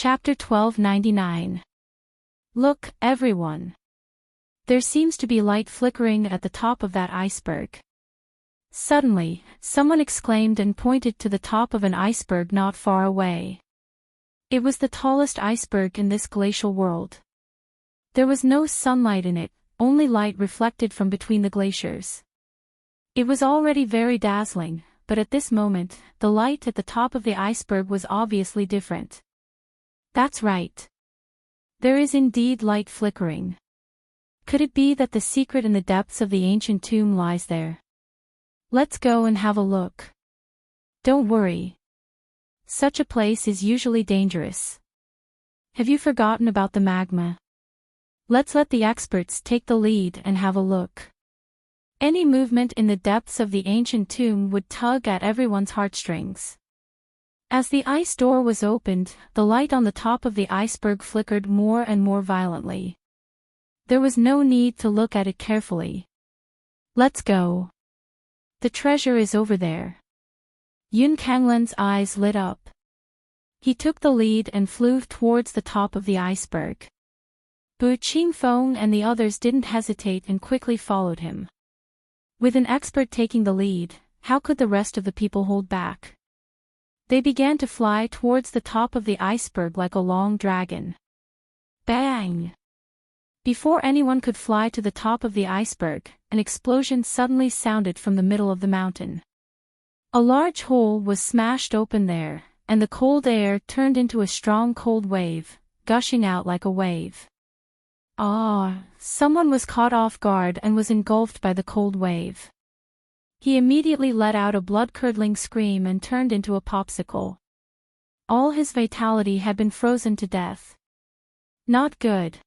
Chapter 1299. Look, everyone. There seems to be light flickering at the top of that iceberg. Suddenly, someone exclaimed and pointed to the top of an iceberg not far away. It was the tallest iceberg in this glacial world. There was no sunlight in it, only light reflected from between the glaciers. It was already very dazzling, but at this moment, the light at the top of the iceberg was obviously different. That's right. There is indeed light flickering. Could it be that the secret in the depths of the ancient tomb lies there? Let's go and have a look. Don't worry. Such a place is usually dangerous. Have you forgotten about the magma? Let's let the experts take the lead and have a look. Any movement in the depths of the ancient tomb would tug at everyone's heartstrings. As the ice door was opened, the light on the top of the iceberg flickered more and more violently. There was no need to look at it carefully. Let's go. The treasure is over there. Yun Kanglen's eyes lit up. He took the lead and flew towards the top of the iceberg. Bu Qingfeng and the others didn't hesitate and quickly followed him. With an expert taking the lead, how could the rest of the people hold back? They began to fly towards the top of the iceberg like a long dragon. Bang! Before anyone could fly to the top of the iceberg, an explosion suddenly sounded from the middle of the mountain. A large hole was smashed open there, and the cold air turned into a strong cold wave, gushing out like a wave. Someone was caught off guard and was engulfed by the cold wave. He immediately let out a blood-curdling scream and turned into a popsicle. All his vitality had been frozen to death. Not good.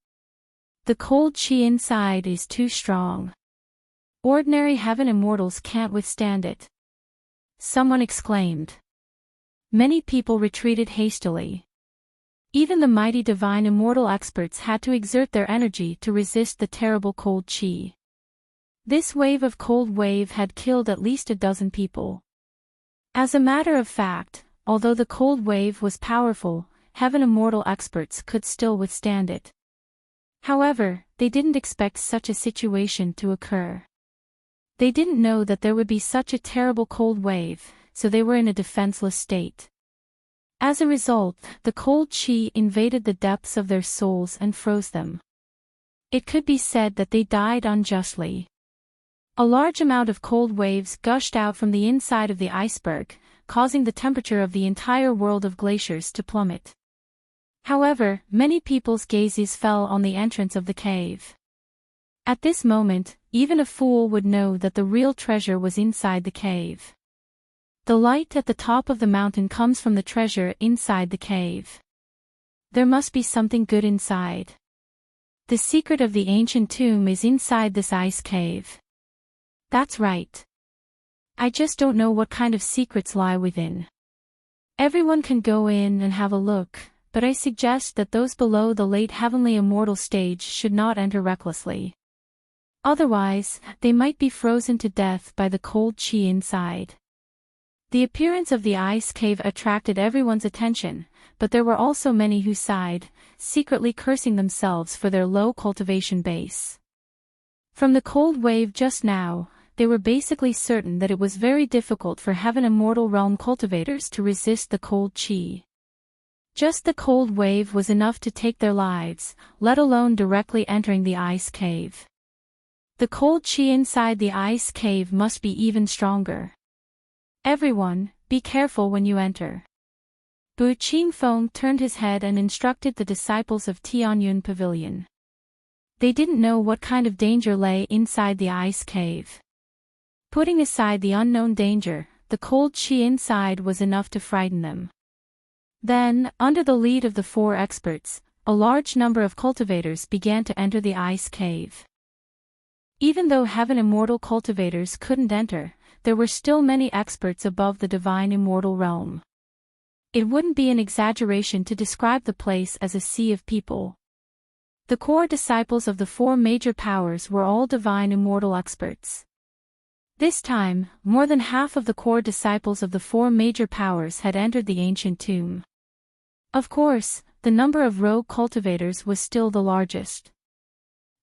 The cold chi inside is too strong. Ordinary heaven immortals can't withstand it. Someone exclaimed. Many people retreated hastily. Even the mighty divine immortal experts had to exert their energy to resist the terrible cold chi. This wave of cold wave had killed at least a dozen people. As a matter of fact, although the cold wave was powerful, heaven immortal experts could still withstand it. However, they didn't expect such a situation to occur. They didn't know that there would be such a terrible cold wave, so they were in a defenseless state. As a result, the cold chi invaded the depths of their souls and froze them. It could be said that they died unjustly. A large amount of cold waves gushed out from the inside of the iceberg, causing the temperature of the entire world of glaciers to plummet. However, many people's gazes fell on the entrance of the cave. At this moment, even a fool would know that the real treasure was inside the cave. The light at the top of the mountain comes from the treasure inside the cave. There must be something good inside. The secret of the ancient tomb is inside this ice cave. That's right. I just don't know what kind of secrets lie within. Everyone can go in and have a look, but I suggest that those below the late heavenly immortal stage should not enter recklessly. Otherwise, they might be frozen to death by the cold chi inside. The appearance of the ice cave attracted everyone's attention, but there were also many who sighed, secretly cursing themselves for their low cultivation base. From the cold wave just now, they were basically certain that it was very difficult for heaven immortal realm cultivators to resist the cold chi. Just the cold wave was enough to take their lives, let alone directly entering the ice cave. The cold chi inside the ice cave must be even stronger. Everyone, be careful when you enter. Bu Qingfeng turned his head and instructed the disciples of Tianyun Pavilion. They didn't know what kind of danger lay inside the ice cave. Putting aside the unknown danger, the cold chi inside was enough to frighten them. Then, under the lead of the four experts, a large number of cultivators began to enter the ice cave. Even though heaven immortal cultivators couldn't enter, there were still many experts above the divine immortal realm. It wouldn't be an exaggeration to describe the place as a sea of people. The core disciples of the four major powers were all divine immortal experts. This time, more than half of the core disciples of the four major powers had entered the ancient tomb. Of course, the number of rogue cultivators was still the largest.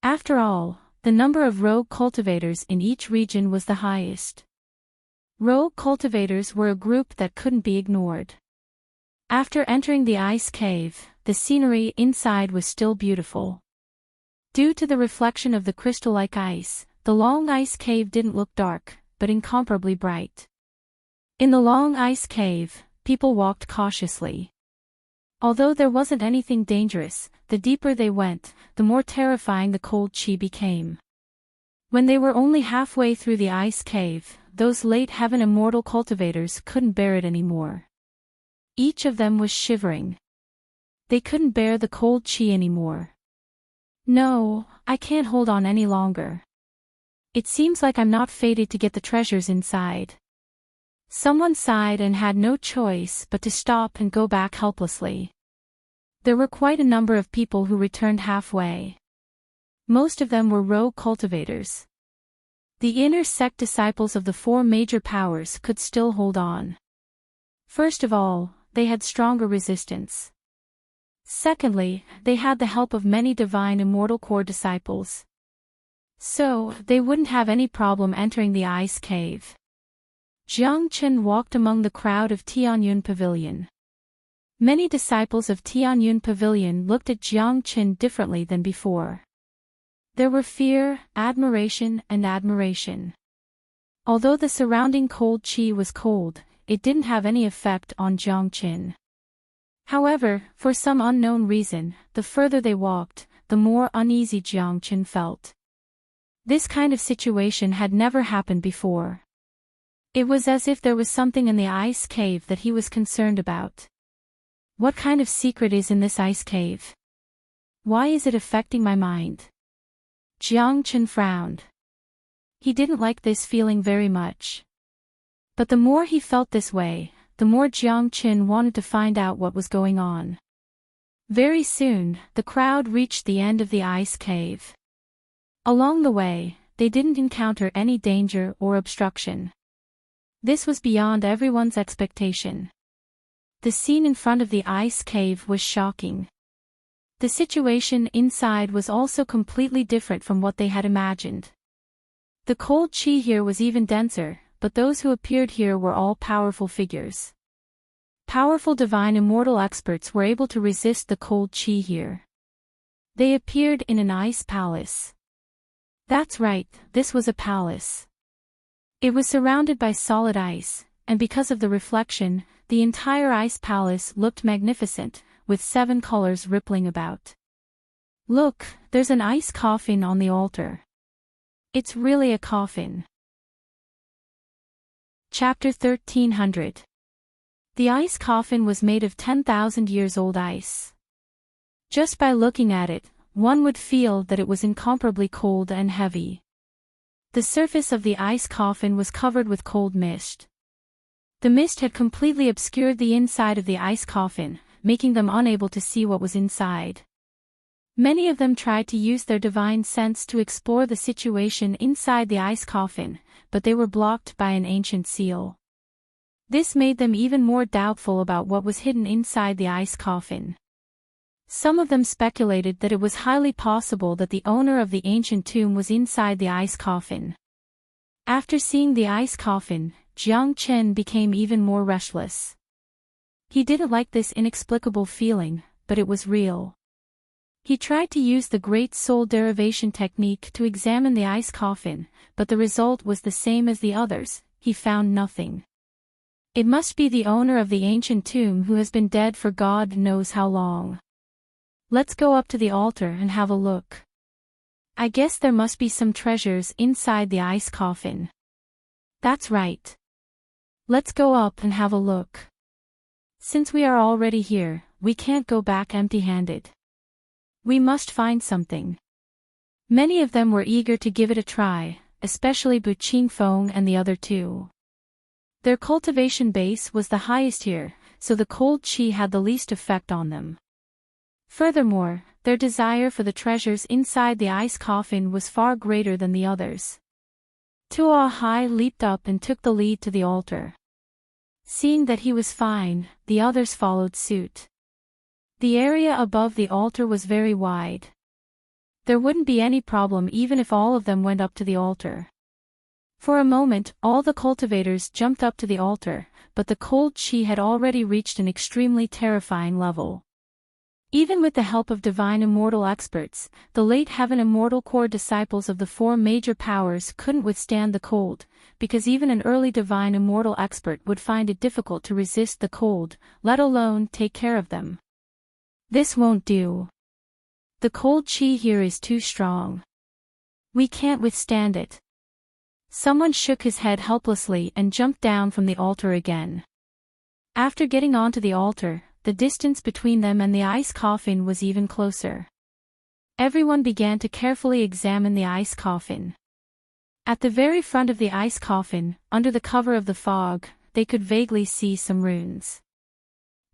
After all, the number of rogue cultivators in each region was the highest. Rogue cultivators were a group that couldn't be ignored. After entering the ice cave, the scenery inside was still beautiful. Due to the reflection of the crystal-like ice, the long ice cave didn't look dark, but incomparably bright. In the long ice cave, people walked cautiously. Although there wasn't anything dangerous, the deeper they went, the more terrifying the cold chi became. When they were only halfway through the ice cave, those late heaven immortal cultivators couldn't bear it anymore. Each of them was shivering. They couldn't bear the cold chi anymore. No, I can't hold on any longer. It seems like I'm not fated to get the treasures inside. Someone sighed and had no choice but to stop and go back helplessly. There were quite a number of people who returned halfway. Most of them were rogue cultivators. The inner sect disciples of the four major powers could still hold on. First of all, they had stronger resistance. Secondly, they had the help of many divine immortal core disciples. So, they wouldn't have any problem entering the ice cave. Jiang Qin walked among the crowd of Tianyun Pavilion. Many disciples of Tianyun Pavilion looked at Jiang Qin differently than before. There were fear, admiration, and admiration. Although the surrounding cold chi was cold, it didn't have any effect on Jiang Qin. However, for some unknown reason, the further they walked, the more uneasy Jiang Qin felt. This kind of situation had never happened before. It was as if there was something in the ice cave that he was concerned about. What kind of secret is in this ice cave? Why is it affecting my mind? Jiang Qin frowned. He didn't like this feeling very much. But the more he felt this way, the more Jiang Qin wanted to find out what was going on. Very soon, the crowd reached the end of the ice cave. Along the way, they didn't encounter any danger or obstruction. This was beyond everyone's expectation. The scene in front of the ice cave was shocking. The situation inside was also completely different from what they had imagined. The cold chi here was even denser, but those who appeared here were all powerful figures. Powerful divine immortal experts were able to resist the cold chi here. They appeared in an ice palace. That's right, this was a palace. It was surrounded by solid ice, and because of the reflection, the entire ice palace looked magnificent, with 7 colors rippling about. Look, there's an ice coffin on the altar. It's really a coffin. Chapter 1300. The ice coffin was made of 10,000 years old ice. Just by looking at it, one would feel that it was incomparably cold and heavy. The surface of the ice coffin was covered with cold mist. The mist had completely obscured the inside of the ice coffin, making them unable to see what was inside. Many of them tried to use their divine sense to explore the situation inside the ice coffin, but they were blocked by an ancient seal. This made them even more doubtful about what was hidden inside the ice coffin. Some of them speculated that it was highly possible that the owner of the ancient tomb was inside the ice coffin. After seeing the ice coffin, Jiang Qin became even more restless. He didn't like this inexplicable feeling, but it was real. He tried to use the Great Soul Derivation technique to examine the ice coffin, but the result was the same as the others, he found nothing. It must be the owner of the ancient tomb who has been dead for God knows how long. Let's go up to the altar and have a look. I guess there must be some treasures inside the ice coffin. That's right. Let's go up and have a look. Since we are already here, we can't go back empty-handed. We must find something. Many of them were eager to give it a try, especially Bu Qingfeng and the other two. Their cultivation base was the highest here, so the cold chi had the least effect on them. Furthermore, their desire for the treasures inside the ice coffin was far greater than the others. Tuo Hai leaped up and took the lead to the altar. Seeing that he was fine, the others followed suit. The area above the altar was very wide. There wouldn't be any problem even if all of them went up to the altar. For a moment, all the cultivators jumped up to the altar, but the cold chi had already reached an extremely terrifying level. Even with the help of divine immortal experts, the late heaven immortal core disciples of the four major powers couldn't withstand the cold, because even an early divine immortal expert would find it difficult to resist the cold, let alone take care of them. This won't do. The cold chi here is too strong. We can't withstand it. Someone shook his head helplessly and jumped down from the altar again. After getting onto the altar, the distance between them and the ice coffin was even closer. Everyone began to carefully examine the ice coffin. At the very front of the ice coffin, under the cover of the fog, they could vaguely see some runes.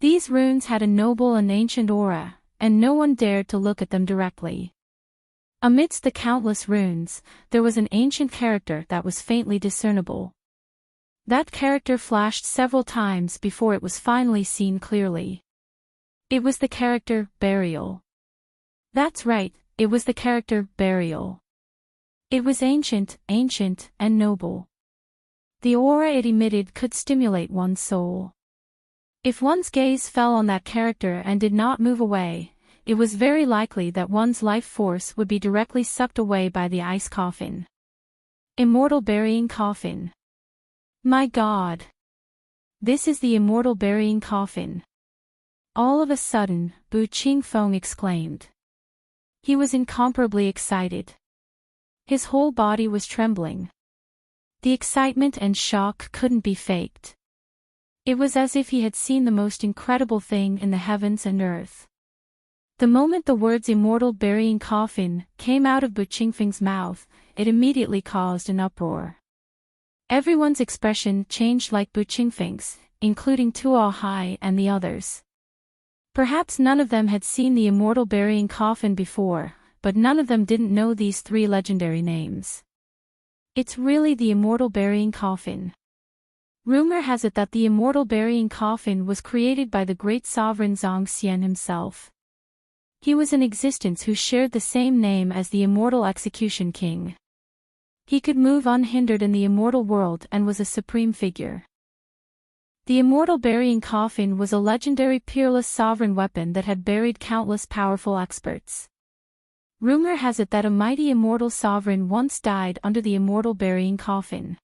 These runes had a noble and ancient aura, and no one dared to look at them directly. Amidst the countless runes, there was an ancient character that was faintly discernible. That character flashed several times before it was finally seen clearly. It was the character, Burial. That's right, it was the character, Burial. It was ancient, and noble. The aura it emitted could stimulate one's soul. If one's gaze fell on that character and did not move away, it was very likely that one's life force would be directly sucked away by the ice coffin. Immortal burying coffin. My God! This is the immortal burying coffin. All of a sudden, Bu Qingfeng exclaimed. He was incomparably excited. His whole body was trembling. The excitement and shock couldn't be faked. It was as if he had seen the most incredible thing in the heavens and earth. The moment the words immortal burying coffin came out of Bu Qingfeng's mouth, it immediately caused an uproar. Everyone's expression changed like Bu Qingfeng's, including Tuo Hai and the others. Perhaps none of them had seen the immortal burying coffin before, but none of them didn't know these three legendary names. It's really the immortal burying coffin. Rumor has it that the immortal burying coffin was created by the great sovereign Zhang Xian himself. He was in existence who shared the same name as the immortal execution king. He could move unhindered in the immortal world and was a supreme figure. The immortal burying coffin was a legendary peerless sovereign weapon that had buried countless powerful experts. Rumor has it that a mighty immortal sovereign once died under the immortal burying coffin.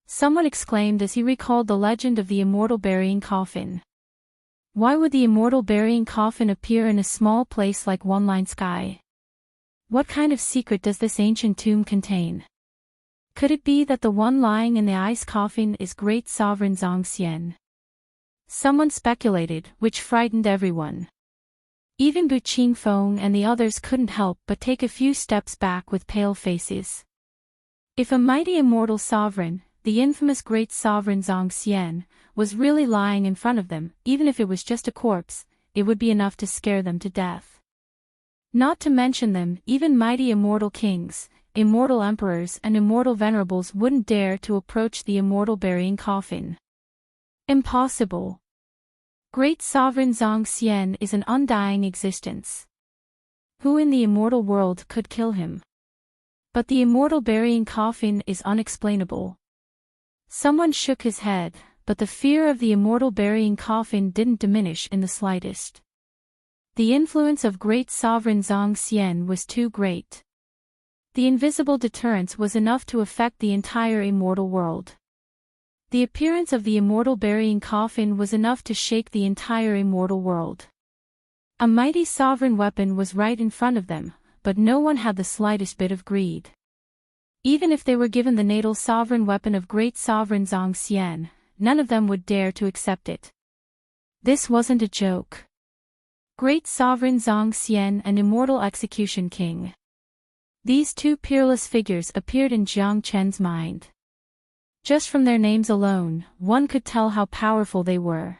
Someone exclaimed as he recalled the legend of the immortal burying coffin. Why would the immortal burying coffin appear in a small place like One Line Sky? What kind of secret does this ancient tomb contain? Could it be that the one lying in the ice coffin is great sovereign Zhang Xian? Someone speculated, which frightened everyone. Even Bu Qingfeng and the others couldn't help but take a few steps back with pale faces. If a mighty immortal sovereign, the infamous great sovereign Zhang Xian, was really lying in front of them, even if it was just a corpse, it would be enough to scare them to death. Not to mention them, even mighty immortal kings, immortal emperors and immortal venerables wouldn't dare to approach the immortal burying coffin. Impossible. Great sovereign Zhang Xian is an undying existence. Who in the immortal world could kill him? But the immortal burying coffin is unexplainable. Someone shook his head, but the fear of the immortal burying coffin didn't diminish in the slightest. The influence of great sovereign Zhang Xian was too great. The invisible deterrence was enough to affect the entire immortal world. The appearance of the immortal burying coffin was enough to shake the entire immortal world. A mighty sovereign weapon was right in front of them, but no one had the slightest bit of greed. Even if they were given the natal sovereign weapon of great sovereign Zhang Xian, none of them would dare to accept it. This wasn't a joke. Great sovereign Zhang Xian and immortal execution king. These two peerless figures appeared in Jiang Chen's mind. Just from their names alone, one could tell how powerful they were.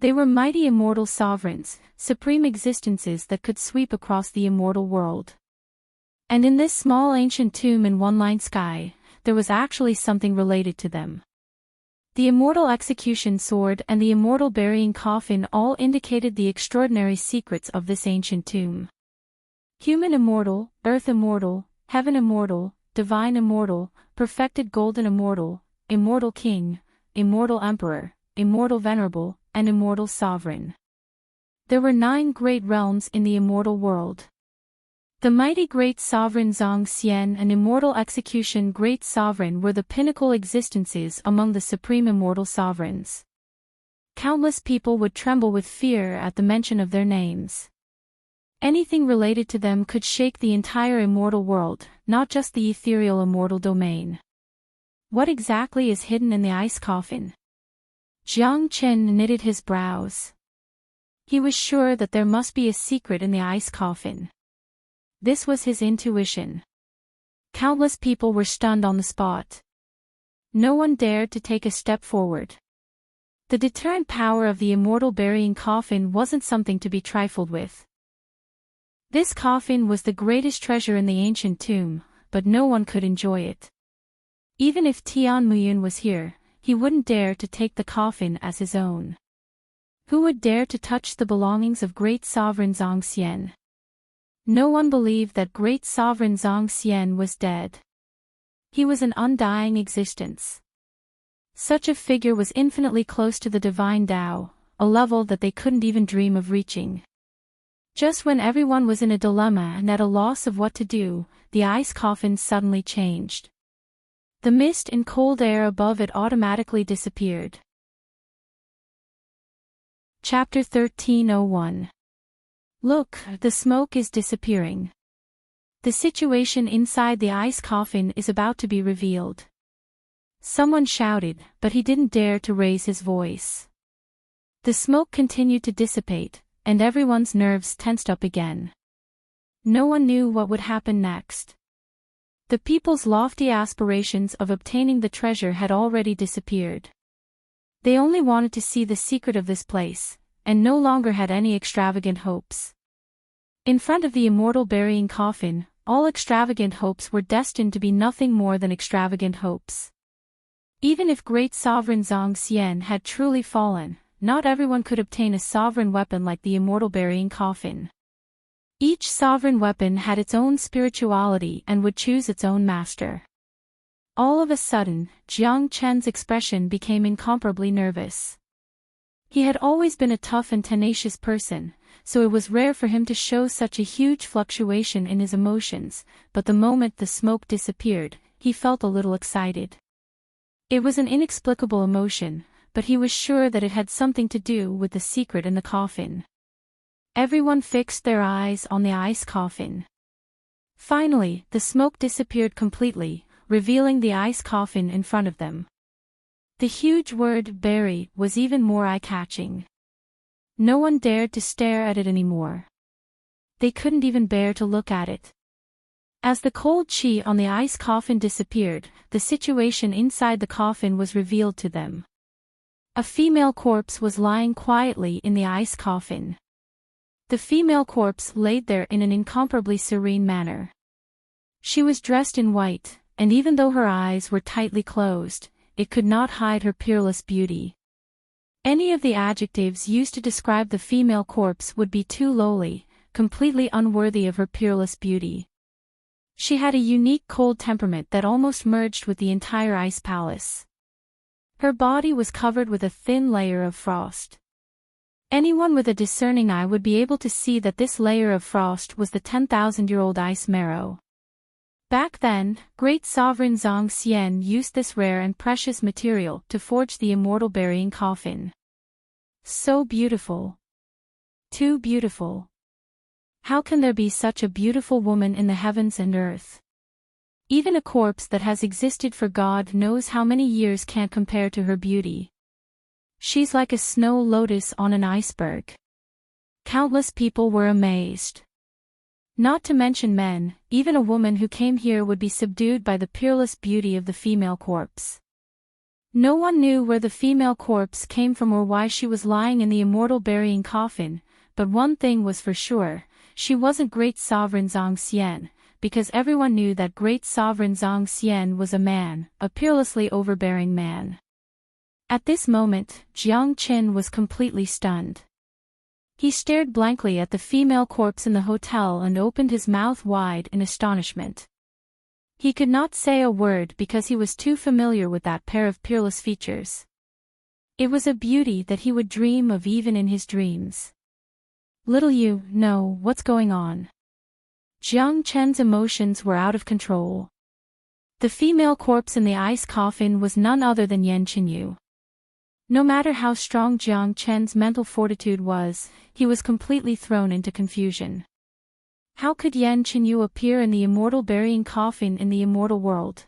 They were mighty immortal sovereigns, supreme existences that could sweep across the immortal world. And in this small ancient tomb in One Line Sky, there was actually something related to them. The immortal execution sword and the immortal burying coffin all indicated the extraordinary secrets of this ancient tomb. Human immortal, earth immortal, heaven immortal, divine immortal, perfected golden immortal, immortal king, immortal emperor, immortal venerable, and immortal sovereign. There were 9 great realms in the immortal world. The mighty great sovereign Zhang Xian and immortal execution great sovereign were the pinnacle existences among the supreme immortal sovereigns. Countless people would tremble with fear at the mention of their names. Anything related to them could shake the entire immortal world, not just the ethereal immortal domain. What exactly is hidden in the ice coffin? Jiang Chen knitted his brows. He was sure that there must be a secret in the ice coffin. This was his intuition. Countless people were stunned on the spot. No one dared to take a step forward. The deterrent power of the immortal burying coffin wasn't something to be trifled with. This coffin was the greatest treasure in the ancient tomb, but no one could enjoy it. Even if Tian Muyun was here, he wouldn't dare to take the coffin as his own. Who would dare to touch the belongings of great sovereign Zhang Xian? No one believed that great sovereign Zhang Xian was dead. He was an undying existence. Such a figure was infinitely close to the divine Tao, a level that they couldn't even dream of reaching. Just when everyone was in a dilemma and at a loss of what to do, the ice coffin suddenly changed. The mist and cold air above it automatically disappeared. Chapter 1301. Look, the smoke is disappearing. The situation inside the ice coffin is about to be revealed. Someone shouted, but he didn't dare to raise his voice. The smoke continued to dissipate, and everyone's nerves tensed up again. No one knew what would happen next. The people's lofty aspirations of obtaining the treasure had already disappeared. They only wanted to see the secret of this place, and no longer had any extravagant hopes. In front of the immortal burying coffin, all extravagant hopes were destined to be nothing more than extravagant hopes. Even if great sovereign Zhang Xian had truly fallen, not everyone could obtain a sovereign weapon like the immortal burying coffin. Each sovereign weapon had its own spirituality and would choose its own master. All of a sudden, Jiang Chen's expression became incomparably nervous. He had always been a tough and tenacious person, so it was rare for him to show such a huge fluctuation in his emotions, but the moment the smoke disappeared, he felt a little excited. It was an inexplicable emotion, but he was sure that it had something to do with the secret in the coffin. Everyone fixed their eyes on the ice coffin. Finally, the smoke disappeared completely, revealing the ice coffin in front of them. The huge word "bury" was even more eye-catching. No one dared to stare at it anymore. They couldn't even bear to look at it. As the cold chi on the ice coffin disappeared, the situation inside the coffin was revealed to them. A female corpse was lying quietly in the ice coffin. The female corpse laid there in an incomparably serene manner. She was dressed in white, and even though her eyes were tightly closed, it could not hide her peerless beauty. Any of the adjectives used to describe the female corpse would be too lowly, completely unworthy of her peerless beauty. She had a unique cold temperament that almost merged with the entire ice palace. Her body was covered with a thin layer of frost. Anyone with a discerning eye would be able to see that this layer of frost was the 10,000-year-old ice marrow. Back then, great sovereign Zhang Xian used this rare and precious material to forge the immortal burying coffin. So beautiful. Too beautiful. How can there be such a beautiful woman in the heavens and earth? Even a corpse that has existed for God knows how many years can't compare to her beauty. She's like a snow lotus on an iceberg. Countless people were amazed. Not to mention men, even a woman who came here would be subdued by the peerless beauty of the female corpse. No one knew where the female corpse came from or why she was lying in the immortal burying coffin, but one thing was for sure, she wasn't great sovereign Zhang Xian, because everyone knew that great sovereign Zhang Xian was a man, a peerlessly overbearing man. At this moment, Jiang Qin was completely stunned. He stared blankly at the female corpse in the hotel and opened his mouth wide in astonishment. He could not say a word because he was too familiar with that pair of peerless features. It was a beauty that he would dream of even in his dreams. Little you know what's going on. Jiang Chen's emotions were out of control. The female corpse in the ice coffin was none other than Yan Qinyu. No matter how strong Jiang Chen's mental fortitude was, he was completely thrown into confusion. How could Yan Qinyu appear in the immortal burying coffin in the immortal world?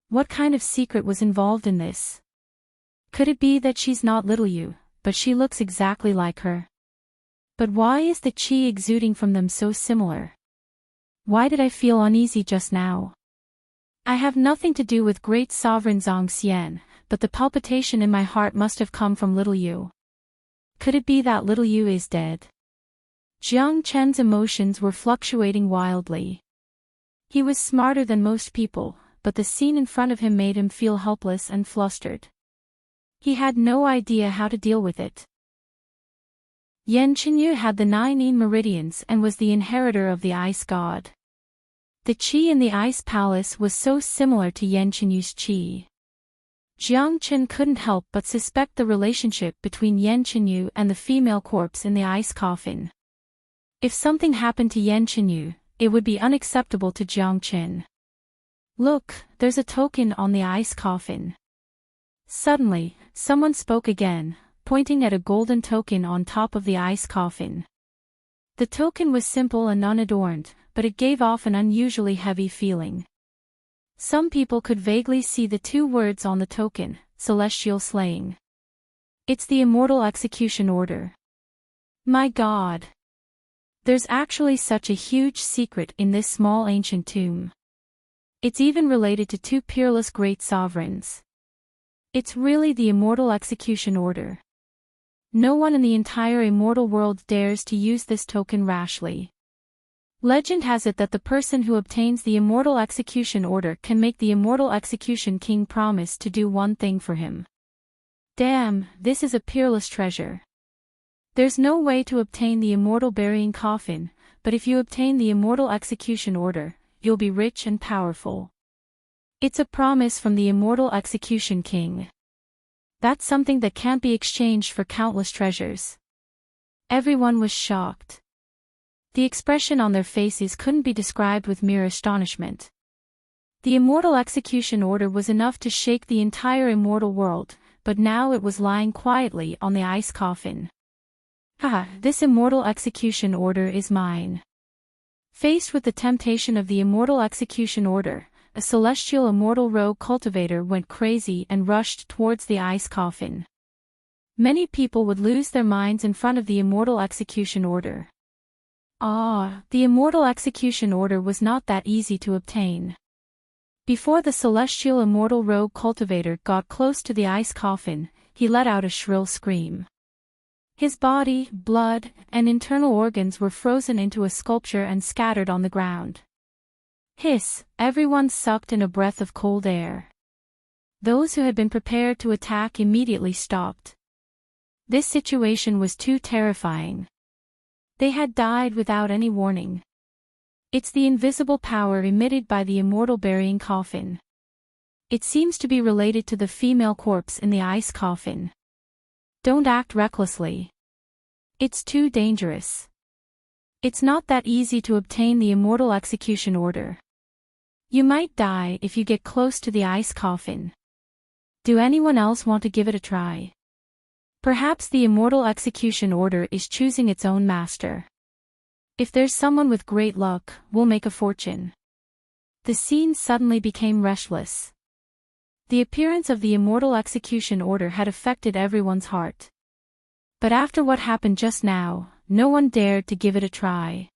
What kind of secret was involved in this? Could it be that she's not little you, but she looks exactly like her? But why is the qi exuding from them so similar? Why did I feel uneasy just now? I have nothing to do with great sovereign Zhang Xian, but the palpitation in my heart must have come from little you. Could it be that little you is dead? Jiang Chen's emotions were fluctuating wildly. He was smarter than most people, but the scene in front of him made him feel helpless and flustered. He had no idea how to deal with it. Yan Qinyu had the 9 yin meridians and was the inheritor of the ice god. The qi in the ice palace was so similar to Yan Qinyu's qi. Jiang Qin couldn't help but suspect the relationship between Yan Qinyu and the female corpse in the ice coffin. If something happened to Yan Qinyu, it would be unacceptable to Jiang Qin. Look, there's a token on the ice coffin. Suddenly, someone spoke again, pointing at a golden token on top of the ice coffin. The token was simple and unadorned, but it gave off an unusually heavy feeling. Some people could vaguely see the 2 words on the token, celestial slaying. It's the immortal execution order. My God! There's actually such a huge secret in this small ancient tomb. It's even related to 2 peerless great sovereigns. It's really the immortal execution order. No one in the entire immortal world dares to use this token rashly. Legend has it that the person who obtains the immortal execution order can make the immortal execution king promise to do one thing for him. Damn, this is a peerless treasure. There's no way to obtain the immortal burying coffin, but if you obtain the immortal execution order, you'll be rich and powerful. It's a promise from the immortal execution king. That's something that can't be exchanged for countless treasures. Everyone was shocked. The expression on their faces couldn't be described with mere astonishment. The immortal execution order was enough to shake the entire immortal world, but now it was lying quietly on the ice coffin. Haha, this immortal execution order is mine. Faced with the temptation of the immortal execution order, a celestial immortal rogue cultivator went crazy and rushed towards the ice coffin. Many people would lose their minds in front of the immortal execution order. The immortal execution order was not that easy to obtain. Before the celestial immortal rogue cultivator got close to the ice coffin, he let out a shrill scream. His body, blood, and internal organs were frozen into a sculpture and scattered on the ground. Hiss, everyone sucked in a breath of cold air. Those who had been prepared to attack immediately stopped. This situation was too terrifying. They had died without any warning. It's the invisible power emitted by the immortal burying coffin. It seems to be related to the female corpse in the ice coffin. Don't act recklessly. It's too dangerous. It's not that easy to obtain the immortal execution order. You might die if you get close to the ice coffin. Do anyone else want to give it a try? Perhaps the immortal execution order is choosing its own master. If there's someone with great luck, we'll make a fortune. The scene suddenly became restless. The appearance of the immortal execution order had affected everyone's heart. But after what happened just now, no one dared to give it a try.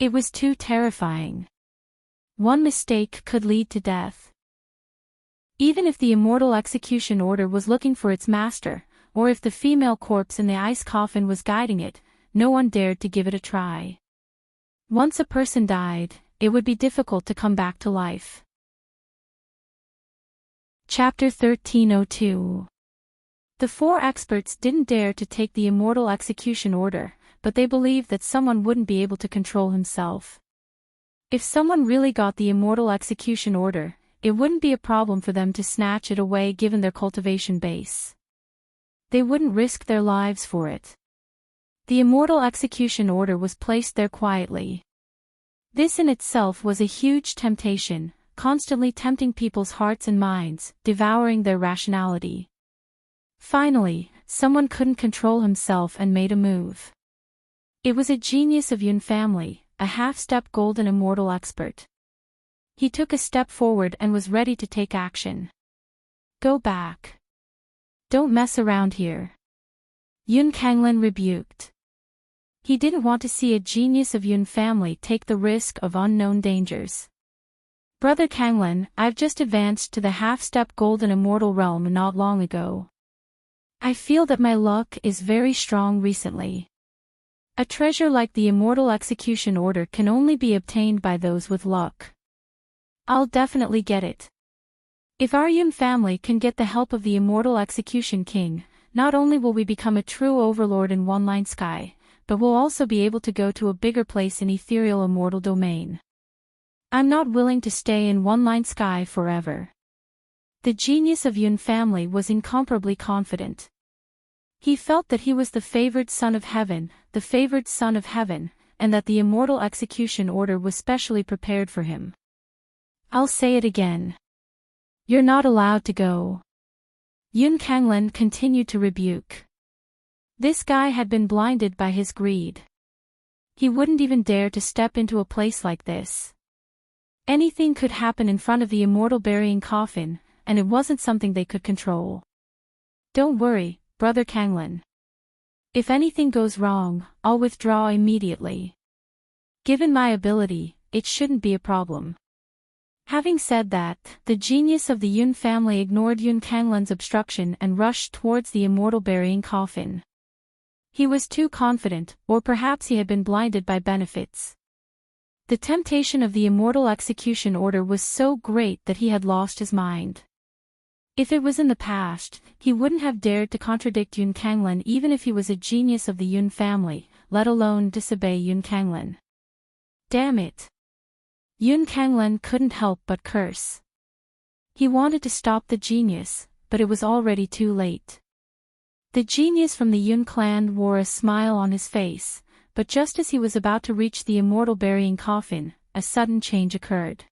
It was too terrifying. One mistake could lead to death. Even if the immortal execution order was looking for its master, or if the female corpse in the ice coffin was guiding it, no one dared to give it a try. Once a person died, it would be difficult to come back to life. Chapter 1302. The four experts didn't dare to take the immortal execution order, but they believed that someone wouldn't be able to control himself. If someone really got the immortal execution order, it wouldn't be a problem for them to snatch it away given their cultivation base. They wouldn't risk their lives for it. The immortal execution order was placed there quietly. This in itself was a huge temptation, constantly tempting people's hearts and minds, devouring their rationality. Finally, someone couldn't control himself and made a move. It was a genius of Yun family, a half-step golden immortal expert. He took a step forward and was ready to take action. Go back. Don't mess around here. Yun Kanglin rebuked. He didn't want to see a genius of Yun family take the risk of unknown dangers. Brother Kanglin, I've just advanced to the half-step golden immortal realm not long ago. I feel that my luck is very strong recently. A treasure like the immortal execution order can only be obtained by those with luck. I'll definitely get it. If our Yun family can get the help of the immortal execution king, not only will we become a true overlord in One Line Sky, but we'll also be able to go to a bigger place in ethereal immortal domain. I'm not willing to stay in One Line Sky forever. The genius of Yun family was incomparably confident. He felt that he was the favored son of heaven, and that the immortal execution order was specially prepared for him. I'll say it again. You're not allowed to go. Yun Kanglin continued to rebuke. This guy had been blinded by his greed. He wouldn't even dare to step into a place like this. Anything could happen in front of the immortal burying coffin, and it wasn't something they could control. Don't worry, Brother Kanglin. If anything goes wrong, I'll withdraw immediately. Given my ability, it shouldn't be a problem. Having said that, the genius of the Yun family ignored Yun Kanglin's obstruction and rushed towards the immortal burying coffin. He was too confident, or perhaps he had been blinded by benefits. The temptation of the immortal execution order was so great that he had lost his mind. If it was in the past, he wouldn't have dared to contradict Yun Kanglin even if he was a genius of the Yun family, let alone disobey Yun Kanglin. Damn it! Yun Kanglin couldn't help but curse. He wanted to stop the genius, but it was already too late. The genius from the Yun clan wore a smile on his face, but just as he was about to reach the immortal burying coffin, a sudden change occurred.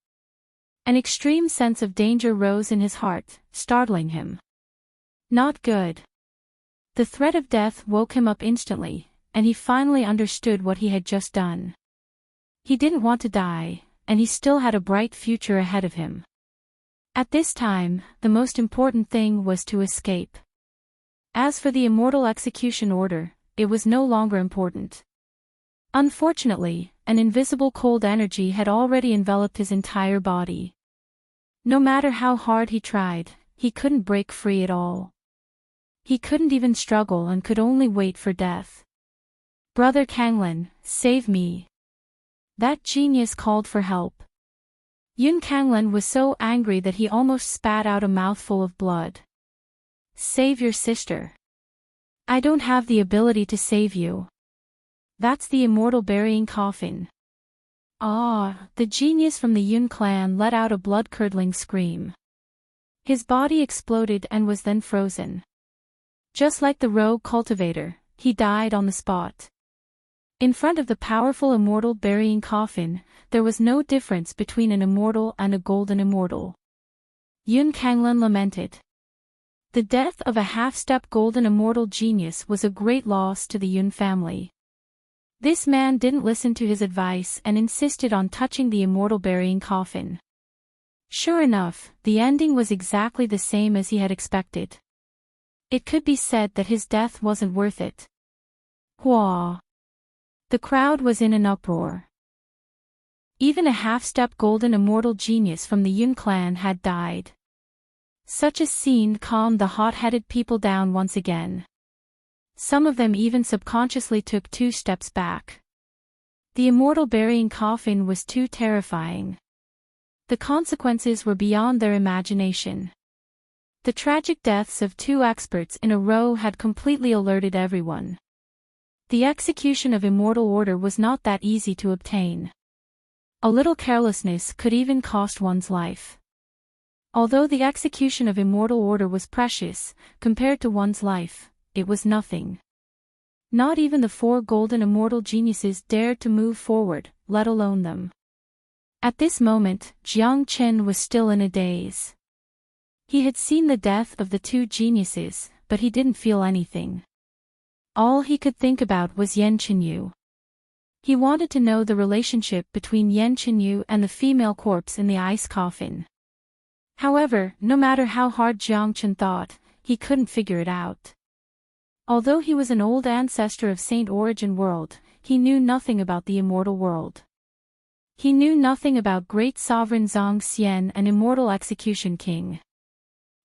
An extreme sense of danger rose in his heart, startling him. Not good. The threat of death woke him up instantly, and he finally understood what he had just done. He didn't want to die, and he still had a bright future ahead of him. At this time, the most important thing was to escape. As for the immortal execution order, it was no longer important. Unfortunately, an invisible cold energy had already enveloped his entire body. No matter how hard he tried, he couldn't break free at all. He couldn't even struggle and could only wait for death. Brother Kanglin, save me. That genius called for help. Yun Kanglin was so angry that he almost spat out a mouthful of blood. Save your sister. I don't have the ability to save you. That's the immortal burying coffin. Ah, the genius from the Yun clan let out a blood-curdling scream. His body exploded and was then frozen. Just like the rogue cultivator, he died on the spot. In front of the powerful immortal burying coffin, there was no difference between an immortal and a golden immortal. Yun Kanglin lamented. The death of a half-step golden immortal genius was a great loss to the Yun family. This man didn't listen to his advice and insisted on touching the immortal burying coffin. Sure enough, the ending was exactly the same as he had expected. It could be said that his death wasn't worth it. Hua! The crowd was in an uproar. Even a half-step golden immortal genius from the Yun clan had died. Such a scene calmed the hot-headed people down once again. Some of them even subconsciously took 2 steps back. The immortal burying coffin was too terrifying. The consequences were beyond their imagination. The tragic deaths of two experts in a row had completely alerted everyone. The execution of immortal order was not that easy to obtain. A little carelessness could even cost one's life. Although the execution of immortal order was precious, compared to one's life, it was nothing. Not even the four golden immortal geniuses dared to move forward, let alone them. At this moment, Jiang Chen was still in a daze. He had seen the death of the two geniuses, but he didn't feel anything. All he could think about was Yan Qinyu. He wanted to know the relationship between Yan Qinyu and the female corpse in the ice coffin. However, no matter how hard Jiang Chen thought, he couldn't figure it out. Although he was an old ancestor of Saint Origin World, he knew nothing about the immortal world. He knew nothing about great sovereign Zhang Xian and immortal execution king.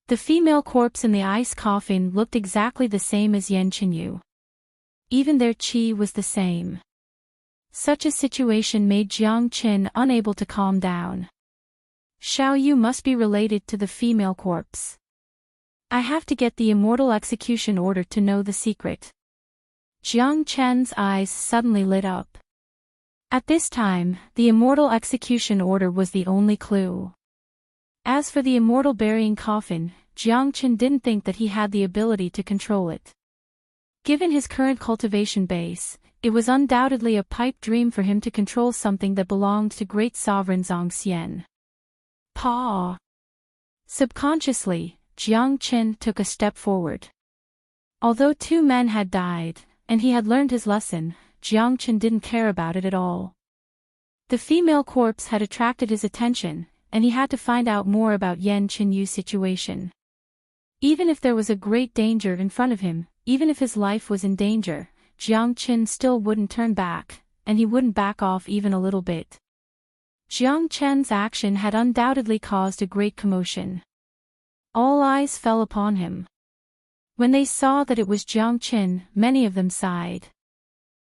The female corpse in the ice coffin looked exactly the same as Yan Qinyu. Even their qi was the same. Such a situation made Jiang Chen unable to calm down. Xiao Yu must be related to the female corpse. I have to get the immortal execution order to know the secret. Jiang Chen's eyes suddenly lit up. At this time, the immortal execution order was the only clue. As for the immortal burying coffin, Jiang Chen didn't think that he had the ability to control it. Given his current cultivation base, it was undoubtedly a pipe dream for him to control something that belonged to great sovereign Zhang Xian. Pa! Subconsciously, Jiang Chen took a step forward. Although two men had died, and he had learned his lesson, Jiang Chen didn't care about it at all. The female corpse had attracted his attention, and he had to find out more about Yan Qinyu's situation. Even if there was a great danger in front of him, even if his life was in danger, Jiang Chen still wouldn't turn back, and he wouldn't back off even a little bit. Jiang Chen's action had undoubtedly caused a great commotion. All eyes fell upon him. When they saw that it was Jiang Chen, many of them sighed.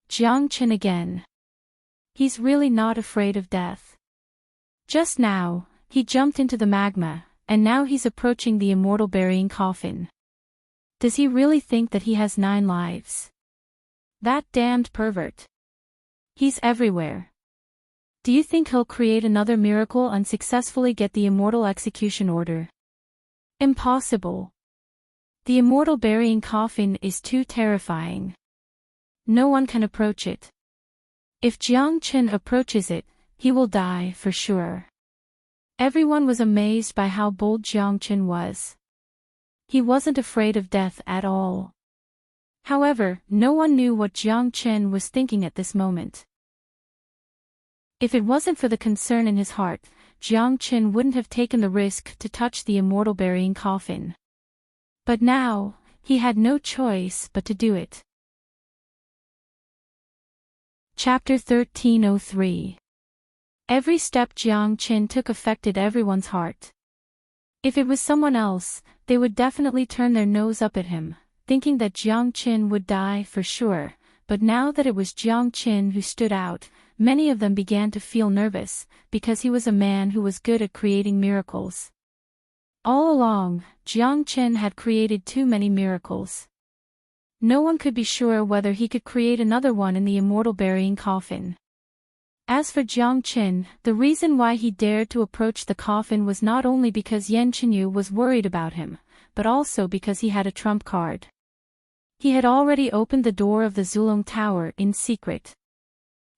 Jiang Chen again. He's really not afraid of death. Just now, he jumped into the magma, and now he's approaching the immortal burying coffin. Does he really think that he has 9 lives? That damned pervert. He's everywhere. Do you think he'll create another miracle and successfully get the immortal execution order? Impossible. The immortal burying coffin is too terrifying. No one can approach it. If Jiang Chen approaches it, he will die for sure. Everyone was amazed by how bold Jiang Chen was. He wasn't afraid of death at all. However, no one knew what Jiang Chen was thinking at this moment. If it wasn't for the concern in his heart, Jiang Chen wouldn't have taken the risk to touch the immortal burying coffin. But now, he had no choice but to do it. Chapter 1303. Every step Jiang Chen took affected everyone's heart. If it was someone else, they would definitely turn their nose up at him, thinking that Jiang Chen would die for sure, but now that it was Jiang Chen who stood out, many of them began to feel nervous, because he was a man who was good at creating miracles. All along, Jiang Chen had created too many miracles. No one could be sure whether he could create another one in the immortal burying coffin. As for Jiang Chen, the reason why he dared to approach the coffin was not only because Yan Qinyu was worried about him, but also because he had a trump card. He had already opened the door of the Zulong Tower in secret.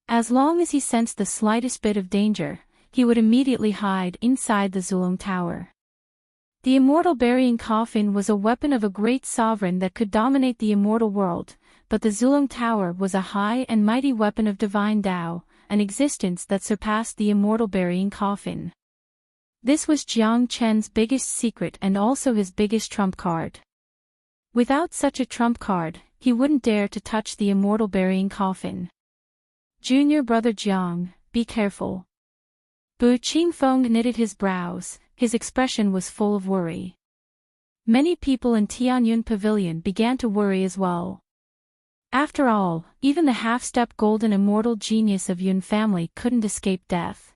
As long as he sensed the slightest bit of danger, he would immediately hide inside the Zulong Tower. The immortal burying coffin was a weapon of a great sovereign that could dominate the immortal world, but the Zulong Tower was a high and mighty weapon of divine Tao, an existence that surpassed the immortal burying coffin. This was Jiang Chen's biggest secret and also his biggest trump card. Without such a trump card, he wouldn't dare to touch the immortal burying coffin. Junior brother Jiang, be careful. Bu Qingfeng knitted his brows, his expression was full of worry. Many people in Tianyun Pavilion began to worry as well. After all, even the half-step golden immortal genius of Yun family couldn't escape death.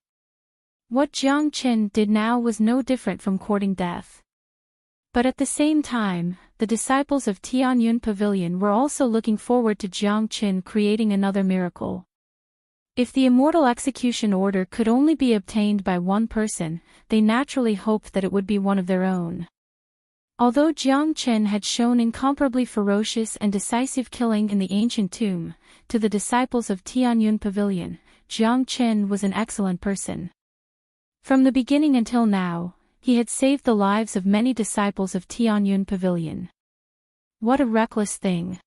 What Jiang Chen did now was no different from courting death. But at the same time, the disciples of Tianyun Pavilion were also looking forward to Jiang Qin creating another miracle. If the immortal execution order could only be obtained by one person, they naturally hoped that it would be one of their own. Although Jiang Qin had shown incomparably ferocious and decisive killing in the ancient tomb, to the disciples of Tianyun Pavilion, Jiang Qin was an excellent person. From the beginning until now, he had saved the lives of many disciples of Tianyun Pavilion. What a reckless thing.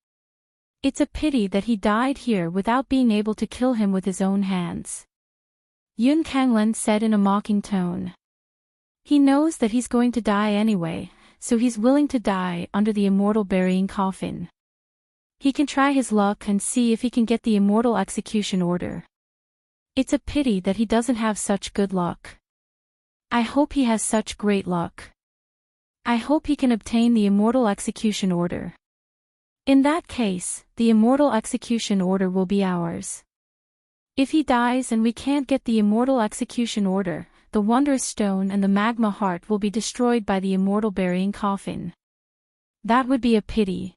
It's a pity that he died here without being able to kill him with his own hands. Yun Kanglan said in a mocking tone. He knows that he's going to die anyway, so he's willing to die under the immortal burying coffin. He can try his luck and see if he can get the immortal execution order. It's a pity that he doesn't have such good luck. I hope he has such great luck. I hope he can obtain the immortal execution order. In that case, the immortal execution order will be ours. If he dies and we can't get the immortal execution order, the wondrous stone and the magma heart will be destroyed by the immortal burying coffin. That would be a pity.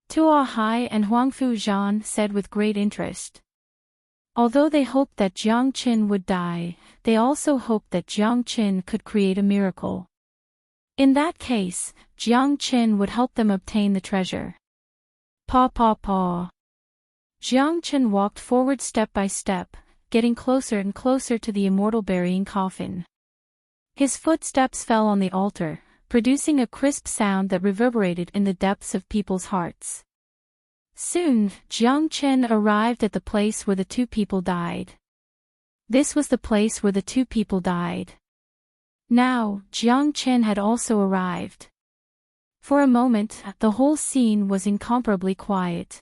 Tuo Hai and Huangfu Zhan said with great interest. Although they hoped that Jiang Qin would die, they also hoped that Jiang Qin could create a miracle. In that case, Jiang Qin would help them obtain the treasure. Paw paw paw. Jiang Qin walked forward step by step, getting closer and closer to the immortal burying coffin. His footsteps fell on the altar, producing a crisp sound that reverberated in the depths of people's hearts. Soon, Jiang Qin arrived at the place where the two people died. This was the place where the two people died. Now, Jiang Qin had also arrived. For a moment, the whole scene was incomparably quiet.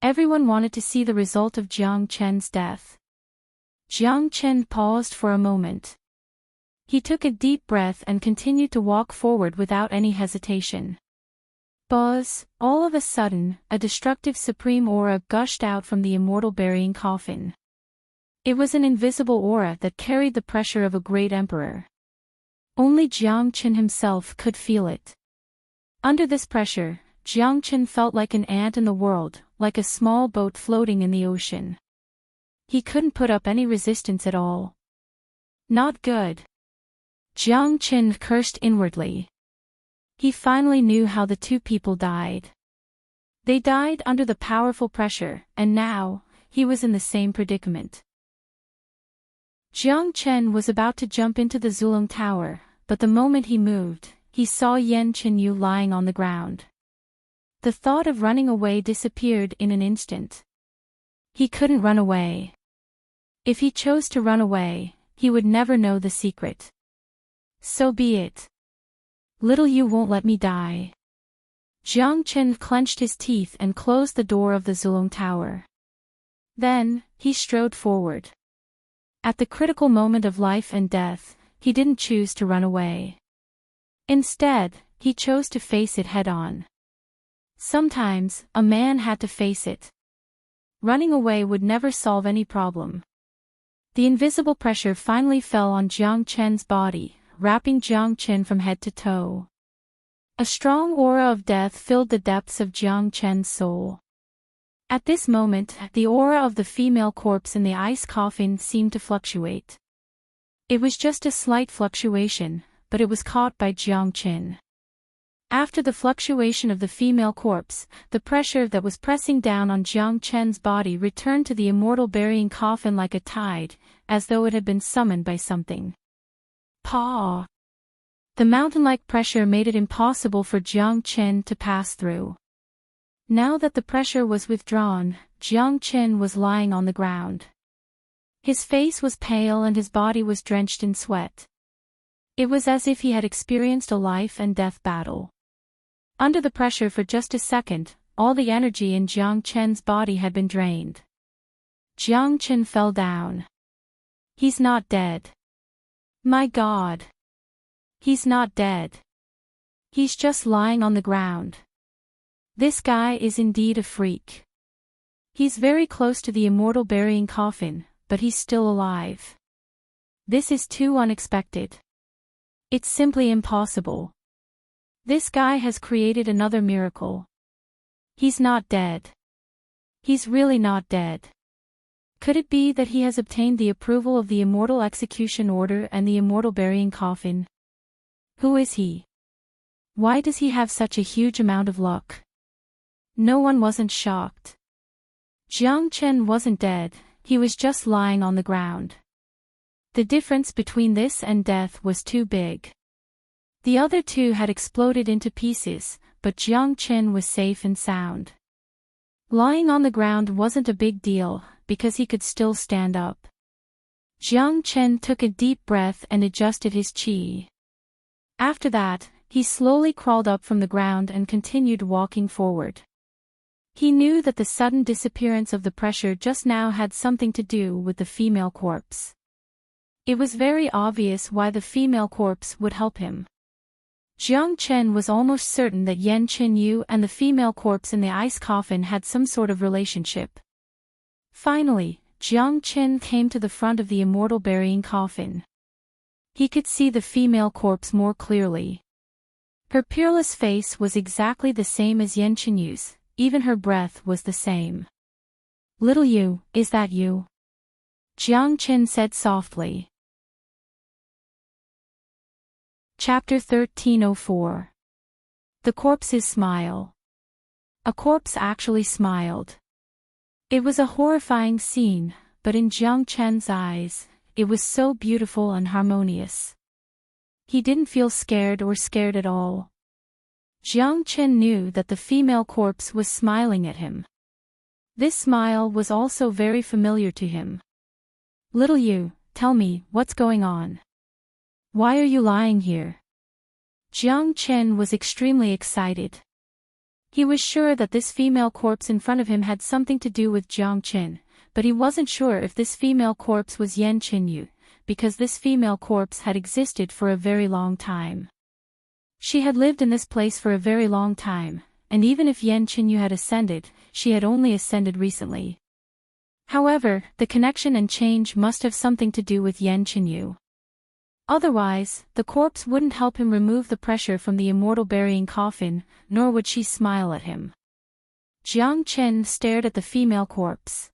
Everyone wanted to see the result of Jiang Qin's death. Jiang Qin paused for a moment. He took a deep breath and continued to walk forward without any hesitation. Buzz, all of a sudden, a destructive supreme aura gushed out from the immortal burying coffin. It was an invisible aura that carried the pressure of a great emperor. Only Jiang Qin himself could feel it. Under this pressure, Jiang Qin felt like an ant in the world, like a small boat floating in the ocean. He couldn't put up any resistance at all. Not good. Jiang Qin cursed inwardly. He finally knew how the two people died. They died under the powerful pressure, and now, he was in the same predicament. Jiang Qin was about to jump into the Zulong Tower, but the moment he moved, he saw Yan Qinyu lying on the ground. The thought of running away disappeared in an instant. He couldn't run away. If he chose to run away, he would never know the secret. So be it. Little you won't let me die. Jiang Qin clenched his teeth and closed the door of the Zulong Tower. Then, he strode forward. At the critical moment of life and death, he didn't choose to run away. Instead, he chose to face it head-on. Sometimes, a man had to face it. Running away would never solve any problem. The invisible pressure finally fell on Jiang Qin's body, wrapping Jiang Qin from head to toe. A strong aura of death filled the depths of Jiang Qin's soul. At this moment, the aura of the female corpse in the ice coffin seemed to fluctuate. It was just a slight fluctuation, but it was caught by Jiang Qin. After the fluctuation of the female corpse, the pressure that was pressing down on Jiang Qin's body returned to the immortal burying coffin like a tide, as though it had been summoned by something. Paw! The mountain-like pressure made it impossible for Jiang Qin to pass through. Now that the pressure was withdrawn, Jiang Qin was lying on the ground. His face was pale and his body was drenched in sweat. It was as if he had experienced a life and death battle. Under the pressure for just a second, all the energy in Jiang Qin's body had been drained. Jiang Qin fell down. He's not dead. My God! He's not dead. He's just lying on the ground. This guy is indeed a freak. He's very close to the immortal burying coffin, but he's still alive. This is too unexpected. It's simply impossible. This guy has created another miracle. He's not dead. He's really not dead. Could it be that he has obtained the approval of the immortal execution order and the immortal burying coffin? Who is he? Why does he have such a huge amount of luck? No one wasn't shocked. Jiang Chen wasn't dead, he was just lying on the ground. The difference between this and death was too big. The other two had exploded into pieces, but Jiang Chen was safe and sound. Lying on the ground wasn't a big deal, because he could still stand up. Jiang Chen took a deep breath and adjusted his qi. After that, he slowly crawled up from the ground and continued walking forward. He knew that the sudden disappearance of the pressure just now had something to do with the female corpse. It was very obvious why the female corpse would help him. Jiang Chen was almost certain that Yan Qinyu and the female corpse in the ice coffin had some sort of relationship. Finally, Jiang Chen came to the front of the immortal burying coffin. He could see the female corpse more clearly. Her peerless face was exactly the same as Yan Qinyu's, even her breath was the same. "Little Yu, is that you?" Jiang Chen said softly. Chapter 1304. The Corpse's Smile. A corpse actually smiled. It was a horrifying scene, but in Jiang Chen's eyes, it was so beautiful and harmonious. He didn't feel scared at all. Jiang Chen knew that the female corpse was smiling at him. This smile was also very familiar to him. "Little Yu, tell me, what's going on? Why are you lying here?" Jiang Chen was extremely excited. He was sure that this female corpse in front of him had something to do with Jiang Chen, but he wasn't sure if this female corpse was Yan Qinyu, because this female corpse had existed for a very long time. She had lived in this place for a very long time, and even if Yan Qinyu had ascended, she had only ascended recently. However, the connection and change must have something to do with Yan Qinyu. Otherwise, the corpse wouldn't help him remove the pressure from the immortal burying coffin, nor would she smile at him. Jiang Chen stared at the female corpse.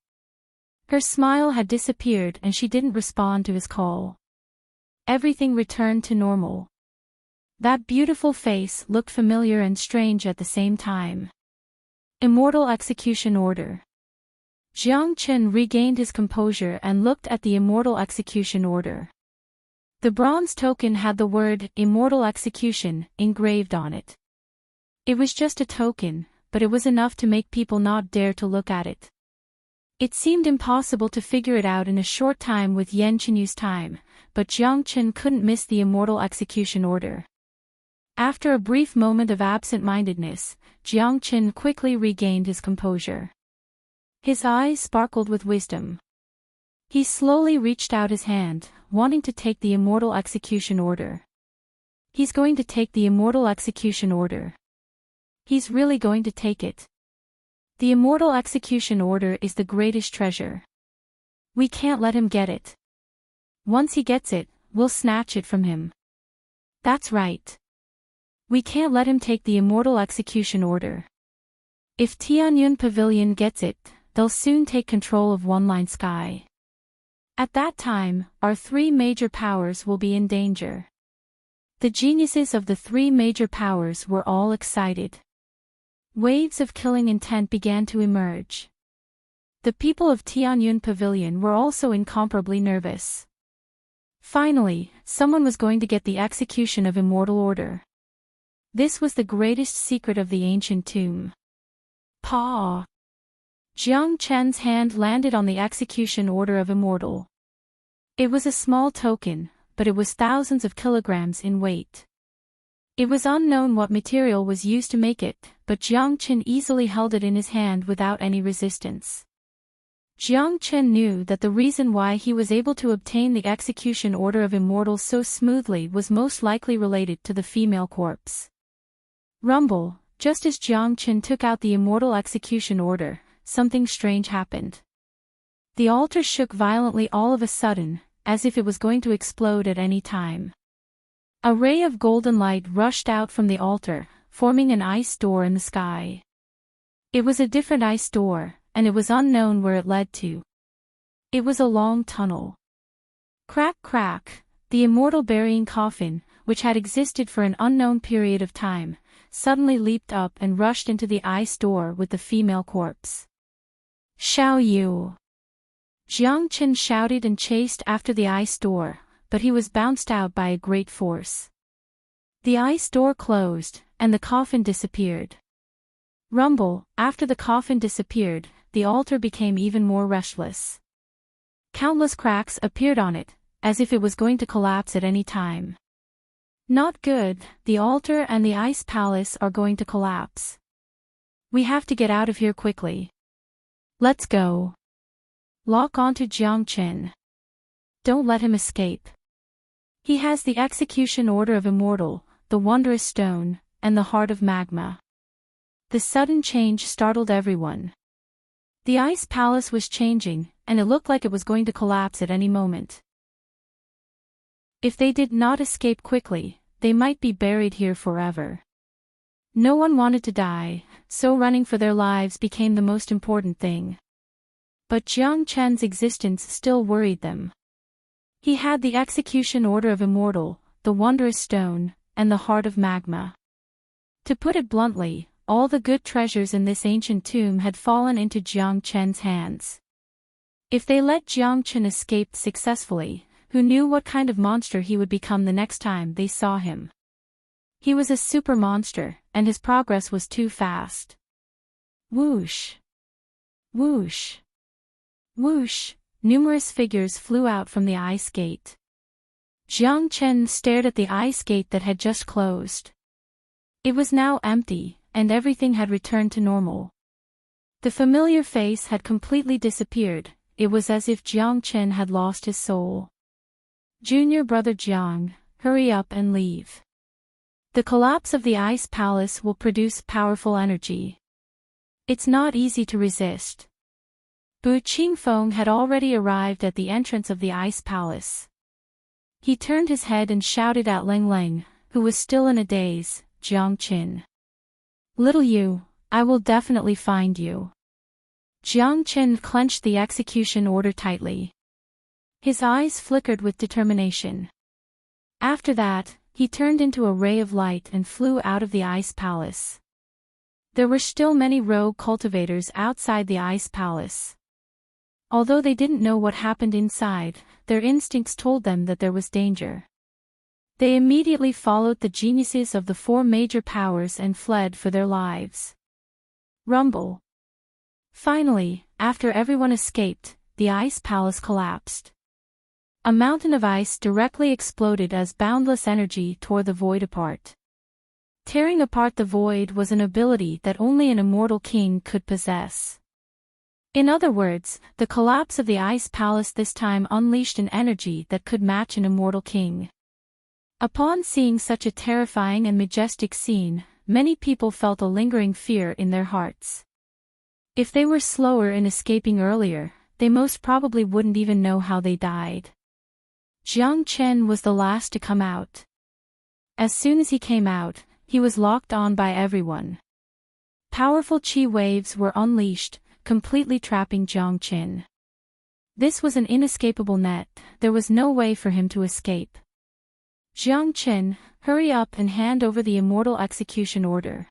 Her smile had disappeared and she didn't respond to his call. Everything returned to normal. That beautiful face looked familiar and strange at the same time. Immortal execution order. Jiang Chen regained his composure and looked at the immortal execution order. The bronze token had the word "Immortal Execution" engraved on it. It was just a token, but it was enough to make people not dare to look at it. It seemed impossible to figure it out in a short time with Yan Qinyu's time, but Jiang Chen couldn't miss the immortal execution order. After a brief moment of absent-mindedness, Jiang Chen quickly regained his composure. His eyes sparkled with wisdom. He slowly reached out his hand, wanting to take the immortal execution order. He's going to take the immortal execution order. He's really going to take it. The immortal execution order is the greatest treasure. We can't let him get it. Once he gets it, we'll snatch it from him. That's right. We can't let him take the immortal execution order. If Tianyun Pavilion gets it, they'll soon take control of One Line Sky. At that time, our three major powers will be in danger. The geniuses of the three major powers were all excited. Waves of killing intent began to emerge. The people of Tianyun Pavilion were also incomparably nervous. Finally, someone was going to get the execution of immortal order. This was the greatest secret of the ancient tomb. Paw! Jiang Chen's hand landed on the execution order of immortal. It was a small token, but it was thousands of kilograms in weight. It was unknown what material was used to make it, but Jiang Chen easily held it in his hand without any resistance. Jiang Chen knew that the reason why he was able to obtain the execution order of immortal so smoothly was most likely related to the female corpse. Rumble, just as Jiang Chen took out the immortal execution order, something strange happened. The altar shook violently all of a sudden, as if it was going to explode at any time. A ray of golden light rushed out from the altar, forming an ice door in the sky. It was a different ice door, and it was unknown where it led to. It was a long tunnel. Crack, crack, the immortal burying coffin, which had existed for an unknown period of time, suddenly leaped up and rushed into the ice door with the female corpse. Xiao Yu! Jiang Qin shouted and chased after the ice door, but he was bounced out by a great force. The ice door closed, and the coffin disappeared. Rumble, after the coffin disappeared, the altar became even more restless. Countless cracks appeared on it, as if it was going to collapse at any time. Not good, the altar and the ice palace are going to collapse. We have to get out of here quickly. Let's go. Lock onto Jiang Qin. Don't let him escape. He has the execution order of Immortal, the wondrous stone, and the heart of magma. The sudden change startled everyone. The ice palace was changing, and it looked like it was going to collapse at any moment. If they did not escape quickly, they might be buried here forever. No one wanted to die, so running for their lives became the most important thing. But Jiang Chen's existence still worried them. He had the execution order of Immortal, the wondrous stone, and the heart of magma. To put it bluntly, all the good treasures in this ancient tomb had fallen into Jiang Chen's hands. If they let Jiang Chen escape successfully, who knew what kind of monster he would become the next time they saw him? He was a super monster, and his progress was too fast. Whoosh! Whoosh! Whoosh! Numerous figures flew out from the ice gate. Jiang Chen stared at the ice gate that had just closed. It was now empty, and everything had returned to normal. The familiar face had completely disappeared. It was as if Jiang Chen had lost his soul. Junior brother Jiang, hurry up and leave. The collapse of the ice palace will produce powerful energy. It's not easy to resist. Bu Qingfeng had already arrived at the entrance of the ice palace. He turned his head and shouted at Leng Leng, who was still in a daze, Jiang Qin. Little you, I will definitely find you. Jiang Qin clenched the execution order tightly. His eyes flickered with determination. After that, he turned into a ray of light and flew out of the ice palace. There were still many rogue cultivators outside the ice palace. Although they didn't know what happened inside, their instincts told them that there was danger. They immediately followed the geniuses of the four major powers and fled for their lives. Rumble. Finally, after everyone escaped, the ice palace collapsed. A mountain of ice directly exploded as boundless energy tore the void apart. Tearing apart the void was an ability that only an immortal king could possess. In other words, the collapse of the ice palace this time unleashed an energy that could match an immortal king. Upon seeing such a terrifying and majestic scene, many people felt a lingering fear in their hearts. If they were slower in escaping earlier, they most probably wouldn't even know how they died. Jiang Chen was the last to come out. As soon as he came out, he was locked on by everyone. Powerful chi waves were unleashed, completely trapping Jiang Qin. This was an inescapable net, there was no way for him to escape. Jiang Qin, hurry up and hand over the immortal execution order.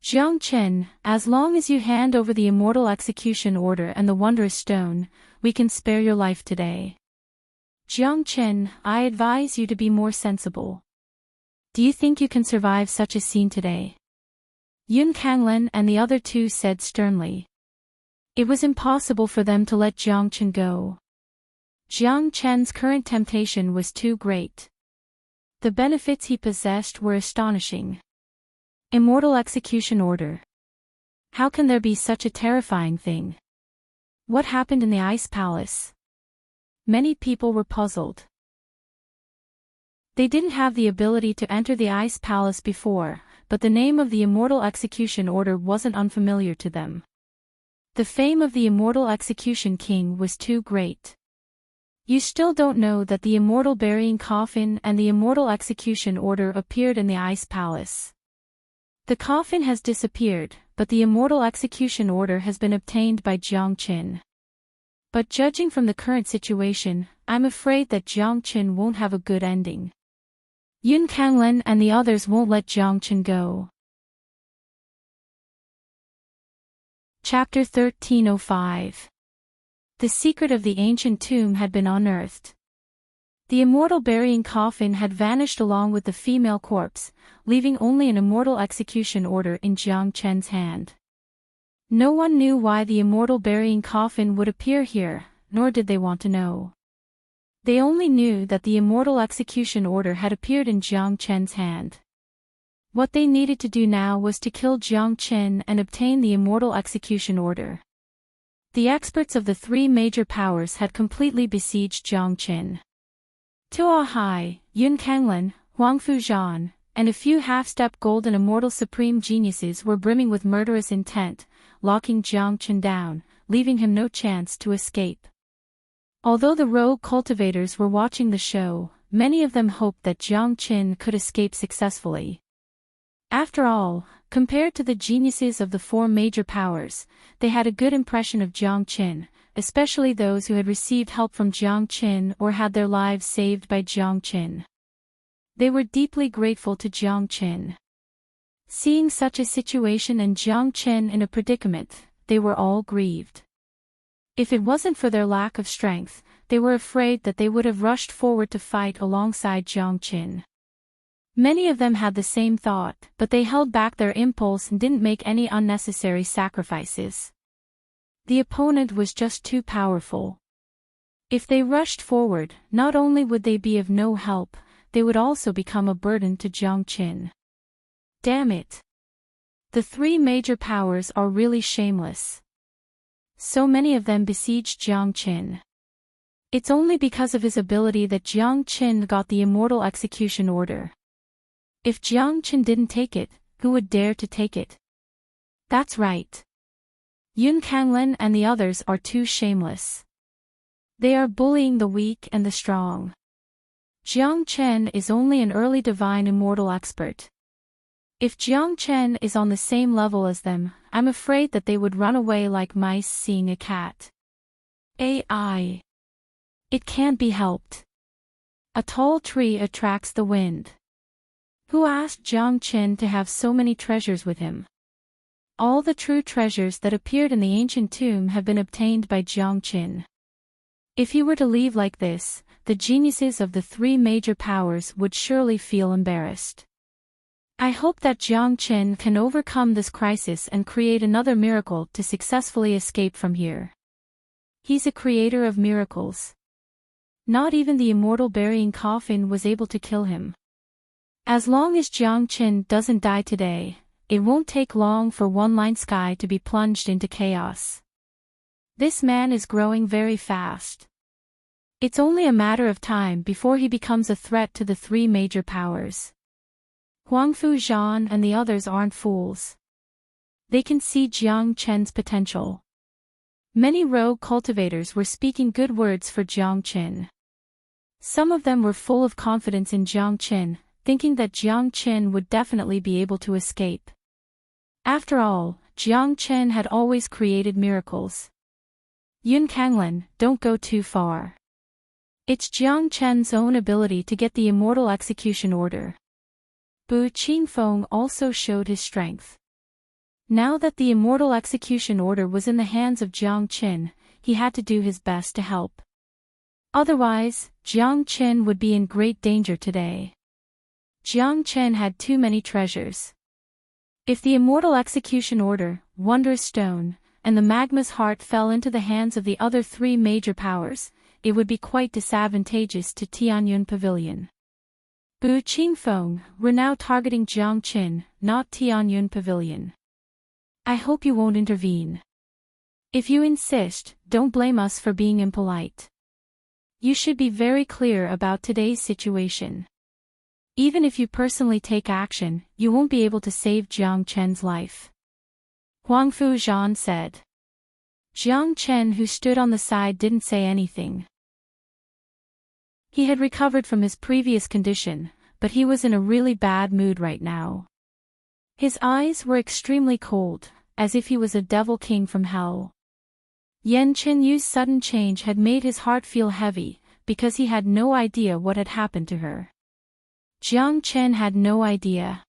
Jiang Qin, as long as you hand over the immortal execution order and the wondrous stone, we can spare your life today. Jiang Qin, I advise you to be more sensible. Do you think you can survive such a scene today? Yun Kanglan and the other two said sternly. It was impossible for them to let Jiang Chen go. Jiang Chen's current temptation was too great. The benefits he possessed were astonishing. Immortal execution order. How can there be such a terrifying thing? What happened in the ice palace? Many people were puzzled. They didn't have the ability to enter the ice palace before, but the name of the immortal execution order wasn't unfamiliar to them. The fame of the immortal execution king was too great. You still don't know that the immortal burying coffin and the immortal execution order appeared in the ice palace. The coffin has disappeared, but the immortal execution order has been obtained by Jiang Qin. But judging from the current situation, I'm afraid that Jiang Qin won't have a good ending. Yun Kanglen and the others won't let Jiang Qin go. Chapter 1305. The secret of the ancient tomb had been unearthed. The immortal burying coffin had vanished along with the female corpse, leaving only an immortal execution order in Jiang Chen's hand. No one knew why the immortal burying coffin would appear here, nor did they want to know. They only knew that the immortal execution order had appeared in Jiang Chen's hand. What they needed to do now was to kill Jiang Chen and obtain the immortal execution order. The experts of the three major powers had completely besieged Jiang Qin. Tuo Hai, Yun Kanglen, Huangfu Zhan, and a few half-step golden immortal supreme geniuses were brimming with murderous intent, locking Jiang Qin down, leaving him no chance to escape. Although the rogue cultivators were watching the show, many of them hoped that Jiang Qin could escape successfully. After all, compared to the geniuses of the four major powers, they had a good impression of Jiang Qin, especially those who had received help from Jiang Qin or had their lives saved by Jiang Qin. They were deeply grateful to Jiang Qin. Seeing such a situation and Jiang Qin in a predicament, they were all grieved. If it wasn't for their lack of strength, they were afraid that they would have rushed forward to fight alongside Jiang Qin. Many of them had the same thought, but they held back their impulse and didn't make any unnecessary sacrifices. The opponent was just too powerful. If they rushed forward, not only would they be of no help, they would also become a burden to Jiang Qin. Damn it! The three major powers are really shameless. So many of them besieged Jiang Qin. It's only because of his ability that Jiang Qin got the immortal execution order. If Jiang Qin didn't take it, who would dare to take it? That's right. Yun Kanglen and the others are too shameless. They are bullying the weak and the strong. Jiang Chen is only an early divine immortal expert. If Jiang Chen is on the same level as them, I'm afraid that they would run away like mice seeing a cat. AI. It can't be helped. A tall tree attracts the wind. Who asked Jiang Chen to have so many treasures with him? All the true treasures that appeared in the ancient tomb have been obtained by Jiang Qin. If he were to leave like this, the geniuses of the three major powers would surely feel embarrassed. I hope that Jiang Qin can overcome this crisis and create another miracle to successfully escape from here. He's a creator of miracles. Not even the immortal burying coffin was able to kill him. As long as Jiang Qin doesn't die today, it won't take long for One Line Sky to be plunged into chaos. This man is growing very fast. It's only a matter of time before he becomes a threat to the three major powers. Huangfu Zhan and the others aren't fools. They can see Jiang Chen's potential. Many rogue cultivators were speaking good words for Jiang Qin. Some of them were full of confidence in Jiang Qin, thinking that Jiang Qin would definitely be able to escape. After all, Jiang Qin had always created miracles. Yun Kanglen, don't go too far. It's Jiang Chen's own ability to get the immortal execution order. Bu Qingfeng also showed his strength. Now that the immortal execution order was in the hands of Jiang Qin, he had to do his best to help. Otherwise, Jiang Qin would be in great danger today. Jiang Qin had too many treasures. If the immortal execution order, Wondrous Stone, and the Magma's Heart fell into the hands of the other three major powers, it would be quite disadvantageous to Tianyun Pavilion. Bu Qingfeng, we're now targeting Jiang Qin, not Tianyun Pavilion. I hope you won't intervene. If you insist, don't blame us for being impolite. You should be very clear about today's situation. Even if you personally take action, you won't be able to save Jiang Chen's life. Huangfu Zhan said. Jiang Chen, who stood on the side, didn't say anything. He had recovered from his previous condition, but he was in a really bad mood right now. His eyes were extremely cold, as if he was a devil king from hell. Yan Qinyu's sudden change had made his heart feel heavy, because he had no idea what had happened to her. Jiang Chen had no idea.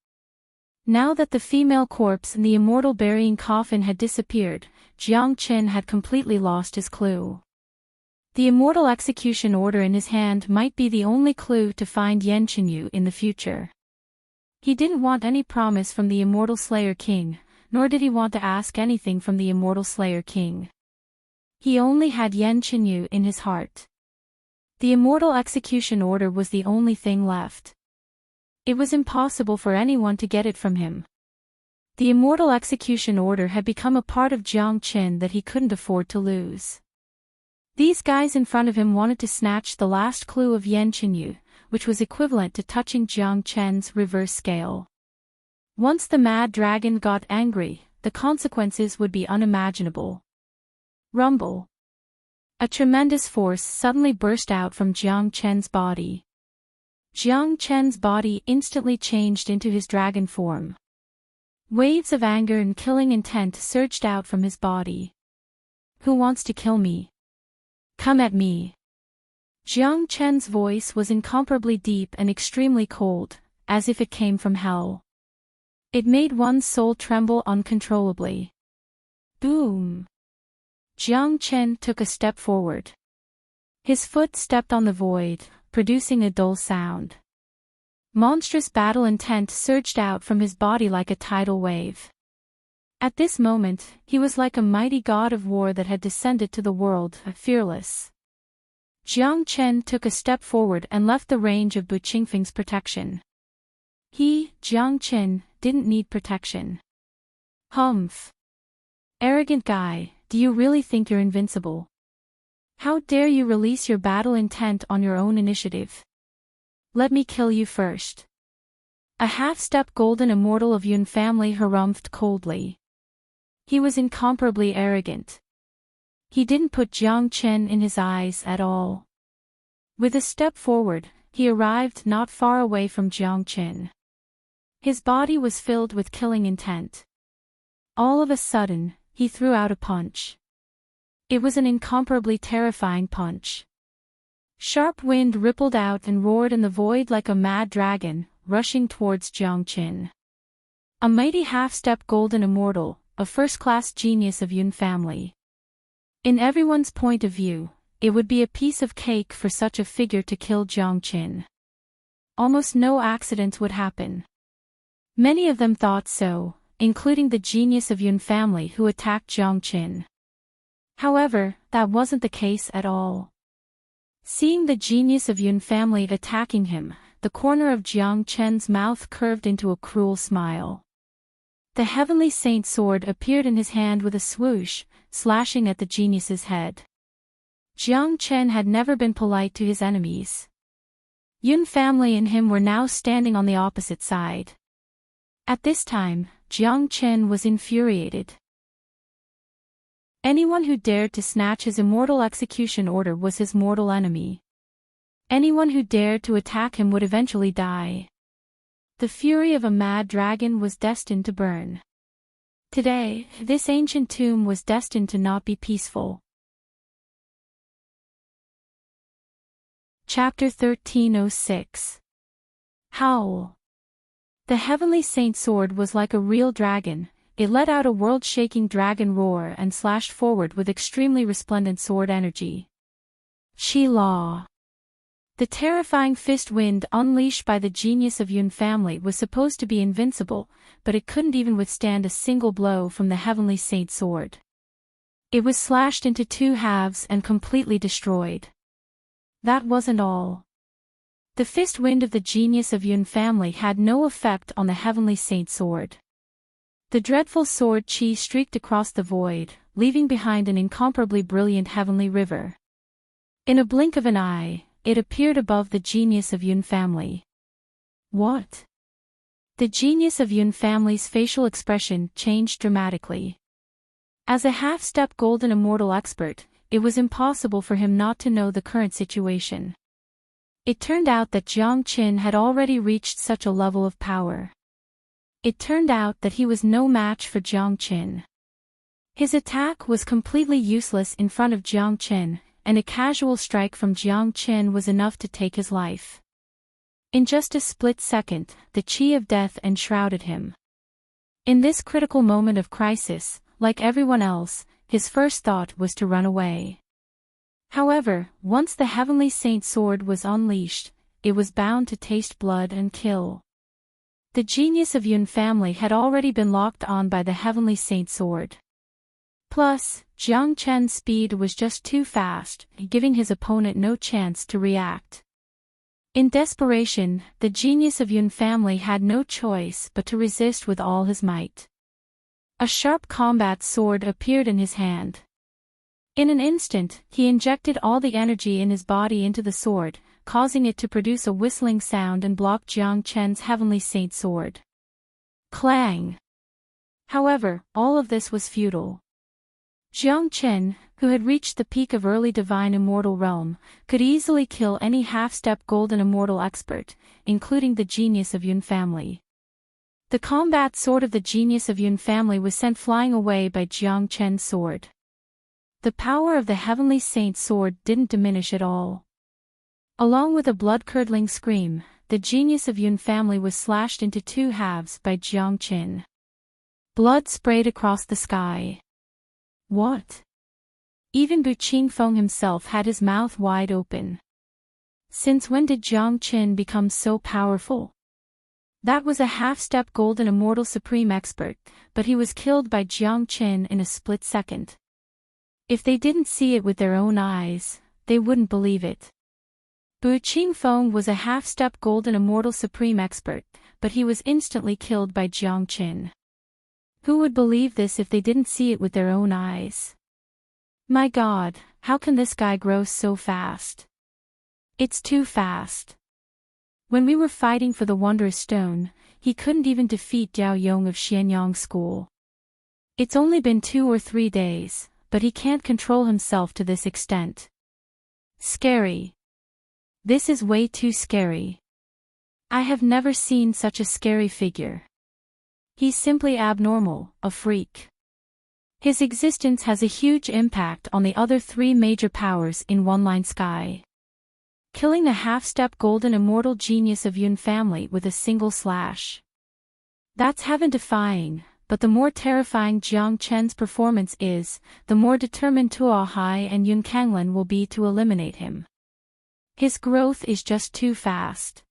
Now that the female corpse in the immortal burying coffin had disappeared, Jiang Chen had completely lost his clue. The immortal execution order in his hand might be the only clue to find Yan Qinyu in the future. He didn't want any promise from the immortal Slayer King, nor did he want to ask anything from the immortal Slayer King. He only had Yan Qinyu in his heart. The immortal execution order was the only thing left. It was impossible for anyone to get it from him. The immortal execution order had become a part of Jiang Chen that he couldn't afford to lose. These guys in front of him wanted to snatch the last clue of Yan Qinyu, which was equivalent to touching Jiang Chen's reverse scale. Once the mad dragon got angry, the consequences would be unimaginable. Rumble. A tremendous force suddenly burst out from Jiang Chen's body. Jiang Chen's body instantly changed into his dragon form. Waves of anger and killing intent surged out from his body. Who wants to kill me? Come at me. Jiang Chen's voice was incomparably deep and extremely cold, as if it came from hell. It made one's soul tremble uncontrollably. Boom! Jiang Chen took a step forward. His foot stepped on the void, producing a dull sound. Monstrous battle intent surged out from his body like a tidal wave. At this moment, he was like a mighty god of war that had descended to the world, fearless. Jiang Chen took a step forward and left the range of Bu Qingfeng's protection. He, Jiang Chen, didn't need protection. Humph. Arrogant guy, do you really think you're invincible? How dare you release your battle intent on your own initiative? Let me kill you first. A half-step golden immortal of Yun family harumphed coldly. He was incomparably arrogant. He didn't put Jiang Chen in his eyes at all. With a step forward, he arrived not far away from Jiang Chen. His body was filled with killing intent. All of a sudden, he threw out a punch. It was an incomparably terrifying punch. Sharp wind rippled out and roared in the void like a mad dragon, rushing towards Jiang Chen. A mighty half-step golden immortal, a first-class genius of Yun family. In everyone's point of view, it would be a piece of cake for such a figure to kill Jiang Chen. Almost no accidents would happen. Many of them thought so, including the genius of Yun family who attacked Jiang Chen. However, that wasn't the case at all. Seeing the genius of Yun family attacking him, the corner of Jiang Chen's mouth curved into a cruel smile. The heavenly saint sword appeared in his hand with a swoosh, slashing at the genius's head. Jiang Chen had never been polite to his enemies. Yun family and him were now standing on the opposite side. At this time, Jiang Chen was infuriated. Anyone who dared to snatch his immortal execution order was his mortal enemy. Anyone who dared to attack him would eventually die. The fury of a mad dragon was destined to burn. Today, this ancient tomb was destined to not be peaceful. Chapter 1306. Howl. The heavenly saint sword was like a real dragon. It let out a world-shaking dragon roar and slashed forward with extremely resplendent sword energy. Chi-La. The terrifying fist wind unleashed by the genius of Yun family was supposed to be invincible, but it couldn't even withstand a single blow from the heavenly saint sword. It was slashed into two halves and completely destroyed. That wasn't all. The fist wind of the genius of Yun family had no effect on the heavenly saint sword. The dreadful sword chi streaked across the void, leaving behind an incomparably brilliant heavenly river. In a blink of an eye, it appeared above the genius of Yun family. What? The genius of Yun family's facial expression changed dramatically. As a half-step golden immortal expert, it was impossible for him not to know the current situation. It turned out that Jiang Qin had already reached such a level of power. It turned out that he was no match for Jiang Qin. His attack was completely useless in front of Jiang Qin, and a casual strike from Jiang Qin was enough to take his life. In just a split second, the qi of death enshrouded him. In this critical moment of crisis, like everyone else, his first thought was to run away. However, once the Heavenly Saint sword was unleashed, it was bound to taste blood and kill. The genius of Yun family had already been locked on by the Heavenly Saint sword. Plus, Jiang Chen's speed was just too fast, giving his opponent no chance to react. In desperation, the genius of Yun family had no choice but to resist with all his might. A sharp combat sword appeared in his hand. In an instant, he injected all the energy in his body into the sword, causing it to produce a whistling sound and block Jiang Chen's Heavenly Saint sword. Clang! However, all of this was futile. Jiang Chen, who had reached the peak of early divine immortal realm, could easily kill any half-step golden immortal expert, including the genius of Yun family. The combat sword of the genius of Yun family was sent flying away by Jiang Chen's sword. The power of the Heavenly Saint sword didn't diminish at all. Along with a blood-curdling scream, the genius of Yun family was slashed into two halves by Jiang Qin. Blood sprayed across the sky. What? Even Bu Qingfeng himself had his mouth wide open. Since when did Jiang Qin become so powerful? That was a half-step golden immortal supreme expert, but he was killed by Jiang Qin in a split second. If they didn't see it with their own eyes, they wouldn't believe it. Bu Qingfeng was a half-step golden immortal supreme expert, but he was instantly killed by Jiang Qin. Who would believe this if they didn't see it with their own eyes? My God, how can this guy grow so fast? It's too fast. When we were fighting for the Wondrous Stone, he couldn't even defeat Diao Yong of Xianyang School. It's only been 2 or 3 days, but he can't control himself to this extent. Scary. This is way too scary. I have never seen such a scary figure. He's simply abnormal, a freak. His existence has a huge impact on the other 3 major powers in One Line Sky. Killing the half-step golden immortal genius of Yun family with a single slash. That's heaven-defying, but the more terrifying Jiang Chen's performance is, the more determined Tuo Hai and Yun Kanglan will be to eliminate him. His growth is just too fast.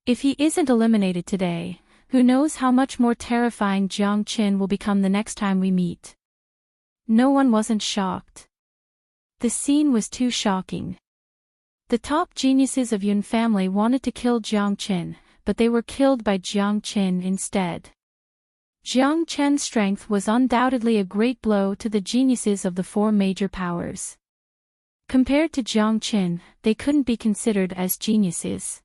If he isn't eliminated today, who knows how much more terrifying Jiang Qin will become the next time we meet. No one wasn't shocked. The scene was too shocking. The top geniuses of Yun family wanted to kill Jiang Qin, but they were killed by Jiang Qin instead. Jiang Chen's strength was undoubtedly a great blow to the geniuses of the 4 major powers. Compared to Jiang Qin, they couldn't be considered as geniuses.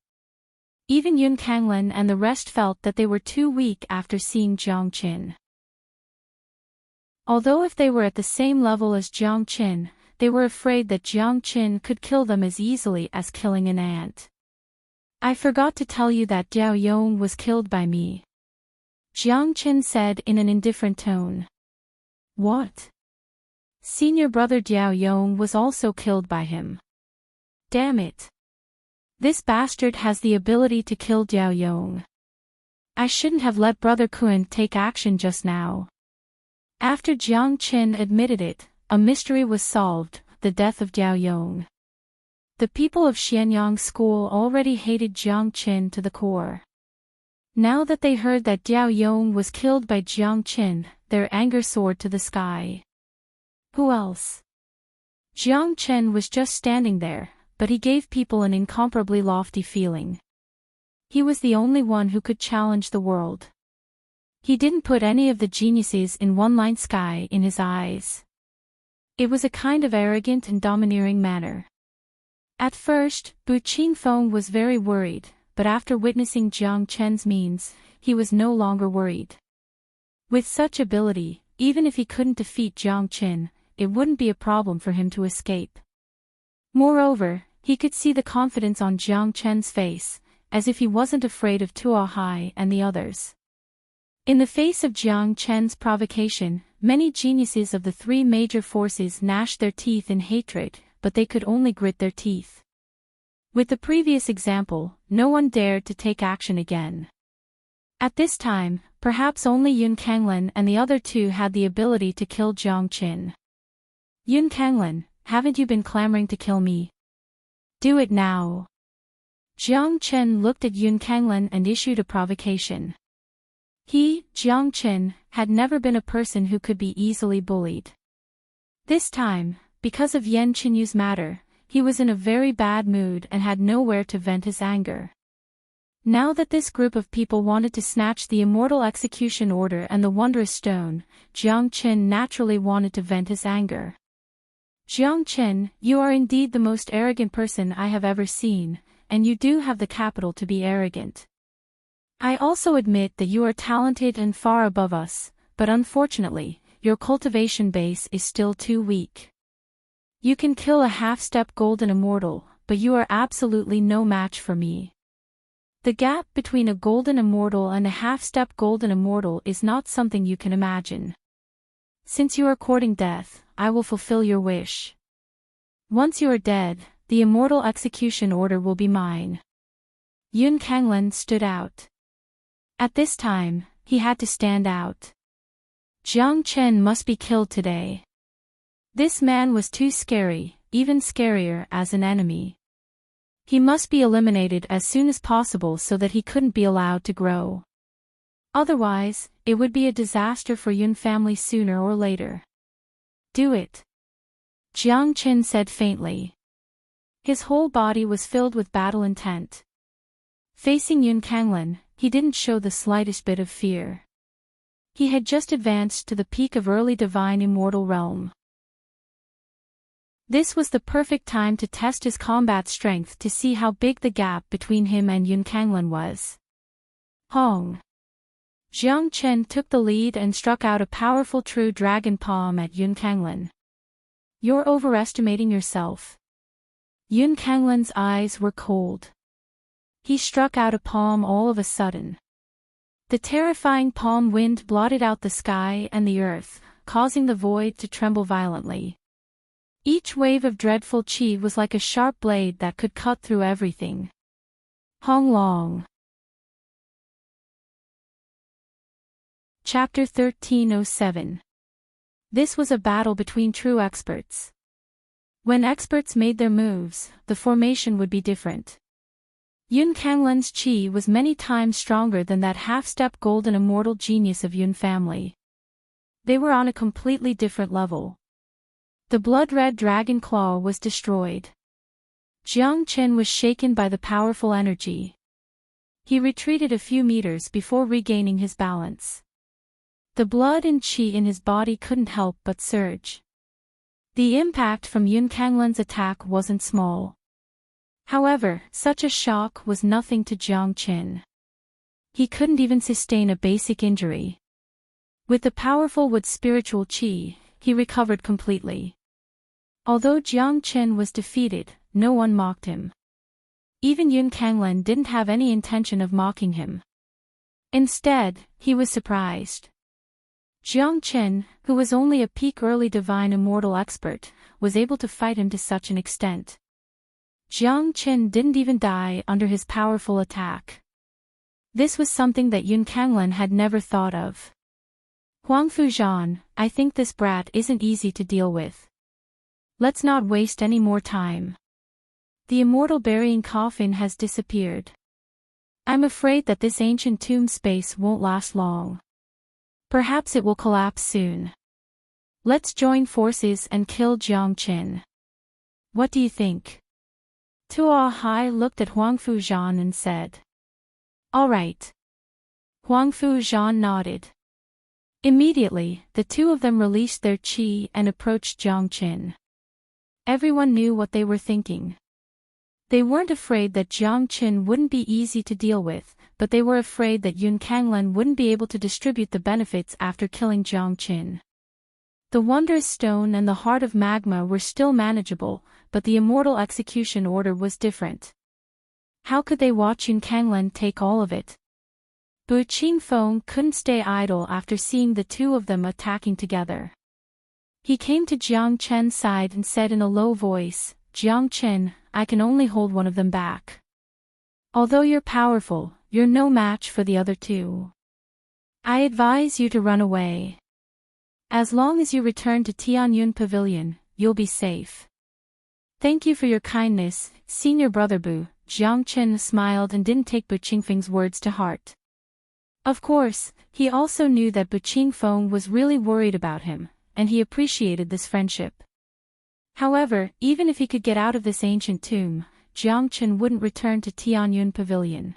Even Yun Kanglan and the rest felt that they were too weak after seeing Jiang Qin. Although if they were at the same level as Jiang Qin, they were afraid that Jiang Qin could kill them as easily as killing an ant. I forgot to tell you that Diao Yong was killed by me. Jiang Qin said in an indifferent tone. What? Senior brother Diao Yong was also killed by him. Damn it. This bastard has the ability to kill Diao Yong. I shouldn't have let Brother Kun take action just now. After Jiang Qin admitted it, a mystery was solved, the death of Diao Yong. The people of Xianyang School already hated Jiang Qin to the core. Now that they heard that Diao Yong was killed by Jiang Qin, their anger soared to the sky. Who else? Jiang Qin was just standing there, but he gave people an incomparably lofty feeling. He was the only one who could challenge the world. He didn't put any of the geniuses in One Line Sky in his eyes. It was a kind of arrogant and domineering manner. At first, Bu Qingfeng was very worried, but after witnessing Jiang Chen's means, he was no longer worried. With such ability, even if he couldn't defeat Jiang Qin, it wouldn't be a problem for him to escape. Moreover, He could see the confidence on Jiang Chen's face, as if he wasn't afraid of Tuo Hai and the others. In the face of Jiang Chen's provocation, many geniuses of the three major forces gnashed their teeth in hatred, but they could only grit their teeth. With the previous example, no one dared to take action again. At this time, perhaps only Yun Kanglan and the other two had the ability to kill Jiang Qin. Yun Kanglan, haven't you been clamoring to kill me? Do it now. Jiang Chen looked at Yun Kanglan and issued a provocation. He, Jiang Chen, had never been a person who could be easily bullied. This time, because of Yan Qinyu's matter, he was in a very bad mood and had nowhere to vent his anger. Now that this group of people wanted to snatch the immortal execution order and the wondrous stone, Jiang Chen naturally wanted to vent his anger. Jiang Chen, you are indeed the most arrogant person I have ever seen, and you do have the capital to be arrogant. I also admit that you are talented and far above us, but unfortunately, your cultivation base is still too weak. You can kill a half-step golden immortal, but you are absolutely no match for me. The gap between a golden immortal and a half-step golden immortal is not something you can imagine. Since you are courting death, I will fulfill your wish. Once you are dead, the immortal execution order will be mine. Yun Kanglan stood out. At this time, he had to stand out. Jiang Chen must be killed today. This man was too scary, even scarier as an enemy. He must be eliminated as soon as possible so that he couldn't be allowed to grow. Otherwise, it would be a disaster for Yun family sooner or later. Do it. Jiang Chen said faintly. His whole body was filled with battle intent. Facing Yun Kanglan, he didn't show the slightest bit of fear. He had just advanced to the peak of early divine immortal realm. This was the perfect time to test his combat strength to see how big the gap between him and Yun Kanglan was. Hong. Jiang Chen took the lead and struck out a powerful true dragon palm at Yun Kanglan. You're overestimating yourself. Yun Kanglan's eyes were cold. He struck out a palm all of a sudden. The terrifying palm wind blotted out the sky and the earth, causing the void to tremble violently. Each wave of dreadful qi was like a sharp blade that could cut through everything. Hong Long. Chapter 1307. This was a battle between true experts. When experts made their moves, the formation would be different. Yun Kanglan's qi was many times stronger than that half-step golden immortal genius of Yun family. They were on a completely different level. The blood-red dragon claw was destroyed. Jiang Chen was shaken by the powerful energy. He retreated a few meters before regaining his balance. The blood and qi in his body couldn't help but surge. The impact from Yun Kanglan's attack wasn't small. However, such a shock was nothing to Jiang Chen. He couldn't even sustain a basic injury. With the powerful wood spiritual qi, he recovered completely. Although Jiang Chen was defeated, no one mocked him. Even Yun Kanglan didn't have any intention of mocking him. Instead, he was surprised. Jiang Chen, who was only a peak early divine immortal expert, was able to fight him to such an extent. Jiang Chen didn't even die under his powerful attack. This was something that Yun Kanglan had never thought of. Huang Fuzhan, I think this brat isn't easy to deal with. Let's not waste any more time. The immortal burying coffin has disappeared. I'm afraid that this ancient tomb space won't last long. Perhaps it will collapse soon. Let's join forces and kill Jiang Chen. What do you think? Tuo Hai looked at Huang Fuzhan and said. All right. Huang Fuzhan nodded. Immediately, the two of them released their qi and approached Jiang Chen. Everyone knew what they were thinking. They weren't afraid that Jiang Chen wouldn't be easy to deal with, but they were afraid that Yun Kanglan wouldn't be able to distribute the benefits after killing Jiang Chen. The wondrous stone and the heart of magma were still manageable, but the immortal execution order was different. How could they watch Yun Kanglen take all of it? Bu Qingfeng couldn't stay idle after seeing the two of them attacking together. He came to Jiang Chen's side and said in a low voice, "Jiang Chen, I can only hold one of them back. Although you're powerful, you're no match for the other two. I advise you to run away. As long as you return to Tianyun Pavilion, you'll be safe." "Thank you for your kindness, Senior Brother Bu." Jiang Chen smiled and didn't take Bu Qingfeng's words to heart. Of course, he also knew that Bu Qingfeng was really worried about him, and he appreciated this friendship. However, even if he could get out of this ancient tomb, Jiang Chen wouldn't return to Tianyun Pavilion.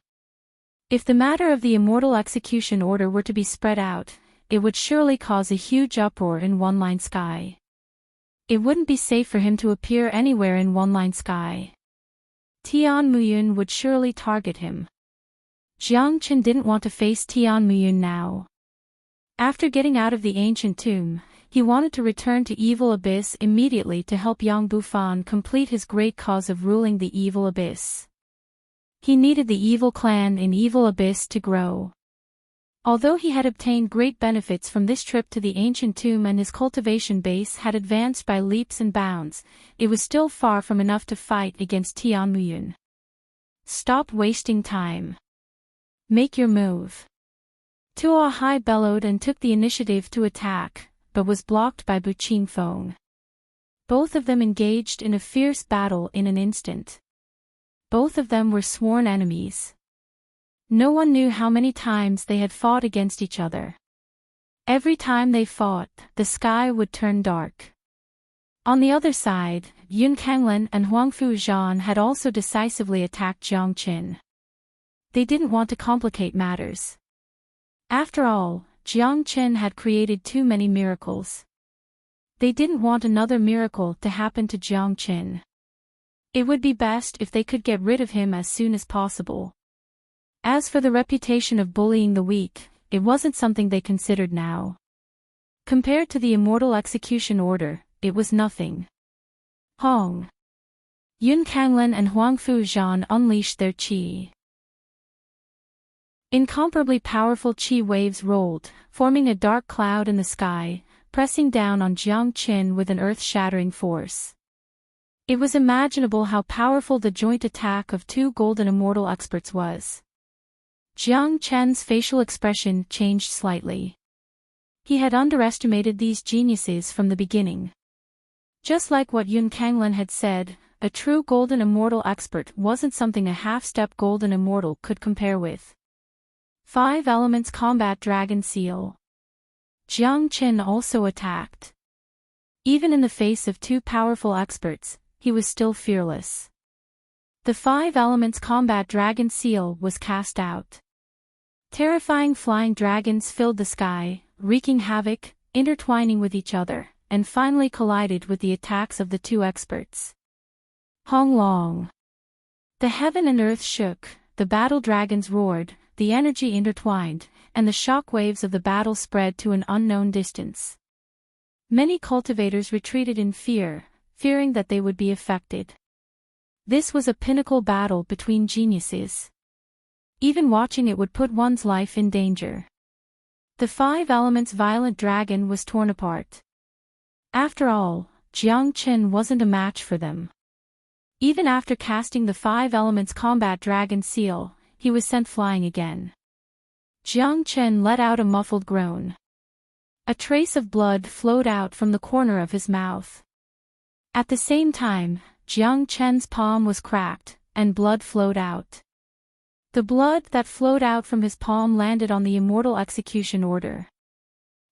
If the matter of the immortal execution order were to be spread out, it would surely cause a huge uproar in One Line Sky. It wouldn't be safe for him to appear anywhere in One Line Sky. Tian Muyun would surely target him. Jiang Chen didn't want to face Tian Muyun now. After getting out of the ancient tomb, he wanted to return to Evil Abyss immediately to help Yang Bufan complete his great cause of ruling the Evil Abyss. He needed the evil clan in Evil Abyss to grow. Although he had obtained great benefits from this trip to the ancient tomb and his cultivation base had advanced by leaps and bounds, it was still far from enough to fight against Tian Muyun. "Stop wasting time. Make your move." Tuo Hai bellowed and took the initiative to attack, but was blocked by Bu Qingfeng. Both of them engaged in a fierce battle in an instant. Both of them were sworn enemies. No one knew how many times they had fought against each other. Every time they fought, the sky would turn dark. On the other side, Yun Kanglen and Huangfu Zhan had also decisively attacked Jiang Chen. They didn't want to complicate matters. After all, Jiang Chen had created too many miracles. They didn't want another miracle to happen to Jiang Chen. It would be best if they could get rid of him as soon as possible. As for the reputation of bullying the weak, it wasn't something they considered now. Compared to the immortal execution order, it was nothing. Hong. Yun Kanglen and Huangfu Zhan unleashed their qi. Incomparably powerful qi waves rolled, forming a dark cloud in the sky, pressing down on Jiang Chen with an earth-shattering force. It was imaginable how powerful the joint attack of two golden immortal experts was. Jiang Chen's facial expression changed slightly. He had underestimated these geniuses from the beginning. Just like what Yun Kanglen had said, a true golden immortal expert wasn't something a half-step golden immortal could compare with. 5 Elements Combat Dragon Seal. Jiang Chen also attacked. Even in the face of two powerful experts, he was still fearless. The 5 Elements Combat Dragon Seal was cast out. Terrifying flying dragons filled the sky, wreaking havoc, intertwining with each other, and finally collided with the attacks of the two experts. Hong Long. The heaven and earth shook, the battle dragons roared, the energy intertwined, and the shock waves of the battle spread to an unknown distance. Many cultivators retreated in fear, fearing that they would be affected. This was a pinnacle battle between geniuses. Even watching it would put one's life in danger. The 5 Elements Violent Dragon was torn apart. After all, Jiang Chen wasn't a match for them. Even after casting the 5 Elements Combat Dragon Seal, he was sent flying again. Jiang Chen let out a muffled groan. A trace of blood flowed out from the corner of his mouth. At the same time, Jiang Chen's palm was cracked, and blood flowed out. The blood that flowed out from his palm landed on the immortal execution order.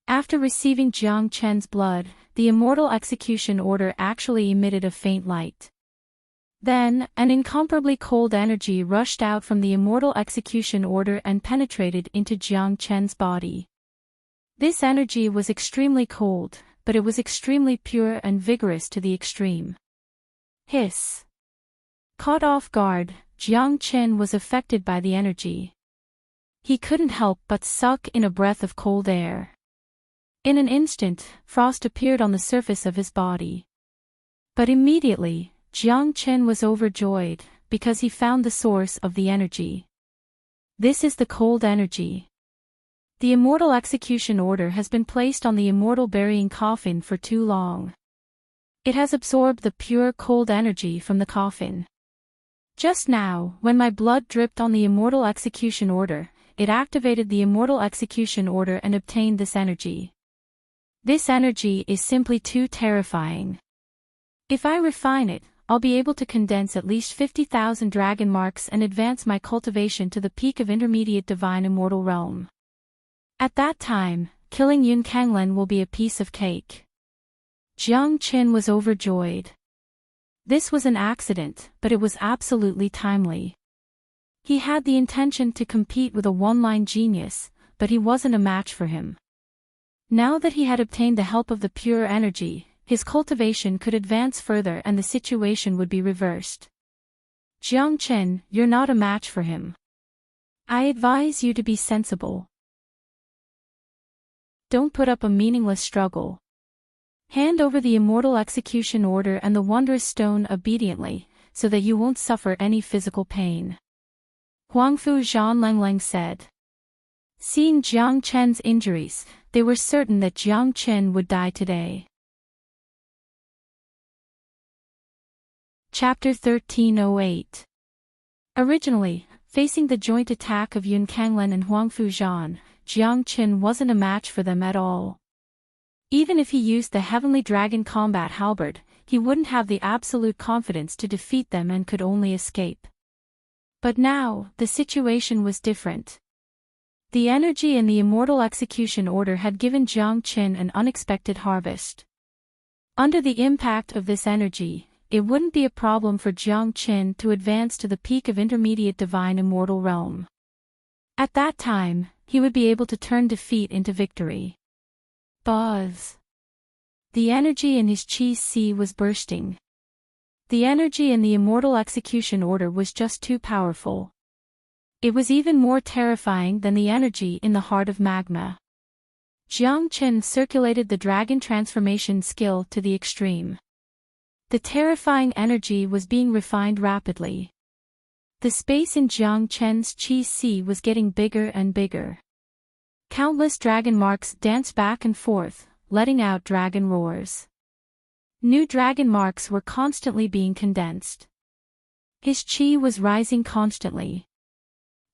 After receiving Jiang Chen's blood, the immortal execution order actually emitted a faint light. Then, an incomparably cold energy rushed out from the immortal execution order and penetrated into Jiang Chen's body. This energy was extremely cold, but it was extremely pure and vigorous to the extreme. Hiss. Caught off guard, Jiang Chen was affected by the energy. He couldn't help but suck in a breath of cold air. In an instant, frost appeared on the surface of his body. But immediately, Jiang Chen was overjoyed, because he found the source of the energy. This is the cold energy. The immortal execution order has been placed on the immortal burying coffin for too long. It has absorbed the pure cold energy from the coffin. Just now, when my blood dripped on the immortal execution order, it activated the immortal execution order and obtained this energy. This energy is simply too terrifying. If I refine it, I'll be able to condense at least 50,000 dragon marks and advance my cultivation to the peak of intermediate divine immortal realm. At that time, killing Yun Kanglen will be a piece of cake. Jiang Chen was overjoyed. This was an accident, but it was absolutely timely. He had the intention to compete with a one-line genius, but he wasn't a match for him. Now that he had obtained the help of the pure energy, his cultivation could advance further and the situation would be reversed. Jiang Chen, you're not a match for him. I advise you to be sensible. Don't put up a meaningless struggle. Hand over the immortal execution order and the wondrous stone obediently, so that you won't suffer any physical pain. Huangfu Zhanleng said. Seeing Jiang Chen's injuries, they were certain that Jiang Chen would die today. Chapter 1308. Originally, facing the joint attack of Yun Kanglen and Huangfu Zhan, Jiang Chen wasn't a match for them at all. Even if he used the Heavenly Dragon Combat Halberd, he wouldn't have the absolute confidence to defeat them and could only escape. But now, the situation was different. The energy in the immortal execution order had given Jiang Chen an unexpected harvest. Under the impact of this energy, it wouldn't be a problem for Jiang Chen to advance to the peak of intermediate divine immortal realm. At that time, he would be able to turn defeat into victory. Buzz. The energy in his chi sea was bursting. The energy in the immortal execution order was just too powerful. It was even more terrifying than the energy in the heart of magma. Jiang Chen circulated the dragon transformation skill to the extreme. The terrifying energy was being refined rapidly. The space in Jiang Chen's chi sea was getting bigger and bigger. Countless dragon marks danced back and forth, letting out dragon roars. New dragon marks were constantly being condensed. His chi was rising constantly.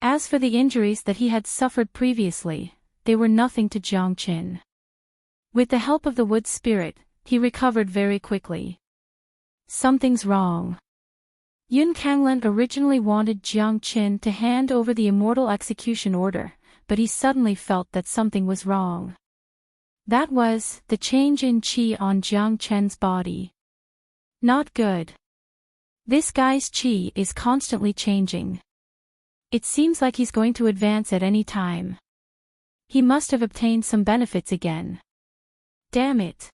As for the injuries that he had suffered previously, they were nothing to Jiang Chen. With the help of the wood spirit, he recovered very quickly. Something's wrong. Yun Kanglen originally wanted Jiang Chen to hand over the immortal execution order, but he suddenly felt that something was wrong. That was the change in chi on Jiang Chen's body. Not good. This guy's chi is constantly changing. It seems like he's going to advance at any time. He must have obtained some benefits again. Damn it.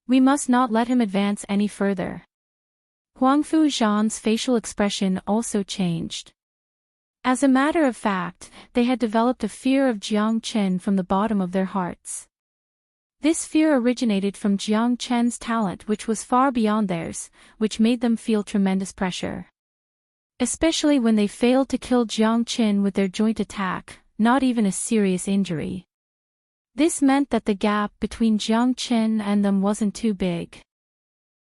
We must not let him advance any further. Huangfu Zhan's facial expression also changed. As a matter of fact, they had developed a fear of Jiang Chen from the bottom of their hearts. This fear originated from Jiang Chen's talent, which was far beyond theirs, which made them feel tremendous pressure. Especially when they failed to kill Jiang Chen with their joint attack, not even a serious injury. This meant that the gap between Jiang Chen and them wasn't too big.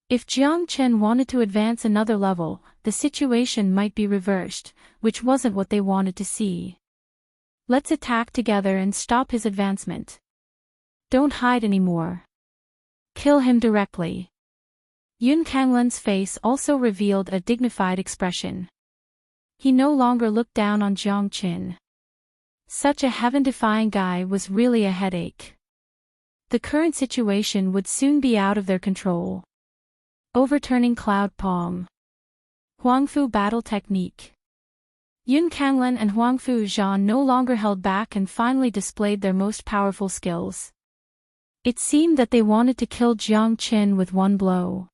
If Jiang Chen wanted to advance another level, the situation might be reversed, which wasn't what they wanted to see. Let's attack together and stop his advancement. Don't hide anymore. Kill him directly. Yun Kanglen's face also revealed a dignified expression. He no longer looked down on Jiang Chen. Such a heaven-defying guy was really a headache. The current situation would soon be out of their control. Overturning Cloud Palm. Huangfu Battle Technique. Yun Kanglen and Huangfu Zhan no longer held back and finally displayed their most powerful skills. It seemed that they wanted to kill Jiang Chen with one blow.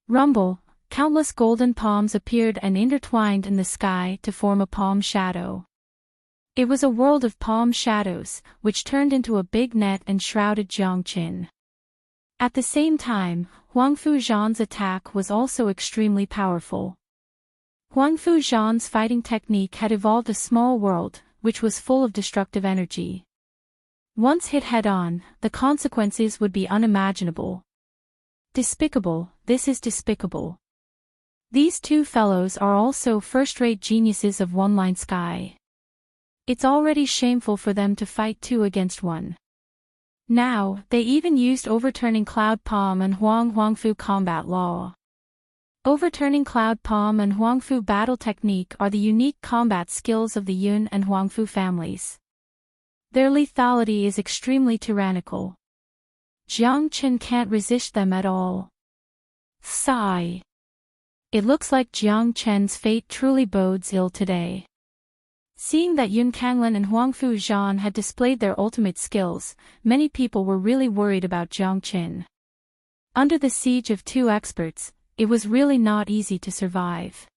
Rumble, countless golden palms appeared and intertwined in the sky to form a palm shadow. It was a world of palm shadows, which turned into a big net and shrouded Jiang Chen. At the same time, Huangfu Zhan's attack was also extremely powerful. Huangfu Zhan's fighting technique had evolved a small world, which was full of destructive energy. Once hit head-on, the consequences would be unimaginable. Despicable, this is despicable. These two fellows are also first-rate geniuses of one-line sky. It's already shameful for them to fight two against one. Now, they even used overturning Cloud Palm and Huangfu combat law. Overturning Cloud Palm and Huangfu battle technique are the unique combat skills of the Yun and Huangfu families. Their lethality is extremely tyrannical. Jiang Qin can't resist them at all. Sigh. It looks like Jiang Chen's fate truly bodes ill today. Seeing that Yun Kanglan and Huangfu Zhan had displayed their ultimate skills, many people were really worried about Jiang Qin. Under the siege of two experts, it was really not easy to survive.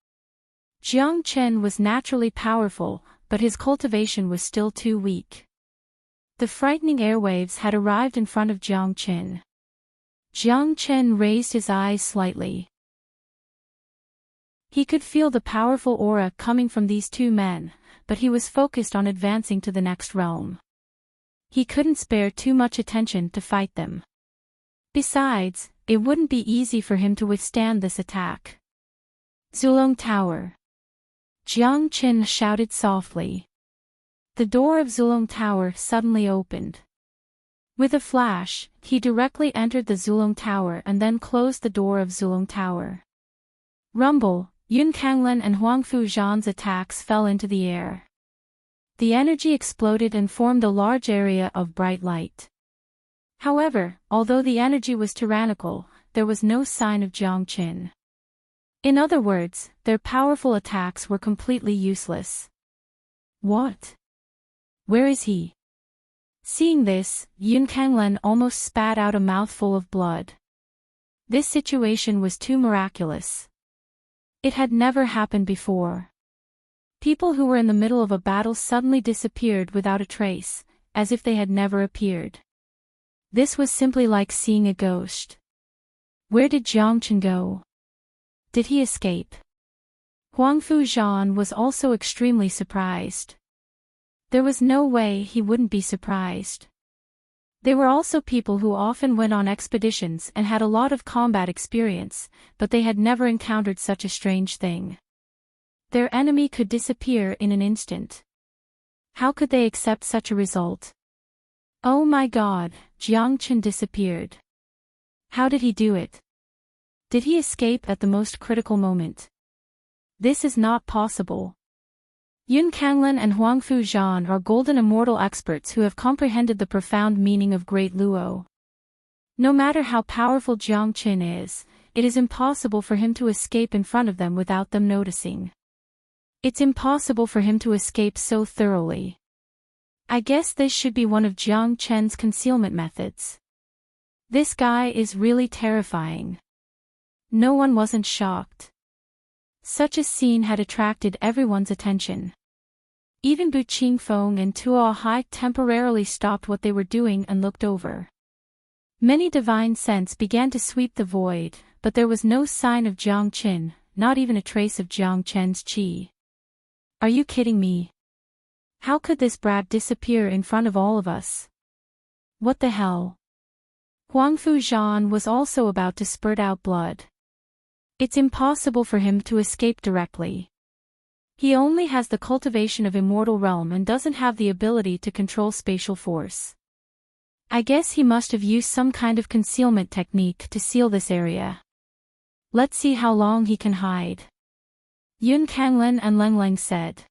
Jiang Qin was naturally powerful, but his cultivation was still too weak. The frightening airwaves had arrived in front of Jiang Qin. Jiang Qin raised his eyes slightly. He could feel the powerful aura coming from these two men, but he was focused on advancing to the next realm. He couldn't spare too much attention to fight them. Besides, it wouldn't be easy for him to withstand this attack. Zulong Tower. Jiang Qin shouted softly. The door of Zulong Tower suddenly opened. With a flash, he directly entered the Zulong Tower and then closed the door of Zulong Tower. Rumble, Yun Kanglan and Huangfu Zhan's attacks fell into the air. The energy exploded and formed a large area of bright light. However, although the energy was tyrannical, there was no sign of Jiang Qin. In other words, their powerful attacks were completely useless. What? Where is he? Seeing this, Yun Kanglan almost spat out a mouthful of blood. This situation was too miraculous. It had never happened before. People who were in the middle of a battle suddenly disappeared without a trace, as if they had never appeared. This was simply like seeing a ghost. Where did Jiang Qin go? Did he escape? Huangfu Zhan was also extremely surprised. There was no way he wouldn't be surprised. They were also people who often went on expeditions and had a lot of combat experience, but they had never encountered such a strange thing. Their enemy could disappear in an instant. How could they accept such a result? Oh my God, Jiang Qin disappeared. How did he do it? Did he escape at the most critical moment? This is not possible. Yun Kanglan and Huangfu Zhan are golden immortal experts who have comprehended the profound meaning of Great Luo. No matter how powerful Jiang Qin is, it is impossible for him to escape in front of them without them noticing. It's impossible for him to escape so thoroughly. I guess this should be one of Jiang Qin's concealment methods. This guy is really terrifying. No one wasn't shocked. Such a scene had attracted everyone's attention. Even Bu Qingfeng and Tuo Hai temporarily stopped what they were doing and looked over. Many divine scents began to sweep the void, but there was no sign of Jiang Qin, not even a trace of Jiang Qin's qi. Are you kidding me? How could this brat disappear in front of all of us? What the hell? Huangfu Zhan was also about to spurt out blood. It's impossible for him to escape directly. He only has the cultivation of Immortal Realm and doesn't have the ability to control spatial force. I guess he must have used some kind of concealment technique to seal this area. Let's see how long he can hide. Yun Kanglan and Leng Leng said.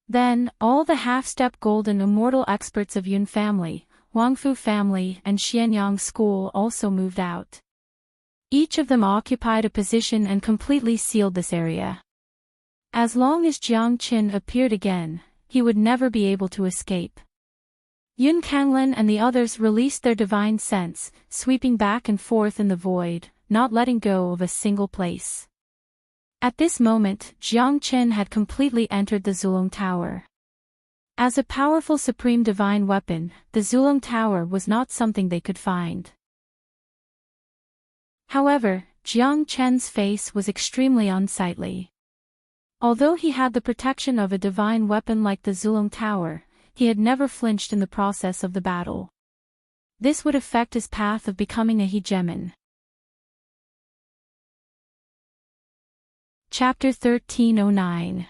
Then, all the half-step golden immortal experts of Yun family, Huangfu family and Xianyang school also moved out. Each of them occupied a position and completely sealed this area. As long as Jiang Qin appeared again, he would never be able to escape. Yun Kanglan and the others released their divine sense, sweeping back and forth in the void, not letting go of a single place. At this moment, Jiang Qin had completely entered the Zulong Tower. As a powerful supreme divine weapon, the Zulong Tower was not something they could find. However, Jiang Chen's face was extremely unsightly. Although he had the protection of a divine weapon like the Zulong Tower, he had never flinched in the process of the battle. This would affect his path of becoming a hegemon. Chapter 1309.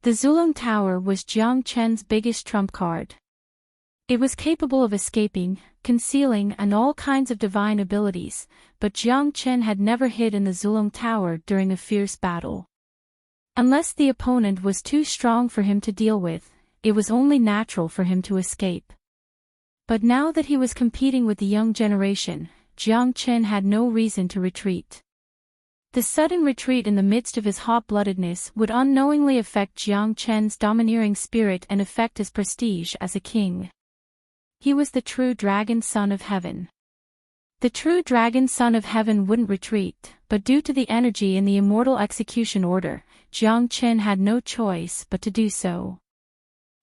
The Zulong Tower was Jiang Chen's biggest trump card. It was capable of escaping, concealing, and all kinds of divine abilities, but Jiang Chen had never hid in the Zulong Tower during a fierce battle. Unless the opponent was too strong for him to deal with, it was only natural for him to escape. But now that he was competing with the young generation, Jiang Chen had no reason to retreat. The sudden retreat in the midst of his hot-bloodedness would unknowingly affect Jiang Chen's domineering spirit and affect his prestige as a king. He was the true dragon son of heaven. The true dragon son of heaven wouldn't retreat, but due to the energy in the immortal execution order, Jiang Chen had no choice but to do so.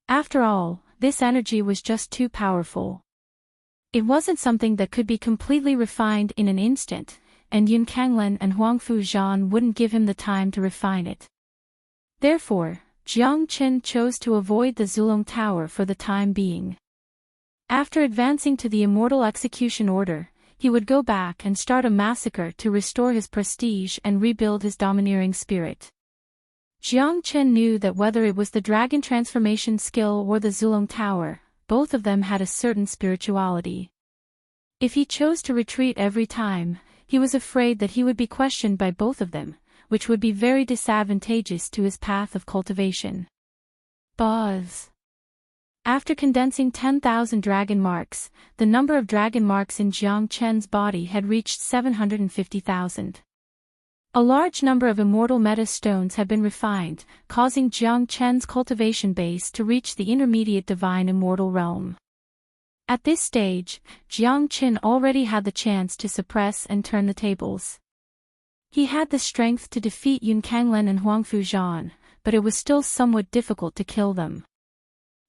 After all, this energy was just too powerful. It wasn't something that could be completely refined in an instant, and Yun Kanglen and Huangfu Zhan wouldn't give him the time to refine it. Therefore, Jiang Chen chose to avoid the Zulong Tower for the time being. After advancing to the immortal execution order, he would go back and start a massacre to restore his prestige and rebuild his domineering spirit. Jiang Chen knew that whether it was the dragon transformation skill or the Zulong Tower, both of them had a certain spirituality. If he chose to retreat every time, he was afraid that he would be questioned by both of them, which would be very disadvantageous to his path of cultivation. Buzz. After condensing 10,000 dragon marks, the number of dragon marks in Jiang Chen's body had reached 750,000. A large number of immortal meta stones had been refined, causing Jiang Chen's cultivation base to reach the intermediate divine immortal realm. At this stage, Jiang Chen already had the chance to suppress and turn the tables. He had the strength to defeat Yun Kanglen and Huangfu Zhan, but it was still somewhat difficult to kill them.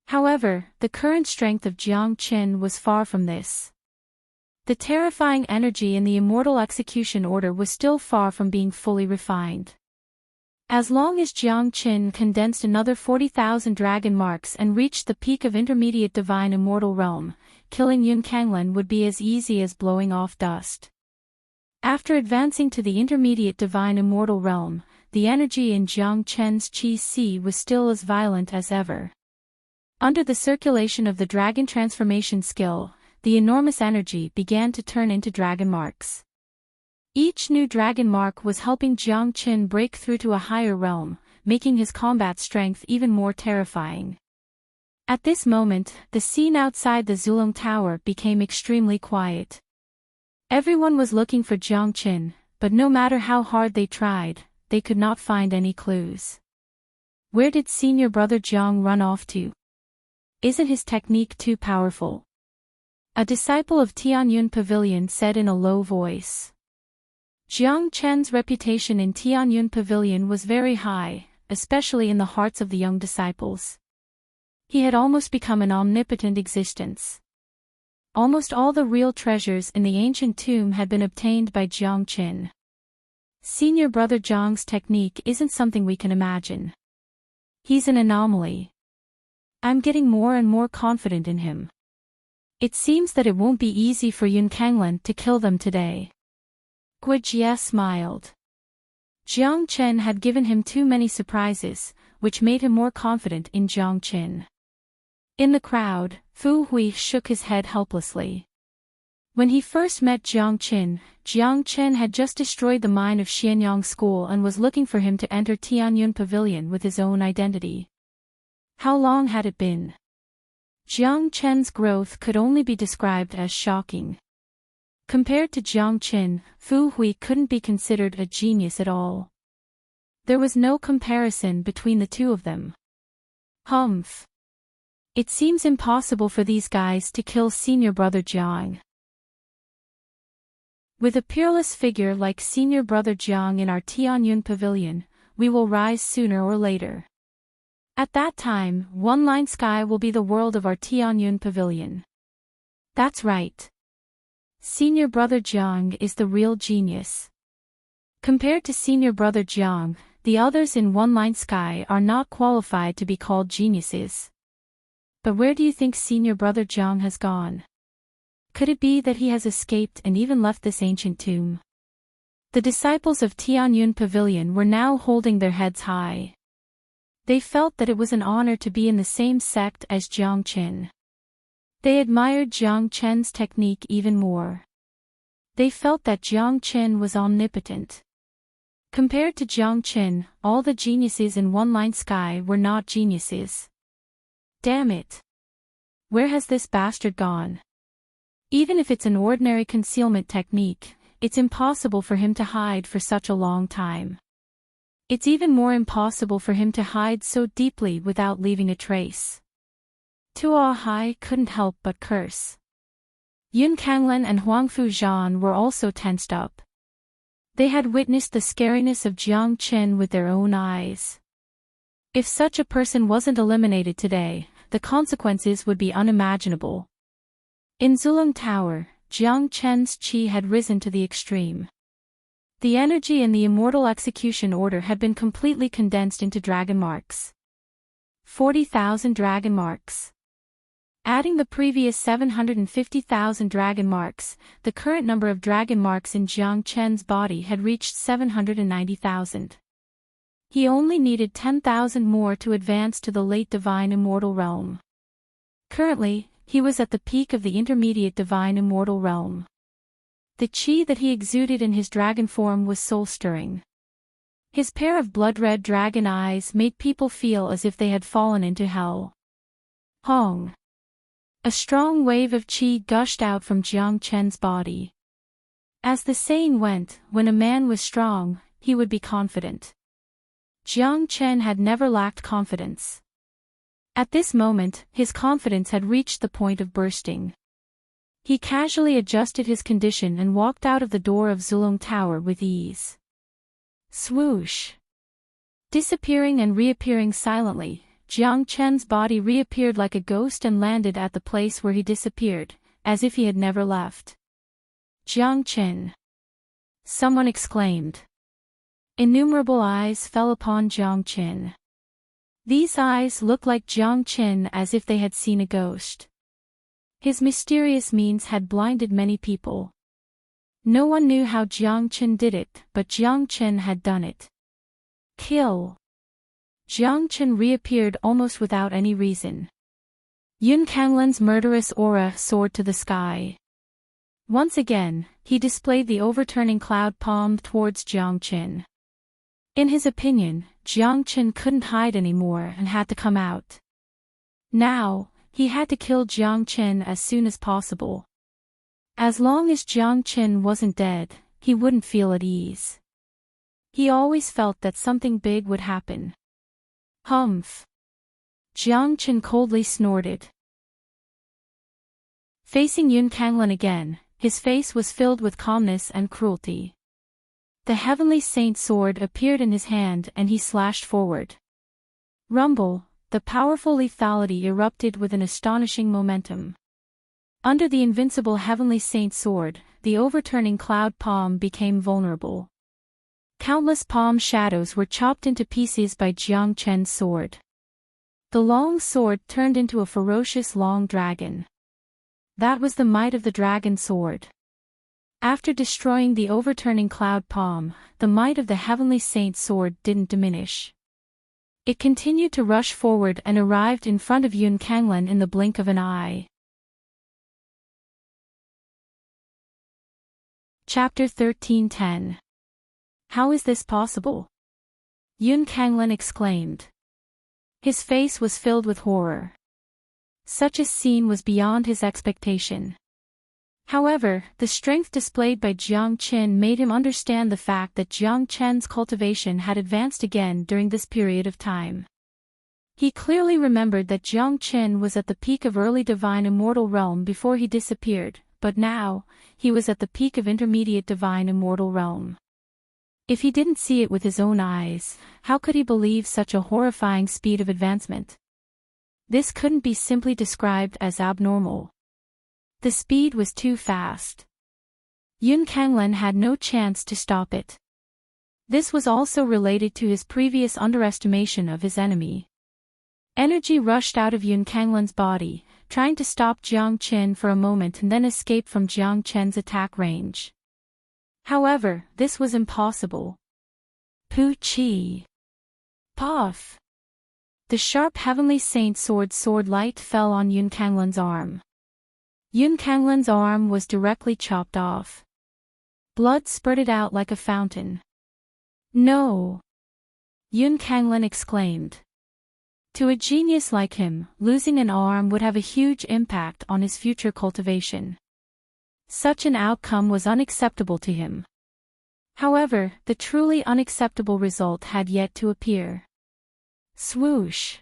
However, the current strength of Jiang Chen was far from this. The terrifying energy in the immortal execution order was still far from being fully refined. As long as Jiang Chen condensed another 40,000 dragon marks and reached the peak of intermediate divine immortal realm, killing Yun Kanglen would be as easy as blowing off dust. After advancing to the intermediate divine immortal realm, the energy in Jiang Chen's Qi was still as violent as ever. Under the circulation of the dragon transformation skill, the enormous energy began to turn into dragon marks. Each new dragon mark was helping Jiang Chen break through to a higher realm, making his combat strength even more terrifying. At this moment, the scene outside the Zulong Tower became extremely quiet. Everyone was looking for Jiang Chen, but no matter how hard they tried, they could not find any clues. Where did senior brother Jiang run off to? Isn't his technique too powerful? A disciple of Tianyun Pavilion said in a low voice. Jiang Chen's reputation in Tianyun Pavilion was very high, especially in the hearts of the young disciples. He had almost become an omnipotent existence. Almost all the real treasures in the ancient tomb had been obtained by Jiang Chen. Senior brother Jiang's technique isn't something we can imagine. He's an anomaly. I'm getting more and more confident in him. It seems that it won't be easy for Yun Kanglen to kill them today. Guijie smiled. Jiang Chen had given him too many surprises, which made him more confident in Jiang Chen. In the crowd, Fu Hui shook his head helplessly. When he first met Jiang Chen had just destroyed the mine of Xianyang School and was looking for him to enter Tianyun Pavilion with his own identity. How long had it been? Jiang Chen's growth could only be described as shocking. Compared to Jiang Chen, Fu Hui couldn't be considered a genius at all. There was no comparison between the two of them. Humph. It seems impossible for these guys to kill senior brother Jiang. With a peerless figure like senior brother Jiang in our Tianyun Pavilion, we will rise sooner or later. At that time, One Line Sky will be the world of our Tianyun Pavilion. That's right. Senior brother Jiang is the real genius. Compared to senior brother Jiang, the others in One Line Sky are not qualified to be called geniuses. But where do you think senior brother Jiang has gone? Could it be that he has escaped and even left this ancient tomb? The disciples of Tianyun Pavilion were now holding their heads high. They felt that it was an honor to be in the same sect as Jiang Qin. They admired Jiang Chen's technique even more. They felt that Jiang Qin was omnipotent. Compared to Jiang Qin, all the geniuses in One Line Sky were not geniuses. Damn it! Where has this bastard gone? Even if it's an ordinary concealment technique, it's impossible for him to hide for such a long time. It's even more impossible for him to hide so deeply without leaving a trace. Tuo Hai couldn't help but curse. Yun Kanglen and Huangfu Zhan were also tensed up. They had witnessed the scariness of Jiang Qin with their own eyes. If such a person wasn't eliminated today, the consequences would be unimaginable. In Zulung Tower, Jiang Chen's qi had risen to the extreme. The energy in the immortal execution order had been completely condensed into dragon marks. 40,000 dragon marks. Adding the previous 750,000 dragon marks, the current number of dragon marks in Jiang Chen's body had reached 790,000. He only needed 10,000 more to advance to the late divine immortal realm. Currently, he was at the peak of the intermediate divine immortal realm. The qi that he exuded in his dragon form was soul-stirring. His pair of blood-red dragon eyes made people feel as if they had fallen into hell. Hong! A strong wave of qi gushed out from Jiang Chen's body. As the saying went, when a man was strong, he would be confident. Jiang Chen had never lacked confidence. At this moment, his confidence had reached the point of bursting. He casually adjusted his condition and walked out of the door of Zulung Tower with ease. Swoosh! Disappearing and reappearing silently, Jiang Chen's body reappeared like a ghost and landed at the place where he disappeared, as if he had never left. Jiang Chen! Someone exclaimed. Innumerable eyes fell upon Jiang Chen. These eyes looked like Jiang Chen as if they had seen a ghost. His mysterious means had blinded many people. No one knew how Jiang Chen did it, but Jiang Chen had done it. Kill! Jiang Chen reappeared almost without any reason. Yun Kanglen's murderous aura soared to the sky. Once again, he displayed the overturning cloud palm towards Jiang Chen. In his opinion, Jiang Chen couldn't hide anymore and had to come out. Now, he had to kill Jiang Chen as soon as possible. As long as Jiang Chen wasn't dead, he wouldn't feel at ease. He always felt that something big would happen. Humph! Jiang Chen coldly snorted. Facing Yun Kanglen again, his face was filled with calmness and cruelty. The Heavenly Saint sword appeared in his hand and he slashed forward. Rumble, the powerful lethality erupted with an astonishing momentum. Under the invincible Heavenly Saint sword, the overturning cloud palm became vulnerable. Countless palm shadows were chopped into pieces by Jiang Chen's sword. The long sword turned into a ferocious long dragon. That was the might of the dragon sword. After destroying the overturning cloud palm, the might of the Heavenly Saint's sword didn't diminish. It continued to rush forward and arrived in front of Yun Kanglen in the blink of an eye. Chapter 13:10. How is this possible? Yun Kanglen exclaimed. His face was filled with horror. Such a scene was beyond his expectation. However, the strength displayed by Jiang Chen made him understand the fact that Jiang Chen's cultivation had advanced again during this period of time. He clearly remembered that Jiang Chen was at the peak of early divine immortal realm before he disappeared, but now, he was at the peak of intermediate divine immortal realm. If he didn't see it with his own eyes, how could he believe such a horrifying speed of advancement? This couldn't be simply described as abnormal. The speed was too fast. Yun Kanglen had no chance to stop it. This was also related to his previous underestimation of his enemy. Energy rushed out of Yun Kanglen's body, trying to stop Jiang Qin for a moment and then escape from Jiang Chen's attack range. However, this was impossible. Pu Qi. Puff. The sharp Heavenly Saint sword light fell on Yun Kanglen's arm. Yun Kanglen's arm was directly chopped off. Blood spurted out like a fountain. No! Yun Kanglen exclaimed. To a genius like him, losing an arm would have a huge impact on his future cultivation. Such an outcome was unacceptable to him. However, the truly unacceptable result had yet to appear. Swoosh!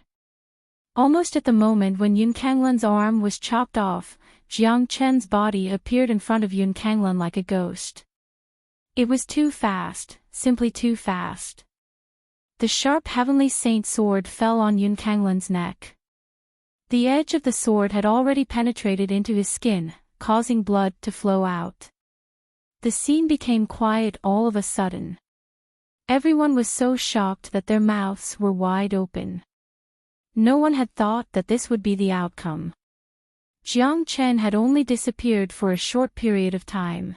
Almost at the moment when Yun Kanglen's arm was chopped off, Jiang Chen's body appeared in front of Yun Kanglen like a ghost. It was too fast, simply too fast. The sharp Heavenly Saint sword fell on Yun Kanglen's neck. The edge of the sword had already penetrated into his skin, causing blood to flow out. The scene became quiet all of a sudden. Everyone was so shocked that their mouths were wide open. No one had thought that this would be the outcome. Jiang Chen had only disappeared for a short period of time.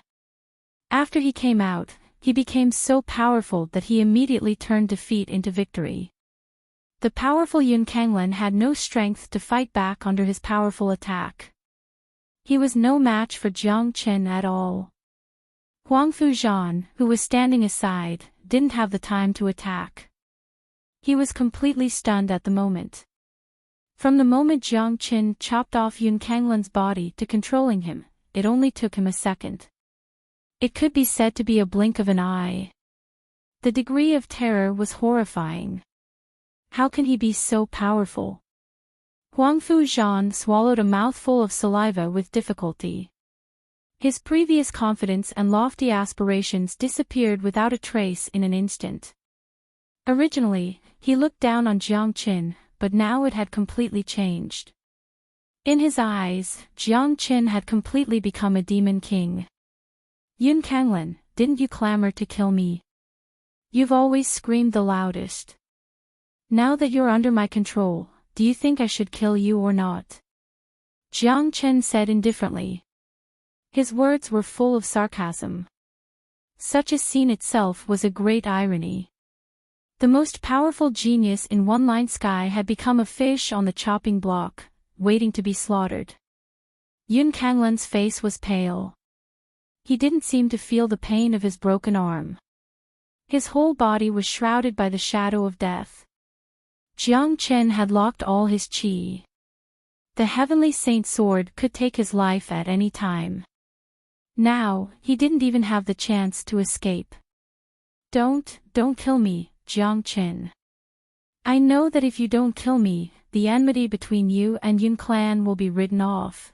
After he came out, he became so powerful that he immediately turned defeat into victory. The powerful Yun Kanglen had no strength to fight back under his powerful attack. He was no match for Jiang Chen at all. Huang Fuzhan, who was standing aside, didn't have the time to attack. He was completely stunned at the moment. From the moment Jiang Chen chopped off Yun Kanglen's body to controlling him, it only took him a second. It could be said to be a blink of an eye. The degree of terror was horrifying. How can he be so powerful? Huang Fuzhan swallowed a mouthful of saliva with difficulty. His previous confidence and lofty aspirations disappeared without a trace in an instant. Originally, he looked down on Jiang Qin, but now it had completely changed. In his eyes, Jiang Qin had completely become a demon king. Yun Kanglen, didn't you clamor to kill me? You've always screamed the loudest. Now that you're under my control, do you think I should kill you or not? Jiang Chen said indifferently. His words were full of sarcasm. Such a scene itself was a great irony. The most powerful genius in one-line sky had become a fish on the chopping block, waiting to be slaughtered. Yun Kanglen's face was pale. He didn't seem to feel the pain of his broken arm. His whole body was shrouded by the shadow of death. Jiang Chen had locked all his qi. The Heavenly Saint sword could take his life at any time. Now, he didn't even have the chance to escape. Don't kill me, Jiang Chen. I know that if you don't kill me, the enmity between you and Yun Clan will be ridden off.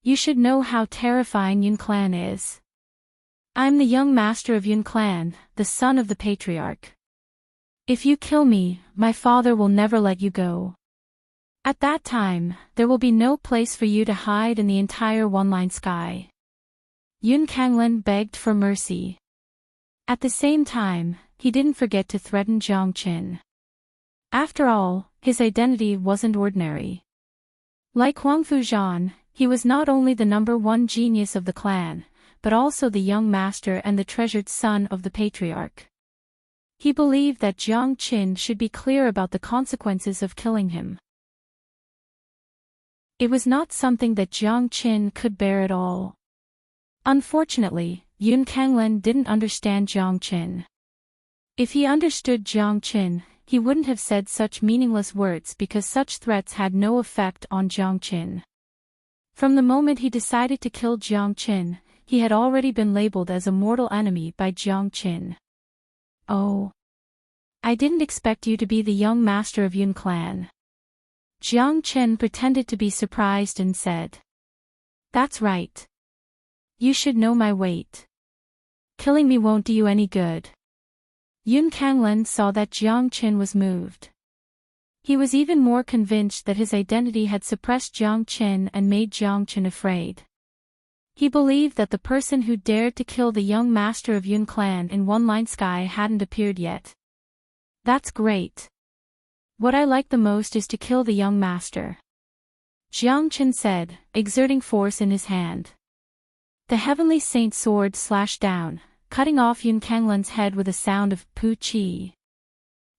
You should know how terrifying Yun Clan is. I'm the young master of Yun Clan, the son of the patriarch. If you kill me, my father will never let you go. At that time, there will be no place for you to hide in the entire one-line sky. Yun Kanglen begged for mercy. At the same time, he didn't forget to threaten Jiang Qin. After all, his identity wasn't ordinary. Like Huang Fuzhan, he was not only the #1 genius of the clan, but also the young master and the treasured son of the patriarch. He believed that Jiang Qin should be clear about the consequences of killing him. It was not something that Jiang Qin could bear at all. Unfortunately, Yun Kanglen didn't understand Jiang Qin. If he understood Jiang Qin, he wouldn't have said such meaningless words because such threats had no effect on Jiang Qin. From the moment he decided to kill Jiang Qin, he had already been labeled as a mortal enemy by Jiang Qin. Oh. I didn't expect you to be the young master of Yun Clan. Jiang Qin pretended to be surprised and said. That's right. You should know my weight. Killing me won't do you any good. Yun Kanglen saw that Jiang Qin was moved. He was even more convinced that his identity had suppressed Jiang Qin and made Jiang Qin afraid. He believed that the person who dared to kill the young master of Yun clan in One Line Sky hadn't appeared yet. That's great. What I like the most is to kill the young master, Jiang Qin said, exerting force in his hand. The heavenly saint sword slashed down, cutting off Yun Kanglan's head with a sound of pu qi.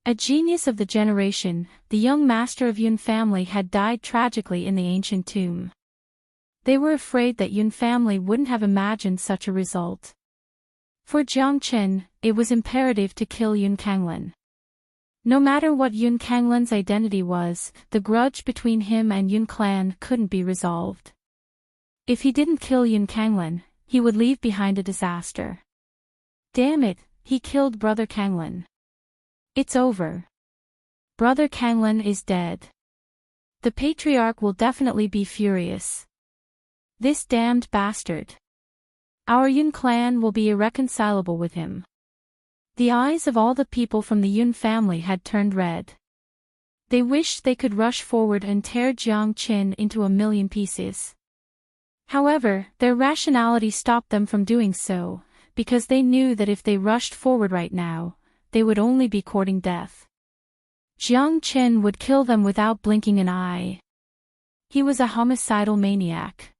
A genius of the generation, the young master of Yun family had died tragically in the ancient tomb. They were afraid that Yun family wouldn't have imagined such a result. For Jiang Qin, it was imperative to kill Yun Kanglan. No matter what Yun Kanglan's identity was, the grudge between him and Yun clan couldn't be resolved. If he didn't kill Yun Kanglan, he would leave behind a disaster. Damn it, he killed Brother Kanglan. It's over. Brother Kanglan is dead. The patriarch will definitely be furious. This damned bastard. Our Yun clan will be irreconcilable with him. The eyes of all the people from the Yun family had turned red. They wished they could rush forward and tear Jiang Qin into a million pieces. However, their rationality stopped them from doing so, because they knew that if they rushed forward right now, they would only be courting death. Jiang Qin would kill them without blinking an eye. He was a homicidal maniac.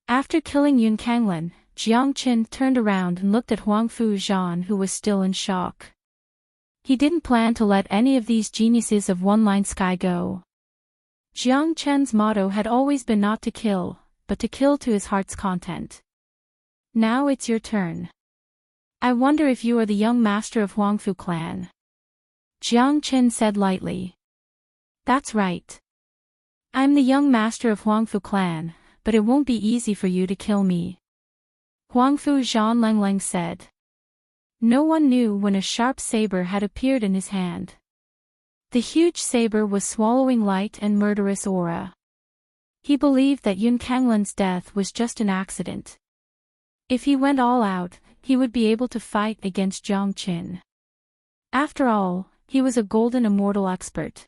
After killing Yun Kanglan, Jiang Qin turned around and looked at Huang Fujian, who was still in shock. He didn't plan to let any of these geniuses of One Line Sky go. Jiang Qin's motto had always been not to kill, but to kill to his heart's content. Now it's your turn. I wonder if you are the young master of Huangfu clan. Jiang Qin said lightly. That's right. I'm the young master of Huangfu clan, but it won't be easy for you to kill me. Huangfu Zhan Lengleng said. No one knew when a sharp saber had appeared in his hand. The huge saber was swallowing light and murderous aura. He believed that Yun Kanglan's death was just an accident. If he went all out, he would be able to fight against Jiang Qin. After all, he was a golden immortal expert.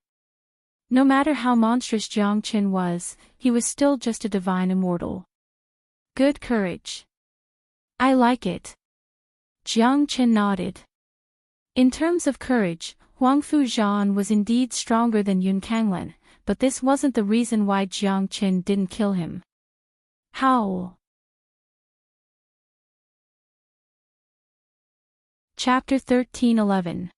No matter how monstrous Jiang Qin was, he was still just a divine immortal. Good courage. I like it. Jiang Qin nodded. In terms of courage, Huang Fujian was indeed stronger than Yun Kanglan, but this wasn't the reason why Jiang Qin didn't kill him. Howl. Chapter 13:11.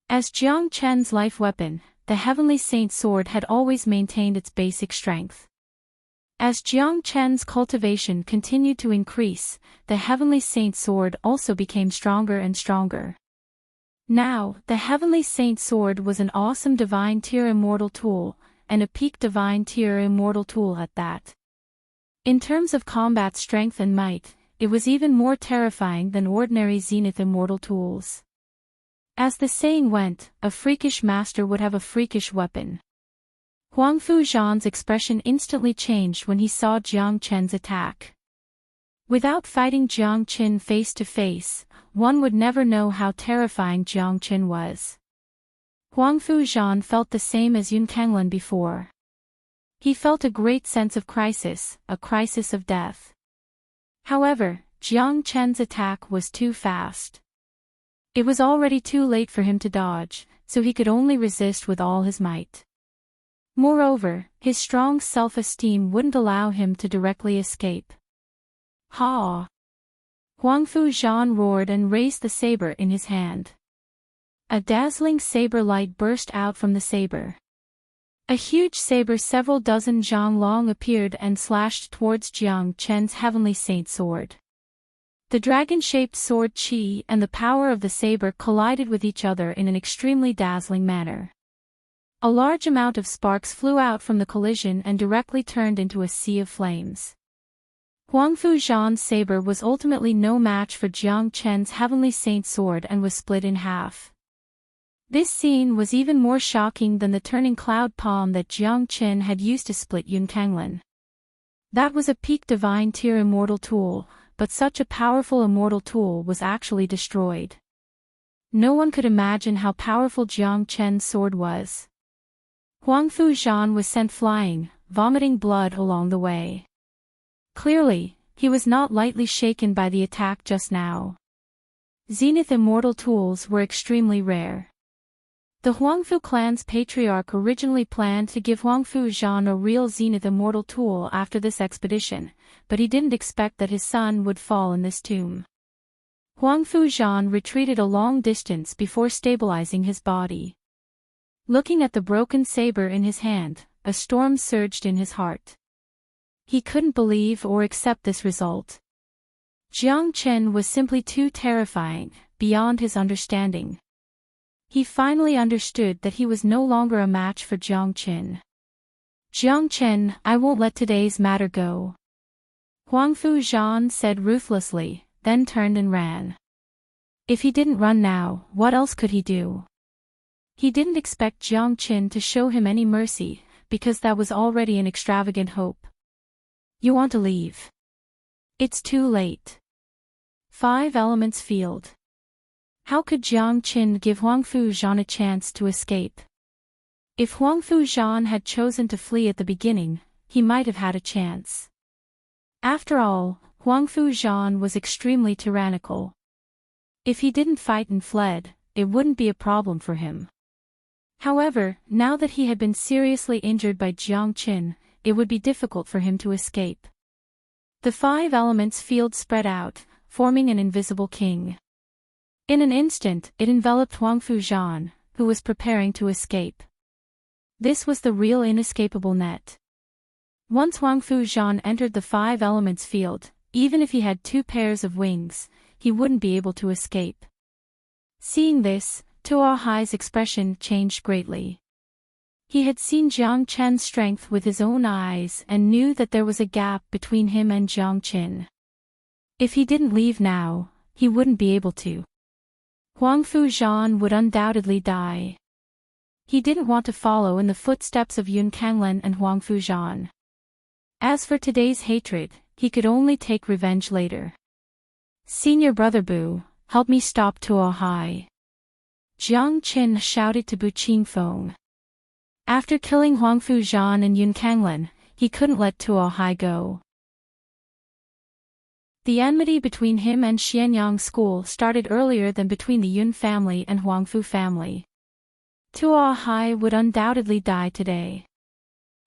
As Jiang Qin's life weapon, the Heavenly Saint Sword had always maintained its basic strength. As Jiang Qin's cultivation continued to increase, the Heavenly Saint Sword also became stronger and stronger. Now, the Heavenly Saint Sword was an awesome Divine Tier Immortal tool, and a peak Divine Tier Immortal tool at that. In terms of combat strength and might, it was even more terrifying than ordinary Zenith Immortal tools. As the saying went, a freakish master would have a freakish weapon. Huang Fujian's expression instantly changed when he saw Jiang Qin's attack. Without fighting Jiang Qin face to face, one would never know how terrifying Jiang Qin was. Huang Fujian felt the same as Yun Kanglan before. He felt a great sense of crisis, a crisis of death. However, Jiang Qin's attack was too fast. It was already too late for him to dodge, so he could only resist with all his might. Moreover, his strong self-esteem wouldn't allow him to directly escape. Ha! Huang Fujian roared and raised the saber in his hand. A dazzling saber light burst out from the saber. A huge saber several dozen zhang long appeared and slashed towards Jiang Qin's Heavenly Saint Sword. The dragon-shaped sword qi and the power of the saber collided with each other in an extremely dazzling manner. A large amount of sparks flew out from the collision and directly turned into a sea of flames. Huang Fujian's saber was ultimately no match for Jiang Qin's Heavenly Saint Sword and was split in half. This scene was even more shocking than the turning cloud palm that Jiang Qin had used to split Yun Kanglan. That was a peak Divine Tier Immortal tool, but such a powerful immortal tool was actually destroyed. No one could imagine how powerful Jiang Qin's sword was. Huang Fujian was sent flying, vomiting blood along the way. Clearly, He was not lightly shaken by the attack just now. Zenith immortal tools were extremely rare. The Huangfu clan's patriarch originally planned to give Huangfu Zhan a real Zenith immortal tool after this expedition, but he didn't expect that his son would fall in this tomb. Huangfu Zhan retreated a long distance before stabilizing his body. Looking at the broken saber in his hand, a storm surged in his heart. He couldn't believe or accept this result. Jiang Chen was simply too terrifying, beyond his understanding. He finally understood that he was no longer a match for Jiang Chen. Jiang Chen, I won't let today's matter go. Huangfu Zhan said ruthlessly, then turned and ran. If he didn't run now, what else could he do? He didn't expect Jiang Chen to show him any mercy, because that was already an extravagant hope. You want to leave? It's too late. 5 Elements Field. How could Jiang Chen give Huangfu Zhan a chance to escape? If Huangfu Zhan had chosen to flee at the beginning, he might have had a chance. After all, Huangfu Zhan was extremely tyrannical. If he didn't fight and fled, it wouldn't be a problem for him. However, now that he had been seriously injured by Jiang Chen, it would be difficult for him to escape. The 5 Elements Field spread out, forming an invisible king. In an instant, it enveloped Huangfu Zhan, who was preparing to escape. This was the real inescapable net. Once Huangfu Zhan entered the 5 Elements Field, even if he had 2 pairs of wings, he wouldn't be able to escape. Seeing this, Tuo Hai's expression changed greatly. He had seen Jiang Chen's strength with his own eyes and knew that there was a gap between him and Jiang Chen. If he didn't leave now, he wouldn't be able to. Huangfu Zhan would undoubtedly die. He didn't want to follow in the footsteps of Yun Kanglen and Huangfu Zhan. As for today's hatred, he could only take revenge later. Senior brother Bu, help me stop Tuo Hai. Jiang Chen shouted to Bu Qingfeng. After killing Huangfu Zhan and Yun Kanglen, he couldn't let Tuo Hai go. The enmity between him and Xianyang School started earlier than between the Yun family and Huangfu family. Tuo Hai would undoubtedly die today.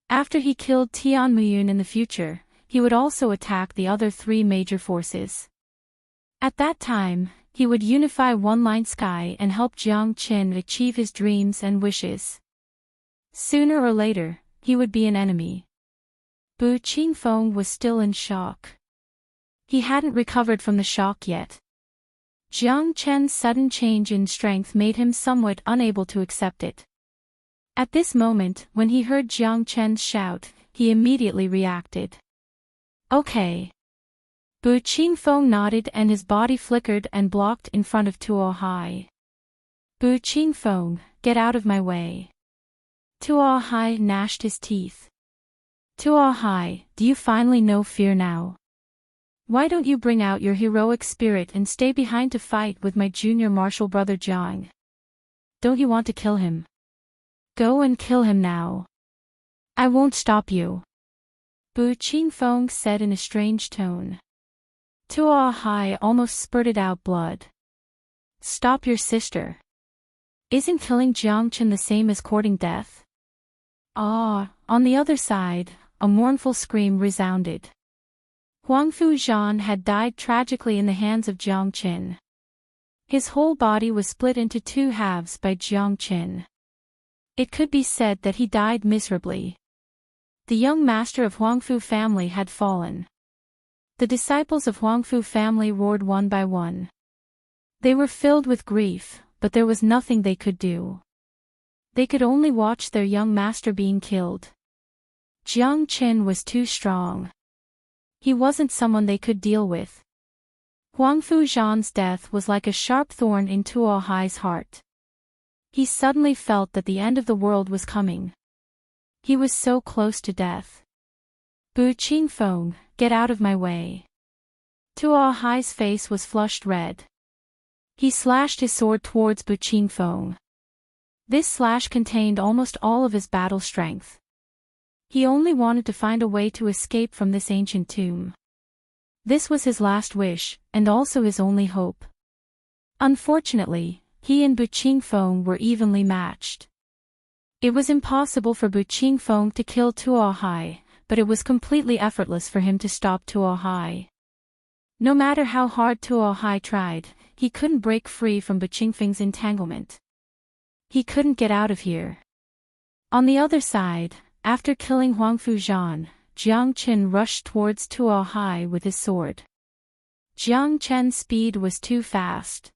After he killed Tian Muyun in the future, he would also attack the other 3 major forces. At that time, he would unify One Line Sky and help Jiang Chen achieve his dreams and wishes. Sooner or later, he would be an enemy. Bu Qingfeng was still in shock. He hadn't recovered from the shock yet. Jiang Chen's sudden change in strength made him somewhat unable to accept it. At this moment, when he heard Jiang Chen's shout, he immediately reacted. Okay. Bu Qingfeng nodded and his body flickered and blocked in front of Tuo Hai. Bu Qingfeng, get out of my way. Tuo Hai gnashed his teeth. Tuo Hai, do you finally know fear now? Why don't you bring out your heroic spirit and stay behind to fight with my junior martial brother Jiang? Don't you want to kill him? Go and kill him now. I won't stop you. Bu Qingfeng said in a strange tone. Tuo Hai almost spurted out blood. Stop your sister. Isn't killing Jiang Chen the same as courting death? Ah, on the other side, a mournful scream resounded. Huangfu Zhan had died tragically in the hands of Jiang Chen. His whole body was split into 2 halves by Jiang Chen. It could be said that he died miserably. The young master of Huangfu family had fallen. The disciples of Huangfu family roared one by one. They were filled with grief, but there was nothing they could do. They could only watch their young master being killed. Jiang Chen was too strong. He wasn't someone they could deal with. Huangfu Zhan's death was like a sharp thorn in Tuo Hai's heart. He suddenly felt that the end of the world was coming. He was so close to death. Bu Qingfeng, get out of my way. Tuo Hai's face was flushed red. He slashed his sword towards Bu Qingfeng. This slash contained almost all of his battle strength. He only wanted to find a way to escape from this ancient tomb. This was his last wish, and also his only hope. Unfortunately, he and Bu Qingfeng were evenly matched. It was impossible for Bu Qingfeng to kill Tuo Hai, but it was completely effortless for him to stop Tuo Hai. No matter how hard Tuo Hai tried, he couldn't break free from Bu Qingfeng's entanglement. He couldn't get out of here. On the other side, after killing Huang Fujian, Jiang Chen rushed towards Tuo Hai with his sword. Jiang Chen's speed was too fast.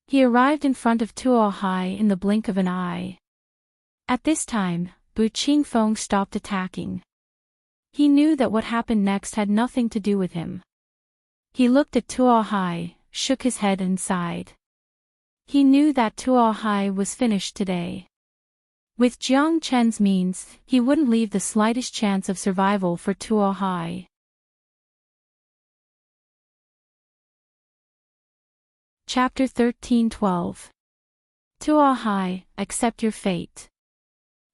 He arrived in front of Tuo Hai in the blink of an eye. At this time, Bu Qingfeng stopped attacking. He knew that what happened next had nothing to do with him. He looked at Tuo Hai, shook his head and sighed. He knew that Tuo Hai was finished today. With Jiang Chen's means, he wouldn't leave the slightest chance of survival for Tuo Hai. Chapter 13:12. Tuo Hai, accept your fate.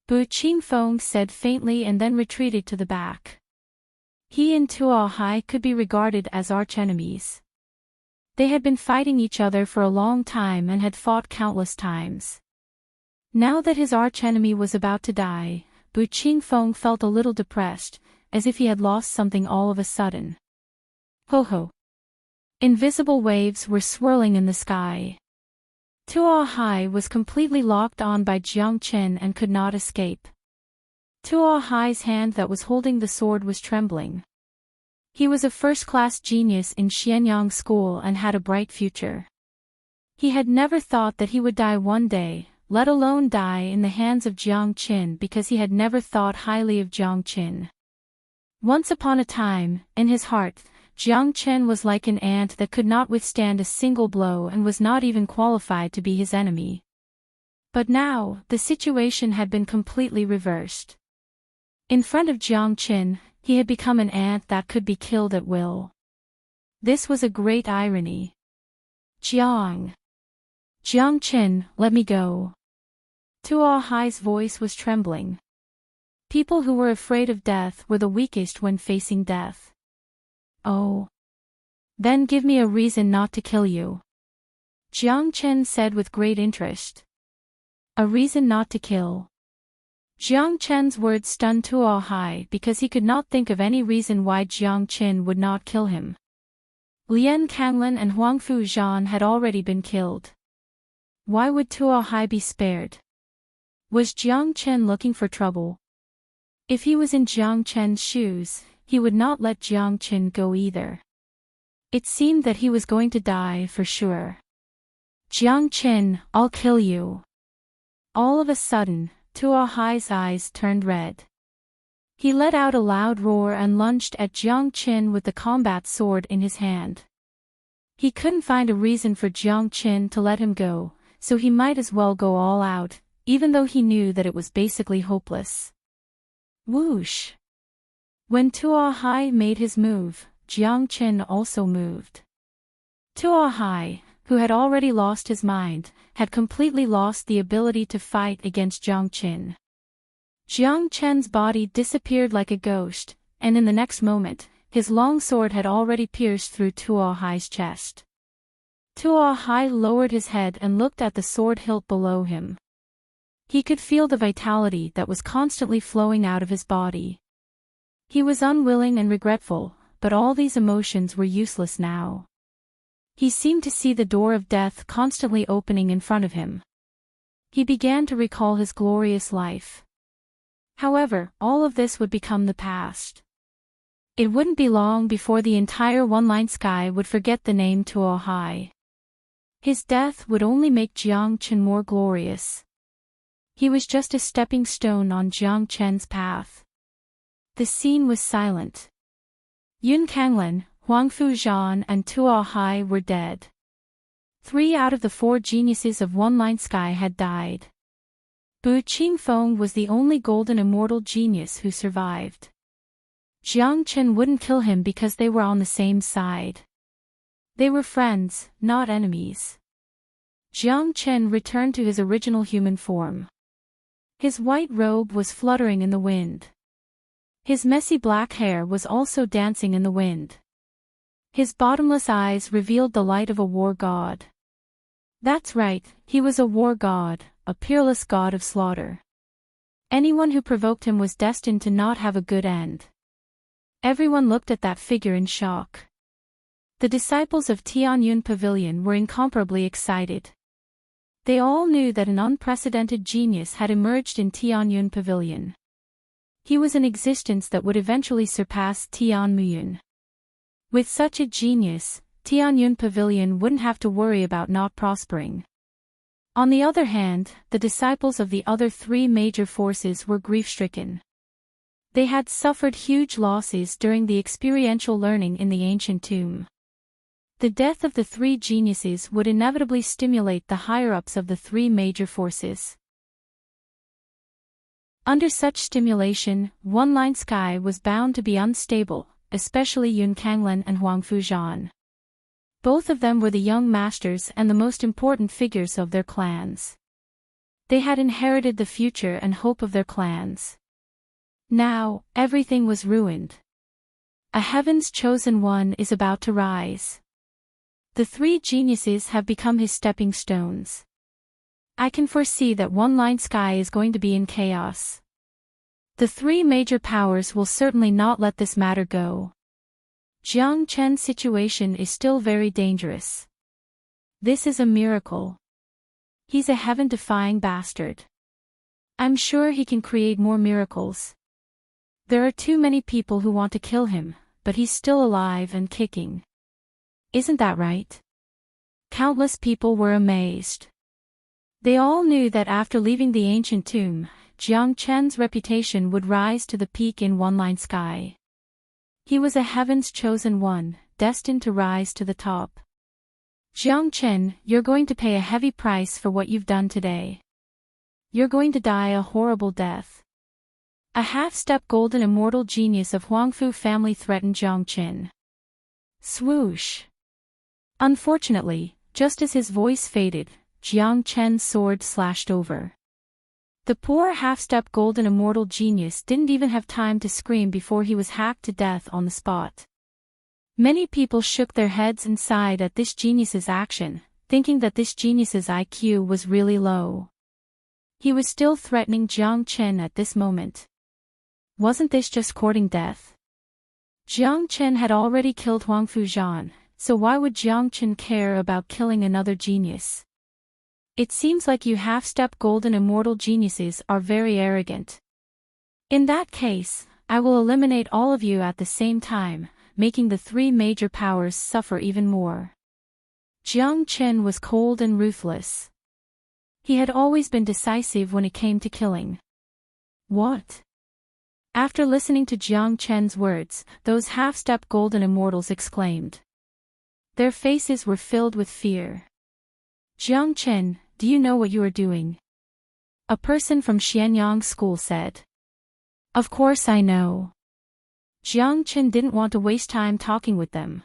Bu Qingfeng said faintly and then retreated to the back. He and Tuo Hai could be regarded as archenemies. They had been fighting each other for a long time and had fought countless times. Now that his archenemy was about to die, Bu Qingfeng felt a little depressed, as if he had lost something all of a sudden. Ho ho! Invisible waves were swirling in the sky. Tuo Hai was completely locked on by Jiang Chen and could not escape. Tuo Hai's hand that was holding the sword was trembling. He was a first-class genius in Xianyang School and had a bright future. He had never thought that he would die one day, let alone die in the hands of Jiang Chen, because he had never thought highly of Jiang Chen. Once upon a time, in his heart, Jiang Chen was like an ant that could not withstand a single blow and was not even qualified to be his enemy. But now, the situation had been completely reversed. In front of Jiang Chen, he had become an ant that could be killed at will. This was a great irony. Jiang Chen, let me go. Tuo Hai's voice was trembling. People who were afraid of death were the weakest when facing death. Oh. Then give me a reason not to kill you. Jiang Chen said with great interest. A reason not to kill. Jiang Chen's words stunned Tuo Hai because he could not think of any reason why Jiang Chen would not kill him. Lian Kanglan and Huang Fujian had already been killed. Why would Tuo Hai be spared? Was Jiang Chen looking for trouble? If he was in Jiang Chen's shoes, he would not let Jiang Chen go either. It seemed that he was going to die for sure. Jiang Chen, I'll kill you. All of a sudden, Tuo Hai's eyes turned red. He let out a loud roar and lunged at Jiang Chen with the combat sword in his hand. He couldn't find a reason for Jiang Chen to let him go, so he might as well go all out, even though he knew that it was basically hopeless. Whoosh! When Tuo Hai made his move, Jiang Chen also moved. Tuo Hai, who had already lost his mind, had completely lost the ability to fight against Jiang Chen. Jiang Chen's body disappeared like a ghost, and in the next moment, his long sword had already pierced through Tuo Hai's chest. Tuo Hai lowered his head and looked at the sword hilt below him. He could feel the vitality that was constantly flowing out of his body. He was unwilling and regretful, but all these emotions were useless now. He seemed to see the door of death constantly opening in front of him. He began to recall his glorious life. However, all of this would become the past. It wouldn't be long before the entire one-line sky would forget the name Tuo Hai. His death would only make Jiang Chen more glorious. He was just a stepping stone on Jiang Chen's path. The scene was silent. Yun Kanglan, Huang Fujian and Tuo Hai were dead. 3 out of the 4 geniuses of one-line sky had died. Bu Qingfeng was the only golden immortal genius who survived. Jiang Chen wouldn't kill him because they were on the same side. They were friends, not enemies. Jiang Chen returned to his original human form. His white robe was fluttering in the wind. His messy black hair was also dancing in the wind. His bottomless eyes revealed the light of a war god. That's right, he was a war god, a peerless god of slaughter. Anyone who provoked him was destined to not have a good end. Everyone looked at that figure in shock. The disciples of Tianyun Pavilion were incomparably excited. They all knew that an unprecedented genius had emerged in Tianyun Pavilion. He was an existence that would eventually surpass Tianmuyun. With such a genius, Tianyun Pavilion wouldn't have to worry about not prospering. On the other hand, the disciples of the other three major forces were grief-stricken. They had suffered huge losses during the experiential learning in the ancient tomb. The death of the three geniuses would inevitably stimulate the higher-ups of the three major forces. Under such stimulation, One-Line Sky was bound to be unstable, especially Yun Kanglan and Huang Fuzhan. Both of them were the young masters and the most important figures of their clans. They had inherited the future and hope of their clans. Now, everything was ruined. A heaven's chosen one is about to rise. The three geniuses have become his stepping stones. I can foresee that One-Line Sky is going to be in chaos. The three major powers will certainly not let this matter go. Jiang Chen's situation is still very dangerous. This is a miracle. He's a heaven-defying bastard. I'm sure he can create more miracles. There are too many people who want to kill him, but he's still alive and kicking. Isn't that right? Countless people were amazed. They all knew that after leaving the ancient tomb, Jiang Chen's reputation would rise to the peak in One-Line Sky. He was a heaven's chosen one, destined to rise to the top. Jiang Chen, you're going to pay a heavy price for what you've done today. You're going to die a horrible death. A half-step golden immortal genius of Huangfu family threatened Jiang Chen. Swoosh. Unfortunately, just as his voice faded, Jiang Chen's sword slashed over. The poor half-step golden immortal genius didn't even have time to scream before he was hacked to death on the spot. Many people shook their heads and sighed at this genius's action, thinking that this genius's IQ was really low. He was still threatening Jiang Chen at this moment. Wasn't this just courting death? Jiang Chen had already killed Huang Fuzhan, so why would Jiang Chen care about killing another genius? It seems like you half-step golden immortal geniuses are very arrogant. In that case, I will eliminate all of you at the same time, making the three major powers suffer even more. Jiang Chen was cold and ruthless. He had always been decisive when it came to killing. What? After listening to Jiang Chen's words, those half-step golden immortals exclaimed. Their faces were filled with fear. Jiang Chen, do you know what you are doing? A person from Xianyang school said. Of course I know. Jiang Chen didn't want to waste time talking with them.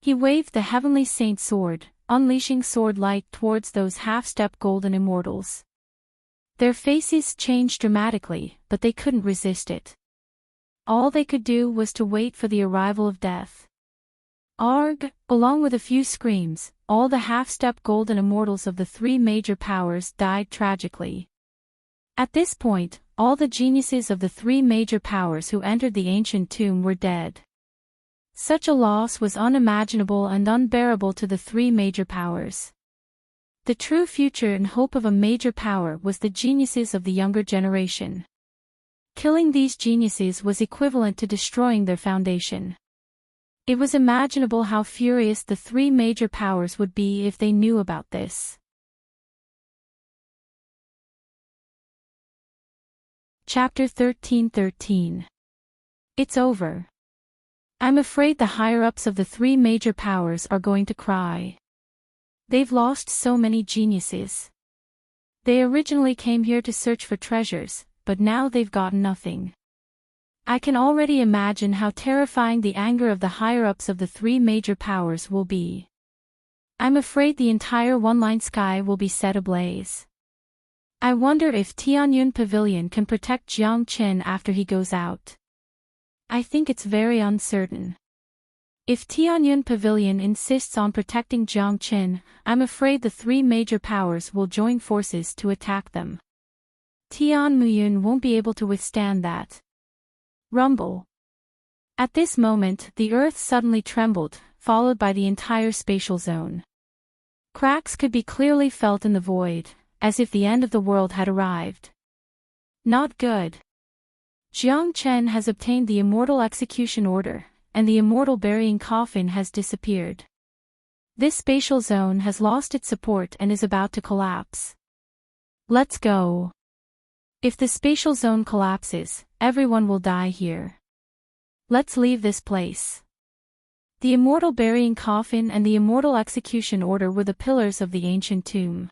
He waved the heavenly saint sword, unleashing sword light towards those half-step golden immortals. Their faces changed dramatically, but they couldn't resist it. All they could do was to wait for the arrival of death. Arg! Along with a few screams, all the half-step golden immortals of the three major powers died tragically. At this point, all the geniuses of the three major powers who entered the ancient tomb were dead. Such a loss was unimaginable and unbearable to the three major powers. The true future and hope of a major power was the geniuses of the younger generation. Killing these geniuses was equivalent to destroying their foundation. It was imaginable how furious the three major powers would be if they knew about this. Chapter 13:13. It's over. I'm afraid the higher-ups of the three major powers are going to cry. They've lost so many geniuses. They originally came here to search for treasures, but now they've gotten nothing. I can already imagine how terrifying the anger of the higher-ups of the three major powers will be. I'm afraid the entire One-Line Sky will be set ablaze. I wonder if Tianyun Pavilion can protect Jiang Chen after he goes out. I think it's very uncertain. If Tianyun Pavilion insists on protecting Jiangqin, I'm afraid the three major powers will join forces to attack them. Tianmuyun won't be able to withstand that. Rumble. At this moment, the earth suddenly trembled, followed by the entire spatial zone. Cracks could be clearly felt in the void, as if the end of the world had arrived. Not good. Jiang Chen has obtained the immortal execution order, and the immortal burying coffin has disappeared. This spatial zone has lost its support and is about to collapse. Let's go. If the spatial zone collapses, everyone will die here. Let's leave this place. The immortal burying coffin and the immortal execution order were the pillars of the ancient tomb.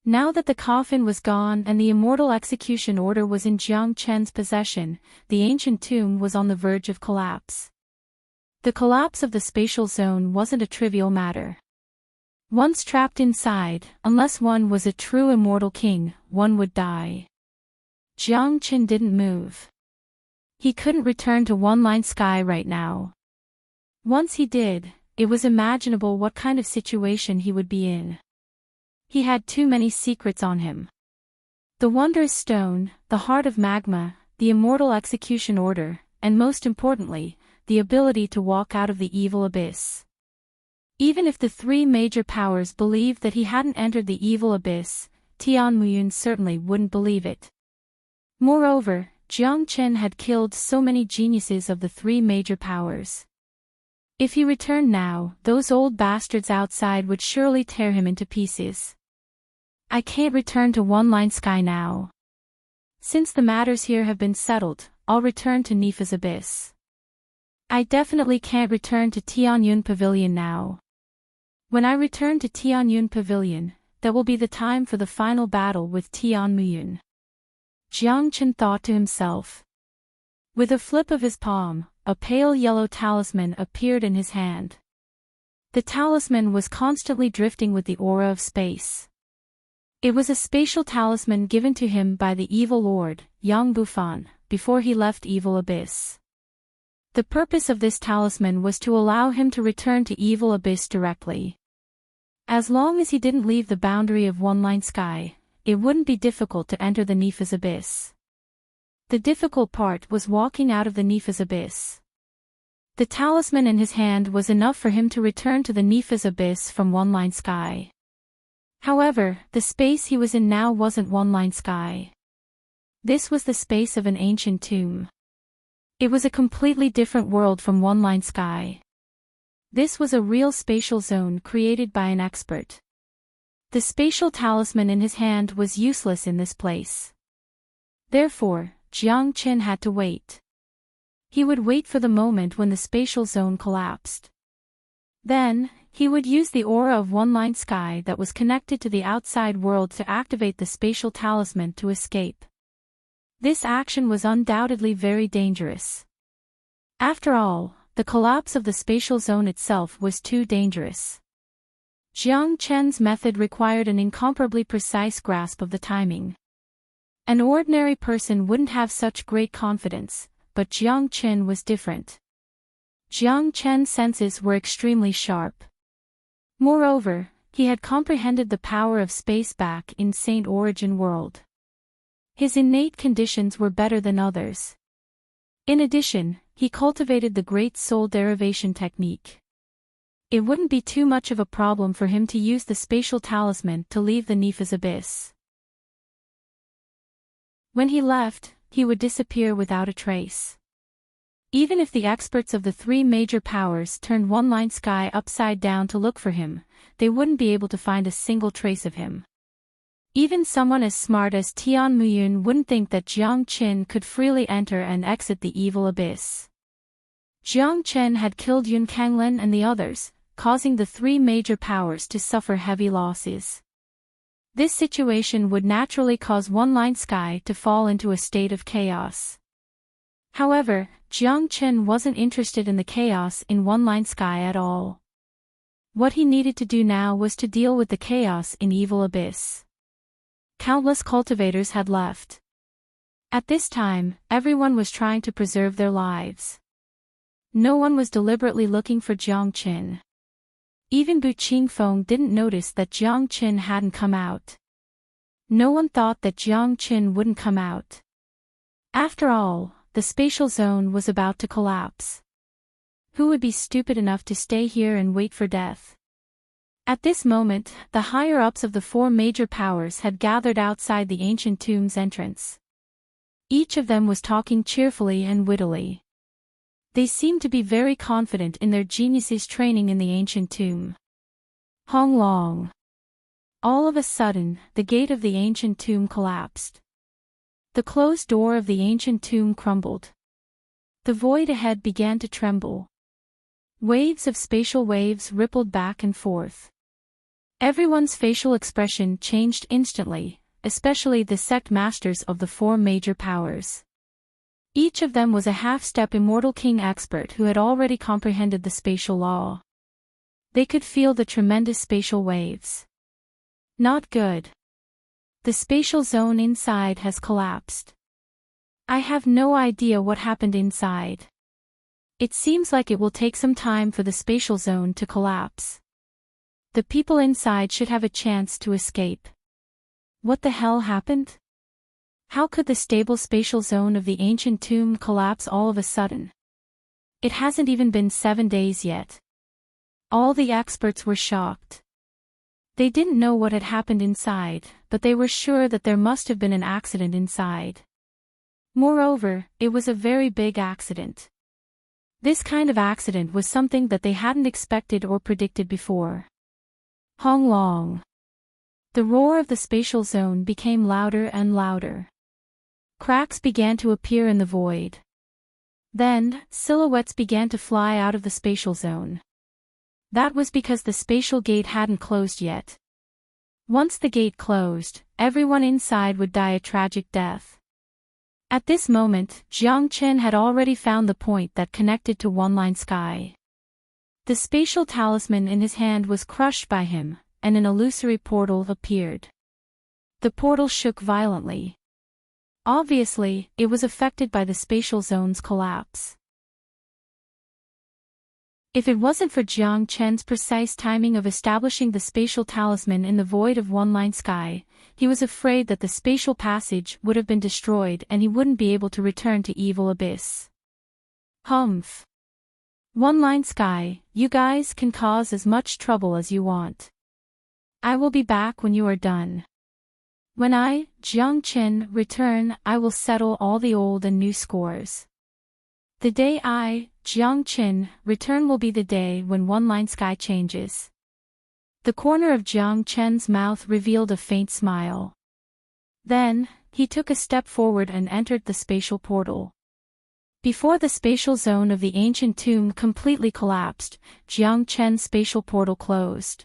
Now that the coffin was gone and the immortal execution order was in Jiang Chen's possession, the ancient tomb was on the verge of collapse. The collapse of the spatial zone wasn't a trivial matter. Once trapped inside, unless one was a true immortal king, one would die. Jiang Chen didn't move. He couldn't return to one-line sky right now. Once he did, it was imaginable what kind of situation he would be in. He had too many secrets on him. The wondrous stone, the heart of magma, the immortal execution order, and most importantly, the ability to walk out of the evil abyss. Even if the three major powers believed that he hadn't entered the evil abyss, Tianmuyun certainly wouldn't believe it. Moreover, Jiang Chen had killed so many geniuses of the three major powers. If he returned now, those old bastards outside would surely tear him into pieces. I can't return to one-line sky now. Since the matters here have been settled, I'll return to Nifa's abyss. I definitely can't return to Tianyun Pavilion now. When I return to Tianyun Pavilion, that will be the time for the final battle with Tianmuyun. Jiang Chen thought to himself. With a flip of his palm, a pale yellow talisman appeared in his hand. The talisman was constantly drifting with the aura of space. It was a spatial talisman given to him by the evil lord, Yang Bufan, before he left Evil Abyss. The purpose of this talisman was to allow him to return to Evil Abyss directly. As long as he didn't leave the boundary of one-line sky, it wouldn't be difficult to enter the Nifa's abyss. The difficult part was walking out of the Nifa's abyss. The talisman in his hand was enough for him to return to the Nifa's abyss from one-line sky. However, the space he was in now wasn't one-line sky. This was the space of an ancient tomb. It was a completely different world from one-line sky. This was a real spatial zone created by an expert. The spatial talisman in his hand was useless in this place. Therefore, Jiang Chen had to wait. He would wait for the moment when the spatial zone collapsed. Then, he would use the aura of one-line sky that was connected to the outside world to activate the spatial talisman to escape. This action was undoubtedly very dangerous. After all, the collapse of the spatial zone itself was too dangerous. Jiang Chen's method required an incomparably precise grasp of the timing. An ordinary person wouldn't have such great confidence, but Jiang Chen was different. Jiang Chen's senses were extremely sharp. Moreover, he had comprehended the power of space back in Saint Origin World. His innate conditions were better than others. In addition, he cultivated the Great Soul Derivation technique. It wouldn't be too much of a problem for him to use the spatial talisman to leave the Nifa's abyss. When he left, he would disappear without a trace. Even if the experts of the three major powers turned one-line sky upside down to look for him, they wouldn't be able to find a single trace of him. Even someone as smart as Tianmuyun wouldn't think that Jiang Chen could freely enter and exit the evil abyss. Jiang Chen had killed Yun Kanglin and the others, causing the three major powers to suffer heavy losses. This situation would naturally cause one-line sky to fall into a state of chaos. However, Jiang Chen wasn't interested in the chaos in one-line sky at all. What he needed to do now was to deal with the chaos in Evil Abyss. Countless cultivators had left. At this time, everyone was trying to preserve their lives. No one was deliberately looking for Jiang Qin. Even Bu Qingfeng didn't notice that Jiang Qin hadn't come out. No one thought that Jiang Qin wouldn't come out. After all, the spatial zone was about to collapse. Who would be stupid enough to stay here and wait for death? At this moment, the higher-ups of the four major powers had gathered outside the ancient tomb's entrance. Each of them was talking cheerfully and wittily. They seemed to be very confident in their geniuses' training in the ancient tomb. Hong Long. All of a sudden, the gate of the ancient tomb collapsed. The closed door of the ancient tomb crumbled. The void ahead began to tremble. Waves of spatial waves rippled back and forth. Everyone's facial expression changed instantly, especially the sect masters of the four major powers. Each of them was a half-step immortal king expert who had already comprehended the spatial law. They could feel the tremendous spatial waves. Not good. The spatial zone inside has collapsed. I have no idea what happened inside. It seems like it will take some time for the spatial zone to collapse. The people inside should have a chance to escape. What the hell happened? How could the stable spatial zone of the ancient tomb collapse all of a sudden? It hasn't even been 7 days yet. All the experts were shocked. They didn't know what had happened inside, but they were sure that there must have been an accident inside. Moreover, it was a very big accident. This kind of accident was something that they hadn't expected or predicted before. Hong Long. The roar of the spatial zone became louder and louder. Cracks began to appear in the void. Then, silhouettes began to fly out of the spatial zone. That was because the spatial gate hadn't closed yet. Once the gate closed, everyone inside would die a tragic death. At this moment, Jiang Qin had already found the point that connected to One Line Sky. The spatial talisman in his hand was crushed by him, and an illusory portal appeared. The portal shook violently. Obviously, it was affected by the spatial zone's collapse. If it wasn't for Jiang Chen's precise timing of establishing the spatial talisman in the void of One Line Sky, he was afraid that the spatial passage would have been destroyed and he wouldn't be able to return to Evil Abyss. Humph. One Line Sky, you guys can cause as much trouble as you want. I will be back when you are done. When I, Jiang Chen, return, I will settle all the old and new scores. The day I, Jiang Chen, return will be the day when One Line Sky changes. The corner of Jiang Chen's mouth revealed a faint smile. Then, he took a step forward and entered the spatial portal. Before the spatial zone of the ancient tomb completely collapsed, Jiang Chen's spatial portal closed.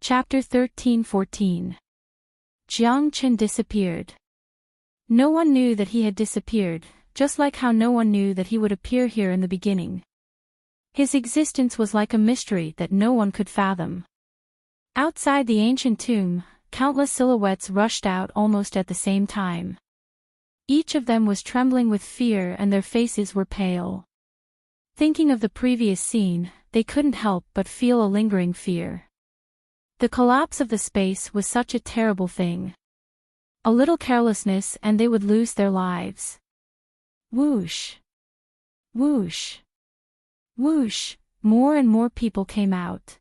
Chapter 13-14. Jiang Chen disappeared. No one knew that he had disappeared, just like how no one knew that he would appear here in the beginning. His existence was like a mystery that no one could fathom. Outside the ancient tomb, countless silhouettes rushed out almost at the same time. Each of them was trembling with fear and their faces were pale. Thinking of the previous scene, they couldn't help but feel a lingering fear. The collapse of the space was such a terrible thing. A little carelessness and they would lose their lives. Whoosh! Whoosh! Whoosh! More and more people came out.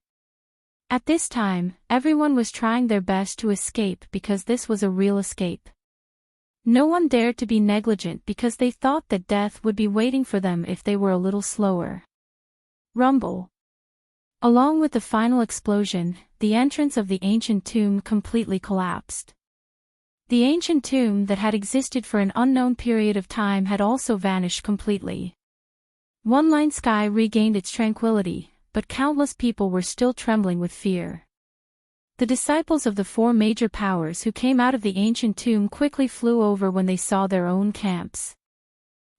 At this time, everyone was trying their best to escape because this was a real escape. No one dared to be negligent because they thought that death would be waiting for them if they were a little slower. Rumble. Along with the final explosion, the entrance of the ancient tomb completely collapsed. The ancient tomb that had existed for an unknown period of time had also vanished completely. One Line Sky regained its tranquility, but countless people were still trembling with fear. The disciples of the four major powers who came out of the ancient tomb quickly flew over when they saw their own camps.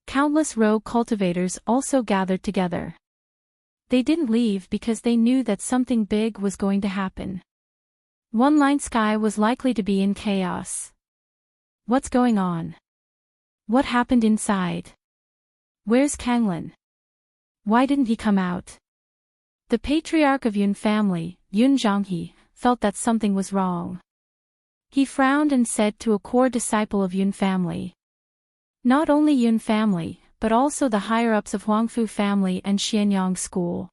Countless rogue cultivators also gathered together. They didn't leave because they knew that something big was going to happen. One Line Sky was likely to be in chaos. What's going on? What happened inside? Where's Kanglan? Why didn't he come out? The patriarch of Yun family, Yun Zhonghe, felt that something was wrong. He frowned and said to a core disciple of Yun family. Not only Yun family, but also the higher-ups of Huangfu family and Xianyang school.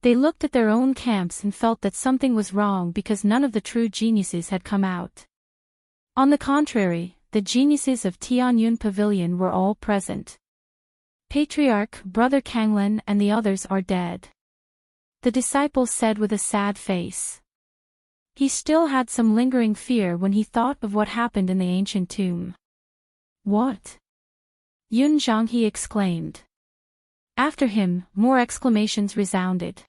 They looked at their own camps and felt that something was wrong because none of the true geniuses had come out. On the contrary, the geniuses of Tianyun Pavilion were all present. Patriarch, Brother Kanglan and the others are dead. The disciple said with a sad face. He still had some lingering fear when he thought of what happened in the ancient tomb. What? Yun Zhonghe exclaimed. After him, more exclamations resounded.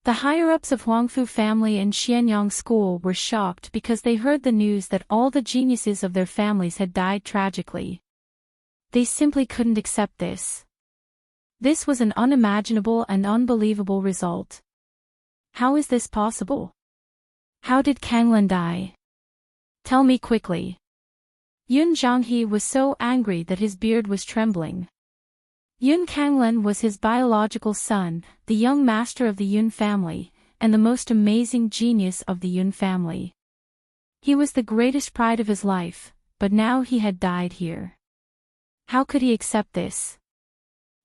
The higher-ups of Huangfu family and Xianyang school were shocked because they heard the news that all the geniuses of their families had died tragically. They simply couldn't accept this. This was an unimaginable and unbelievable result. How is this possible? How did Kanglan die? Tell me quickly. Yun Zhonghe was so angry that his beard was trembling. Yun Kanglan was his biological son, the young master of the Yun family, and the most amazing genius of the Yun family. He was the greatest pride of his life, but now he had died here. How could he accept this?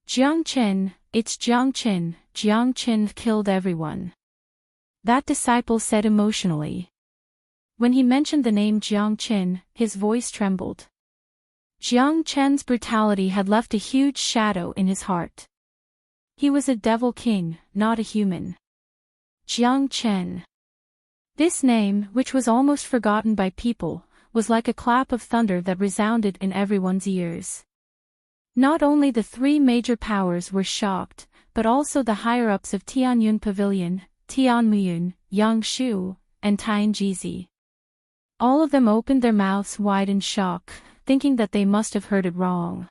Jiang Qin, it's Jiang Qin, Jiang Qin killed everyone. That disciple said emotionally. When he mentioned the name Jiang Qin, his voice trembled. Jiang Qin's brutality had left a huge shadow in his heart. He was a devil king, not a human. Jiang Qin. This name, which was almost forgotten by people, was like a clap of thunder that resounded in everyone's ears. Not only the three major powers were shocked, but also the higher-ups of Tianyun Pavilion, Tianmuyun, Yangshu, and Tianjizi. All of them opened their mouths wide in shock, thinking that they must have heard it wrong.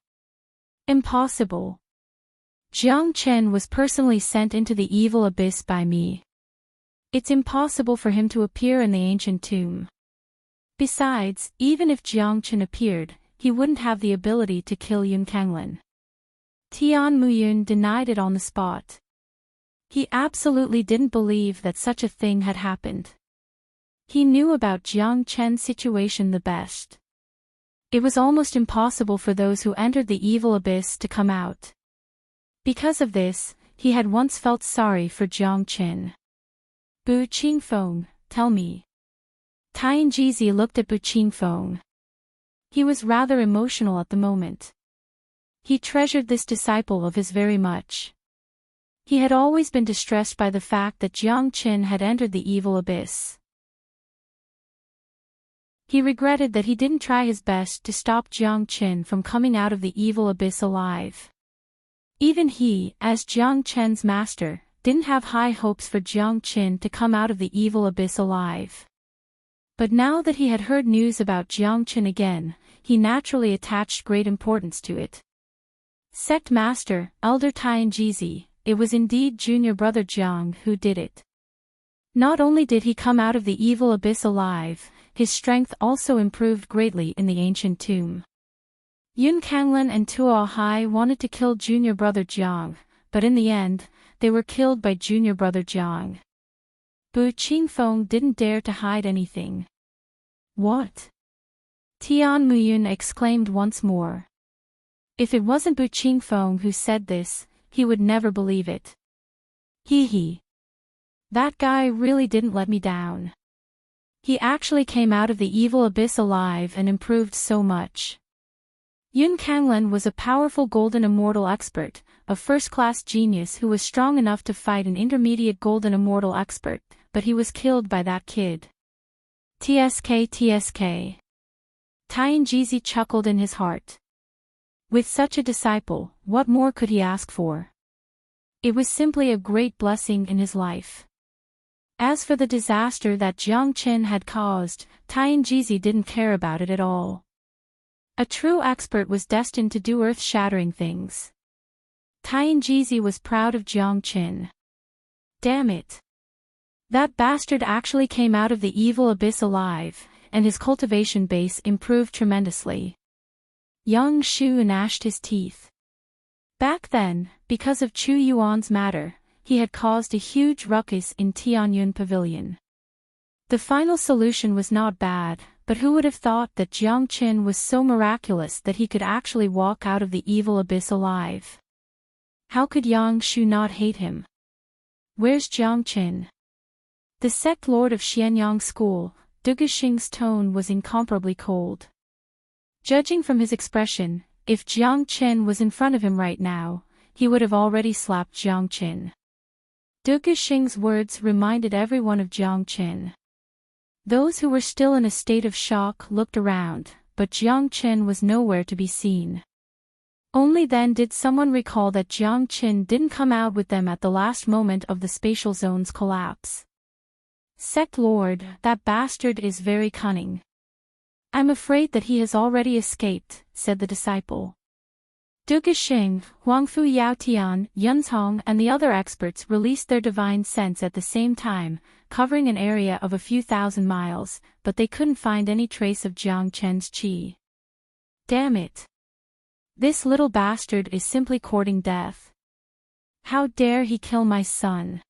Impossible. Jiang Qin was personally sent into the evil abyss by me. It's impossible for him to appear in the ancient tomb. Besides, even if Jiang Qin appeared, he wouldn't have the ability to kill Yun Kanglan. Tianmuyun denied it on the spot. He absolutely didn't believe that such a thing had happened. He knew about Jiang Qin's situation the best. It was almost impossible for those who entered the evil abyss to come out. Because of this, he had once felt sorry for Jiang Qin. Bu Qingfeng, tell me. Tianjizi looked at Bu Qingfeng. He was rather emotional at the moment. He treasured this disciple of his very much. He had always been distressed by the fact that Jiang Qin had entered the evil abyss. He regretted that he didn't try his best to stop Jiang Qin from coming out of the evil abyss alive. Even he, as Jiang Qin's master, didn't have high hopes for Jiang Qin to come out of the evil abyss alive. But now that he had heard news about Jiang Qin again, he naturally attached great importance to it. Sect Master, Elder Tianjizi, it was indeed junior brother Jiang who did it. Not only did he come out of the evil abyss alive, his strength also improved greatly in the ancient tomb. Yun Kanglan and Tuo Hai wanted to kill junior brother Jiang, but in the end, they were killed by junior brother Jiang. Bu Qingfeng didn't dare to hide anything. What? Tianmuyun exclaimed once more. If it wasn't Bu Qingfeng who said this, he would never believe it. Hee. That guy really didn't let me down. He actually came out of the evil abyss alive and improved so much. Yun Kanglan was a powerful golden immortal expert, a first-class genius who was strong enough to fight an intermediate golden immortal expert, but he was killed by that kid. TSK. Tianjizi chuckled in his heart. With such a disciple, what more could he ask for? It was simply a great blessing in his life. As for the disaster that Jiang Qin had caused, Tianjizi didn't care about it at all. A true expert was destined to do earth-shattering things. Tianjizi was proud of Jiang Qin. Damn it. That bastard actually came out of the evil abyss alive, and his cultivation base improved tremendously. Yang Shu gnashed his teeth. Back then, because of Chu Yuan's matter, he had caused a huge ruckus in Tianyun Pavilion. The final solution was not bad, but who would have thought that Jiang Qin was so miraculous that he could actually walk out of the evil abyss alive? How could Yang Shu not hate him? Where's Jiang Qin? The sect lord of Xianyang School, Du Guxing's tone was incomparably cold. Judging from his expression, if Jiang Qin was in front of him right now, he would have already slapped Jiang Qin. Du Guxing's words reminded everyone of Jiang Qin. Those who were still in a state of shock looked around, but Jiang Qin was nowhere to be seen. Only then did someone recall that Jiang Qin didn't come out with them at the last moment of the spatial zone's collapse. Sect Lord, that bastard is very cunning. I'm afraid that he has already escaped, said the disciple. Du Guxing, Huangfu Yaotian, Yunzhong and the other experts released their divine sense at the same time, covering an area of a few thousand miles, but they couldn't find any trace of Jiang Qin's qi. Damn it. This little bastard is simply courting death. How dare he kill my son?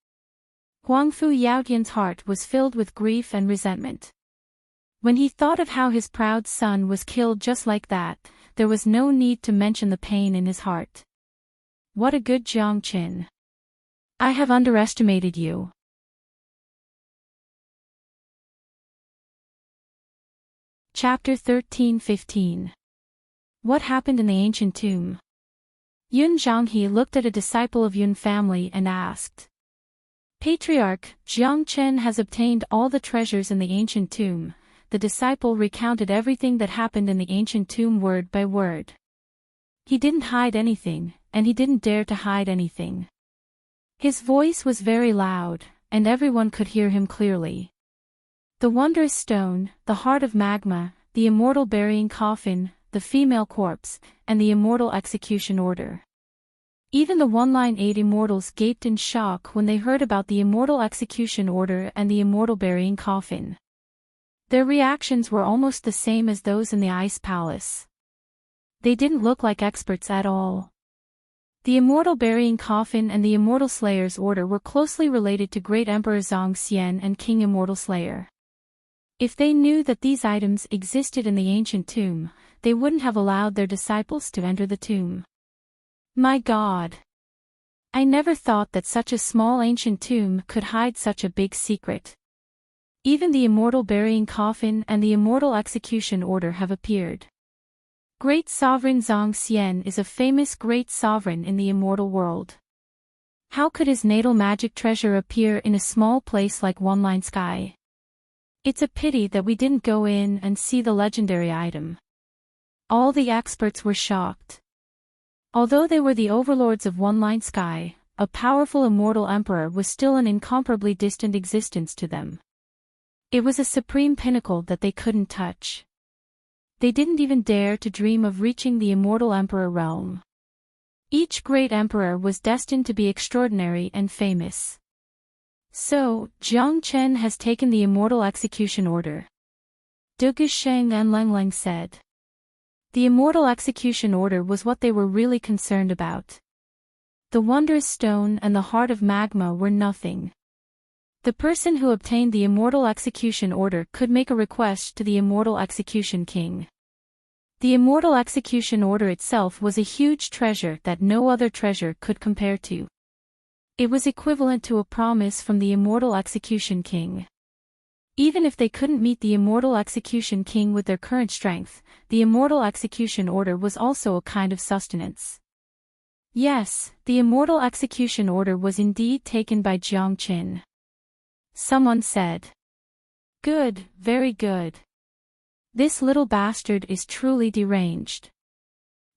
Huangfu Yaotian's heart was filled with grief and resentment. When he thought of how his proud son was killed just like that, there was no need to mention the pain in his heart. What a good Jiang Qin. I have underestimated you. Chapter 13-15. What happened in the ancient tomb? Yun Zhanghe looked at a disciple of Yun family and asked. Patriarch, Jiang Qin has obtained all the treasures in the ancient tomb. The disciple recounted everything that happened in the ancient tomb word by word. He didn't hide anything, and he didn't dare to hide anything. His voice was very loud, and everyone could hear him clearly. The wondrous stone, the heart of magma, the immortal burying coffin, the female corpse, and the immortal execution order. Even the 1-line-8 immortals gaped in shock when they heard about the immortal execution order and the immortal burying coffin. Their reactions were almost the same as those in the Ice Palace. They didn't look like experts at all. The immortal burying coffin and the immortal slayer's order were closely related to Great Emperor Zhang Xian and King Immortal Slayer. If they knew that these items existed in the ancient tomb, they wouldn't have allowed their disciples to enter the tomb. My God! I never thought that such a small ancient tomb could hide such a big secret. Even the immortal burying coffin and the immortal execution order have appeared. Great Sovereign Zhang Xian is a famous great sovereign in the immortal world. How could his natal magic treasure appear in a small place like One Line Sky? It's a pity that we didn't go in and see the legendary item. All the experts were shocked. Although they were the overlords of One Line Sky, a powerful immortal emperor was still an incomparably distant existence to them. It was a supreme pinnacle that they couldn't touch. They didn't even dare to dream of reaching the immortal emperor realm. Each great emperor was destined to be extraordinary and famous. So, Jiang Qin has taken the immortal execution order. Du Guxing and Leng Leng said. The immortal execution order was what they were really concerned about. The wondrous stone and the heart of magma were nothing. The person who obtained the immortal execution order could make a request to the immortal execution king. The immortal execution order itself was a huge treasure that no other treasure could compare to. It was equivalent to a promise from the immortal execution king. Even if they couldn't meet the immortal execution king with their current strength, the immortal execution order was also a kind of sustenance. Yes, the immortal execution order was indeed taken by Jiang Qin. Someone said. Good, very good. This little bastard is truly deranged.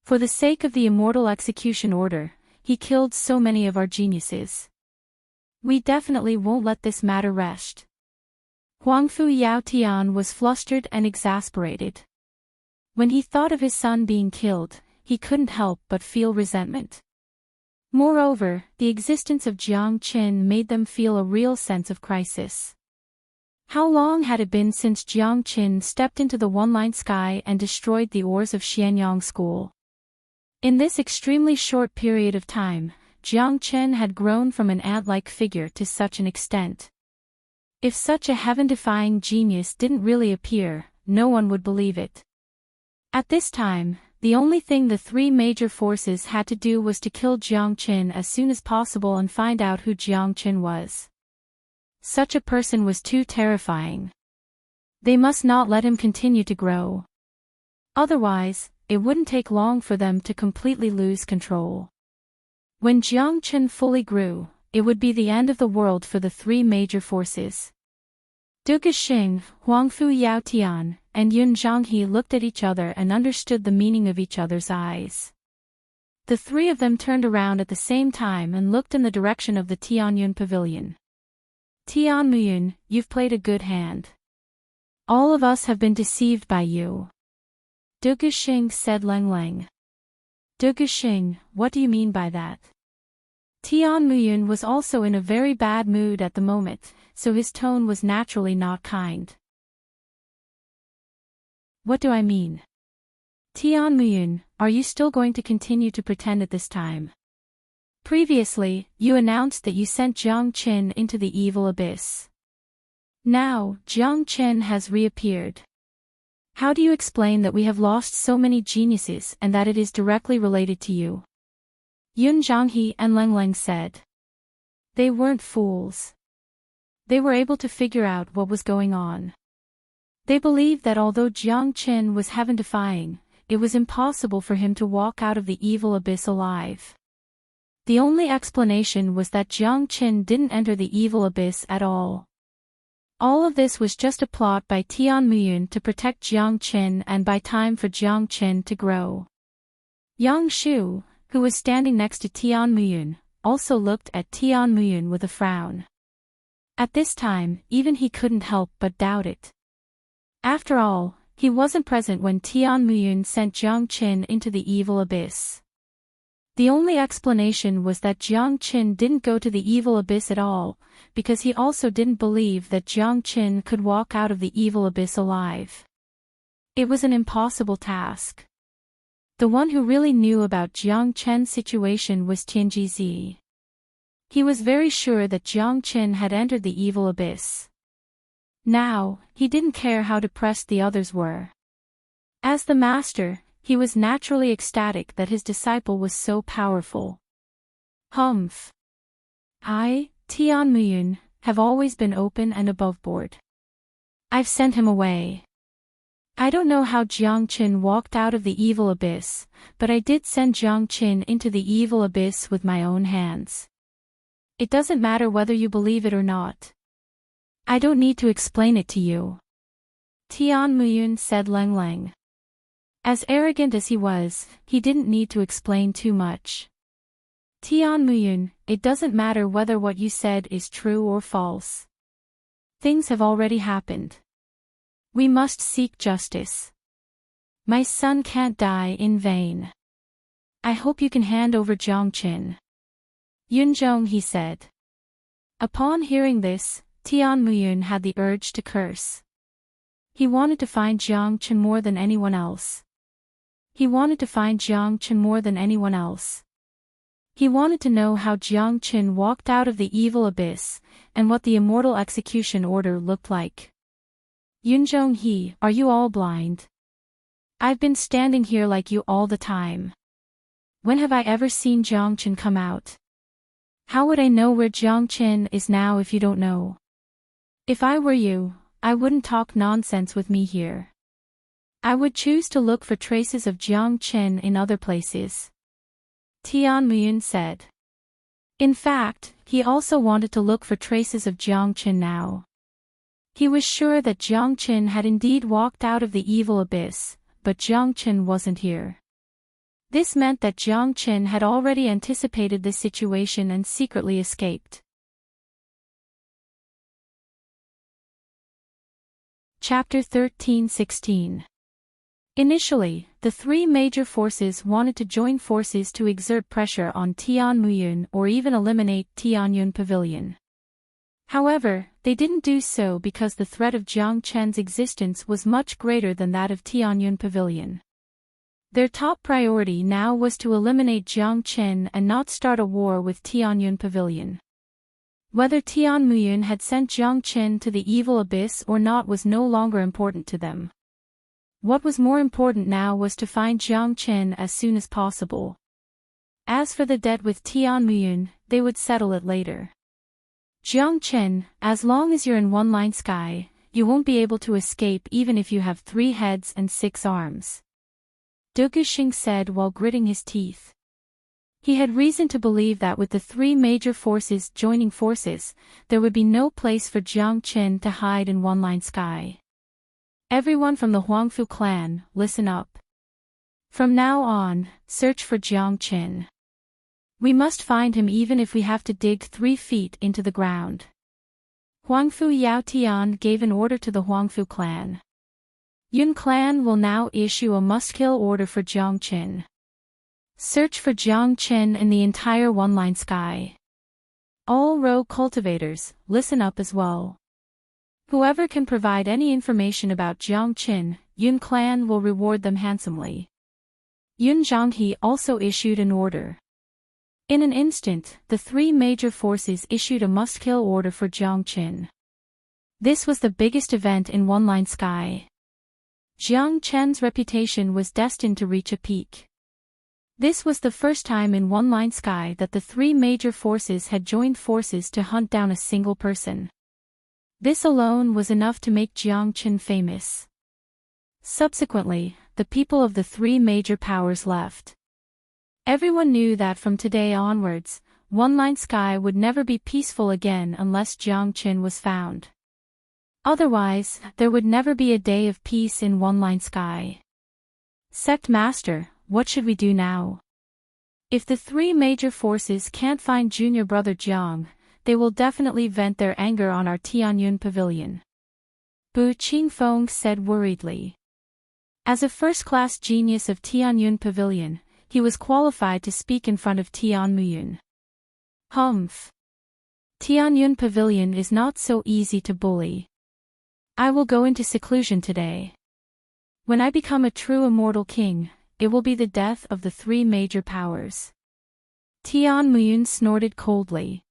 For the sake of the immortal execution order, he killed so many of our geniuses. We definitely won't let this matter rest. Huangfu Yaotian was flustered and exasperated. When he thought of his son being killed, he couldn't help but feel resentment. Moreover, the existence of Jiang Qin made them feel a real sense of crisis. How long had it been since Jiang Qin stepped into the one-line sky and destroyed the ores of Xianyang School? In this extremely short period of time, Jiang Qin had grown from an ant-like figure to such an extent. If such a heaven-defying genius didn't really appear, no one would believe it. At this time, the only thing the three major forces had to do was to kill Jiang Qin as soon as possible and find out who Jiang Qin was. Such a person was too terrifying. They must not let him continue to grow. Otherwise, it wouldn't take long for them to completely lose control. When Jiang Qin fully grew, it would be the end of the world for the three major forces. Du Guxing, Huangfu Yaotian, and Yun Zhanghe looked at each other and understood the meaning of each other's eyes. The three of them turned around at the same time and looked in the direction of the Tianyun pavilion. Tianmuyun, you've played a good hand. All of us have been deceived by you. Du Guxing said Leng. Du Guxing, what do you mean by that? Tianmuyun was also in a very bad mood at the moment, so his tone was naturally not kind. What do I mean? Tianmuyun, are you still going to continue to pretend at this time? Previously, you announced that you sent Jiang Qin into the evil abyss. Now, Jiang Qin has reappeared. How do you explain that we have lost so many geniuses and that it is directly related to you? Yun Zhanghe and Leng said. They weren't fools. They were able to figure out what was going on. They believed that although Jiang Qin was heaven-defying, it was impossible for him to walk out of the evil abyss alive. The only explanation was that Jiang Qin didn't enter the evil abyss at all. All of this was just a plot by Tianmuyun to protect Jiang Qin and buy time for Jiang Qin to grow. Yang Shu, who was standing next to Tianmuyun, also looked at Tianmuyun with a frown. At this time, even he couldn't help but doubt it. After all, he wasn't present when Tianmuyun sent Jiang Qin into the evil abyss. The only explanation was that Jiang Qin didn't go to the evil abyss at all, because he also didn't believe that Jiang Qin could walk out of the evil abyss alive. It was an impossible task. The one who really knew about Jiang Qin's situation was Tianjizi. He was very sure that Jiang Qin had entered the evil abyss. Now, he didn't care how depressed the others were. As the master, he was naturally ecstatic that his disciple was so powerful. Humph. I, Tianmuyun, have always been open and aboveboard. I've sent him away. I don't know how Jiang Qin walked out of the evil abyss, but I did send Jiang Qin into the evil abyss with my own hands. It doesn't matter whether you believe it or not. I don't need to explain it to you. Tianmuyun said Leng. As arrogant as he was, he didn't need to explain too much. Tianmuyun, it doesn't matter whether what you said is true or false. Things have already happened. We must seek justice. My son can't die in vain. I hope you can hand over Jiang Qin. Yunzhong, he said. Upon hearing this, Tianmuyun had the urge to curse. He wanted to find Jiang Qin more than anyone else. He wanted to find Jiang Qin more than anyone else. He wanted to know how Jiang Qin walked out of the evil abyss, and what the immortal execution order looked like. Yunzhong, are you all blind? I've been standing here like you all the time. When have I ever seen Jiang Qin come out? How would I know where Jiang Qin is now if you don't know? If I were you, I wouldn't talk nonsense with me here. I would choose to look for traces of Jiang Qin in other places. Tianmuyun said. In fact, he also wanted to look for traces of Jiang Qin now. He was sure that Jiang Qin had indeed walked out of the evil abyss, but Jiang Qin wasn't here. This meant that Jiang Qin had already anticipated this situation and secretly escaped. Chapter 13-16. Initially, the three major forces wanted to join forces to exert pressure on Tianmuyun or even eliminate Tianyun Pavilion. However, they didn't do so because the threat of Jiang Chen's existence was much greater than that of Tianyun Pavilion. Their top priority now was to eliminate Jiang Chen and not start a war with Tianyun Pavilion. Whether Tianmuyun had sent Jiang Chen to the evil abyss or not was no longer important to them. What was more important now was to find Jiang Chen as soon as possible. As for the debt with Tianmuyun, they would settle it later. Jiang Chen, as long as you're in one-line sky, you won't be able to escape even if you have 3 heads and 6 arms. Du Guxing said while gritting his teeth. He had reason to believe that with the 3 major forces joining forces, there would be no place for Jiang Chen to hide in one-line sky. Everyone from the Huangfu clan, listen up. From now on, search for Jiang Chen. We must find him even if we have to dig 3 feet into the ground. Huangfu Yao Tian gave an order to the Huangfu clan. Yun clan will now issue a must-kill order for Jiang Chen. Search for Jiang Chen in the entire one-line sky. All rogue cultivators, listen up as well. Whoever can provide any information about Jiang Chen, Yun clan will reward them handsomely. Yun Zhanghe also issued an order. In an instant, the 3 major forces issued a must-kill order for Jiang Chen. This was the biggest event in one-line sky. Jiang Chen's reputation was destined to reach a peak. This was the first time in one-line sky that the 3 major forces had joined forces to hunt down a single person. This alone was enough to make Jiang Chen famous. Subsequently, the people of the 3 major powers left. Everyone knew that from today onwards, one-line sky would never be peaceful again unless Jiang Chen was found. Otherwise, there would never be a day of peace in one-line sky. Sect Master, what should we do now? If the 3 major forces can't find junior brother Jiang, they will definitely vent their anger on our Tianyun Pavilion. Bu Qingfeng said worriedly. As a first-class genius of Tianyun Pavilion, he was qualified to speak in front of Tianmuyun. Humph. Tianyun Pavilion is not so easy to bully. I will go into seclusion today. When I become a true immortal king, it will be the death of the 3 major powers. Tianmuyun snorted coldly.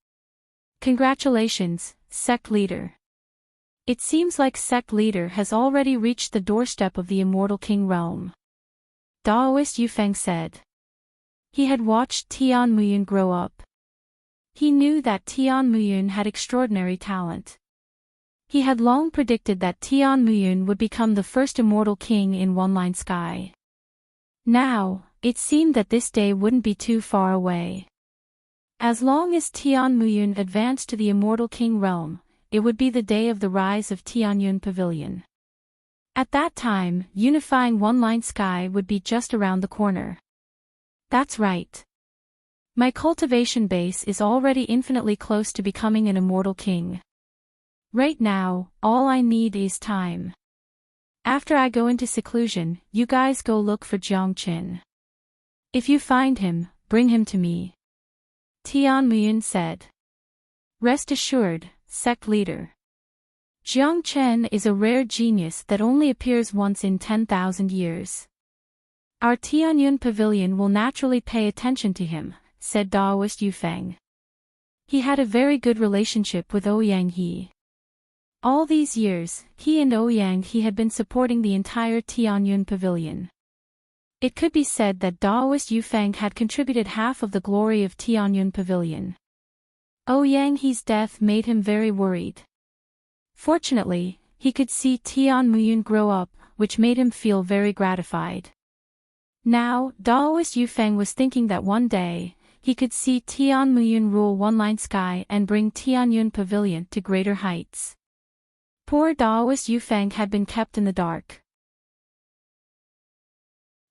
Congratulations, sect leader. It seems like sect leader has already reached the doorstep of the immortal king realm. Daoist Yufeng said. He had watched Tianmuyun grow up. He knew that Tianmuyun had extraordinary talent. He had long predicted that Tianmuyun would become the first immortal king in one-line sky. Now, it seemed that this day wouldn't be too far away. As long as Tianmuyun advanced to the immortal king realm, it would be the day of the rise of Tianyun Pavilion. At that time, unifying one-line sky would be just around the corner. That's right. My cultivation base is already infinitely close to becoming an immortal king. Right now, all I need is time. After I go into seclusion, you guys go look for Jiang Chen. If you find him, bring him to me. Tianmuyun said. Rest assured, sect leader. Jiang Chen is a rare genius that only appears once in 10,000 years. Our Tianyun Pavilion will naturally pay attention to him, said Daoist Yufeng. He had a very good relationship with Ouyang He. All these years, he and Ouyang He had been supporting the entire Tianyun Pavilion. It could be said that Daoist Yufeng had contributed half of the glory of Tianyun Pavilion. Ouyang He's death made him very worried. Fortunately, he could see Tianmuyun grow up, which made him feel very gratified. Now, Daoist Yufeng was thinking that one day, he could see Tianmuyun rule one-line sky and bring Tianyun Pavilion to greater heights. Poor Daoist Yufeng had been kept in the dark.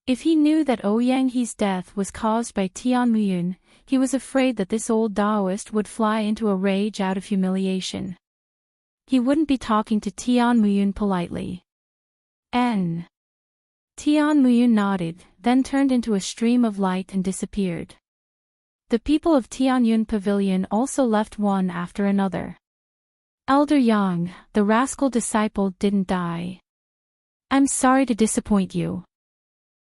If he knew that Ouyang He's death was caused by Tianmuyun, he was afraid that this old Daoist would fly into a rage out of humiliation. He wouldn't be talking to Tianmuyun politely. Tianmuyun nodded, then turned into a stream of light and disappeared. The people of Tianyun Pavilion also left one after another. Elder Yang, the rascal disciple didn't die. I'm sorry to disappoint you.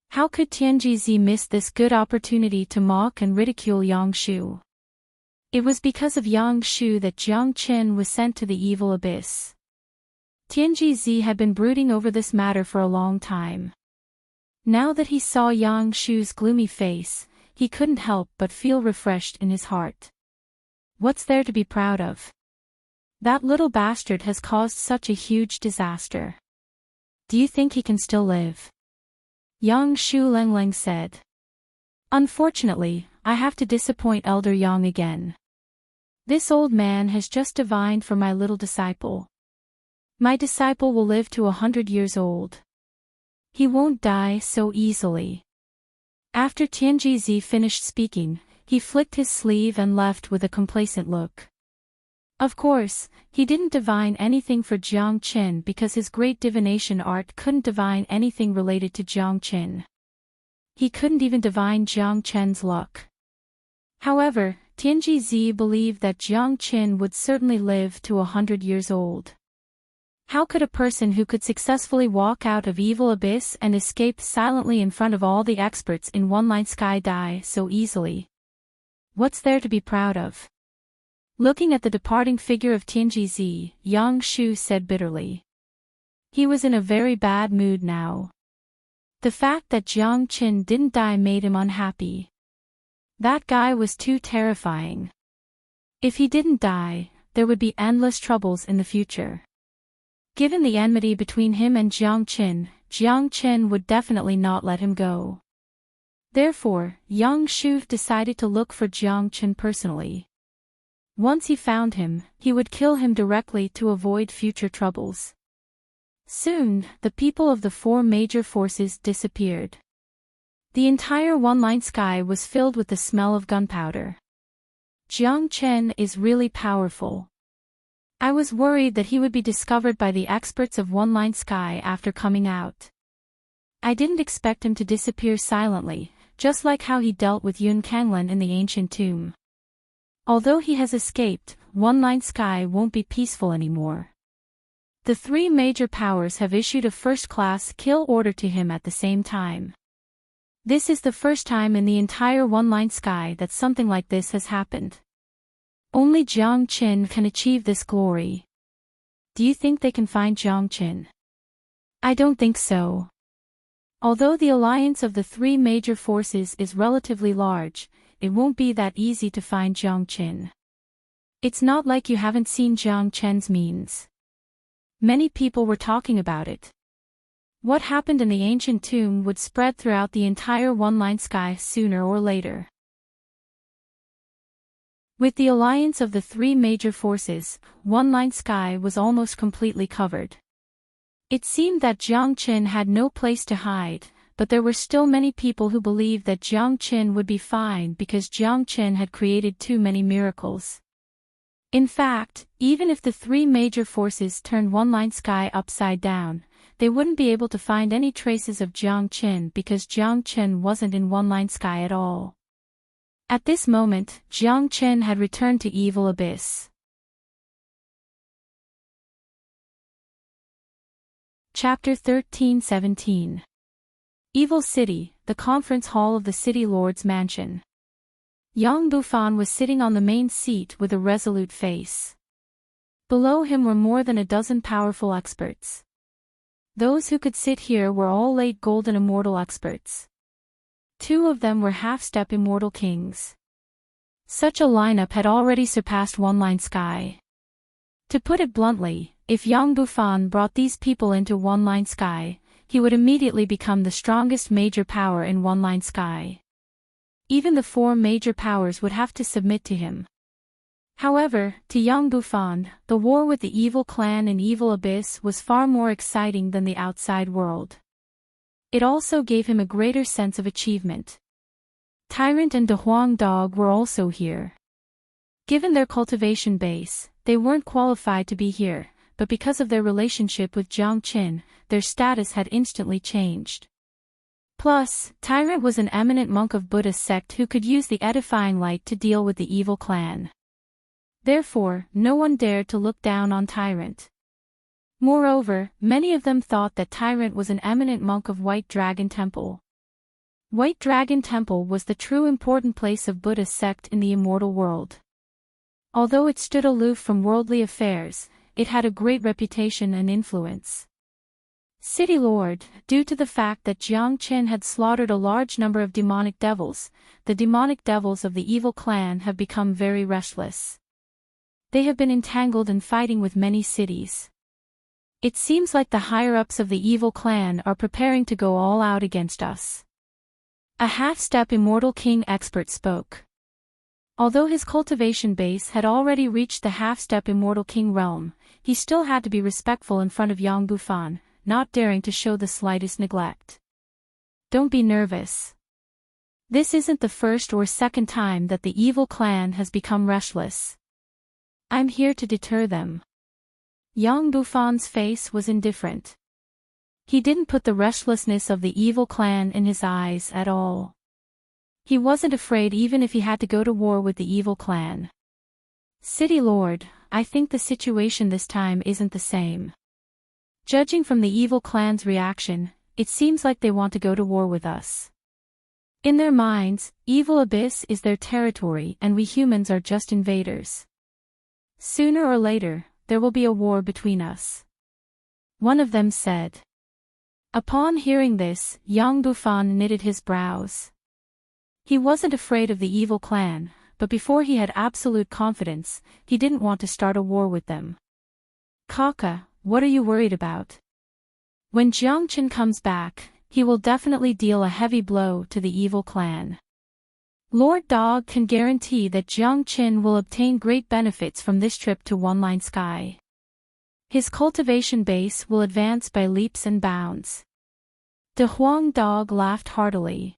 How could Tianjizi miss this good opportunity to mock and ridicule Yang Shu? It was because of Yang Shu that Jiang Qin was sent to the evil abyss. Tianjizi had been brooding over this matter for a long time. Now that he saw Yang Shu's gloomy face, he couldn't help but feel refreshed in his heart. What's there to be proud of? That little bastard has caused such a huge disaster. Do you think he can still live? Yang Shu Lengleng said. Unfortunately, I have to disappoint Elder Yang again. This old man has just divined for my little disciple. My disciple will live to 100 years old. He won't die so easily. After Tianjizi finished speaking, he flicked his sleeve and left with a complacent look. Of course, he didn't divine anything for Jiang Qin because his great divination art couldn't divine anything related to Jiang Qin. He couldn't even divine Jiang Qin's luck. However, Tianjizi believed that Jiang Qin would certainly live to 100 years old. How could a person who could successfully walk out of evil abyss and escape silently in front of all the experts in one-line sky die so easily? What's there to be proud of? Looking at the departing figure of Tianjizi, Yang Shu said bitterly. He was in a very bad mood now. The fact that Jiang Qin didn't die made him unhappy. That guy was too terrifying. If he didn't die, there would be endless troubles in the future. Given the enmity between him and Jiang Qin would definitely not let him go. Therefore, Yang Shu decided to look for Jiang Qin personally. Once he found him, he would kill him directly to avoid future troubles. Soon, the people of the four major forces disappeared. The entire one-line sky was filled with the smell of gunpowder. Jiang Qin is really powerful. I was worried that he would be discovered by the experts of one-line sky after coming out. I didn't expect him to disappear silently, just like how he dealt with Yun Kanglin in the ancient tomb. Although he has escaped, one-line sky won't be peaceful anymore. The three major powers have issued a first-class kill order to him at the same time. This is the first time in the entire one-line sky that something like this has happened. Only Jiang Qin can achieve this glory. Do you think they can find Jiang Qin? I don't think so. Although the alliance of the three major forces is relatively large, it won't be that easy to find Jiang Qin. It's not like you haven't seen Jiang Qin's means. Many people were talking about it. What happened in the ancient tomb would spread throughout the entire one-line sky sooner or later. With the alliance of the three major forces, one-line sky was almost completely covered. It seemed that Jiang Qin had no place to hide, but there were still many people who believed that Jiang Qin would be fine because Jiang Qin had created too many miracles. In fact, even if the three major forces turned one-line sky upside down, they wouldn't be able to find any traces of Jiang Qin because Jiang Qin wasn't in one-line sky at all. At this moment, Jiang Qin had returned to evil abyss. Chapter 13-17. Evil City, the conference hall of the City Lord's mansion. Yang Bufan was sitting on the main seat with a resolute face. Below him were more than a dozen powerful experts. Those who could sit here were all late golden immortal experts. Two of them were half-step immortal kings. Such a lineup had already surpassed one-line sky. To put it bluntly, if Yang Bufan brought these people into one-line sky, he would immediately become the strongest major power in one-line sky. Even the four major powers would have to submit to him. However, to Yang Bufan, the war with the evil clan in Evil Abyss was far more exciting than the outside world. It also gave him a greater sense of achievement. Tyrant and De Huang Dog were also here. Given their cultivation base, they weren't qualified to be here, but because of their relationship with Jiang Qin, their status had instantly changed. Plus, Tyrant was an eminent monk of Buddhist sect who could use the edifying light to deal with the evil clan. Therefore, no one dared to look down on Tyrant. Moreover, many of them thought that Tyrant was an eminent monk of White Dragon Temple. White Dragon Temple was the true important place of Buddha's sect in the immortal world. Although it stood aloof from worldly affairs, it had a great reputation and influence. City Lord, due to the fact that Jiang Qin had slaughtered a large number of demonic devils, the demonic devils of the evil clan have become very restless. They have been entangled in fighting with many cities. It seems like the higher-ups of the evil clan are preparing to go all out against us. A half-step immortal king expert spoke. Although his cultivation base had already reached the half-step immortal king realm, he still had to be respectful in front of Yang Bufan, not daring to show the slightest neglect. Don't be nervous. This isn't the first or second time that the evil clan has become restless. I'm here to deter them. Yang Bufan's face was indifferent. He didn't put the restlessness of the evil clan in his eyes at all. He wasn't afraid even if he had to go to war with the evil clan. City Lord, I think the situation this time isn't the same. Judging from the evil clan's reaction, it seems like they want to go to war with us. In their minds, Evil Abyss is their territory and we humans are just invaders. Sooner or later, there will be a war between us. One of them said. Upon hearing this, Yang Bufan knitted his brows. He wasn't afraid of the evil clan, but before he had absolute confidence, he didn't want to start a war with them. Kaka, what are you worried about? When Jiang Qin comes back, he will definitely deal a heavy blow to the evil clan. Lord Dog can guarantee that Jiang Qin will obtain great benefits from this trip to One Line Sky. His cultivation base will advance by leaps and bounds. De Huang Dog laughed heartily.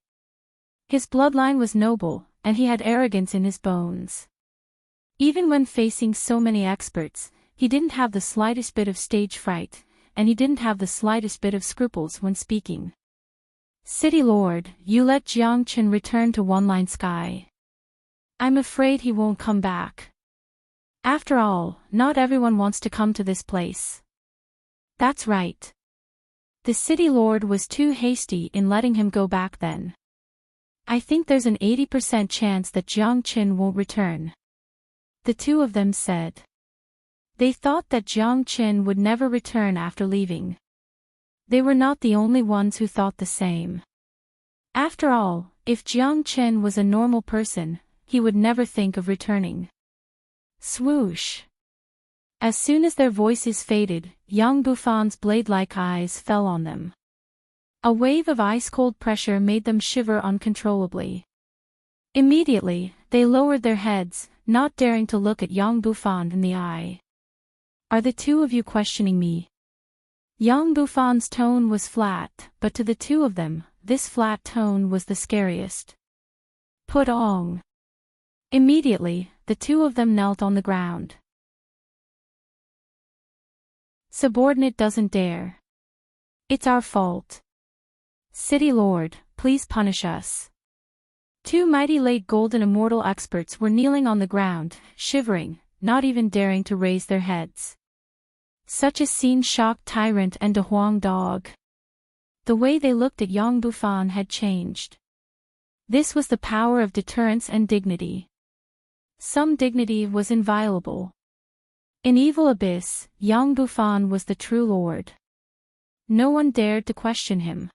His bloodline was noble, and he had arrogance in his bones. Even when facing so many experts, he didn't have the slightest bit of stage fright, and he didn't have the slightest bit of scruples when speaking. City Lord, you let Jiang Qin return to One Line Sky. I'm afraid he won't come back. After all, not everyone wants to come to this place. That's right. The City Lord was too hasty in letting him go back then. I think there's an 80% chance that Jiang Qin won't return. The two of them said. They thought that Jiang Qin would never return after leaving. They were not the only ones who thought the same. After all, if Jiang Qin was a normal person, he would never think of returning. Swoosh. As soon as their voices faded, Yang Bufan's blade-like eyes fell on them. A wave of ice-cold pressure made them shiver uncontrollably. Immediately, they lowered their heads, not daring to look at Yang Bufan in the eye. Are the two of you questioning me? Yang Bufan's tone was flat, but to the two of them, this flat tone was the scariest. Put on. Immediately, the two of them knelt on the ground. Subordinate doesn't dare. It's our fault. City Lord, please punish us. Two mighty late golden immortal experts were kneeling on the ground, shivering, not even daring to raise their heads. Such a scene shocked Tyrant and De Huang Dog. The way they looked at Yang Bufan had changed. This was the power of deterrence and dignity. Some dignity was inviolable. In Evil Abyss, Yang Bufan was the true lord. No one dared to question him.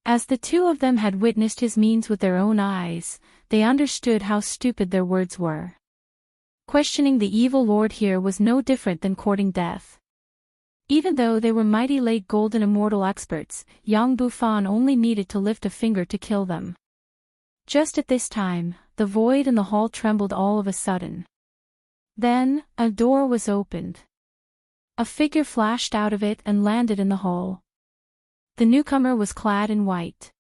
As the two of them had witnessed his means with their own eyes, they understood how stupid their words were. Questioning the evil lord here was no different than courting death. Even though they were mighty late golden immortal experts, Yang Bufan only needed to lift a finger to kill them. Just at this time, the void in the hall trembled all of a sudden. Then, a door was opened. A figure flashed out of it and landed in the hall. The newcomer was clad in white.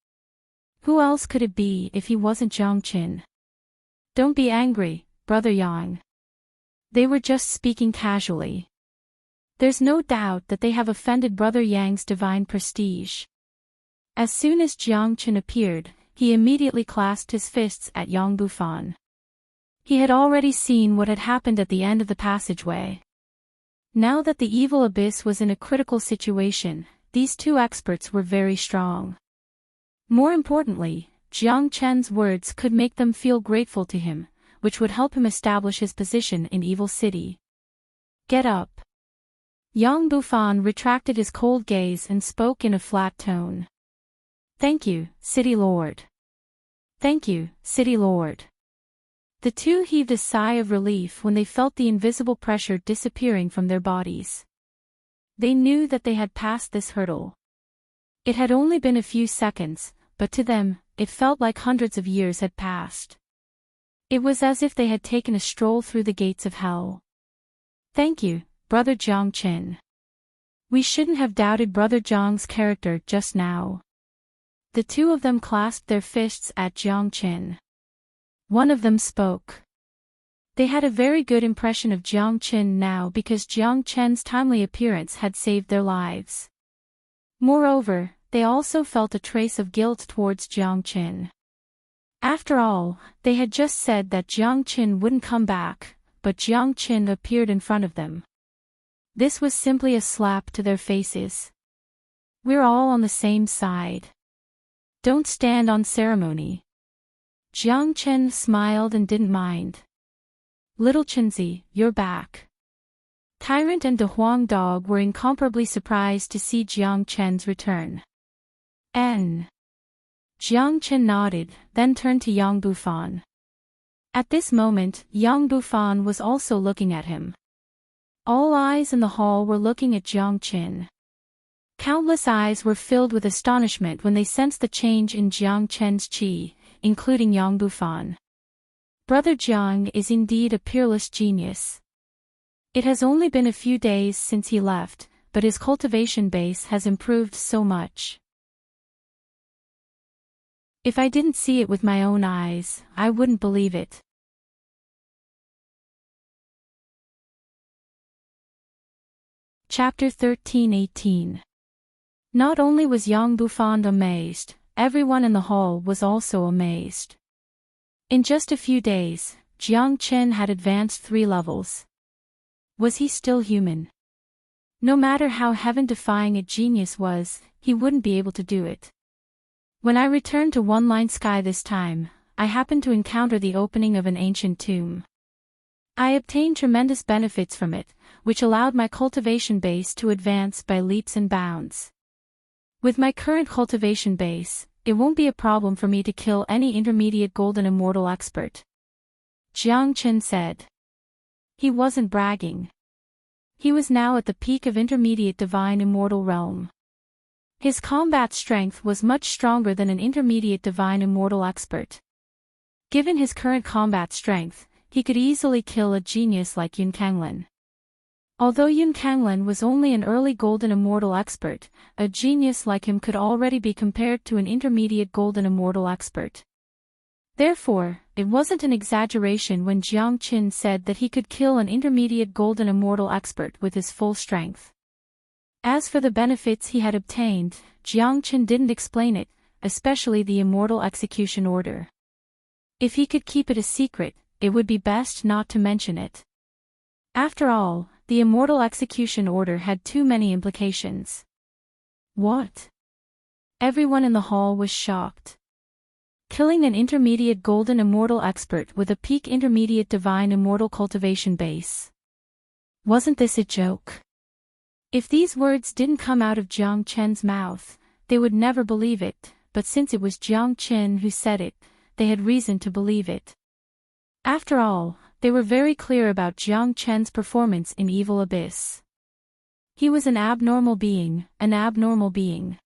Who else could it be if he wasn't Jiang Qin? Don't be angry, Brother Yang. They were just speaking casually. There's no doubt that they have offended Brother Yang's divine prestige. As soon as Jiang Qin appeared, he immediately clasped his fists at Yang Bufan. He had already seen what had happened at the end of the passageway. Now that the evil abyss was in a critical situation, these two experts were very strong. More importantly, Jiang Chen's words could make them feel grateful to him, which would help him establish his position in Evil City. Get up. Yang Bufan retracted his cold gaze and spoke in a flat tone. Thank you, City Lord. Thank you, City Lord. The two heaved a sigh of relief when they felt the invisible pressure disappearing from their bodies. They knew that they had passed this hurdle. It had only been a few seconds, but to them, it felt like hundreds of years had passed. It was as if they had taken a stroll through the gates of hell. Thank you, Brother Jiang Chen. We shouldn't have doubted Brother Jiang's character just now. The two of them clasped their fists at Jiang Chen. One of them spoke. They had a very good impression of Jiang Chen now because Jiang Chen's timely appearance had saved their lives. Moreover, they also felt a trace of guilt towards Jiang Chen. After all, they had just said that Jiang Chen wouldn't come back, but Jiang Chen appeared in front of them. This was simply a slap to their faces. We're all on the same side. Don't stand on ceremony. Jiang Chen smiled and didn't mind. Little Chenzi, you're back. Tyrant and De Huang Dog were incomparably surprised to see Jiang Chen's return. Jiang Chen nodded, then turned to Yang Bufan. At this moment, Yang Bufan was also looking at him. All eyes in the hall were looking at Jiang Chen. Countless eyes were filled with astonishment when they sensed the change in Jiang Chen's qi, including Yang Bufan. Brother Jiang is indeed a peerless genius. It has only been a few days since he left, but his cultivation base has improved so much. If I didn't see it with my own eyes, I wouldn't believe it. Chapter 13-18. Not only was Yang Bufan amazed, everyone in the hall was also amazed. In just a few days, Jiang Chen had advanced 3 levels. Was he still human? No matter how heaven-defying a genius was, he wouldn't be able to do it. When I returned to One Line Sky this time, I happened to encounter the opening of an ancient tomb. I obtained tremendous benefits from it, which allowed my cultivation base to advance by leaps and bounds. With my current cultivation base, it won't be a problem for me to kill any intermediate golden immortal expert. Jiang Chen said. He wasn't bragging. He was now at the peak of intermediate divine immortal realm. His combat strength was much stronger than an intermediate divine immortal expert. Given his current combat strength, he could easily kill a genius like Yun Kanglan. Although Yun Kanglan was only an early golden immortal expert, a genius like him could already be compared to an intermediate golden immortal expert. Therefore, it wasn't an exaggeration when Jiang Chen said that he could kill an intermediate golden immortal expert with his full strength. As for the benefits he had obtained, Jiang Chen didn't explain it, especially the immortal execution order. If he could keep it a secret, it would be best not to mention it. After all, the immortal execution order had too many implications. What? Everyone in the hall was shocked. Killing an intermediate golden immortal expert with a peak intermediate divine immortal cultivation base. Wasn't this a joke? If these words didn't come out of Jiang Chen's mouth, they would never believe it, but since it was Jiang Chen who said it, they had reason to believe it. After all, they were very clear about Jiang Chen's performance in Evil Abyss. He was an abnormal being, an abnormal being.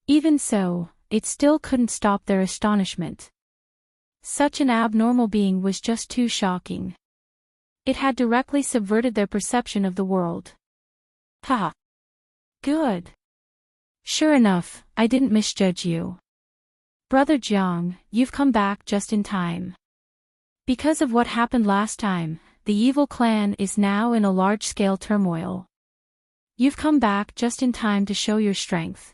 Even so, it still couldn't stop their astonishment. Such an abnormal being was just too shocking. It had directly subverted their perception of the world. Ha! Good. Sure enough, I didn't misjudge you. Brother Jiang, you've come back just in time. Because of what happened last time, the evil clan is now in a large-scale turmoil. You've come back just in time to show your strength.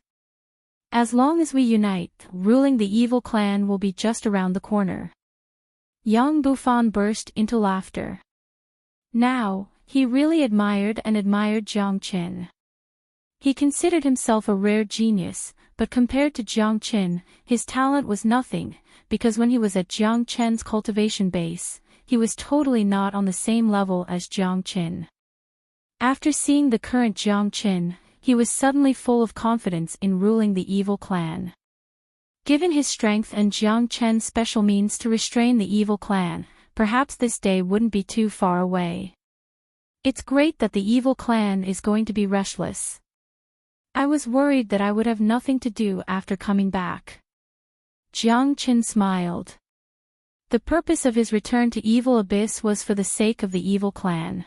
As long as we unite, ruling the evil clan will be just around the corner. Yang Bufan burst into laughter. Now, he really admired Jiang Qin. He considered himself a rare genius, but compared to Jiang Qin, his talent was nothing, because when he was at Jiang Qin's cultivation base, he was totally not on the same level as Jiang Qin. After seeing the current Jiang Qin, he was suddenly full of confidence in ruling the evil clan. Given his strength and Jiang Qin's special means to restrain the evil clan, perhaps this day wouldn't be too far away. It's great that the evil clan is going to be restless. I was worried that I would have nothing to do after coming back. Jiang Qin smiled. The purpose of his return to Evil Abyss was for the sake of the evil clan.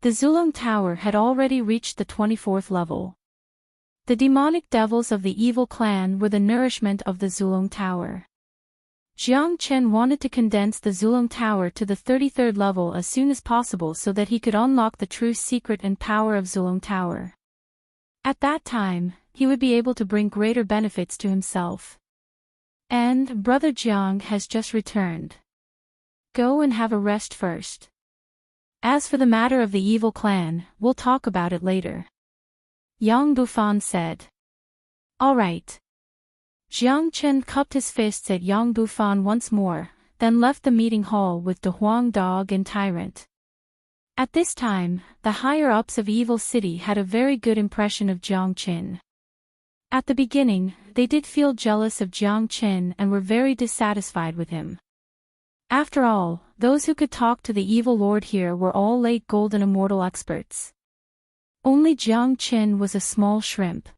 The Zulong Tower had already reached the 24th level. The demonic devils of the evil clan were the nourishment of the Zulong Tower. Jiang Qin wanted to condense the Zulong Tower to the 33rd level as soon as possible so that he could unlock the true secret and power of Zulong Tower. At that time, he would be able to bring greater benefits to himself. And Brother Jiang has just returned. Go and have a rest first. As for the matter of the evil clan, we'll talk about it later. Yang Bufan said. All right. Jiang Qin cupped his fists at Yang Bufan once more, then left the meeting hall with De Huang Dog and Tyrant. At this time, the higher-ups of Evil City had a very good impression of Jiang Qin. At the beginning, they did feel jealous of Jiang Qin and were very dissatisfied with him. After all, those who could talk to the evil lord here were all late golden immortal experts. Only Jiang Qin was a small shrimp.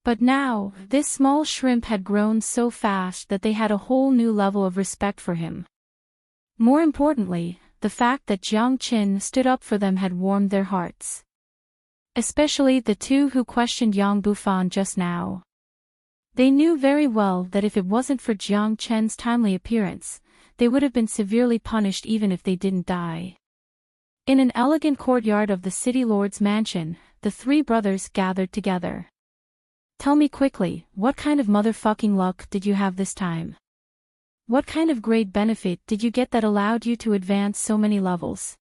But now, this small shrimp had grown so fast that they had a whole new level of respect for him. More importantly, the fact that Jiang Qin stood up for them had warmed their hearts. Especially the two who questioned Yang Bufan just now. They knew very well that if it wasn't for Jiang Qin's timely appearance, they would have been severely punished even if they didn't die. In an elegant courtyard of the city lord's mansion, the three brothers gathered together. Tell me quickly, what kind of motherfucking luck did you have this time? What kind of great benefit did you get that allowed you to advance so many levels?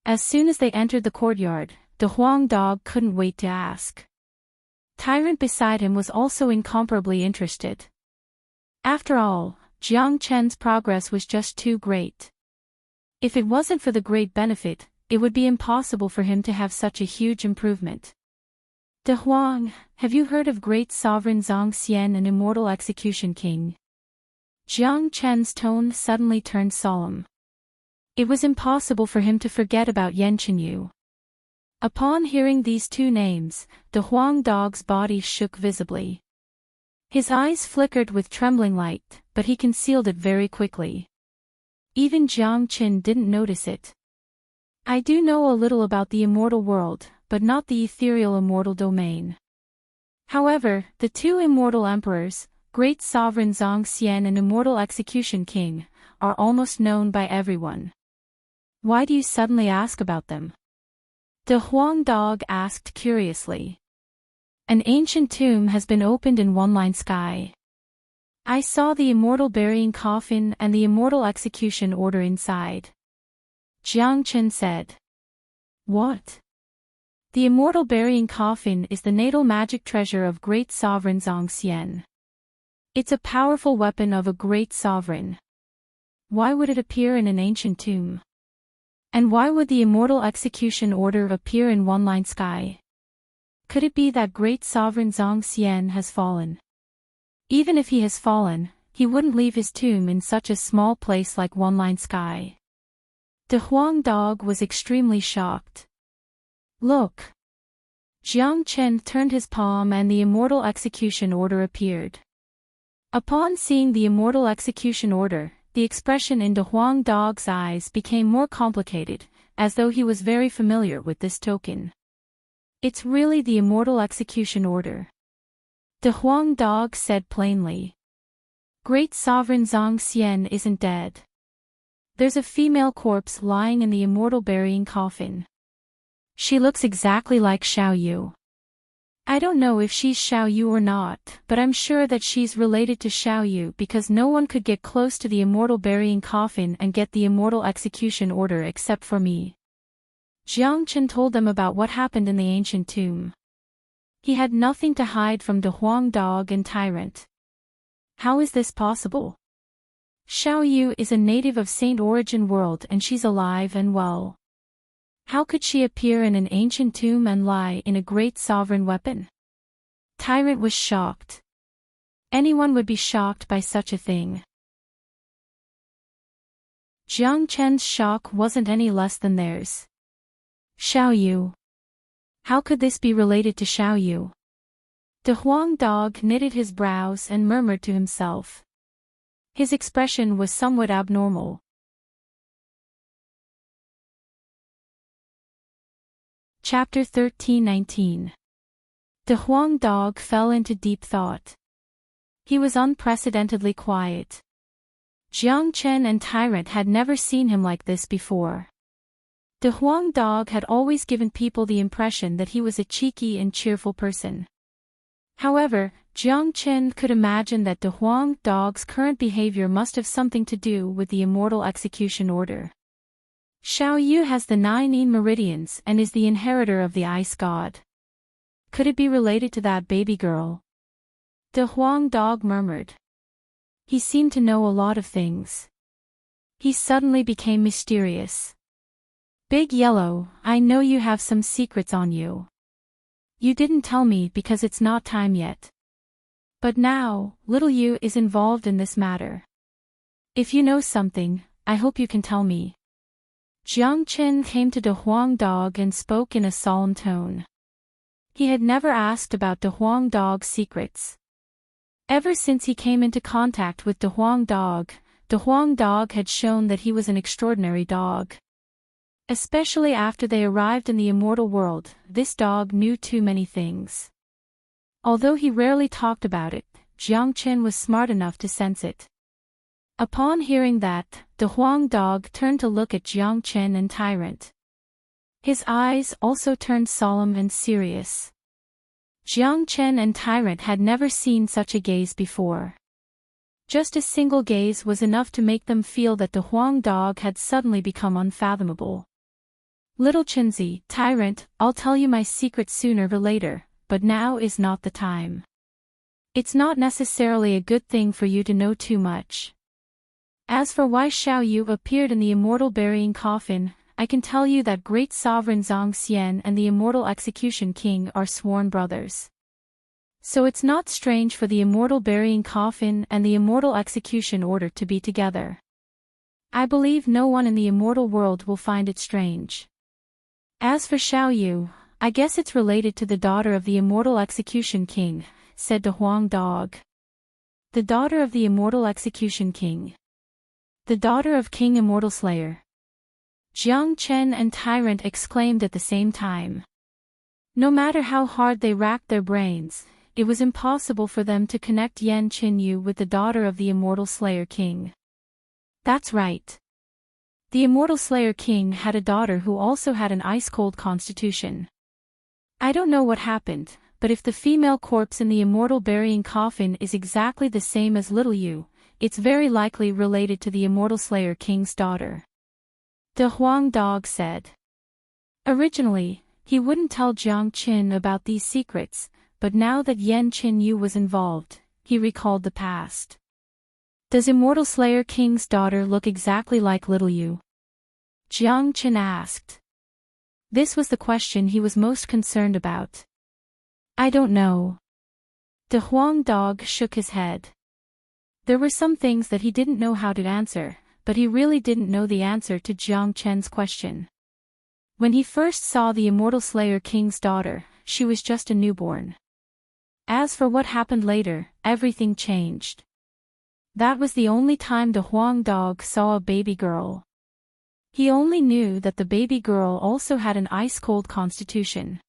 As soon as they entered the courtyard, De Huang Dog couldn't wait to ask. Tyrant beside him was also incomparably interested. After all, Jiang Qin's progress was just too great. If it wasn't for the great benefit, it would be impossible for him to have such a huge improvement. De Huang, have you heard of great sovereign Zhang Xian and immortal execution king? Jiang Qin's tone suddenly turned solemn. It was impossible for him to forget about Yan Chenyu. Upon hearing these two names, De Huang Dog's body shook visibly. His eyes flickered with trembling light, but he concealed it very quickly. Even Jiang Qin didn't notice it. I do know a little about the immortal world, but not the ethereal immortal domain. However, the two immortal emperors, great sovereign Zhang Xian and immortal execution king, are almost known by everyone. Why do you suddenly ask about them? De Huang Dog asked curiously. An ancient tomb has been opened in One Line Sky. I saw the immortal burying coffin and the immortal execution order inside. Jiang Qin said. What? The immortal burying coffin is the natal magic treasure of great sovereign Zhang Xian. It's a powerful weapon of a great sovereign. Why would it appear in an ancient tomb? And why would the immortal execution order appear in One Line Sky? Could it be that great sovereign Zhang Xian has fallen? Even if he has fallen, he wouldn't leave his tomb in such a small place like One Line Sky. De Huang Dog was extremely shocked. Look! Jiang Qin turned his palm and the immortal execution order appeared. Upon seeing the immortal execution order, the expression in De Huang Dog's eyes became more complicated, as though he was very familiar with this token. It's really the immortal execution order. De Huang Dog said plainly. Great sovereign Zhang Xian isn't dead. There's a female corpse lying in the immortal burying coffin. She looks exactly like Xiao Yu. I don't know if she's Xiao Yu or not, but I'm sure that she's related to Xiao Yu because no one could get close to the immortal burying coffin and get the immortal execution order except for me. Jiang Chen told them about what happened in the ancient tomb. He had nothing to hide from the Huang dog and tyrant. How is this possible? Xiao Yu is a native of Saint Origin World and she's alive and well. How could she appear in an ancient tomb and lie in a great sovereign weapon? Tyrant was shocked. Anyone would be shocked by such a thing. Jiang Chen's shock wasn't any less than theirs. Xiao Yu. How could this be related to Xiao Yu? The Huang dog knitted his brows and murmured to himself. His expression was somewhat abnormal. Chapter 13-19. The Huang dog fell into deep thought. He was unprecedentedly quiet. Jiang Chen and Tyrant had never seen him like this before. The Huang dog had always given people the impression that he was a cheeky and cheerful person. However, Jiang Chen could imagine that the Huang dog's current behavior must have something to do with the immortal execution order. Xiao Yu has the 9 yin meridians and is the inheritor of the ice god. Could it be related to that baby girl? The Huang dog murmured. He seemed to know a lot of things. He suddenly became mysterious. Big Yellow, I know you have some secrets on you. You didn't tell me because it's not time yet. But now, little Yu is involved in this matter. If you know something, I hope you can tell me. Jiang Chen came to the Huang dog and spoke in a solemn tone. He had never asked about the Huang dog's secrets. Ever since he came into contact with the Huang dog had shown that he was an extraordinary dog. Especially after they arrived in the immortal world, this dog knew too many things. Although he rarely talked about it, Jiang Chen was smart enough to sense it. Upon hearing that, the Huang dog turned to look at Jiang Chen and Tyrant. His eyes also turned solemn and serious. Jiang Chen and Tyrant had never seen such a gaze before. Just a single gaze was enough to make them feel that the Huang dog had suddenly become unfathomable. Little Chenzi, Tyrant, I'll tell you my secret sooner or later, but now is not the time. It's not necessarily a good thing for you to know too much. As for why Xiao Yu appeared in the immortal burying coffin, I can tell you that great sovereign Zhang Xian and the immortal execution king are sworn brothers. So it's not strange for the immortal burying coffin and the immortal execution order to be together. I believe no one in the immortal world will find it strange. As for Xiao Yu, I guess it's related to the daughter of the immortal execution king, said the Huang dog. The daughter of the immortal execution king. The daughter of King Immortal Slayer. Jiang Chen and Tyrant exclaimed at the same time. No matter how hard they racked their brains, it was impossible for them to connect Yan Qinyu with the daughter of the Immortal Slayer King. That's right. The Immortal Slayer King had a daughter who also had an ice-cold constitution. I don't know what happened, but if the female corpse in the immortal burying coffin is exactly the same as little Yu, it's very likely related to the Immortal Slayer King's daughter. The Huang dog said. Originally, he wouldn't tell Jiang Qin about these secrets, but now that Yan Qinyu was involved, he recalled the past. Does Immortal Slayer King's daughter look exactly like little Yu? Jiang Qin asked. This was the question he was most concerned about. I don't know. The Huang dog shook his head. There were some things that he didn't know how to answer, but he really didn't know the answer to Jiang Chen's question. When he first saw the Immortal Slayer King's daughter, she was just a newborn. As for what happened later, everything changed. That was the only time the Huang dog saw a baby girl. He only knew that the baby girl also had an ice-cold constitution.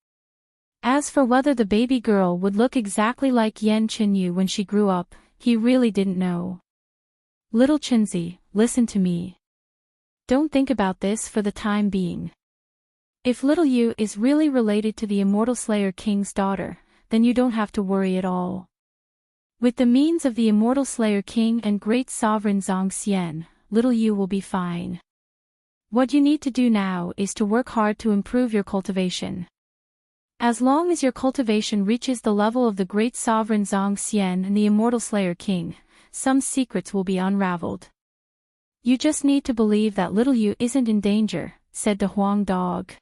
As for whether the baby girl would look exactly like Yan Qinyu when she grew up, he really didn't know. Little Chenzi, listen to me. Don't think about this for the time being. If little Yu is really related to the Immortal Slayer King's daughter, then you don't have to worry at all. With the means of the Immortal Slayer King and Great Sovereign Zhang Xian, little you will be fine. What you need to do now is to work hard to improve your cultivation. As long as your cultivation reaches the level of the Great Sovereign Zhang Xian and the Immortal Slayer King, some secrets will be unraveled. You just need to believe that little you isn't in danger, said the Huang dog.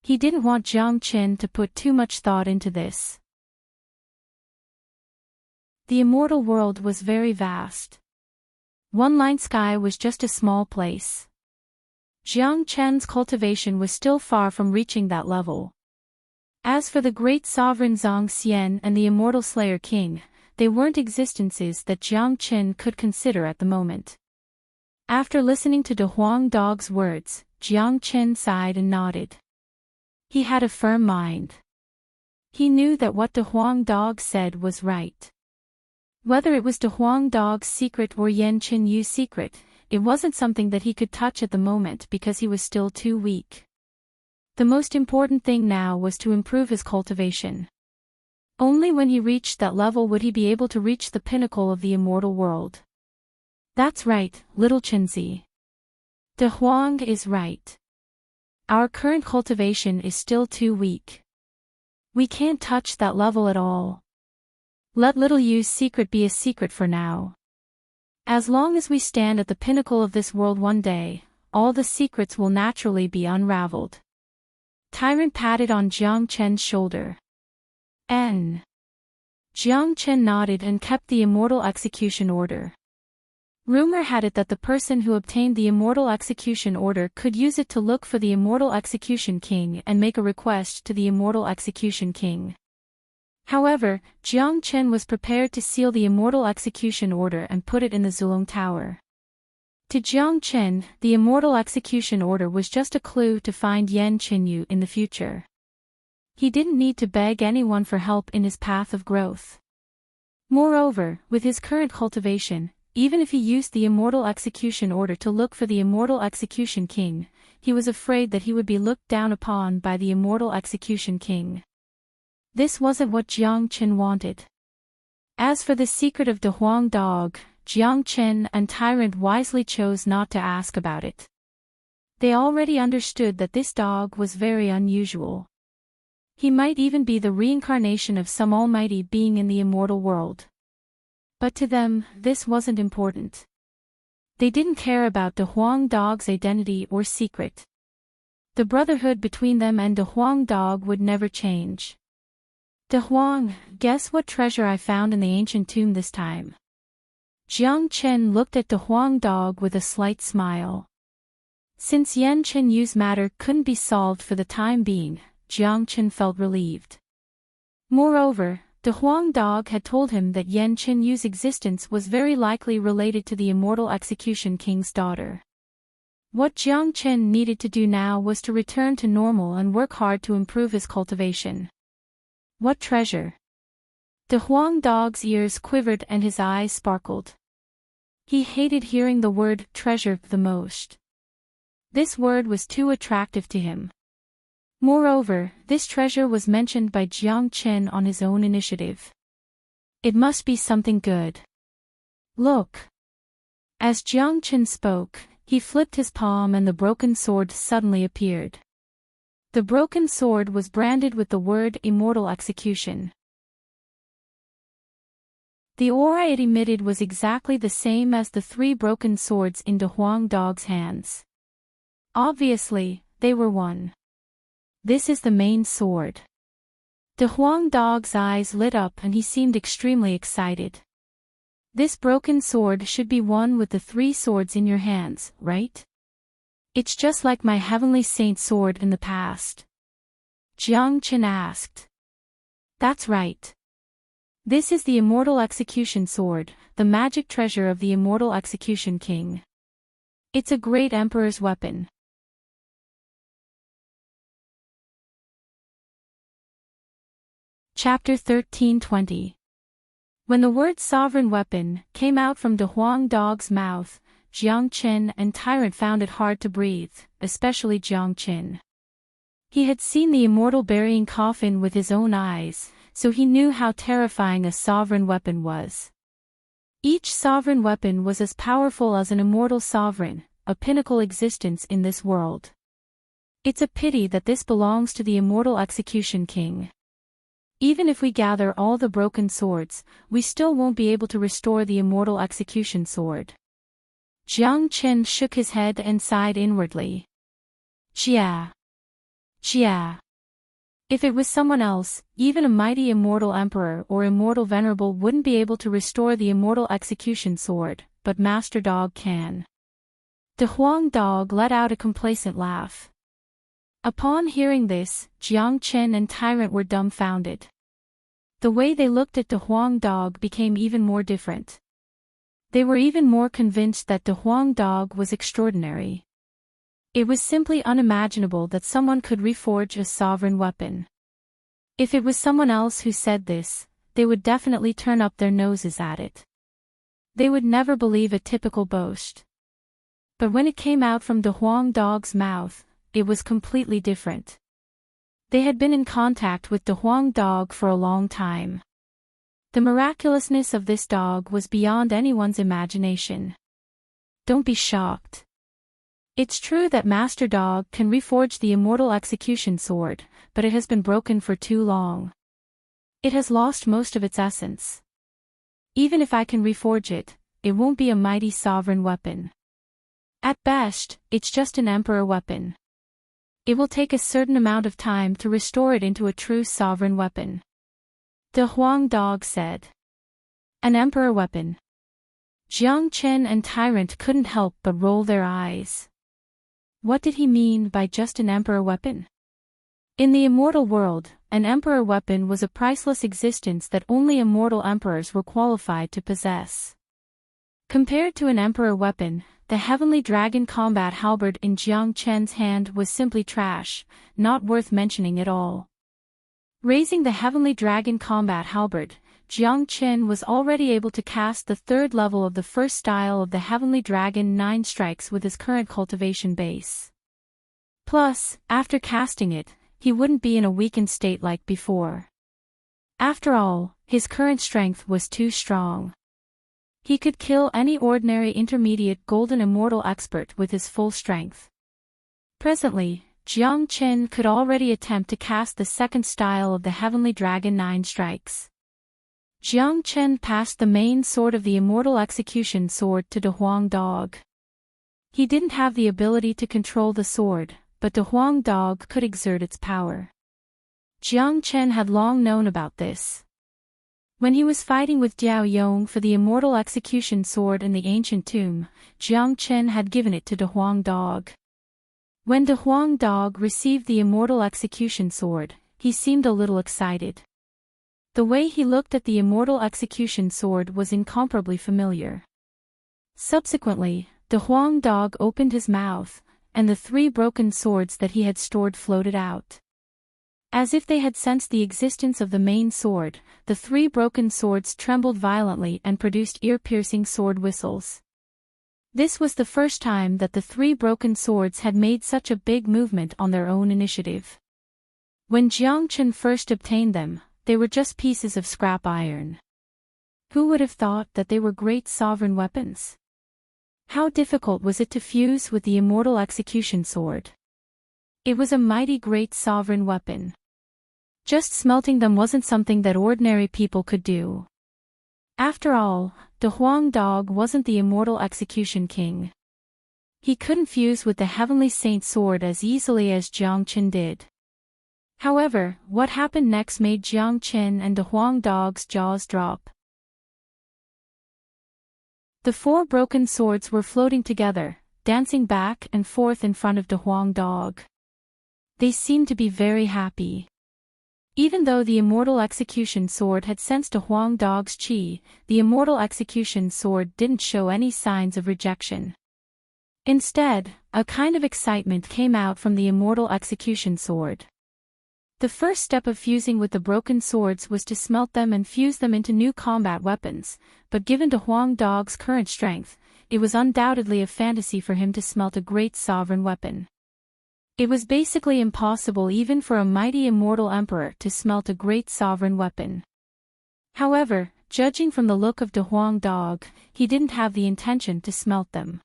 He didn't want Jiang Qin to put too much thought into this. The immortal world was very vast. One line sky was just a small place. Jiang Chen's cultivation was still far from reaching that level. As for the great sovereign Zhang Xian and the Immortal Slayer King, they weren't existences that Jiang Qin could consider at the moment. After listening to De Huang Dog's words, Jiang Qin sighed and nodded. He had a firm mind. He knew that what De Huang Dog said was right. Whether it was De Huang Dog's secret or Yan Qin Yu's secret, it wasn't something that he could touch at the moment because he was still too weak. The most important thing now was to improve his cultivation. Only when he reached that level would he be able to reach the pinnacle of the immortal world. That's right, little Qinzi. De Huang is right. Our current cultivation is still too weak. We can't touch that level at all. Let little Yu's secret be a secret for now. As long as we stand at the pinnacle of this world one day, all the secrets will naturally be unraveled. Tyrant patted on Jiang Chen's shoulder. Jiang Chen nodded and kept the immortal execution order. Rumor had it that the person who obtained the immortal execution order could use it to look for the immortal execution king and make a request to the immortal execution king. However, Jiang Chen was prepared to seal the immortal execution order and put it in the Zulong Tower. To Jiang Chen, the immortal execution order was just a clue to find Yan Qinyu in the future. He didn't need to beg anyone for help in his path of growth. Moreover, with his current cultivation, even if he used the immortal execution order to look for the immortal execution king, he was afraid that he would be looked down upon by the immortal execution king. This wasn't what Jiang Chen wanted. As for the secret of De Huang Dog, Jiang Chen and Tyrant wisely chose not to ask about it. They already understood that this dog was very unusual. He might even be the reincarnation of some almighty being in the immortal world. But to them, this wasn't important. They didn't care about De Huang Dog's identity or secret. The brotherhood between them and De Huang Dog would never change. De Huang, guess what treasure I found in the ancient tomb this time? Jiang Chen looked at De Huang Dog with a slight smile. Since Yan Qinyu's matter couldn't be solved for the time being, Jiang Chen felt relieved. Moreover, De Huang Dog had told him that Yan Qinyu's existence was very likely related to the immortal execution king's daughter. What Jiang Chen needed to do now was to return to normal and work hard to improve his cultivation. What treasure? De Huang Dog's ears quivered and his eyes sparkled. He hated hearing the word treasure the most. This word was too attractive to him. Moreover, this treasure was mentioned by Jiang Chen on his own initiative. It must be something good. Look. As Jiang Chen spoke, he flipped his palm and the broken sword suddenly appeared. The broken sword was branded with the word Immortal Execution. The aura it emitted was exactly the same as the three broken swords in De Huang Dog's hands. Obviously, they were one. This is the main sword. De Huang Dog's eyes lit up and he seemed extremely excited. This broken sword should be one with the three swords in your hands, right? It's just like my heavenly saint sword in the past. Jiang Chen asked. That's right. This is the Immortal Execution Sword, the magic treasure of the Immortal Execution King. It's a great emperor's weapon. Chapter 1320. When the word sovereign weapon came out from De Huang Dog's mouth, Jiang Chen and Tyrant found it hard to breathe, especially Jiang Chen. He had seen the immortal burying coffin with his own eyes, so he knew how terrifying a sovereign weapon was. Each sovereign weapon was as powerful as an immortal sovereign, a pinnacle existence in this world. It's a pity that this belongs to the immortal execution king. Even if we gather all the broken swords, we still won't be able to restore the immortal execution sword. Jiang Chen shook his head and sighed inwardly. Jia. Jia. If it was someone else, even a mighty immortal emperor or immortal venerable wouldn't be able to restore the immortal execution sword, but Master Dog can. De Huang Dog let out a complacent laugh. Upon hearing this, Jiang Chen and Tyrant were dumbfounded. The way they looked at De Huang Dog became even more different. They were even more convinced that De Huang Dog was extraordinary. It was simply unimaginable that someone could reforge a sovereign weapon. If it was someone else who said this, they would definitely turn up their noses at it. They would never believe a typical boast. But when it came out from De Huang Dog's mouth, it was completely different. They had been in contact with De Huang Dog for a long time. The miraculousness of this dog was beyond anyone's imagination. Don't be shocked. It's true that Master Dog can reforge the immortal execution sword, but it has been broken for too long. It has lost most of its essence. Even if I can reforge it, it won't be a mighty sovereign weapon. At best, it's just an emperor weapon. It will take a certain amount of time to restore it into a true sovereign weapon. De Huang Dog said. An emperor weapon. Jiang Chen and Tyrant couldn't help but roll their eyes. What did he mean by just an emperor weapon? In the immortal world, an emperor weapon was a priceless existence that only immortal emperors were qualified to possess. Compared to an emperor weapon, the heavenly dragon combat halberd in Jiang Chen's hand was simply trash, not worth mentioning at all. Raising the heavenly dragon combat halberd, Jiang Chen was already able to cast the third level of the first style of the heavenly dragon 9 strikes with his current cultivation base. Plus, after casting it, he wouldn't be in a weakened state like before. After all, his current strength was too strong. He could kill any ordinary intermediate golden immortal expert with his full strength. Presently, Jiang Chen could already attempt to cast the second style of the heavenly dragon 9 strikes. Jiang Chen passed the main sword of the immortal execution sword to De Huang Dog. He didn't have the ability to control the sword, but De Huang Dog could exert its power. Jiang Chen had long known about this. When he was fighting with Diao Yong for the immortal execution sword in the ancient tomb, Jiang Chen had given it to De Huang Dog. When De Huang Dog received the immortal execution sword, he seemed a little excited. The way he looked at the immortal execution sword was incomparably familiar. Subsequently, De Huang Dog opened his mouth, and the 3 broken swords that he had stored floated out. As if they had sensed the existence of the main sword, the 3 broken swords trembled violently and produced ear-piercing sword whistles. This was the first time that the 3 broken swords had made such a big movement on their own initiative. When Jiang Chen first obtained them, they were just pieces of scrap iron. Who would have thought that they were great sovereign weapons? How difficult was it to fuse with the immortal execution sword? It was a mighty great sovereign weapon. Just smelting them wasn't something that ordinary people could do. After all, De Huang Dog wasn't the immortal execution king. He couldn't fuse with the heavenly saint sword as easily as Jiang Chen did. However, what happened next made Jiang Chen and De Huang Dog's jaws drop. The 4 broken swords were floating together, dancing back and forth in front of De Huang Dog. They seemed to be very happy. Even though the immortal execution sword had sensed De Huang Dog's qi, the immortal execution sword didn't show any signs of rejection. Instead, a kind of excitement came out from the immortal execution sword. The first step of fusing with the broken swords was to smelt them and fuse them into new combat weapons, but given De Huang Dog's current strength, it was undoubtedly a fantasy for him to smelt a great sovereign weapon. It was basically impossible even for a mighty immortal emperor to smelt a great sovereign weapon. However, judging from the look of De Huang Dog, he didn't have the intention to smelt them.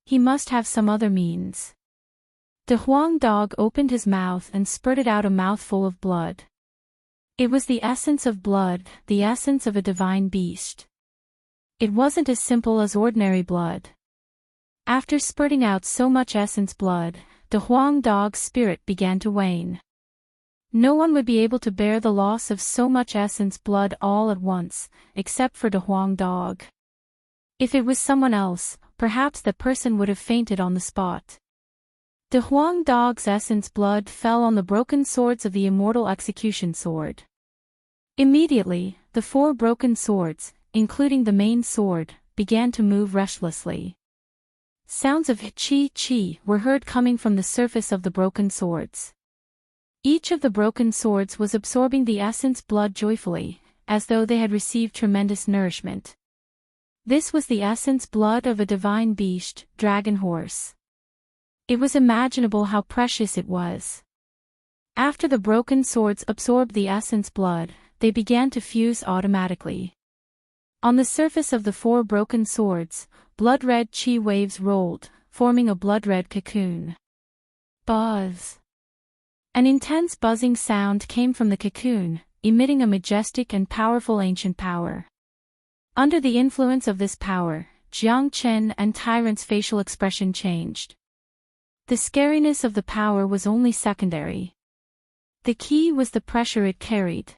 He must have some other means. De Huang Dog opened his mouth and spurted out a mouthful of blood. It was the essence of blood, the essence of a divine beast. It wasn't as simple as ordinary blood. After spurting out so much essence blood, De Huang Dog's spirit began to wane. No one would be able to bear the loss of so much essence blood all at once, except for De Huang Dog. If it was someone else, perhaps that person would have fainted on the spot. De Huang Dog's essence blood fell on the broken swords of the immortal execution sword. Immediately, the 4 broken swords, including the main sword, began to move restlessly. Sounds of chi-chi were heard coming from the surface of the broken swords. Each of the broken swords was absorbing the essence blood joyfully, as though they had received tremendous nourishment. This was the essence blood of a divine beast, dragon horse. It was imaginable how precious it was. After the broken swords absorbed the essence blood, they began to fuse automatically. On the surface of the 4 broken swords, blood-red chi waves rolled, forming a blood-red cocoon. Buzz. An intense buzzing sound came from the cocoon, emitting a majestic and powerful ancient power. Under the influence of this power, Jiang Chen and Tyrant's facial expression changed. The scariness of the power was only secondary. The key was the pressure it carried.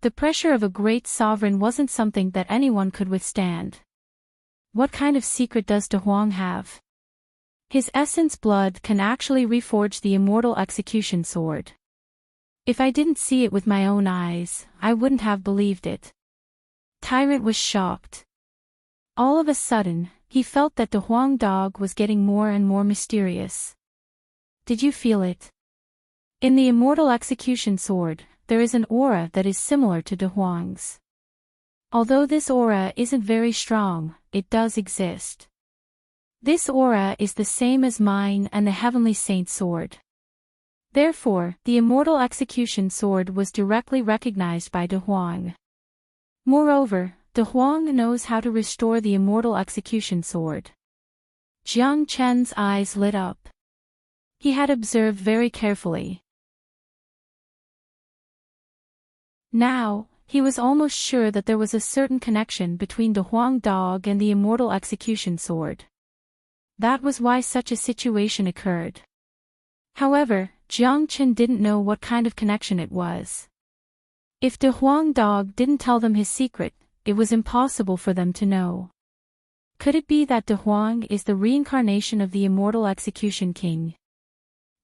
The pressure of a great sovereign wasn't something that anyone could withstand. What kind of secret does De Huang have? His essence blood can actually reforge the immortal execution sword. If I didn't see it with my own eyes, I wouldn't have believed it. Tyrant was shocked. All of a sudden, he felt that De Huang Dog was getting more and more mysterious. Did you feel it? In the immortal execution sword, there is an aura that is similar to De Huang's. Although this aura isn't very strong, it does exist. This aura is the same as mine and the Heavenly Saint's sword. Therefore, the immortal execution sword was directly recognized by De Huang. Moreover, De Huang knows how to restore the immortal execution sword. Jiang Chen's eyes lit up. He had observed very carefully. Now, he was almost sure that there was a certain connection between De Huang Dog and the immortal execution sword. That was why such a situation occurred. However, Jiang Chen didn't know what kind of connection it was. If De Huang Dog didn't tell them his secret, it was impossible for them to know. Could it be that De Huang is the reincarnation of the immortal execution king?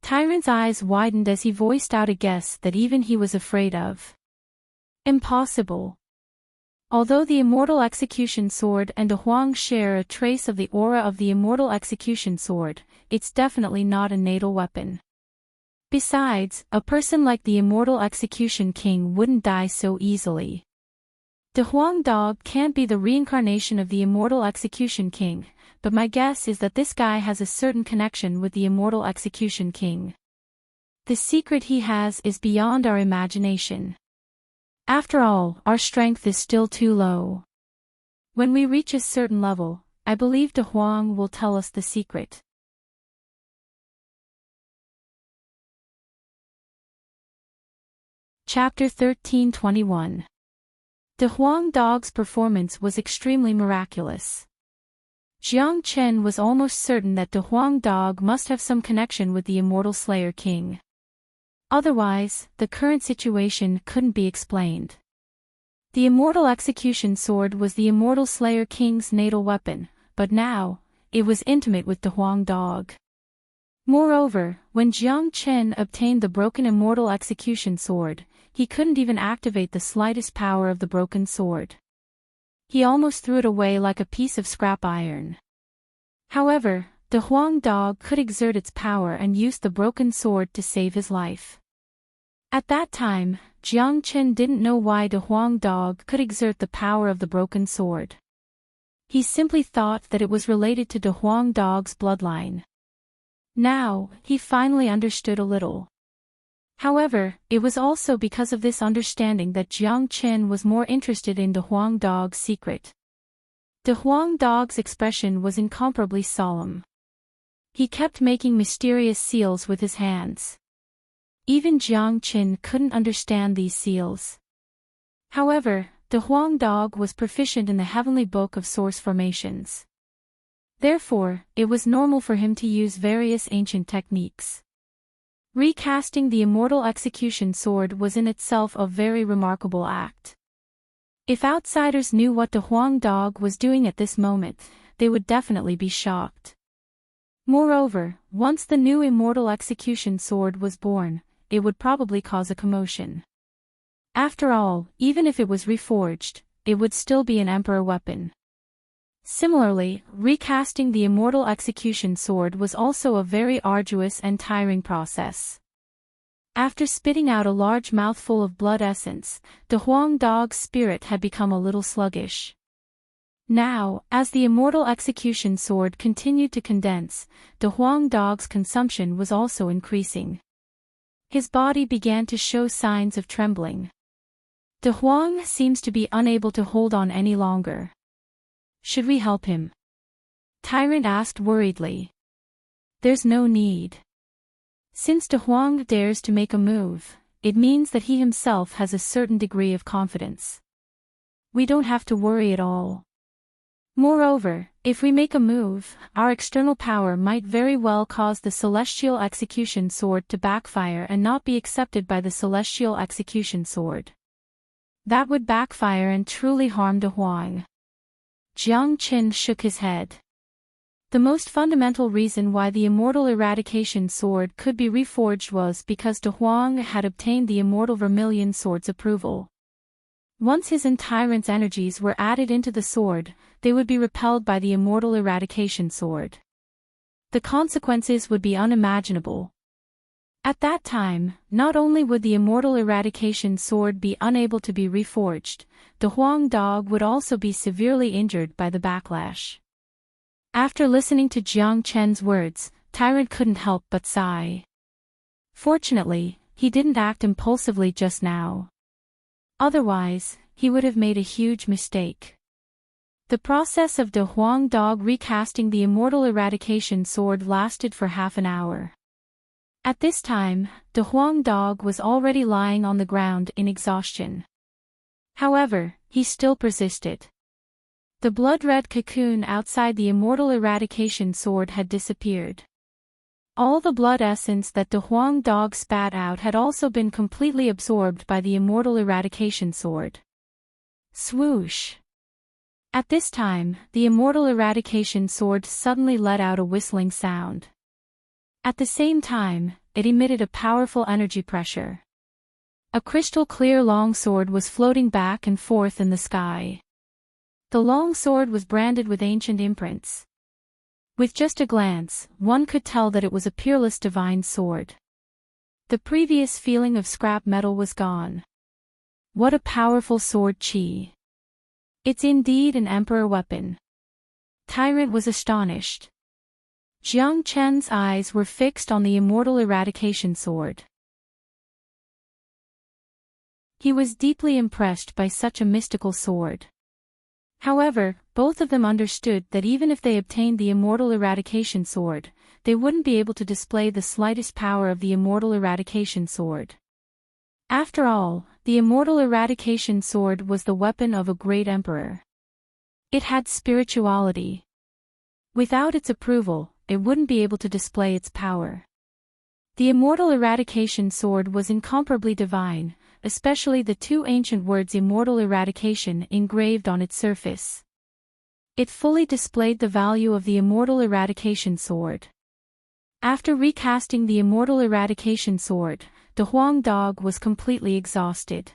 Tyrant's eyes widened as he voiced out a guess that even he was afraid of. Impossible. Although the immortal execution sword and De Huang share a trace of the aura of the immortal execution sword, it's definitely not a natal weapon. Besides, a person like the immortal execution king wouldn't die so easily. De Huang Dog can't be the reincarnation of the immortal execution king, but my guess is that this guy has a certain connection with the immortal execution king. The secret he has is beyond our imagination. After all, our strength is still too low. When we reach a certain level, I believe De Huang will tell us the secret. Chapter 13:21. De Huang Dog's performance was extremely miraculous. Jiang Chen was almost certain that De Huang Dog must have some connection with the immortal Slayer King. Otherwise, the current situation couldn't be explained. The immortal execution sword was the immortal Slayer King's natal weapon, but now, it was intimate with De Huang Dog. Moreover, when Jiang Chen obtained the broken immortal execution sword, he couldn't even activate the slightest power of the broken sword. He almost threw it away like a piece of scrap iron. However, De Huang Dog could exert its power and used the broken sword to save his life. At that time, Jiang Chen didn't know why De Huang Dog could exert the power of the broken sword. He simply thought that it was related to De Huang Dog's bloodline. Now, he finally understood a little. However, it was also because of this understanding that Jiang Chen was more interested in the Huang Dog's secret. The Huang Dog's expression was incomparably solemn. He kept making mysterious seals with his hands. Even Jiang Chen couldn't understand these seals. However, the Huang Dog was proficient in the heavenly book of source formations. Therefore, it was normal for him to use various ancient techniques. Recasting the immortal execution sword was in itself a very remarkable act. If outsiders knew what the Huang Dog was doing at this moment, they would definitely be shocked. Moreover, once the new immortal execution sword was born, it would probably cause a commotion. After all, even if it was reforged, it would still be an emperor weapon. Similarly, recasting the immortal execution sword was also a very arduous and tiring process. After spitting out a large mouthful of blood essence, the Huang Dog's spirit had become a little sluggish. Now, as the immortal execution sword continued to condense, the Huang Dog's consumption was also increasing. His body began to show signs of trembling. The Huang seems to be unable to hold on any longer. Should we help him? Tyrant asked worriedly. There's no need. Since De Huang dares to make a move, it means that he himself has a certain degree of confidence. We don't have to worry at all. Moreover, if we make a move, our external power might very well cause the celestial execution sword to backfire and not be accepted by the celestial execution sword. That would backfire and truly harm De Huang. Jiang Chen shook his head. The most fundamental reason why the immortal eradication sword could be reforged was because De Huang had obtained the immortal vermilion sword's approval. Once his and Tyrant's energies were added into the sword, they would be repelled by the immortal eradication sword. The consequences would be unimaginable. At that time, not only would the immortal eradication sword be unable to be reforged, the Huang Dog would also be severely injured by the backlash. After listening to Jiang Chen's words, Tyrant couldn't help but sigh. Fortunately, he didn't act impulsively just now. Otherwise, he would have made a huge mistake. The process of De Huang Dog recasting the immortal eradication sword lasted for half an hour. At this time, De Huang Dog was already lying on the ground in exhaustion. However, he still persisted. The blood-red cocoon outside the immortal eradication sword had disappeared. All the blood essence that the Huang Dog spat out had also been completely absorbed by the immortal eradication sword. Swoosh! At this time, the immortal eradication sword suddenly let out a whistling sound. At the same time, it emitted a powerful energy pressure. A crystal-clear longsword was floating back and forth in the sky. The longsword was branded with ancient imprints. With just a glance, one could tell that it was a peerless divine sword. The previous feeling of scrap metal was gone. What a powerful sword qi! It's indeed an emperor weapon. Tyrant was astonished. Jiang Chen's eyes were fixed on the immortal eradication sword. He was deeply impressed by such a mystical sword. However, both of them understood that even if they obtained the immortal eradication sword, they wouldn't be able to display the slightest power of the immortal eradication sword. After all, the immortal eradication sword was the weapon of a great emperor. It had spirituality. Without its approval, it wouldn't be able to display its power. The immortal eradication sword was incomparably divine, especially the two ancient words immortal eradication engraved on its surface. It fully displayed the value of the immortal eradication sword. After recasting the immortal eradication sword, the Huang Dog was completely exhausted.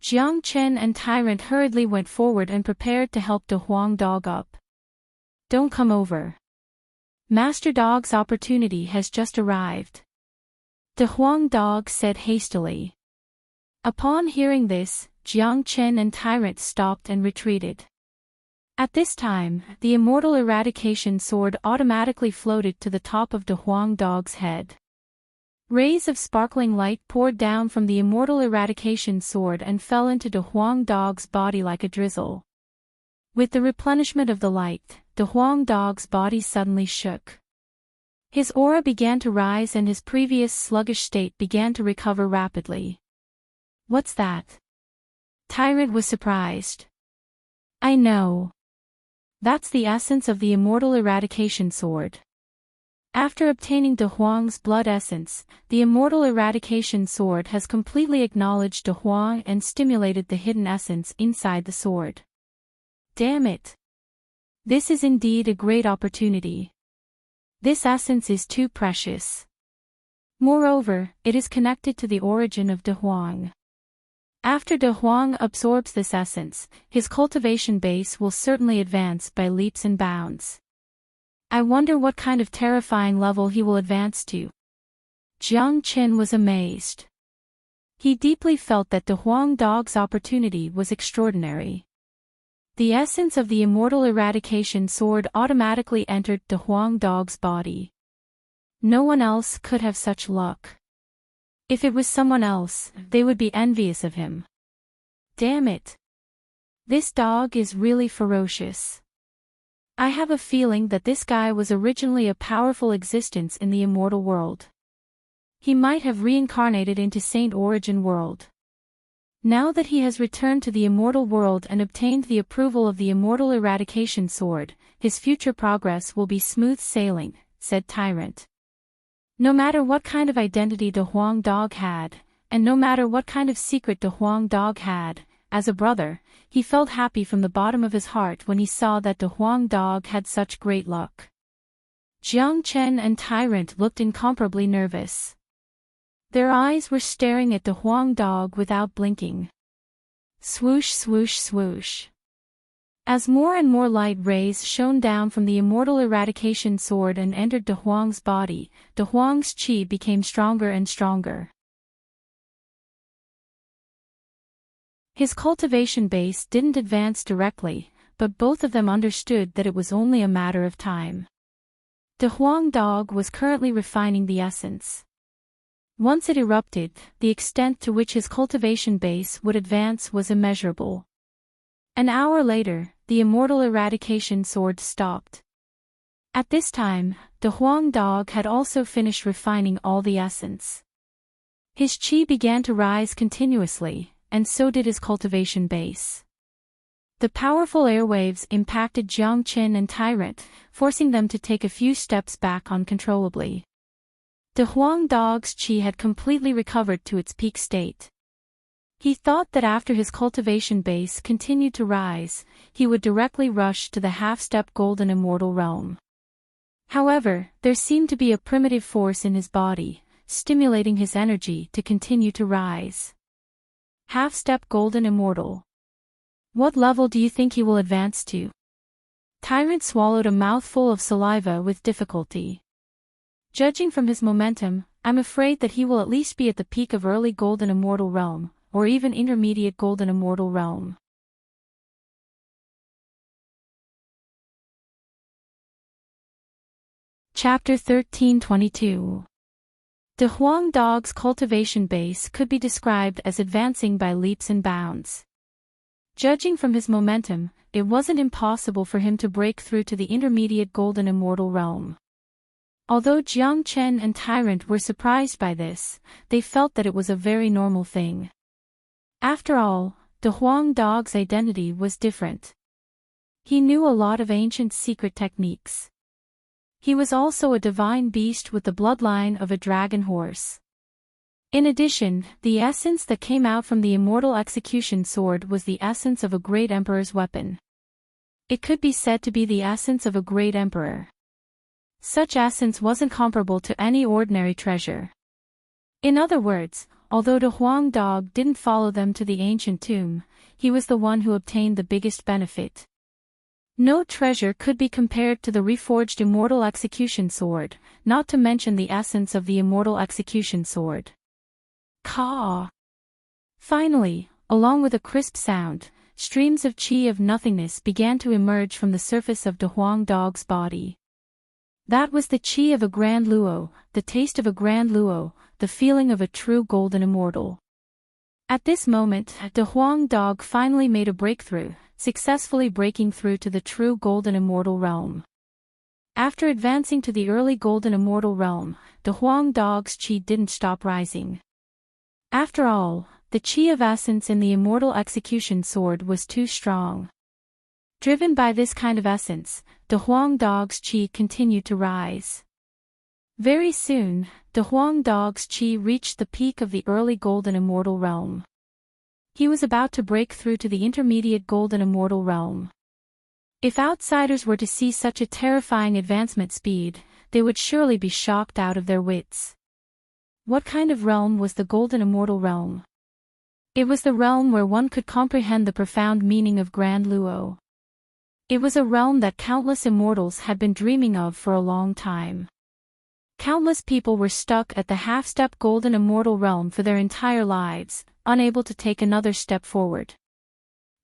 Jiang Chen and Tyrant hurriedly went forward and prepared to help the Huang Dog up. Don't come over. Master Dog's opportunity has just arrived. The Huang Dog said hastily. Upon hearing this, Jiang Chen and Tyrant stopped and retreated. At this time, the immortal eradication sword automatically floated to the top of De Huang Dog's head. Rays of sparkling light poured down from the immortal eradication sword and fell into De Huang Dog's body like a drizzle. With the replenishment of the light, De Huang Dog's body suddenly shook. His aura began to rise and his previous sluggish state began to recover rapidly. "What's that?" Tyrant was surprised. "I know. That's the essence of the immortal eradication sword." After obtaining De Huang's blood essence, the immortal eradication sword has completely acknowledged De Huang and stimulated the hidden essence inside the sword. Damn it! This is indeed a great opportunity. This essence is too precious. Moreover, it is connected to the origin of De Huang. After De Huang absorbs this essence, his cultivation base will certainly advance by leaps and bounds. I wonder what kind of terrifying level he will advance to. Jiang Qin was amazed. He deeply felt that De Huang Dog's opportunity was extraordinary. The essence of the immortal eradication sword automatically entered De Huang Dog's body. No one else could have such luck. If it was someone else, they would be envious of him. Damn it! This dog is really ferocious. I have a feeling that this guy was originally a powerful existence in the immortal world. He might have reincarnated into Saint Origin World. Now that he has returned to the immortal world and obtained the approval of the immortal eradication sword, his future progress will be smooth sailing, said Tyrant. No matter what kind of identity De Huang Dog had, and no matter what kind of secret De Huang Dog had, as a brother, he felt happy from the bottom of his heart when he saw that De Huang Dog had such great luck. Jiang Chen and Tyrant looked incomparably nervous. Their eyes were staring at De Huang Dog without blinking. Swoosh swoosh swoosh. As more and more light rays shone down from the immortal eradication sword and entered De Huang's body, De Huang's qi became stronger and stronger. His cultivation base didn't advance directly, but both of them understood that it was only a matter of time. De Huang Dog was currently refining the essence. Once it erupted, the extent to which his cultivation base would advance was immeasurable. An hour later, the immortal eradication sword stopped. At this time, De Huang Dog had also finished refining all the essence. His qi began to rise continuously, and so did his cultivation base. The powerful airwaves impacted Jiang Qin and Tyrant, forcing them to take a few steps back uncontrollably. De Huang Dog's qi had completely recovered to its peak state. He thought that after his cultivation base continued to rise, he would directly rush to the half-step golden immortal realm. However, there seemed to be a primitive force in his body, stimulating his energy to continue to rise. Half-step golden immortal. What level do you think he will advance to? Tyrant swallowed a mouthful of saliva with difficulty. Judging from his momentum, I'm afraid that he will at least be at the peak of early golden immortal realm, or even intermediate golden immortal realm. Chapter 1322. De Huang Dog's cultivation base could be described as advancing by leaps and bounds. Judging from his momentum, it wasn't impossible for him to break through to the intermediate golden immortal realm. Although Jiang Chen and Tyrant were surprised by this, they felt that it was a very normal thing. After all, De Huang Dog's identity was different. He knew a lot of ancient secret techniques. He was also a divine beast with the bloodline of a dragon horse. In addition, the essence that came out from the immortal execution sword was the essence of a great emperor's weapon. It could be said to be the essence of a great emperor. Such essence wasn't comparable to any ordinary treasure. In other words, although De Huang Dog didn't follow them to the ancient tomb, he was the one who obtained the biggest benefit. No treasure could be compared to the reforged immortal execution sword, not to mention the essence of the immortal execution sword. Caw! Finally, along with a crisp sound, streams of qi of nothingness began to emerge from the surface of De Huang Dog's body. That was the qi of a grand luo, the taste of a grand luo, the feeling of a true golden immortal. At this moment, De Huang Dog finally made a breakthrough, successfully breaking through to the true golden immortal realm. After advancing to the early golden immortal realm, De Huang Dog's qi didn't stop rising. After all, the qi of essence in the immortal execution sword was too strong. Driven by this kind of essence, De Huang Dog's qi continued to rise. Very soon, De Huang Dog's qi reached the peak of the early golden immortal realm. He was about to break through to the intermediate golden immortal realm. If outsiders were to see such a terrifying advancement speed, they would surely be shocked out of their wits. What kind of realm was the golden immortal realm? It was the realm where one could comprehend the profound meaning of Grand Luo. It was a realm that countless immortals had been dreaming of for a long time. Countless people were stuck at the half-step golden immortal realm for their entire lives, unable to take another step forward.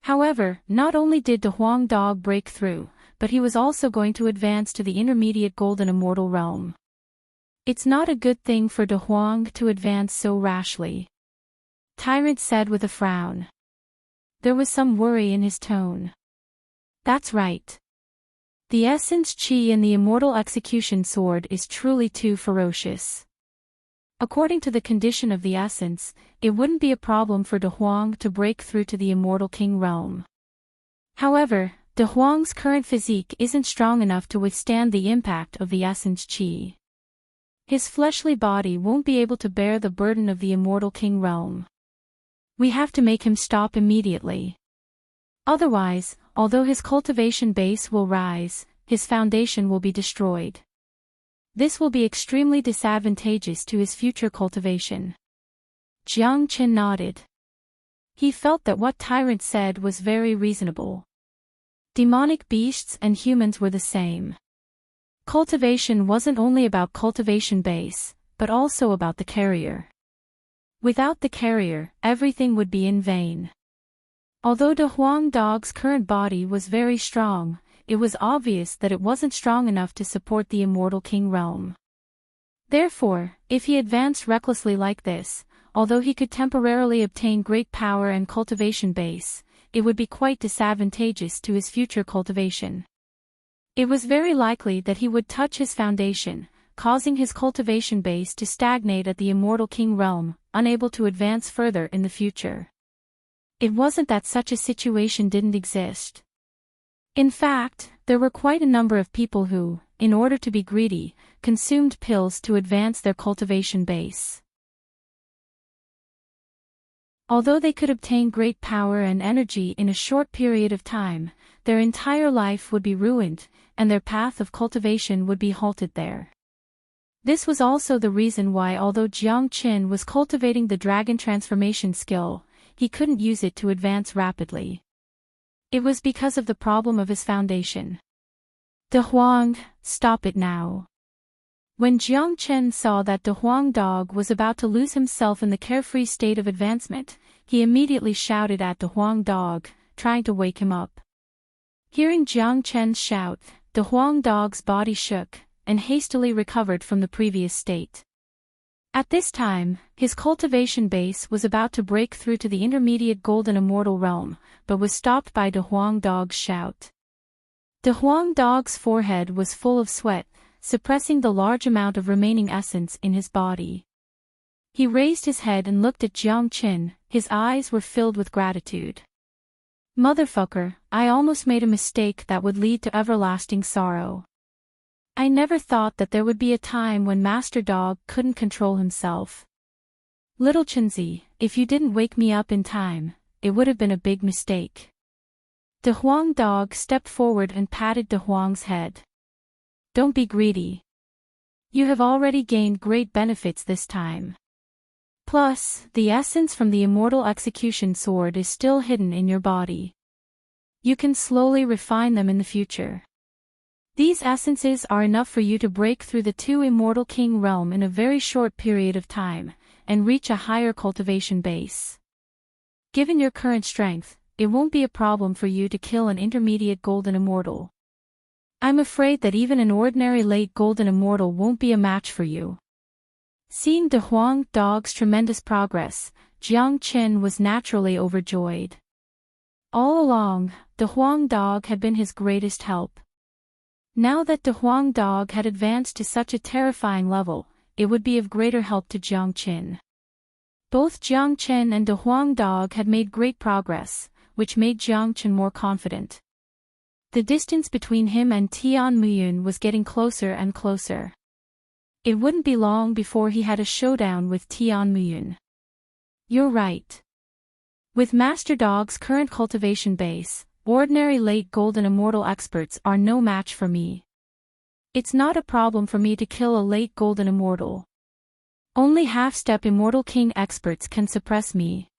However, not only did De Huang Dog break through, but he was also going to advance to the intermediate golden immortal realm. It's not a good thing for De Huang to advance so rashly, Tyrant said with a frown. There was some worry in his tone. That's right. The essence qi in the immortal execution sword is truly too ferocious. According to the condition of the essence, it wouldn't be a problem for De Huang to break through to the immortal king realm. However, De Huang's current physique isn't strong enough to withstand the impact of the essence qi. His fleshly body won't be able to bear the burden of the immortal king realm. We have to make him stop immediately. Otherwise, although his cultivation base will rise, his foundation will be destroyed. This will be extremely disadvantageous to his future cultivation. Jiang Qin nodded. He felt that what Tyrant said was very reasonable. Demonic beasts and humans were the same. Cultivation wasn't only about cultivation base, but also about the carrier. Without the carrier, everything would be in vain. Although De Huang Dog's current body was very strong, it was obvious that it wasn't strong enough to support the immortal king realm. Therefore, if he advanced recklessly like this, although he could temporarily obtain great power and cultivation base, it would be quite disadvantageous to his future cultivation. It was very likely that he would touch his foundation, causing his cultivation base to stagnate at the immortal king realm, unable to advance further in the future. It wasn't that such a situation didn't exist. In fact, there were quite a number of people who, in order to be greedy, consumed pills to advance their cultivation base. Although they could obtain great power and energy in a short period of time, their entire life would be ruined, and their path of cultivation would be halted there. This was also the reason why, although Jiang Qin was cultivating the dragon transformation skill, he couldn't use it to advance rapidly. It was because of the problem of his foundation. De Huang, stop it now. When Jiang Chen saw that De Huang Dog was about to lose himself in the carefree state of advancement, he immediately shouted at De Huang Dog, trying to wake him up. Hearing Jiang Chen's shout, De Huang Dog's body shook, and hastily recovered from the previous state. At this time, his cultivation base was about to break through to the intermediate golden immortal realm, but was stopped by De Huang Dog's shout. De Huang Dog's forehead was full of sweat, suppressing the large amount of remaining essence in his body. He raised his head and looked at Jiang Qin, his eyes were filled with gratitude. Motherfucker, I almost made a mistake that would lead to everlasting sorrow. I never thought that there would be a time when Master Dog couldn't control himself. Little Chenzi, if you didn't wake me up in time, it would have been a big mistake. De Huang Dog stepped forward and patted De Huang's head. Don't be greedy. You have already gained great benefits this time. Plus, the essence from the immortal execution sword is still hidden in your body. You can slowly refine them in the future. These essences are enough for you to break through the two immortal king realm in a very short period of time, and reach a higher cultivation base. Given your current strength, it won't be a problem for you to kill an intermediate golden immortal. I'm afraid that even an ordinary late golden immortal won't be a match for you. Seeing De Huang Dog's tremendous progress, Jiang Qin was naturally overjoyed. All along, De Huang Dog had been his greatest help. Now that De Huang Dog had advanced to such a terrifying level, it would be of greater help to Jiang Qin. Both Jiang Qin and De Huang Dog had made great progress, which made Jiang Qin more confident. The distance between him and Tian Muyun was getting closer and closer. It wouldn't be long before he had a showdown with Tian Muyun. You're right. With Master Dog's current cultivation base, ordinary late golden immortal experts are no match for me. It's not a problem for me to kill a late golden immortal. Only half-step immortal king experts can suppress me.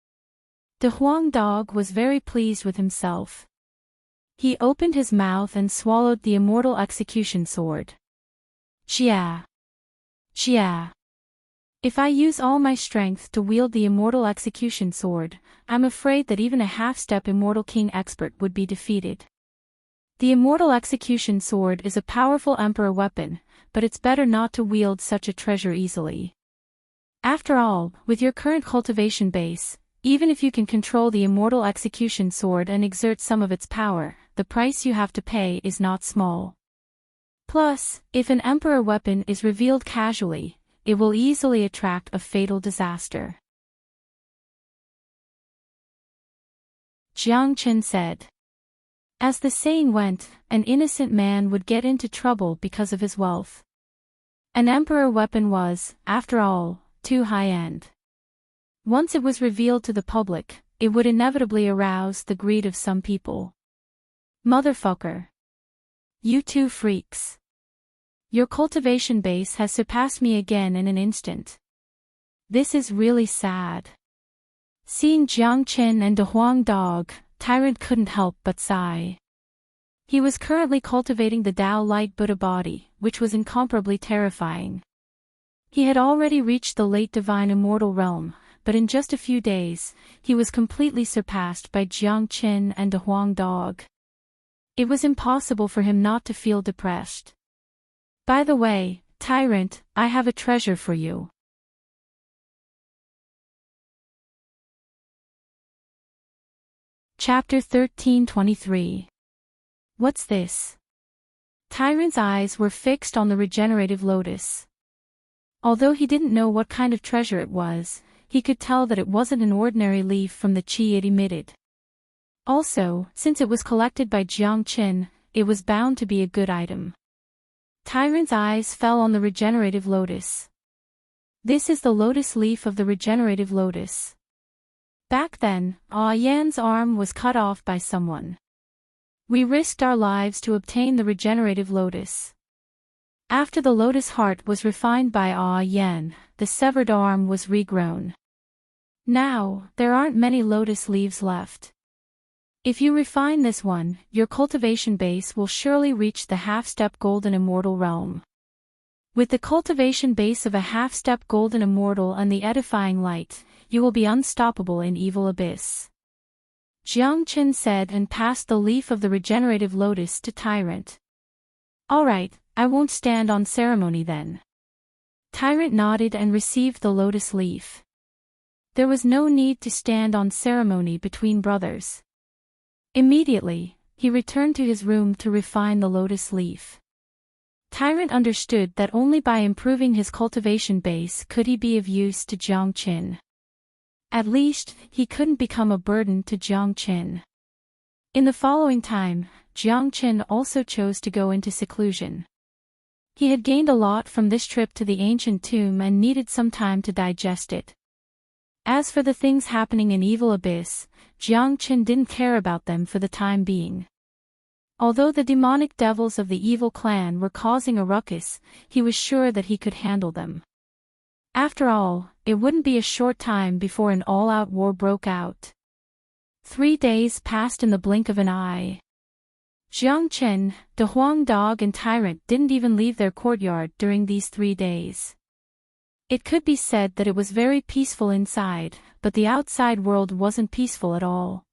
De Huang Dog was very pleased with himself. He opened his mouth and swallowed the immortal execution sword. Jia! Jia! If I use all my strength to wield the immortal execution sword, I'm afraid that even a half-step immortal king expert would be defeated. The immortal execution sword is a powerful emperor weapon, but it's better not to wield such a treasure easily. After all, with your current cultivation base, even if you can control the immortal execution sword and exert some of its power, the price you have to pay is not small. Plus, if an emperor weapon is revealed casually, it will easily attract a fatal disaster. Jiang Qin said. As the saying went, an innocent man would get into trouble because of his wealth. An emperor weapon was, after all, too high-end. Once it was revealed to the public, it would inevitably arouse the greed of some people. Motherfucker. You two freaks. Your cultivation base has surpassed me again in an instant. This is really sad. Seeing Jiang Qin and De Huang Dog, Tyrant couldn't help but sigh. He was currently cultivating the Tao Light Buddha body, which was incomparably terrifying. He had already reached the late divine immortal realm, but in just a few days, he was completely surpassed by Jiang Qin and De Huang Dog. It was impossible for him not to feel depressed. By the way, Tyrant, I have a treasure for you. Chapter 13:23. What's this? Tyrant's eyes were fixed on the regenerative lotus. Although he didn't know what kind of treasure it was, he could tell that it wasn't an ordinary leaf from the chi it emitted. Also, since it was collected by Jiang Qin, it was bound to be a good item. Tyrant's eyes fell on the regenerative lotus. This is the lotus leaf of the regenerative lotus. Back then, Yan's arm was cut off by someone. We risked our lives to obtain the regenerative lotus. After the lotus heart was refined by Yan, the severed arm was regrown. Now, there aren't many lotus leaves left. If you refine this one, your cultivation base will surely reach the half-step golden immortal realm. With the cultivation base of a half-step golden immortal and the edifying light, you will be unstoppable in evil abyss. Jiang Qin said and passed the leaf of the regenerative lotus to Tyrant. Alright, I won't stand on ceremony then. Tyrant nodded and received the lotus leaf. There was no need to stand on ceremony between brothers. Immediately, he returned to his room to refine the lotus leaf. Tyrant understood that only by improving his cultivation base could he be of use to Jiang Qin. At least, he couldn't become a burden to Jiang Qin. In the following time, Jiang Qin also chose to go into seclusion. He had gained a lot from this trip to the ancient tomb and needed some time to digest it. As for the things happening in Evil Abyss, Jiang Qin didn't care about them for the time being. Although the demonic devils of the evil clan were causing a ruckus, he was sure that he could handle them. After all, it wouldn't be a short time before an all-out war broke out. 3 days passed in the blink of an eye. Jiang Qin, De Huang Dog and Tyrant didn't even leave their courtyard during these 3 days. It could be said that it was very peaceful inside, but the outside world wasn't peaceful at all.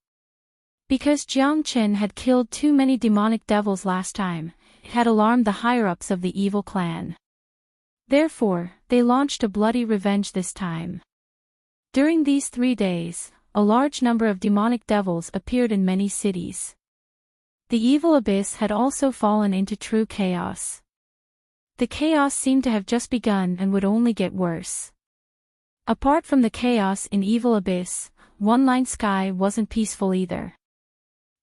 Because Jiang Qin had killed too many demonic devils last time, it had alarmed the higher-ups of the evil clan. Therefore, they launched a bloody revenge this time. During these 3 days, a large number of demonic devils appeared in many cities. The evil abyss had also fallen into true chaos. The chaos seemed to have just begun and would only get worse. Apart from the chaos in Evil Abyss, One Line Sky wasn't peaceful either.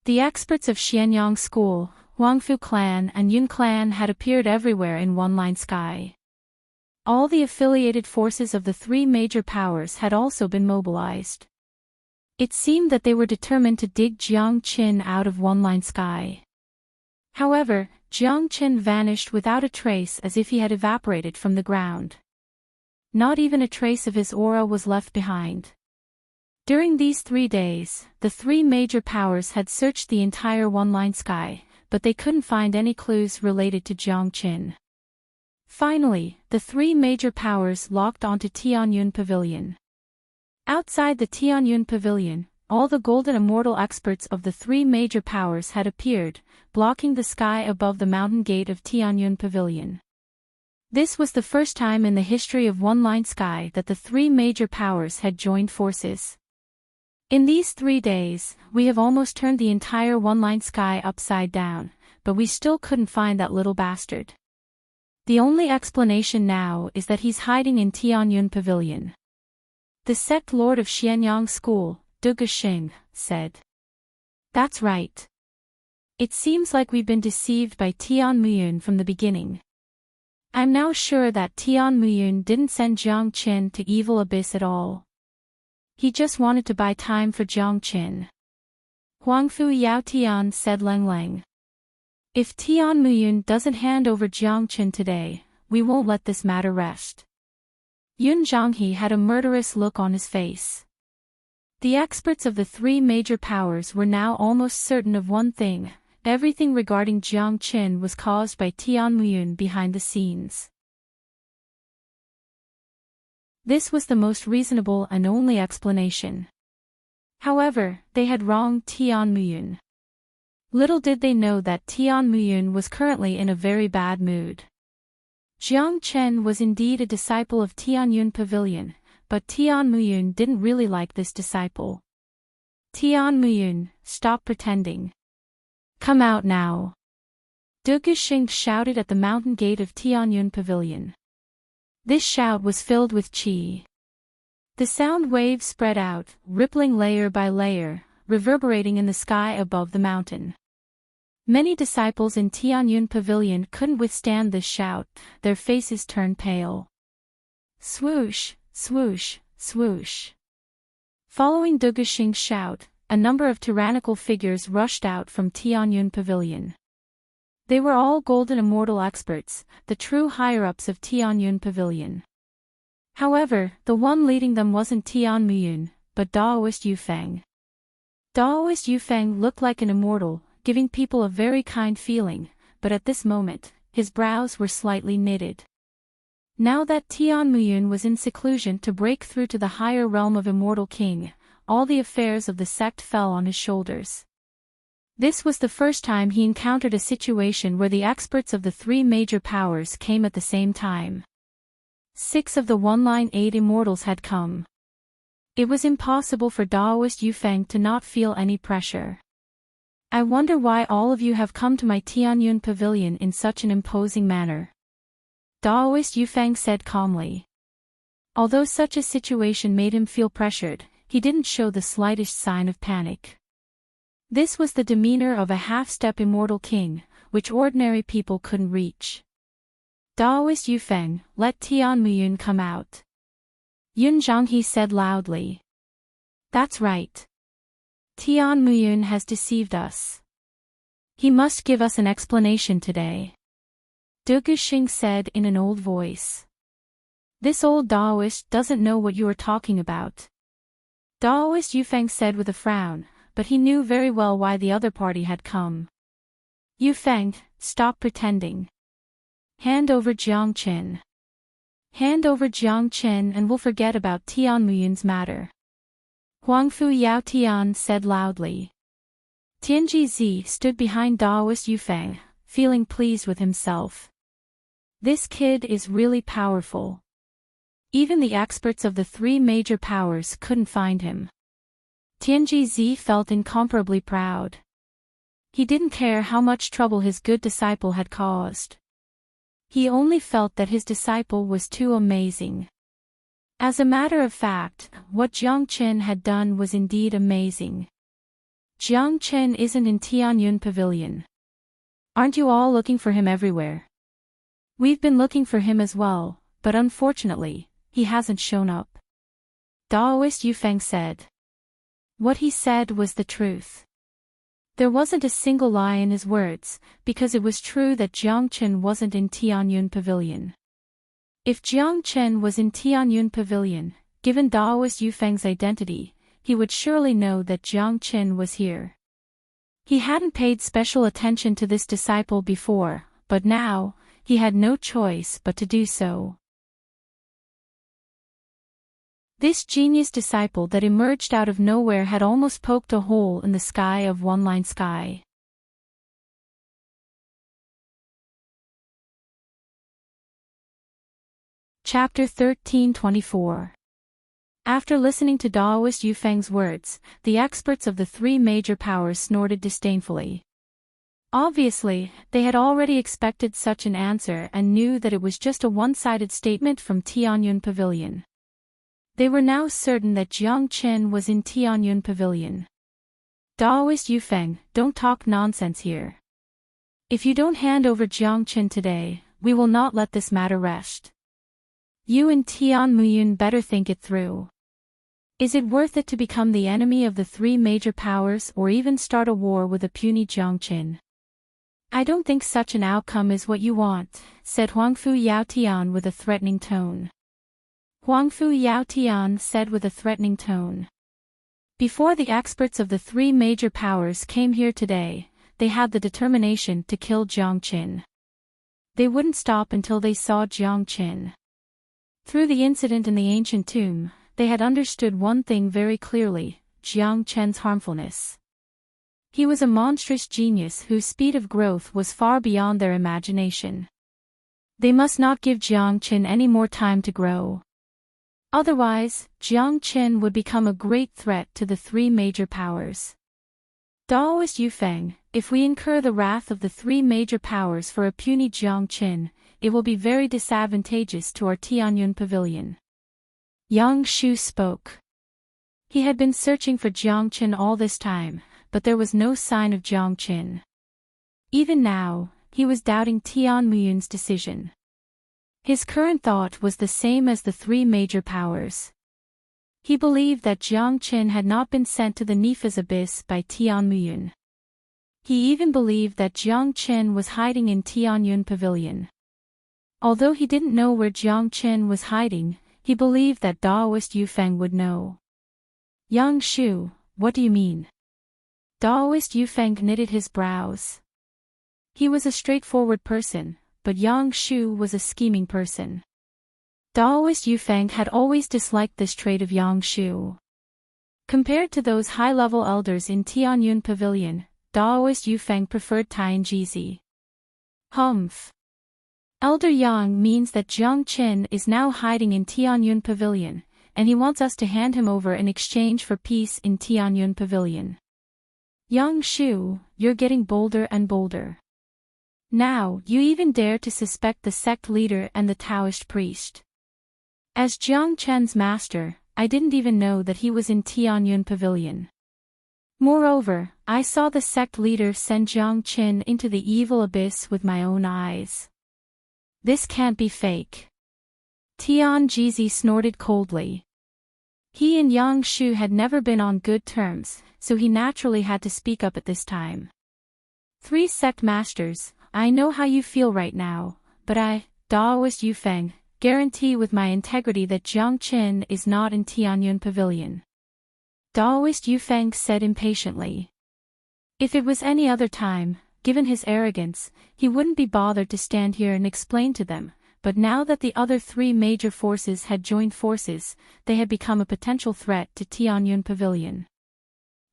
The experts of Xianyang School, Huangfu Clan and Yun Clan had appeared everywhere in One Line Sky. All the affiliated forces of the 3 major powers had also been mobilized. It seemed that they were determined to dig Jiang Qin out of One Line Sky. However, Jiang Qin vanished without a trace, as if he had evaporated from the ground. Not even a trace of his aura was left behind. During these 3 days, the 3 major powers had searched the entire One Line Sky, but they couldn't find any clues related to Jiang Qin. Finally, the 3 major powers locked onto Tianyun Pavilion. Outside the Tianyun Pavilion, all the golden immortal experts of the 3 major powers had appeared, blocking the sky above the mountain gate of Tianyun Pavilion. This was the first time in the history of One Line Sky that the 3 major powers had joined forces. In these 3 days, we have almost turned the entire One Line Sky upside down, but we still couldn't find that little bastard. The only explanation now is that he's hiding in Tianyun Pavilion. The sect lord of Xianyang School, Duge Xing, said. That's right. It seems like we've been deceived by Tian Muyun from the beginning. I'm now sure that Tian Muyun didn't send Jiang Qin to Evil Abyss at all. He just wanted to buy time for Jiang Qin. Huangfu Yao Tian said Leng Leng. If Tian Muyun doesn't hand over Jiang Qin today, we won't let this matter rest. Yun Zhanghe had a murderous look on his face. The experts of the 3 major powers were now almost certain of one thing: everything regarding Jiang Qin was caused by Tian Muyun behind the scenes. This was the most reasonable and only explanation. However, they had wronged Tian Muyun. Little did they know that Tian Muyun was currently in a very bad mood. Jiang Chen was indeed a disciple of Tianyun Pavilion, but Tian Muyun didn't really like this disciple. Tian Muyun, stop pretending. Come out now. Duge Xing shouted at the mountain gate of Tianyun Pavilion. This shout was filled with qi. The sound waves spread out, rippling layer by layer, reverberating in the sky above the mountain. Many disciples in Tianyun Pavilion couldn't withstand this shout, their faces turned pale. Swoosh, swoosh, swoosh. Following Duge Xing's shout, a number of tyrannical figures rushed out from Tianyun Pavilion. They were all golden immortal experts, the true higher-ups of Tianyun Pavilion. However, the one leading them wasn't Tian Muyun, but Daoist Yufeng. Daoist Yufeng looked like an immortal, giving people a very kind feeling, but at this moment, his brows were slightly knitted. Now that Tian Muyun was in seclusion to break through to the higher realm of Immortal King, all the affairs of the sect fell on his shoulders. This was the first time he encountered a situation where the experts of the 3 major powers came at the same time. 6 of the One Line 8 immortals had come. It was impossible for Daoist Yufeng to not feel any pressure. I wonder why all of you have come to my Tianyun Pavilion in such an imposing manner. Daoist Yufeng said calmly. Although such a situation made him feel pressured, he didn't show the slightest sign of panic. This was the demeanor of a half-step immortal king, which ordinary people couldn't reach. Daoist Yufeng, let Tian Muyun come out. Yun Zhanghe said loudly. That's right. Tian Muyun has deceived us. He must give us an explanation today. Duge Xing said in an old voice. This old Daoist doesn't know what you are talking about. Daoist Yufeng said with a frown, but he knew very well why the other party had come. Yufeng, stop pretending. Hand over Jiang Qin. Hand over Jiang Qin and we'll forget about Tian Muyun's matter. Huangfu Yao Tian said loudly. Tianji stood behind Daoist Yufeng, feeling pleased with himself. This kid is really powerful. Even the experts of the three major powers couldn't find him. Tianji felt incomparably proud. He didn't care how much trouble his good disciple had caused. He only felt that his disciple was too amazing. As a matter of fact, what Jiang Qin had done was indeed amazing. Jiang Qin isn't in Tianyun Pavilion. Aren't you all looking for him everywhere? We've been looking for him as well, but unfortunately, he hasn't shown up. Daoist Yufeng said. What he said was the truth. There wasn't a single lie in his words, because it was true that Jiang Qin wasn't in Tianyun Pavilion. If Jiang Qin was in Tianyun Pavilion, given Daoist Yufeng's identity, he would surely know that Jiang Qin was here. He hadn't paid special attention to this disciple before, but now, he had no choice but to do so. This genius disciple that emerged out of nowhere had almost poked a hole in the sky of one-line sky. Chapter 13:24. After listening to Daoist Yufeng's words, the experts of the three major powers snorted disdainfully. Obviously, they had already expected such an answer and knew that it was just a one-sided statement from Tianyun Pavilion. They were now certain that Jiang Qin was in Tianyun Pavilion. Daoist Yufeng, don't talk nonsense here. If you don't hand over Jiang Qin today, we will not let this matter rest. You and Tian Muyun better think it through. Is it worth it to become the enemy of the three major powers or even start a war with a puny Jiang Qin? I don't think such an outcome is what you want, said Huangfu Yaotian with a threatening tone. Huangfu Yaotian said with a threatening tone. Before the experts of the three major powers came here today, they had the determination to kill Jiang Qin. They wouldn't stop until they saw Jiang Qin. Through the incident in the ancient tomb, they had understood one thing very clearly, Jiang Qin's harmfulness. He was a monstrous genius whose speed of growth was far beyond their imagination. They must not give Jiang Qin any more time to grow. Otherwise, Jiang Qin would become a great threat to the three major powers. Daoist Yufeng, if we incur the wrath of the three major powers for a puny Jiang Qin, it will be very disadvantageous to our Tianyun Pavilion. Yang Shu spoke. He had been searching for Jiang Qin all this time, but there was no sign of Jiang Qin. Even now, he was doubting Tian Muyun's decision. His current thought was the same as the three major powers. He believed that Jiang Qin had not been sent to the Nifa's abyss by Tian Muyun. He even believed that Jiang Qin was hiding in Tianyun Pavilion. Although he didn't know where Jiang Qin was hiding, he believed that Daoist Yufeng would know. Yang Shu, what do you mean? Daoist Yufeng knitted his brows. He was a straightforward person, but Yang Shu was a scheming person. Daoist Yufeng had always disliked this trait of Yang Shu. Compared to those high-level elders in Tianyun Pavilion, Daoist Yufeng preferred Tianji. Humph. Elder Yang means that Jiang Qin is now hiding in Tianyun Pavilion, and he wants us to hand him over in exchange for peace in Tianyun Pavilion. Yang Shu, you're getting bolder and bolder. Now, you even dare to suspect the sect leader and the Taoist priest. As Jiang Qin's master, I didn't even know that he was in Tianyun Pavilion. Moreover, I saw the sect leader send Jiang Qin into the evil abyss with my own eyes. This can't be fake. Tianji snorted coldly. He and Yang Shu had never been on good terms, so he naturally had to speak up at this time. Three sect masters, I know how you feel right now, but I, Daoist Yufeng, guarantee with my integrity that Jiang Qin is not in Tianyun Pavilion. Daoist Yufeng said impatiently. If it was any other time, given his arrogance, he wouldn't be bothered to stand here and explain to them, but now that the other three major forces had joined forces, they had become a potential threat to Tianyun Pavilion.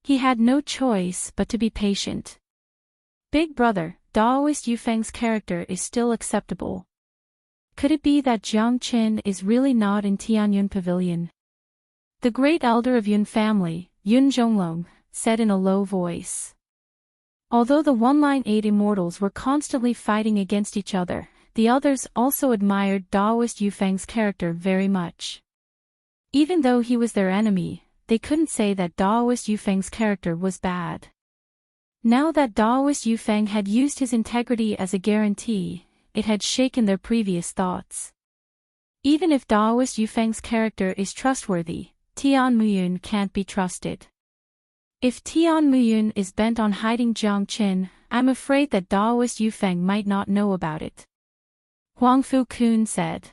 He had no choice but to be patient. Big brother, Daoist Yufeng's character is still acceptable. Could it be that Jiang Qin is really not in Tianyun Pavilion? The great elder of Yun family, Yun Zhonglong, said in a low voice. Although the one-line 8 immortals were constantly fighting against each other, the others also admired Daoist Yufeng's character very much. Even though he was their enemy, they couldn't say that Daoist Yufeng's character was bad. Now that Daoist Yufeng had used his integrity as a guarantee, it had shaken their previous thoughts. Even if Daoist Yufeng's character is trustworthy, Tian Muyun can't be trusted. If Tian Muyun is bent on hiding Jiang Qin, I'm afraid that Daoist Yufeng might not know about it. Huang Fu Kun said.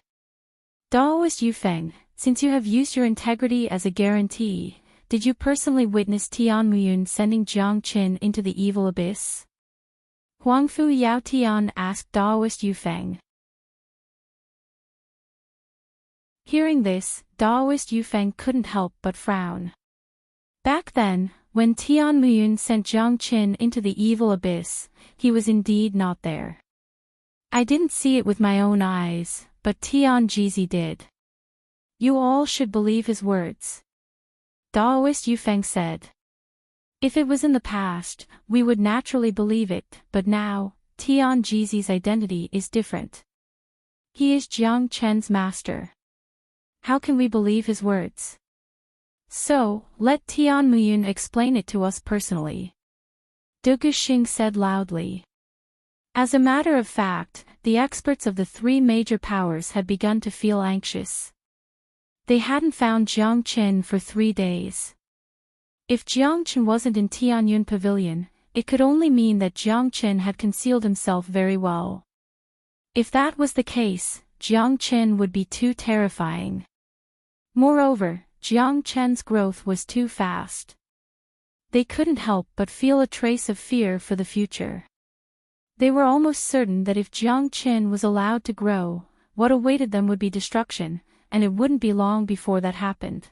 Daoist Yufeng, since you have used your integrity as a guarantee, did you personally witness Tian Muyun sending Jiang Qin into the evil abyss? Huang Fu Yao Tian asked Daoist Yufeng. Hearing this, Daoist Yufeng couldn't help but frown. Back then, when Tian Muyun sent Jiang Qin into the evil abyss, he was indeed not there. I didn't see it with my own eyes, but Tian Jizi did. You all should believe his words. Daoist Yufeng said. If it was in the past, we would naturally believe it, but now, Tian Jizi's identity is different. He is Jiang Chen's master. How can we believe his words? So, let Tian Muyun explain it to us personally. Du Guxing said loudly. As a matter of fact, the experts of the three major powers had begun to feel anxious. They hadn't found Jiang Qin for 3 days. If Jiang Qin wasn't in Tianyun Pavilion, it could only mean that Jiang Qin had concealed himself very well. If that was the case, Jiang Qin would be too terrifying. Moreover, Jiang Qin's growth was too fast. They couldn't help but feel a trace of fear for the future. They were almost certain that if Jiang Qin was allowed to grow, what awaited them would be destruction, and it wouldn't be long before that happened.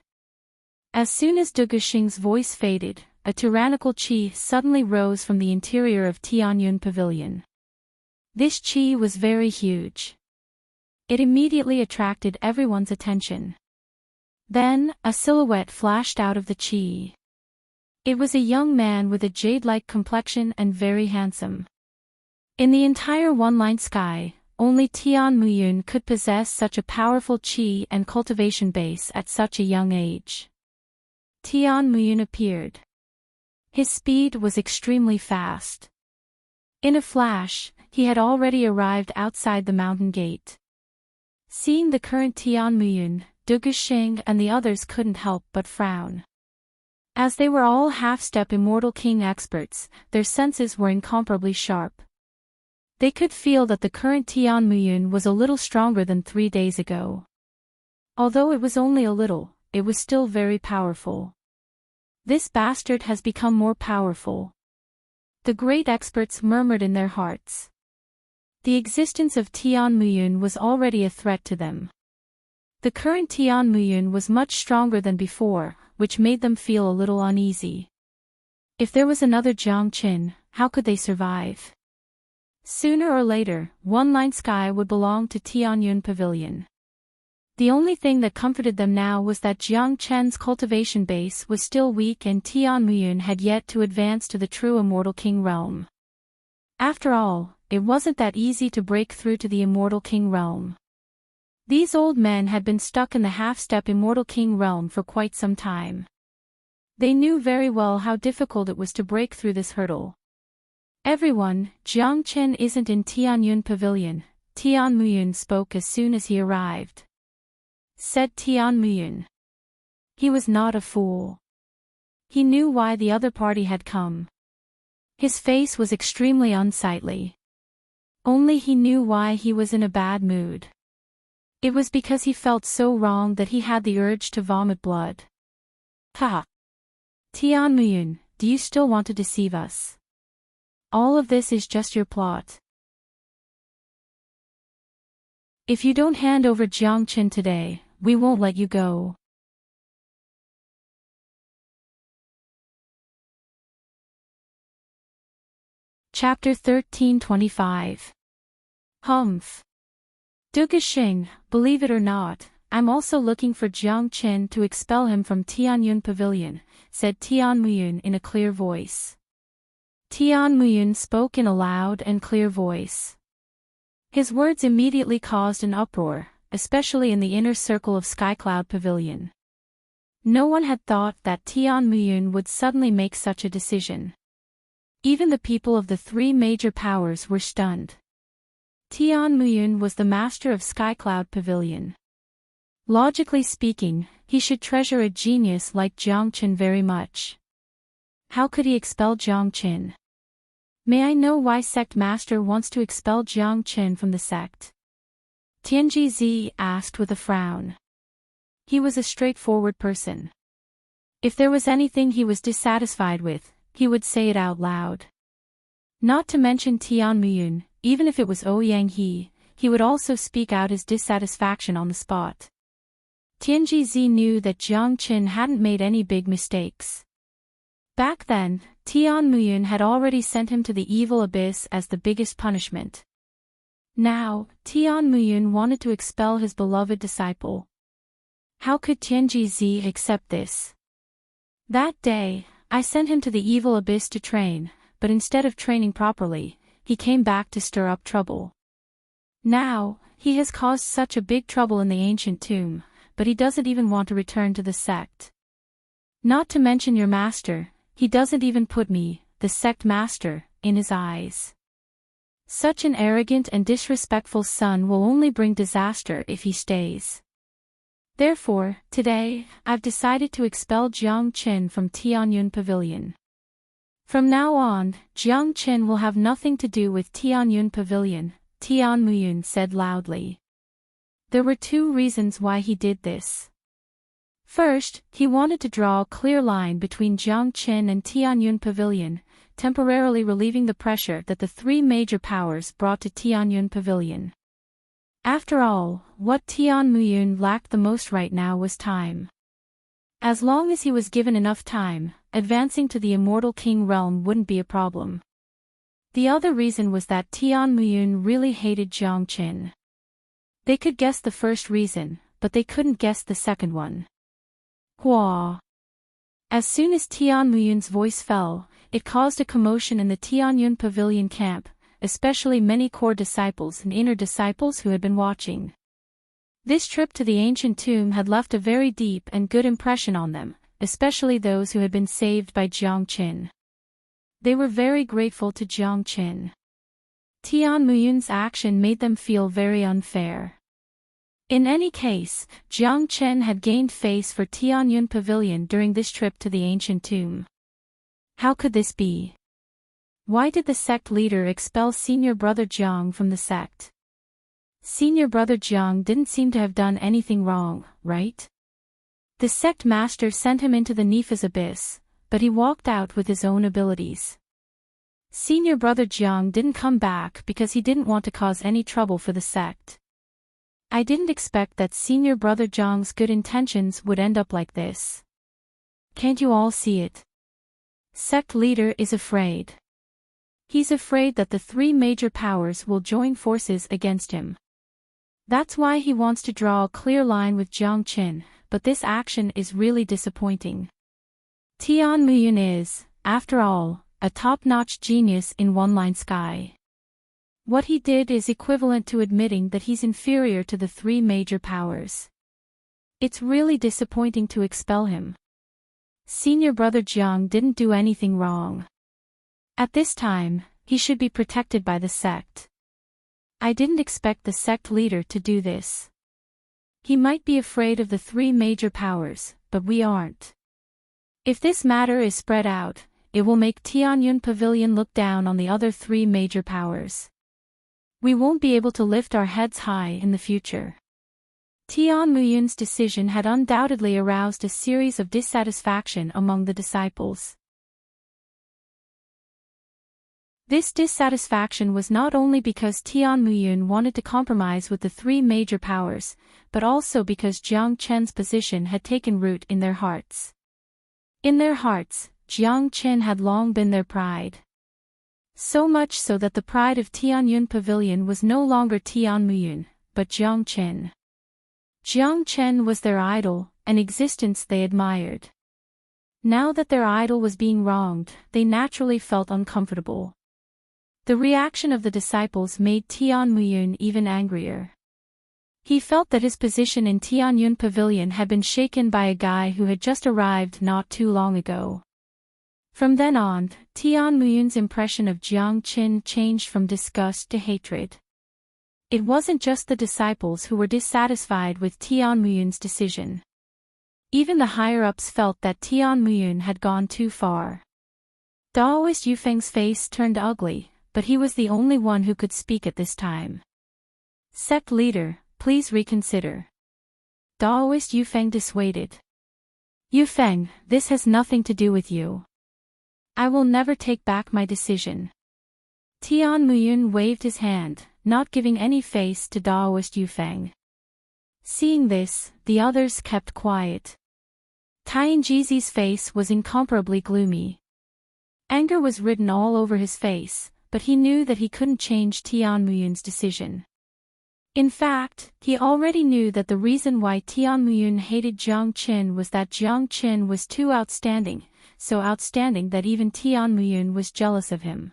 As soon as Du Guxing's voice faded, a tyrannical qi suddenly rose from the interior of Tianyun Pavilion. This qi was very huge. It immediately attracted everyone's attention. Then, a silhouette flashed out of the qi. It was a young man with a jade-like complexion and very handsome. In the entire one-line sky, only Tian Muyun could possess such a powerful qi and cultivation base at such a young age. Tian Muyun appeared. His speed was extremely fast. In a flash, he had already arrived outside the mountain gate. Seeing the current Tian Muyun, Du Guxing and the others couldn't help but frown. As they were all half-step Immortal King experts, their senses were incomparably sharp. They could feel that the current Tian Muyun was a little stronger than 3 days ago. Although it was only a little, it was still very powerful. This bastard has become more powerful. The great experts murmured in their hearts. The existence of Tian Muyun was already a threat to them. The current Tian Muyun was much stronger than before, which made them feel a little uneasy. If there was another Jiang Qin, how could they survive? Sooner or later, one-line sky would belong to Tianyun Pavilion. The only thing that comforted them now was that Jiang Chen's cultivation base was still weak and Tian Muyun had yet to advance to the true Immortal King realm. After all, it wasn't that easy to break through to the Immortal King realm. These old men had been stuck in the half-step Immortal King realm for quite some time. They knew very well how difficult it was to break through this hurdle. Everyone, Jiang Qin isn't in Tianyun Pavilion, Tian Muyun spoke as soon as he arrived. Said Tian Muyun. He was not a fool. He knew why the other party had come. His face was extremely unsightly. Only he knew why he was in a bad mood. It was because he felt so wrong that he had the urge to vomit blood. Ha! Tian Muyun, do you still want to deceive us? All of this is just your plot. If you don't hand over Jiang Qin today, we won't let you go. Chapter 1325. Humph. Duguxing, believe it or not, I'm also looking for Jiang Qin to expel him from Tianyun Pavilion, said Tian Muyun in a clear voice. Tian Muyun spoke in a loud and clear voice. His words immediately caused an uproar, especially in the inner circle of Skycloud Pavilion. No one had thought that Tian Muyun would suddenly make such a decision. Even the people of the three major powers were stunned. Tian Muyun was the master of Skycloud Pavilion. Logically speaking, he should treasure a genius like Jiang Qin very much. How could he expel Jiang Qin? May I know why sect master wants to expel Jiang Qin from the sect? Tianji Zi asked with a frown. He was a straightforward person. If there was anything he was dissatisfied with, he would say it out loud. Not to mention Tian Muyun, even if it was Ouyang he would also speak out his dissatisfaction on the spot. Tianji Zi knew that Jiang Qin hadn't made any big mistakes. Back then, Tian Muyun had already sent him to the evil abyss as the biggest punishment. Now, Tian Muyun wanted to expel his beloved disciple. How could Tianji Zi accept this? That day, I sent him to the evil abyss to train, but instead of training properly, he came back to stir up trouble. Now, he has caused such a big trouble in the ancient tomb, but he doesn't even want to return to the sect. Not to mention your master, he doesn't even put me, the sect master, in his eyes. Such an arrogant and disrespectful son will only bring disaster if he stays. Therefore, today, I've decided to expel Jiang Qin from Tianyun Pavilion. From now on, Jiang Qin will have nothing to do with Tianyun Pavilion, Tian Muyun said loudly. There were two reasons why he did this. First, he wanted to draw a clear line between Jiang Qin and Tianyun Pavilion, temporarily relieving the pressure that the three major powers brought to Tianyun Pavilion. After all, what Tian Muyun lacked the most right now was time. As long as he was given enough time, advancing to the Immortal King realm wouldn't be a problem. The other reason was that Tian Muyun really hated Jiang Qin. They could guess the first reason, but they couldn't guess the second one. Hua. As soon as Tian Muyun's voice fell, it caused a commotion in the Tianyun Pavilion camp, especially many core disciples and inner disciples who had been watching. This trip to the ancient tomb had left a very deep and good impression on them, especially those who had been saved by Jiang Qin. They were very grateful to Jiang Qin. Tian Muyun's action made them feel very unfair. In any case, Jiang Qin had gained face for Tianyun Pavilion during this trip to the ancient tomb. How could this be? Why did the sect leader expel senior brother Jiang from the sect? Senior brother Jiang didn't seem to have done anything wrong, right? The sect master sent him into the Nepha's abyss, but he walked out with his own abilities. Senior brother Jiang didn't come back because he didn't want to cause any trouble for the sect. I didn't expect that senior brother Jiang's good intentions would end up like this. Can't you all see it? Sect leader is afraid. He's afraid that the three major powers will join forces against him. That's why he wants to draw a clear line with Jiang Qin, but this action is really disappointing. Tian Muyun is, after all, a top-notch genius in one-line sky. What he did is equivalent to admitting that he's inferior to the three major powers. It's really disappointing to expel him. Senior brother Jiang didn't do anything wrong. At this time, he should be protected by the sect. I didn't expect the sect leader to do this. He might be afraid of the three major powers, but we aren't. If this matter is spread out, it will make Tianyun Pavilion look down on the other three major powers. We won't be able to lift our heads high in the future. Tian Muyun's decision had undoubtedly aroused a series of dissatisfaction among the disciples. This dissatisfaction was not only because Tian Muyun wanted to compromise with the three major powers, but also because Jiang Qin's position had taken root in their hearts. In their hearts, Jiang Qin had long been their pride. So much so that the pride of Tianyun Pavilion was no longer Tian Muyun, but Jiang Chen. Jiang Chen was their idol, an existence they admired. Now that their idol was being wronged, they naturally felt uncomfortable. The reaction of the disciples made Tian Muyun even angrier. He felt that his position in Tianyun Pavilion had been shaken by a guy who had just arrived not too long ago. From then on, Tian Muyun's impression of Jiang Chen changed from disgust to hatred. It wasn't just the disciples who were dissatisfied with Tian Muyun's decision. Even the higher-ups felt that Tian Muyun had gone too far. Daoist Yufeng's face turned ugly, but he was the only one who could speak at this time. Sect leader, please reconsider. Daoist Yufeng dissuaded. Yufeng, this has nothing to do with you. I will never take back my decision. Tian Muyun waved his hand, not giving any face to Daoist Yufeng. Seeing this, the others kept quiet. Tianjizi's face was incomparably gloomy. Anger was written all over his face, but he knew that he couldn't change Tian Muyun's decision. In fact, he already knew that the reason why Tian Muyun hated Jiang Chen was that Jiang Chen was too outstanding, so outstanding that even Tian Muyun was jealous of him.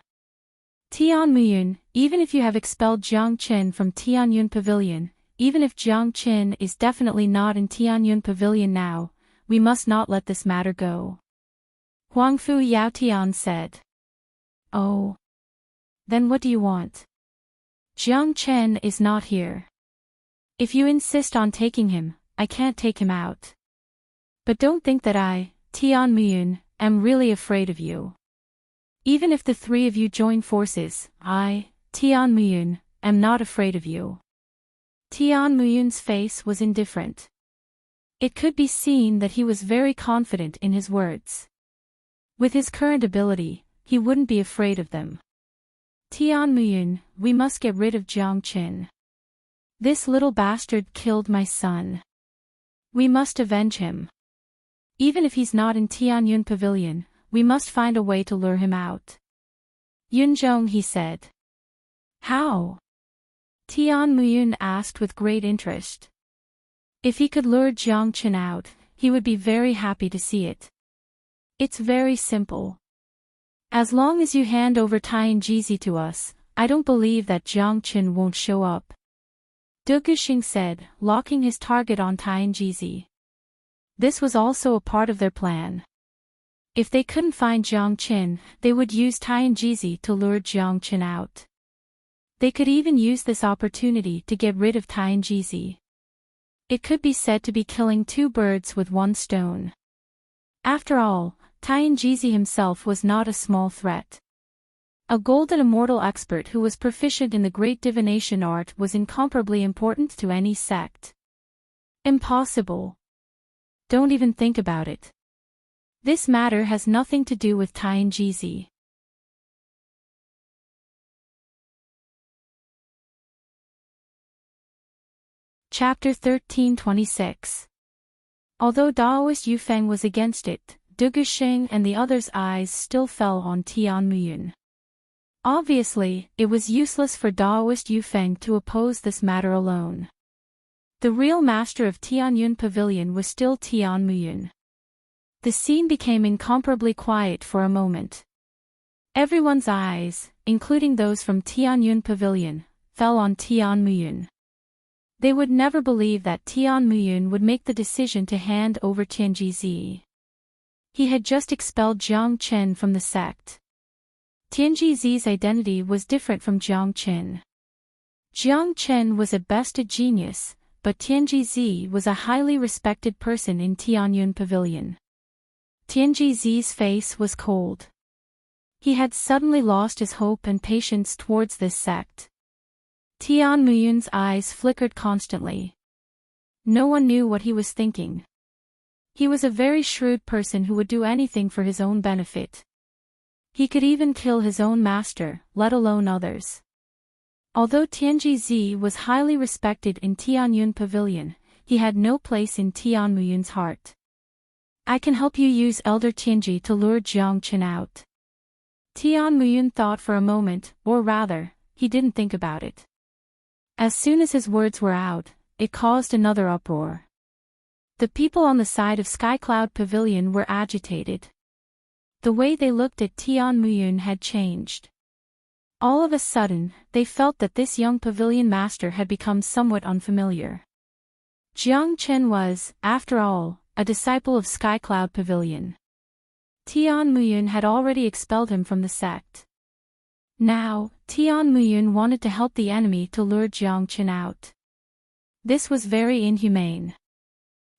Tian Muyun, even if you have expelled Jiang Chen from Tianyun Pavilion, even if Jiang Chen is definitely not in Tianyun Pavilion now, we must not let this matter go. Huangfu Yaotian said. Oh. Then what do you want? Jiang Chen is not here. If you insist on taking him, I can't take him out. But don't think that I, Tian Muyun, am really afraid of you. Even if the three of you join forces, I, Tian Muyun, am not afraid of you. Tian Muyun's face was indifferent. It could be seen that he was very confident in his words. With his current ability, he wouldn't be afraid of them. Tian Muyun, we must get rid of Jiang Chen. This little bastard killed my son. We must avenge him. Even if he's not in Tianyun Pavilion, we must find a way to lure him out. Yunzhong, he said. How? Tian Muyun asked with great interest. If he could lure Jiang Chen out, he would be very happy to see it. It's very simple. As long as you hand over Tianjizi to us, I don't believe that Jiang Chen won't show up. Du Guxing said, locking his target on Tianjizi. This was also a part of their plan. If they couldn't find Jiang Chen, they would use Tianjizi to lure Jiang Chen out. They could even use this opportunity to get rid of Tianjizi. It could be said to be killing two birds with one stone. After all, Tianjizi himself was not a small threat. A golden immortal expert who was proficient in the great divination art was incomparably important to any sect. Impossible. Don't even think about it. This matter has nothing to do with Tianjizi. Chapter 1326. Although Daoist Yufeng was against it, Du Guxing and the others' eyes still fell on Tian Muyun. Obviously, it was useless for Daoist Yufeng to oppose this matter alone. The real master of Tianyun Pavilion was still Tian Muyun. The scene became incomparably quiet for a moment. Everyone's eyes, including those from Tianyun Pavilion, fell on Tian Muyun. They would never believe that Tian Muyun would make the decision to hand over Tianjizi. He had just expelled Jiang Chen from the sect. Tianjizi's identity was different from Jiang Chen. Jiang Chen was at best a genius, but Tianjizi was a highly respected person in Tianyun Pavilion. Tianjizi's face was cold. He had suddenly lost his hope and patience towards this sect. Tian Muyun's eyes flickered constantly. No one knew what he was thinking. He was a very shrewd person who would do anything for his own benefit. He could even kill his own master, let alone others. Although Tianjizi was highly respected in Tianyun Pavilion, he had no place in Tian Muyun's heart. I can help you use Elder Tianji to lure Jiang Chen out. Tian Muyun thought for a moment, or rather, he didn't think about it. As soon as his words were out, it caused another uproar. The people on the side of Skycloud Pavilion were agitated. The way they looked at Tian Muyun had changed. All of a sudden, they felt that this young pavilion master had become somewhat unfamiliar. Jiang Chen was, after all, a disciple of Skycloud Pavilion. Tian Muyun had already expelled him from the sect. Now, Tian Muyun wanted to help the enemy to lure Jiang Chen out. This was very inhumane.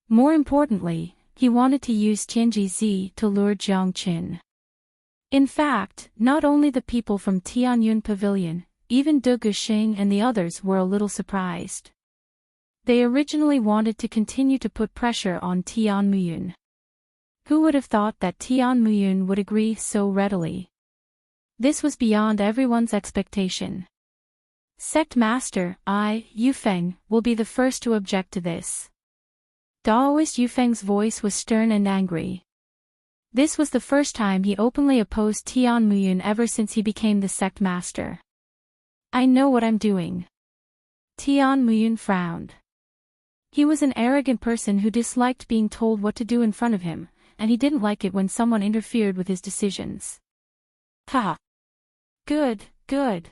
More importantly, he wanted to use Tianji Zi to lure Jiang Chen. In fact, not only the people from Tianyun Pavilion, even Du Guxing and the others were a little surprised. They originally wanted to continue to put pressure on Tian Muyun. Who would have thought that Tian Muyun would agree so readily? This was beyond everyone's expectation. Sect Master, Yufeng, will be the first to object to this. Daoist Yufeng's voice was stern and angry. This was the first time he openly opposed Tian Muyun ever since he became the sect master. I know what I'm doing. Tian Muyun frowned. He was an arrogant person who disliked being told what to do in front of him, and he didn't like it when someone interfered with his decisions. Ha! Good, good.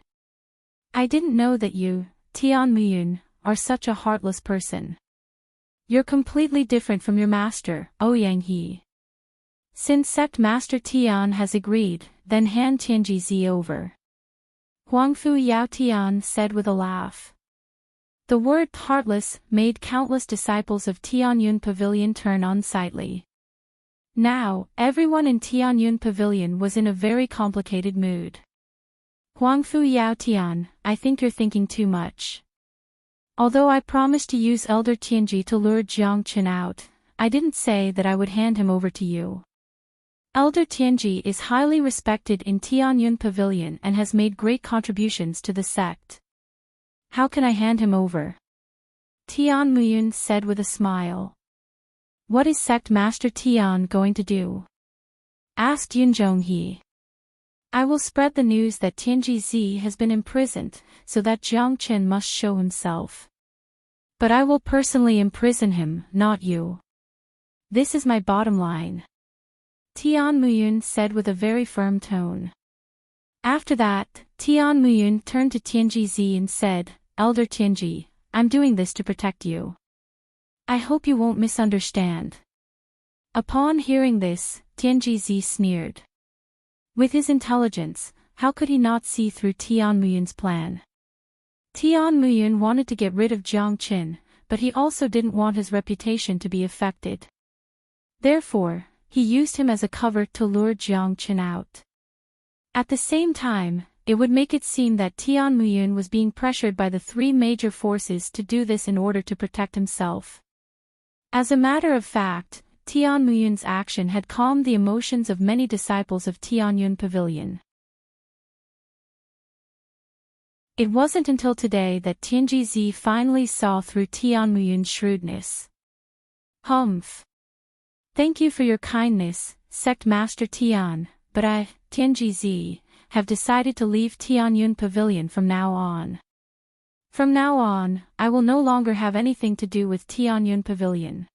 I didn't know that you, Tian Muyun, are such a heartless person. You're completely different from your master, Ouyang He. Since sect master Tian has agreed, then hand Tianji Zi over. Huangfu Yao Tian said with a laugh. The word heartless made countless disciples of Tianyun Pavilion turn unsightly. Now, everyone in Tianyun Pavilion was in a very complicated mood. Huangfu Yao Tian, I think you're thinking too much. Although I promised to use Elder Tianji to lure Jiang Chen out, I didn't say that I would hand him over to you. Elder Tianji is highly respected in Tianyun Pavilion and has made great contributions to the sect. How can I hand him over? Tian Muyun said with a smile. What is sect master Tian going to do? Asked Yunzhong He. I will spread the news that Tianji Zi has been imprisoned, so that Jiang Chen must show himself. But I will personally imprison him, not you. This is my bottom line. Tian Muyun said with a very firm tone. After that, Tian Muyun turned to Tianji Zi and said, Elder Tianji, I'm doing this to protect you. I hope you won't misunderstand. Upon hearing this, Tianji Zi sneered. With his intelligence, how could he not see through Tian Muyun's plan? Tian Muyun wanted to get rid of Jiang Chen, but he also didn't want his reputation to be affected. Therefore, he used him as a cover to lure Jiang Chen out. At the same time, it would make it seem that Tian Muyun was being pressured by the three major forces to do this in order to protect himself. As a matter of fact, Tian Muyun's action had calmed the emotions of many disciples of Tianyun Pavilion. It wasn't until today that Tianji Zi finally saw through Tian Muyun's shrewdness. Humph. Thank you for your kindness, Sect Master Tian, but I, Tianji Zi, have decided to leave Tianyun Pavilion from now on. From now on, I will no longer have anything to do with Tianyun Pavilion.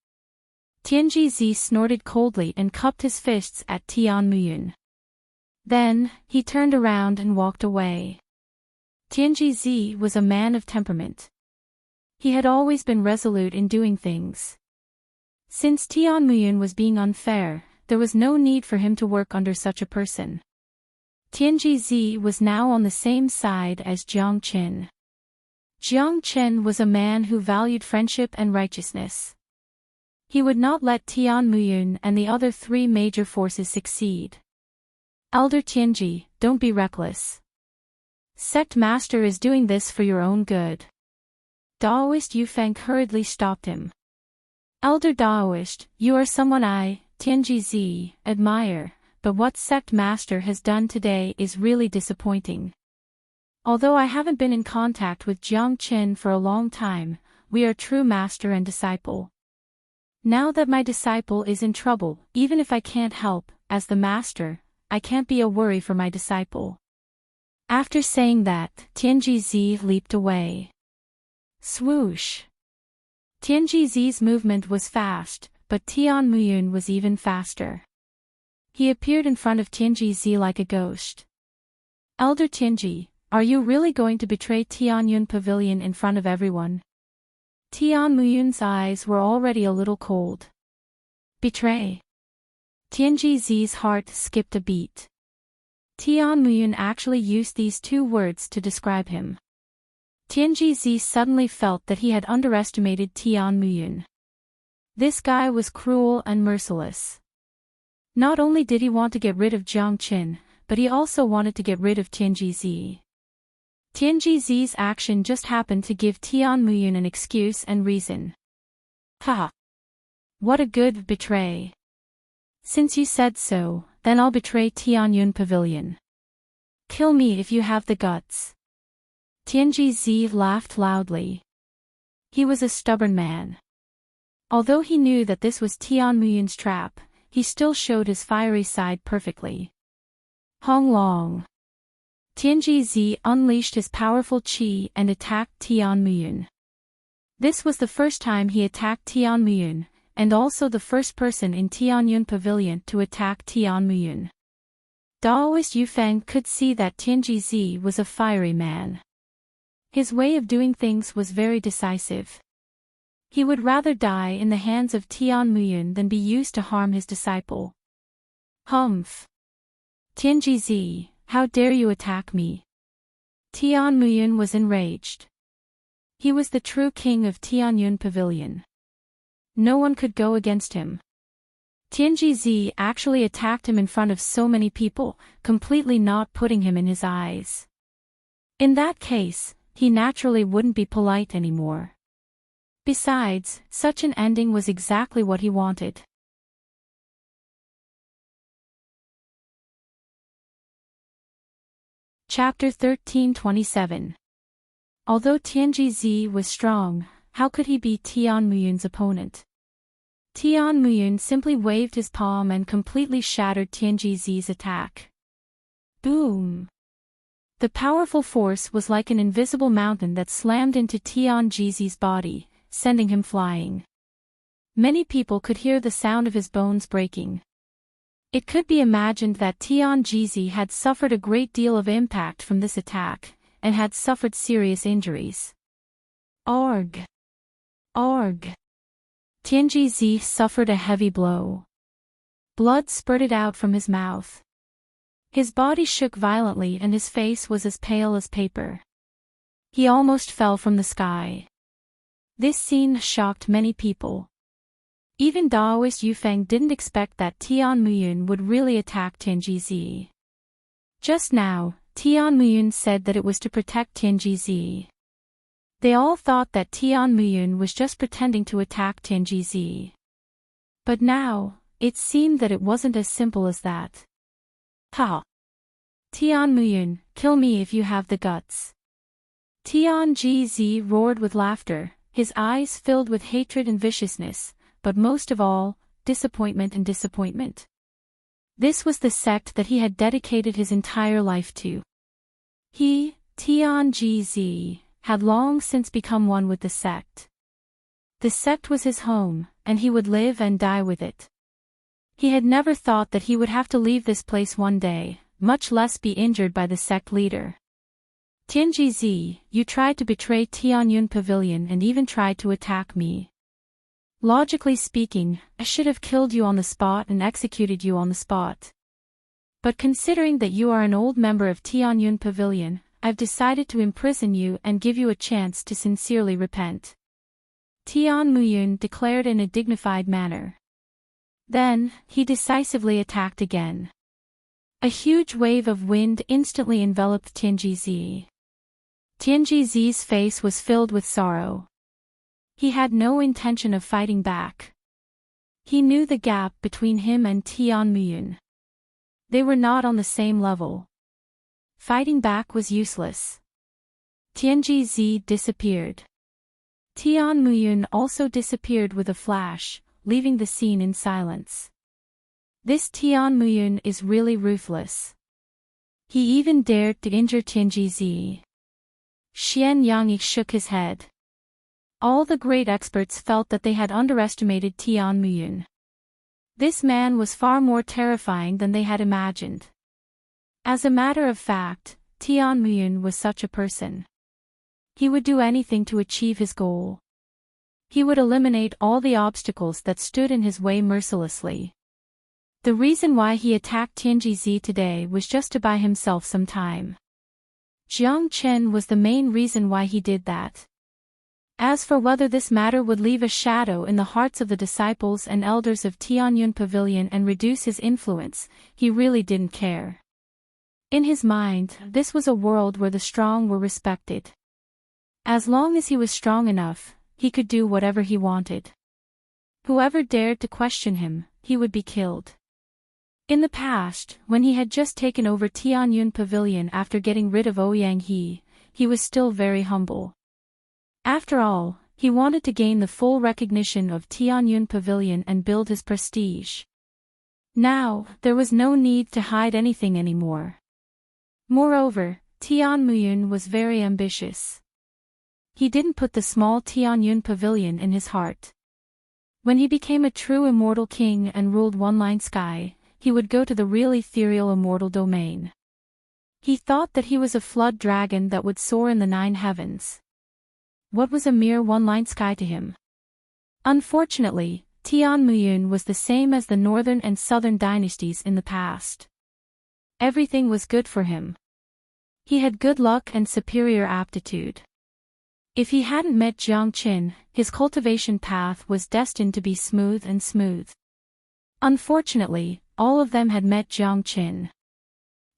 Tianji Zi snorted coldly and cupped his fists at Tian Muyun. Then, he turned around and walked away. Tianji Zi was a man of temperament. He had always been resolute in doing things. Since Tian Muyun was being unfair, there was no need for him to work under such a person. Tianji Zi was now on the same side as Jiang Chen. Jiang Chen was a man who valued friendship and righteousness. He would not let Tian Muyun and the other three major forces succeed. Elder Tianji, don't be reckless. Sect Master is doing this for your own good. Daoist Yufeng hurriedly stopped him. Elder Daoist, you are someone I, Tianji Zi, admire, but what Sect Master has done today is really disappointing. Although I haven't been in contact with Jiang Chen for a long time, we are true master and disciple. Now that my disciple is in trouble, even if I can't help, as the master, I can't be a worry for my disciple. After saying that, Tianji leaped away. Swoosh! Tianji's movement was fast, but Tian Muyun was even faster. He appeared in front of Tianji like a ghost. Elder Tianji, are you really going to betray Tianyun Pavilion in front of everyone? Tian Muyun's eyes were already a little cold. Betray? Tianji's heart skipped a beat. Tian Muyun actually used these two words to describe him. Tianji suddenly felt that he had underestimated Tian Muyun. This guy was cruel and merciless. Not only did he want to get rid of Jiang Qin, but he also wanted to get rid of Tianji. Tianji's action just happened to give Tian Muyun an excuse and reason. Ha! What a good betray. Since you said so, then I'll betray Tianyun Pavilion. Kill me if you have the guts. Tianji laughed loudly. He was a stubborn man. Although he knew that this was Tian Muyun's trap, he still showed his fiery side perfectly. Hong Long. Tianji unleashed his powerful qi and attacked Tian Muyun. This was the first time he attacked Tian Muyun, and also the first person in Tianyun Pavilion to attack Tian Muyun. Daoist Yufeng could see that Tianji was a fiery man. His way of doing things was very decisive. He would rather die in the hands of Tian Muyun than be used to harm his disciple. Humph! Tianji, how dare you attack me? Tian Muyun was enraged. He was the true king of Tianyun Pavilion. No one could go against him. Tianji actually attacked him in front of so many people, completely not putting him in his eyes. In that case, he naturally wouldn't be polite anymore. Besides, such an ending was exactly what he wanted. Chapter 13:27. Although Tianji was strong, how could he be Tian Muyun's opponent? Tian Muyun simply waved his palm and completely shattered Tianji's attack. Boom! The powerful force was like an invisible mountain that slammed into Tianji's body, sending him flying. Many people could hear the sound of his bones breaking. It could be imagined that Tianji had suffered a great deal of impact from this attack, and had suffered serious injuries. Arg! Arg! Tianji suffered a heavy blow. Blood spurted out from his mouth. His body shook violently and his face was as pale as paper. He almost fell from the sky. This scene shocked many people. Even Daoist Yufeng didn't expect that Tian Muyun would really attack Tianji. Just now, Tian Muyun said that it was to protect Tianji. They all thought that Tian Muyun was just pretending to attack Tianji. But now, it seemed that it wasn't as simple as that. Ha! Tian Muyun, kill me if you have the guts. Tianji roared with laughter, his eyes filled with hatred and viciousness, but most of all, disappointment and disappointment. This was the sect that he had dedicated his entire life to. He, Tianji, had long since become one with the sect. The sect was his home, and he would live and die with it. He had never thought that he would have to leave this place one day, much less be injured by the sect leader. Tianji, you tried to betray Tianyun Pavilion and even tried to attack me. Logically speaking, I should have killed you on the spot and executed you on the spot. But considering that you are an old member of Tianyun Pavilion, I've decided to imprison you and give you a chance to sincerely repent. Tian Muyun declared in a dignified manner. Then, he decisively attacked again. A huge wave of wind instantly enveloped Tianji. Tianji's face was filled with sorrow. He had no intention of fighting back. He knew the gap between him and Tian Muyun. They were not on the same level. Fighting back was useless. Tianji disappeared. Tian Muyun also disappeared with a flash, leaving the scene in silence. This Tian Muyun is really ruthless. He even dared to injure Tianji. Xian Yangyi shook his head. All the great experts felt that they had underestimated Tian Muyun. This man was far more terrifying than they had imagined. As a matter of fact, Tian Muyun was such a person. He would do anything to achieve his goal. He would eliminate all the obstacles that stood in his way mercilessly. The reason why he attacked Tianji today was just to buy himself some time. Jiang Chen was the main reason why he did that. As for whether this matter would leave a shadow in the hearts of the disciples and elders of Tianyun Pavilion and reduce his influence, he really didn't care. In his mind, this was a world where the strong were respected. As long as he was strong enough, he could do whatever he wanted. Whoever dared to question him, he would be killed. In the past, when he had just taken over Tianyun Pavilion after getting rid of Ouyang he was still very humble. After all, he wanted to gain the full recognition of Tianyun Pavilion and build his prestige. Now, there was no need to hide anything anymore. Moreover, Tian Muyun was very ambitious. He didn't put the small Tianyun Pavilion in his heart. When he became a true immortal king and ruled one-line sky, he would go to the real ethereal immortal domain. He thought that he was a flood dragon that would soar in the 9 heavens. What was a mere one-line sky to him? Unfortunately, Tian Muyun was the same as the northern and southern dynasties in the past. Everything was good for him. He had good luck and superior aptitude. If he hadn't met Jiang Qin, his cultivation path was destined to be smooth and smooth. Unfortunately, all of them had met Jiang Qin.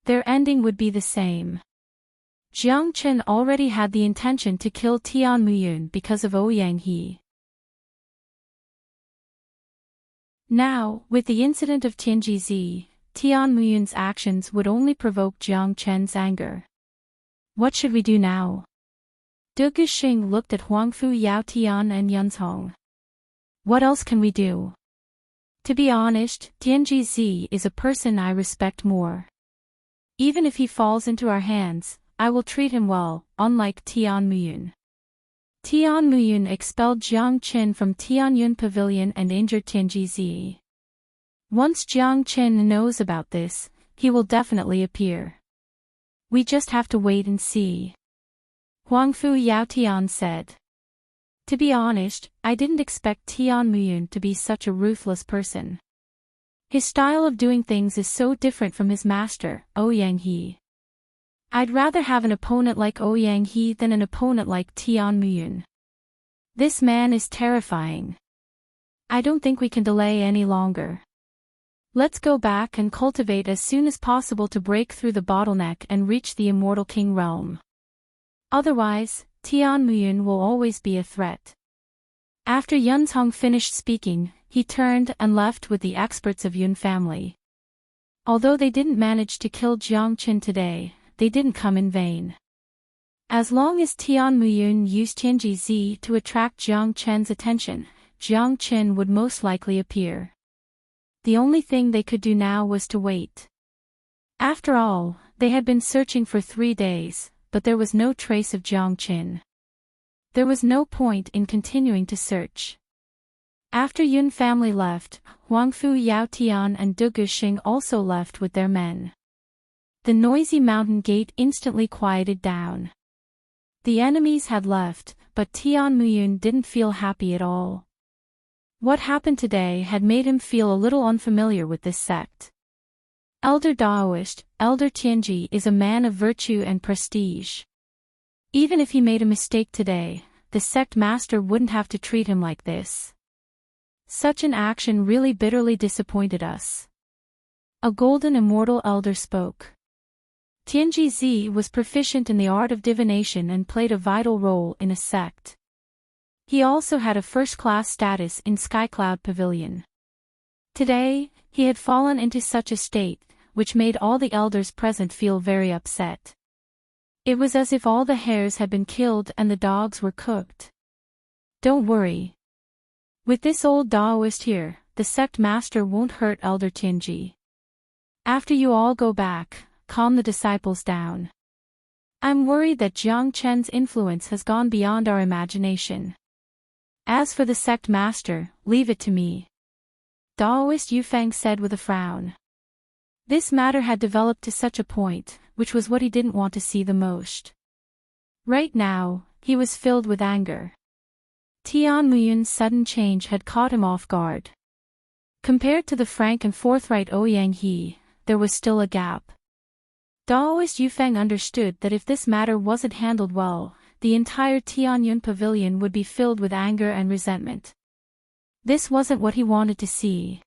Their ending would be the same. Jiang Qin already had the intention to kill Tian Muyun because of Ouyang he. Now, with the incident of Tianji, Tian Muyun's actions would only provoke Jiang Qin's anger. What should we do now? Du Guxing looked at Huangfu Yao Tian and Yunzhong. What else can we do? To be honest, Tianji is a person I respect more. Even if he falls into our hands, I will treat him well, unlike Tian Muyun. Tian Muyun expelled Jiang Qin from Tianyun Pavilion and injured Tianji. Once Jiang Qin knows about this, he will definitely appear. We just have to wait and see. Huangfu Yaotian said. To be honest, I didn't expect Tian Muyun to be such a ruthless person. His style of doing things is so different from his master, Ouyang he. I'd rather have an opponent like Ouyang he than an opponent like Tian Muyun. This man is terrifying. I don't think we can delay any longer. Let's go back and cultivate as soon as possible to break through the bottleneck and reach the immortal king realm. Otherwise, Tian Muyun will always be a threat. After Yunzhong finished speaking, he turned and left with the experts of Yun family. Although they didn't manage to kill Jiang Qin today, they didn't come in vain. As long as Tian Muyun used Tianji to attract Jiang Qin's attention, Jiang Qin would most likely appear. The only thing they could do now was to wait. After all, they had been searching for 3 days, but there was no trace of Jiang Qin. There was no point in continuing to search. After Yun family left, Huangfu Yaotian and Du Guxing also left with their men. The noisy mountain gate instantly quieted down. The enemies had left, but Tian Muyun didn't feel happy at all. What happened today had made him feel a little unfamiliar with this sect. Elder Daoist, Elder Tianji is a man of virtue and prestige. Even if he made a mistake today, the sect master wouldn't have to treat him like this. Such an action really bitterly disappointed us. A golden immortal elder spoke. Tianji was proficient in the art of divination and played a vital role in a sect. He also had a first-class status in Skycloud Pavilion. Today, he had fallen into such a state, which made all the elders present feel very upset. It was as if all the hares had been killed and the dogs were cooked. Don't worry. With this old Daoist here, the sect master won't hurt Elder Tianji. After you all go back, calm the disciples down. I'm worried that Jiang Chen's influence has gone beyond our imagination. As for the sect master, leave it to me. Daoist Yufeng said with a frown. This matter had developed to such a point, which was what he didn't want to see the most. Right now, he was filled with anger. Tian Muyun's sudden change had caught him off guard. Compared to the frank and forthright Ouyang He, there was still a gap. Daoist Yufeng understood that if this matter wasn't handled well, the entire Tianyun pavilion would be filled with anger and resentment. This wasn't what he wanted to see.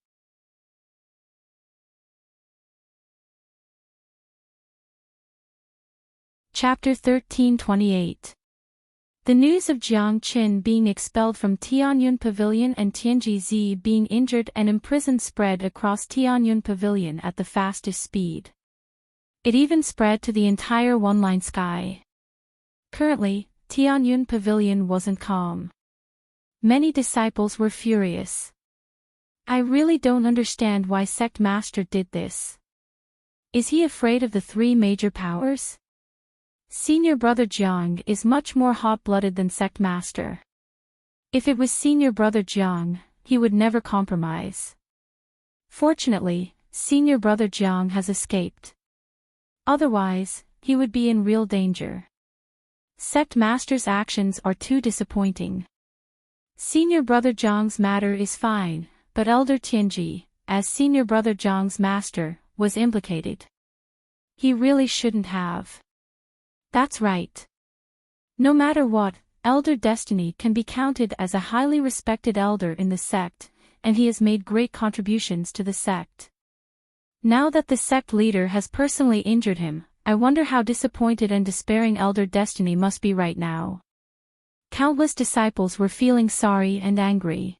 Chapter 1328. The news of Jiang Qin being expelled from Tianyun Pavilion and Tianji Zi being injured and imprisoned spread across Tianyun Pavilion at the fastest speed. It even spread to the entire one-line sky. Currently, Tianyun Pavilion wasn't calm. Many disciples were furious. I really don't understand why Sect Master did this. Is he afraid of the three major powers? Senior Brother Jiang is much more hot-blooded than Sect Master. If it was Senior Brother Jiang, he would never compromise. Fortunately, Senior Brother Jiang has escaped. Otherwise, he would be in real danger. Sect Master's actions are too disappointing. Senior Brother Jiang's matter is fine, but Elder Tianji, as Senior Brother Jiang's master, was implicated. He really shouldn't have. That's right. No matter what, Elder Destiny can be counted as a highly respected elder in the sect, and he has made great contributions to the sect. Now that the sect leader has personally injured him, I wonder how disappointed and despairing Elder Destiny must be right now. Countless disciples were feeling sorry and angry.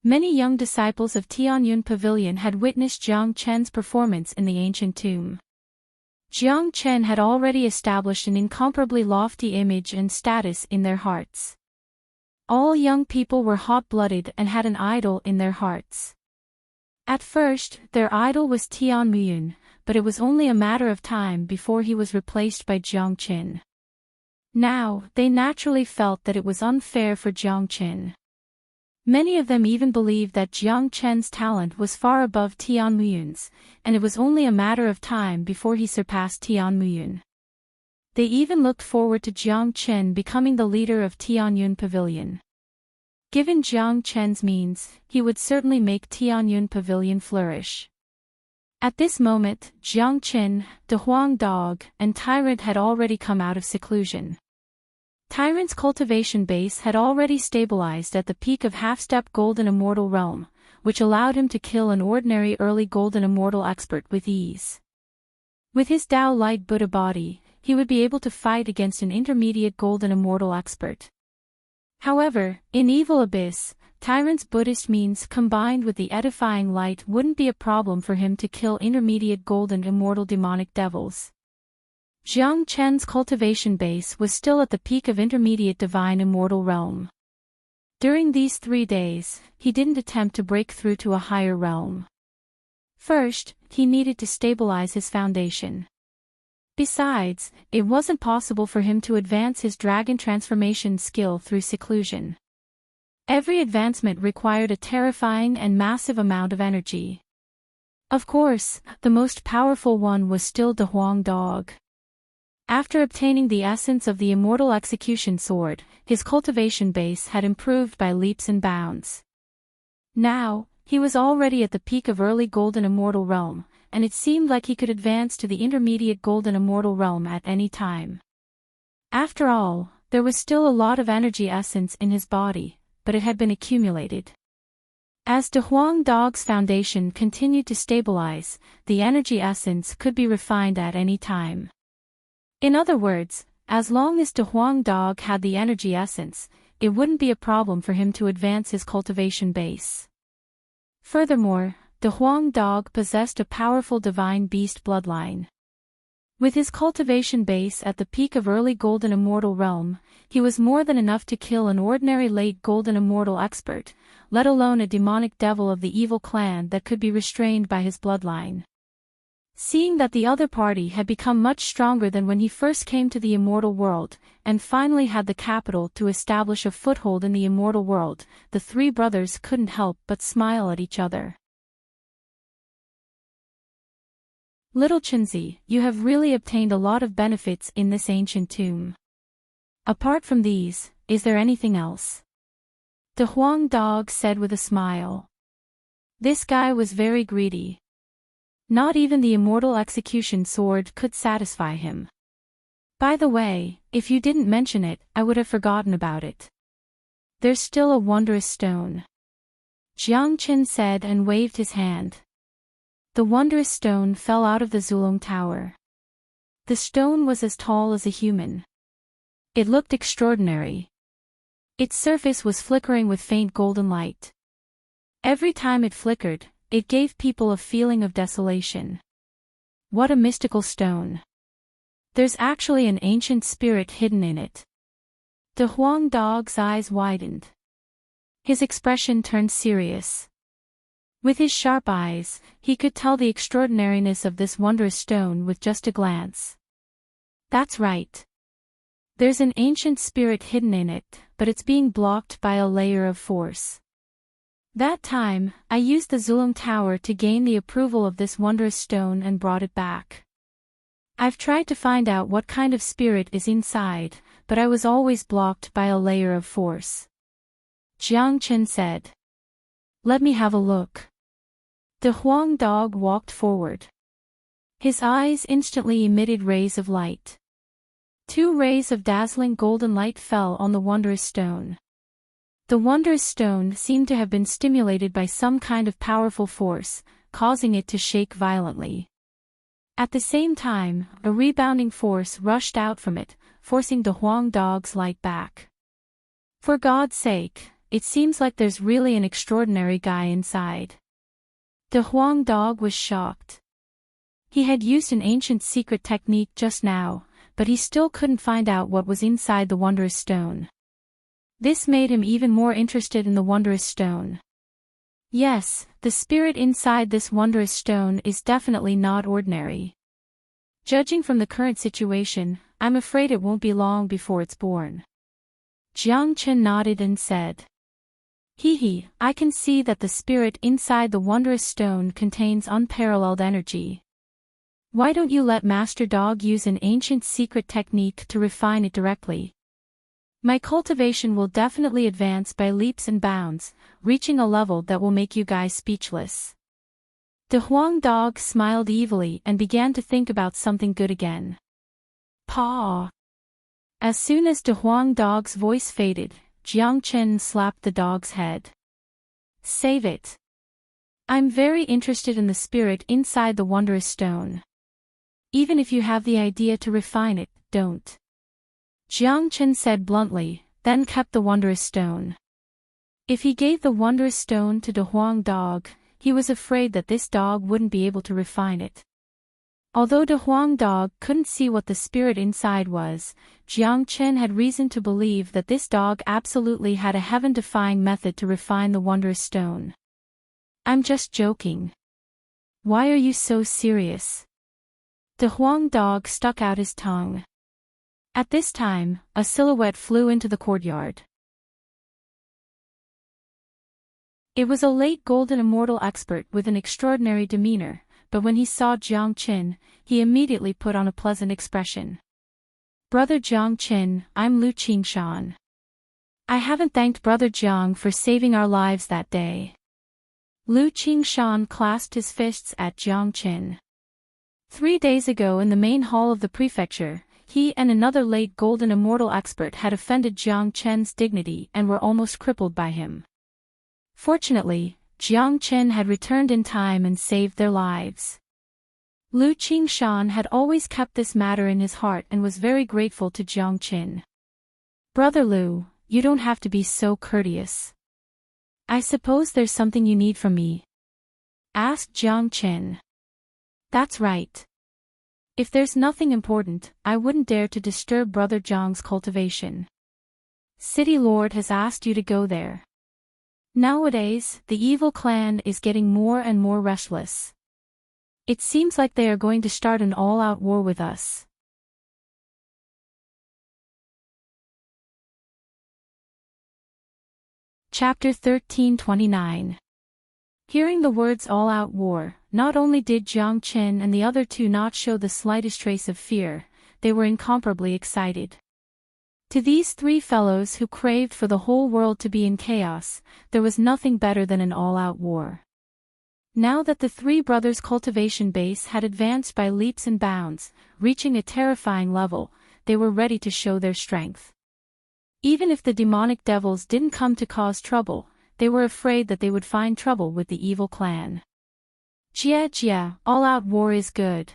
Many young disciples of Tianyun Pavilion had witnessed Jiang Chen's performance in the ancient tomb. Jiang Chen had already established an incomparably lofty image and status in their hearts. All young people were hot-blooded and had an idol in their hearts. At first, their idol was Tian Muyun, but it was only a matter of time before he was replaced by Jiang Qin. Now, they naturally felt that it was unfair for Jiang Qin. Many of them even believed that Jiang Chen's talent was far above Tian Muyun's, and it was only a matter of time before he surpassed Tian Muyun. They even looked forward to Jiang Chen becoming the leader of Tianyun Pavilion. Given Jiang Chen's means, he would certainly make Tianyun Pavilion flourish. At this moment, Jiang Qin, De Huang Dog, and Tyrant had already come out of seclusion. Tyrant's cultivation base had already stabilized at the peak of half-step Golden Immortal Realm, which allowed him to kill an ordinary early Golden Immortal expert with ease. With his Tao Light Buddha body, he would be able to fight against an intermediate Golden Immortal expert. However, in Evil Abyss, Tyrant's Buddhist means combined with the edifying light wouldn't be a problem for him to kill intermediate Golden Immortal demonic devils. Jiang Chen's cultivation base was still at the peak of intermediate divine immortal realm. During these 3 days, he didn't attempt to break through to a higher realm. First, he needed to stabilize his foundation. Besides, it wasn't possible for him to advance his dragon transformation skill through seclusion. Every advancement required a terrifying and massive amount of energy. Of course, the most powerful one was still De Huang Dog. After obtaining the essence of the immortal execution sword, his cultivation base had improved by leaps and bounds. Now, he was already at the peak of early Golden Immortal Realm, and it seemed like he could advance to the intermediate Golden Immortal Realm at any time. After all, there was still a lot of energy essence in his body, but it had been accumulated. As De Huang Dog's foundation continued to stabilize, the energy essence could be refined at any time. In other words, as long as De Huang Dog had the energy essence, it wouldn't be a problem for him to advance his cultivation base. Furthermore, De Huang Dog possessed a powerful divine beast bloodline. With his cultivation base at the peak of early Golden Immortal realm, he was more than enough to kill an ordinary late Golden Immortal expert, let alone a demonic devil of the evil clan that could be restrained by his bloodline. Seeing that the other party had become much stronger than when he first came to the immortal world, and finally had the capital to establish a foothold in the immortal world, the three brothers couldn't help but smile at each other. Little Chinzi, you have really obtained a lot of benefits in this ancient tomb. Apart from these, is there anything else? The Huang dog said with a smile. This guy was very greedy. Not even the immortal execution sword could satisfy him. By the way, if you didn't mention it, I would have forgotten about it. There's still a wondrous stone. Jiang Qin said and waved his hand. The wondrous stone fell out of the Zulong Tower. The stone was as tall as a human. It looked extraordinary. Its surface was flickering with faint golden light. Every time it flickered, it gave people a feeling of desolation. What a mystical stone. There's actually an ancient spirit hidden in it. The Huang dog's eyes widened. His expression turned serious. With his sharp eyes, he could tell the extraordinariness of this wondrous stone with just a glance. That's right. There's an ancient spirit hidden in it, but it's being blocked by a layer of force. That time, I used the Zulong Tower to gain the approval of this wondrous stone and brought it back. I've tried to find out what kind of spirit is inside, but I was always blocked by a layer of force. Jiang Qin said. Let me have a look. The Huang dog walked forward. His eyes instantly emitted rays of light. 2 rays of dazzling golden light fell on the wondrous stone. The wondrous stone seemed to have been stimulated by some kind of powerful force, causing it to shake violently. At the same time, a rebounding force rushed out from it, forcing the Huang dog's light back. For God's sake, it seems like there's really an extraordinary guy inside. The Huang dog was shocked. He had used an ancient secret technique just now, but he still couldn't find out what was inside the wondrous stone. This made him even more interested in the wondrous stone. Yes, the spirit inside this wondrous stone is definitely not ordinary. Judging from the current situation, I'm afraid it won't be long before it's born. Jiang Qin nodded and said. Hee, I can see that the spirit inside the wondrous stone contains unparalleled energy. Why don't you let Master Dog use an ancient secret technique to refine it directly? My cultivation will definitely advance by leaps and bounds, reaching a level that will make you guys speechless. The Huang dog smiled evilly and began to think about something good again. Paw! As soon as the Huang dog's voice faded, Jiang Qin slapped the dog's head. Save it. I'm very interested in the spirit inside the wondrous stone. Even if you have the idea to refine it, don't. Jiang Qin said bluntly, then kept the wondrous stone. If he gave the wondrous stone to the Huang dog, he was afraid that this dog wouldn't be able to refine it. Although the Huang dog couldn't see what the spirit inside was, Jiang Qin had reason to believe that this dog absolutely had a heaven-defying method to refine the wondrous stone. I'm just joking. Why are you so serious? The Huang dog stuck out his tongue. At this time, a silhouette flew into the courtyard. It was a late golden immortal expert with an extraordinary demeanor, but when he saw Jiang Qin, he immediately put on a pleasant expression. Brother Jiang Qin, I'm Lu Qingshan. I haven't thanked Brother Jiang for saving our lives that day. Lu Qingshan clasped his fists at Jiang Qin. 3 days ago in the main hall of the prefecture, he and another late golden immortal expert had offended Jiang Qin's dignity and were almost crippled by him. Fortunately, Jiang Qin had returned in time and saved their lives. Lu Qingshan had always kept this matter in his heart and was very grateful to Jiang Qin. Brother Lu, you don't have to be so courteous. I suppose there's something you need from me? Asked Jiang Qin. That's right. If there's nothing important, I wouldn't dare to disturb Brother Jiang's cultivation. City Lord has asked you to go there. Nowadays, the evil clan is getting more and more restless. It seems like they are going to start an all-out war with us. Chapter 1329. Hearing the words all-out war, not only did Jiang Qin and the other two not show the slightest trace of fear, they were incomparably excited. To these three fellows who craved for the whole world to be in chaos, there was nothing better than an all-out war. Now that the three brothers' cultivation base had advanced by leaps and bounds, reaching a terrifying level, they were ready to show their strength. Even if the demonic devils didn't come to cause trouble, they were afraid that they would find trouble with the evil clan. Jia, all-out war is good.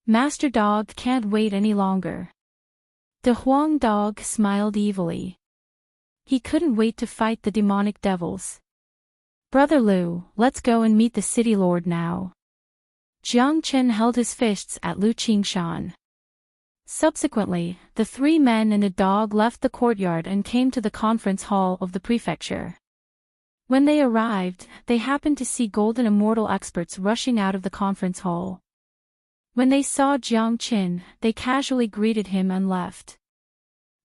Master Dog can't wait any longer. The Huang Dog smiled evilly. He couldn't wait to fight the demonic devils. Brother Lu, let's go and meet the city lord now. Jiang Qin held his fists at Lu Qingshan. Subsequently, the three men and a dog left the courtyard and came to the conference hall of the prefecture. When they arrived, they happened to see golden immortal experts rushing out of the conference hall. When they saw Jiang Qin, they casually greeted him and left.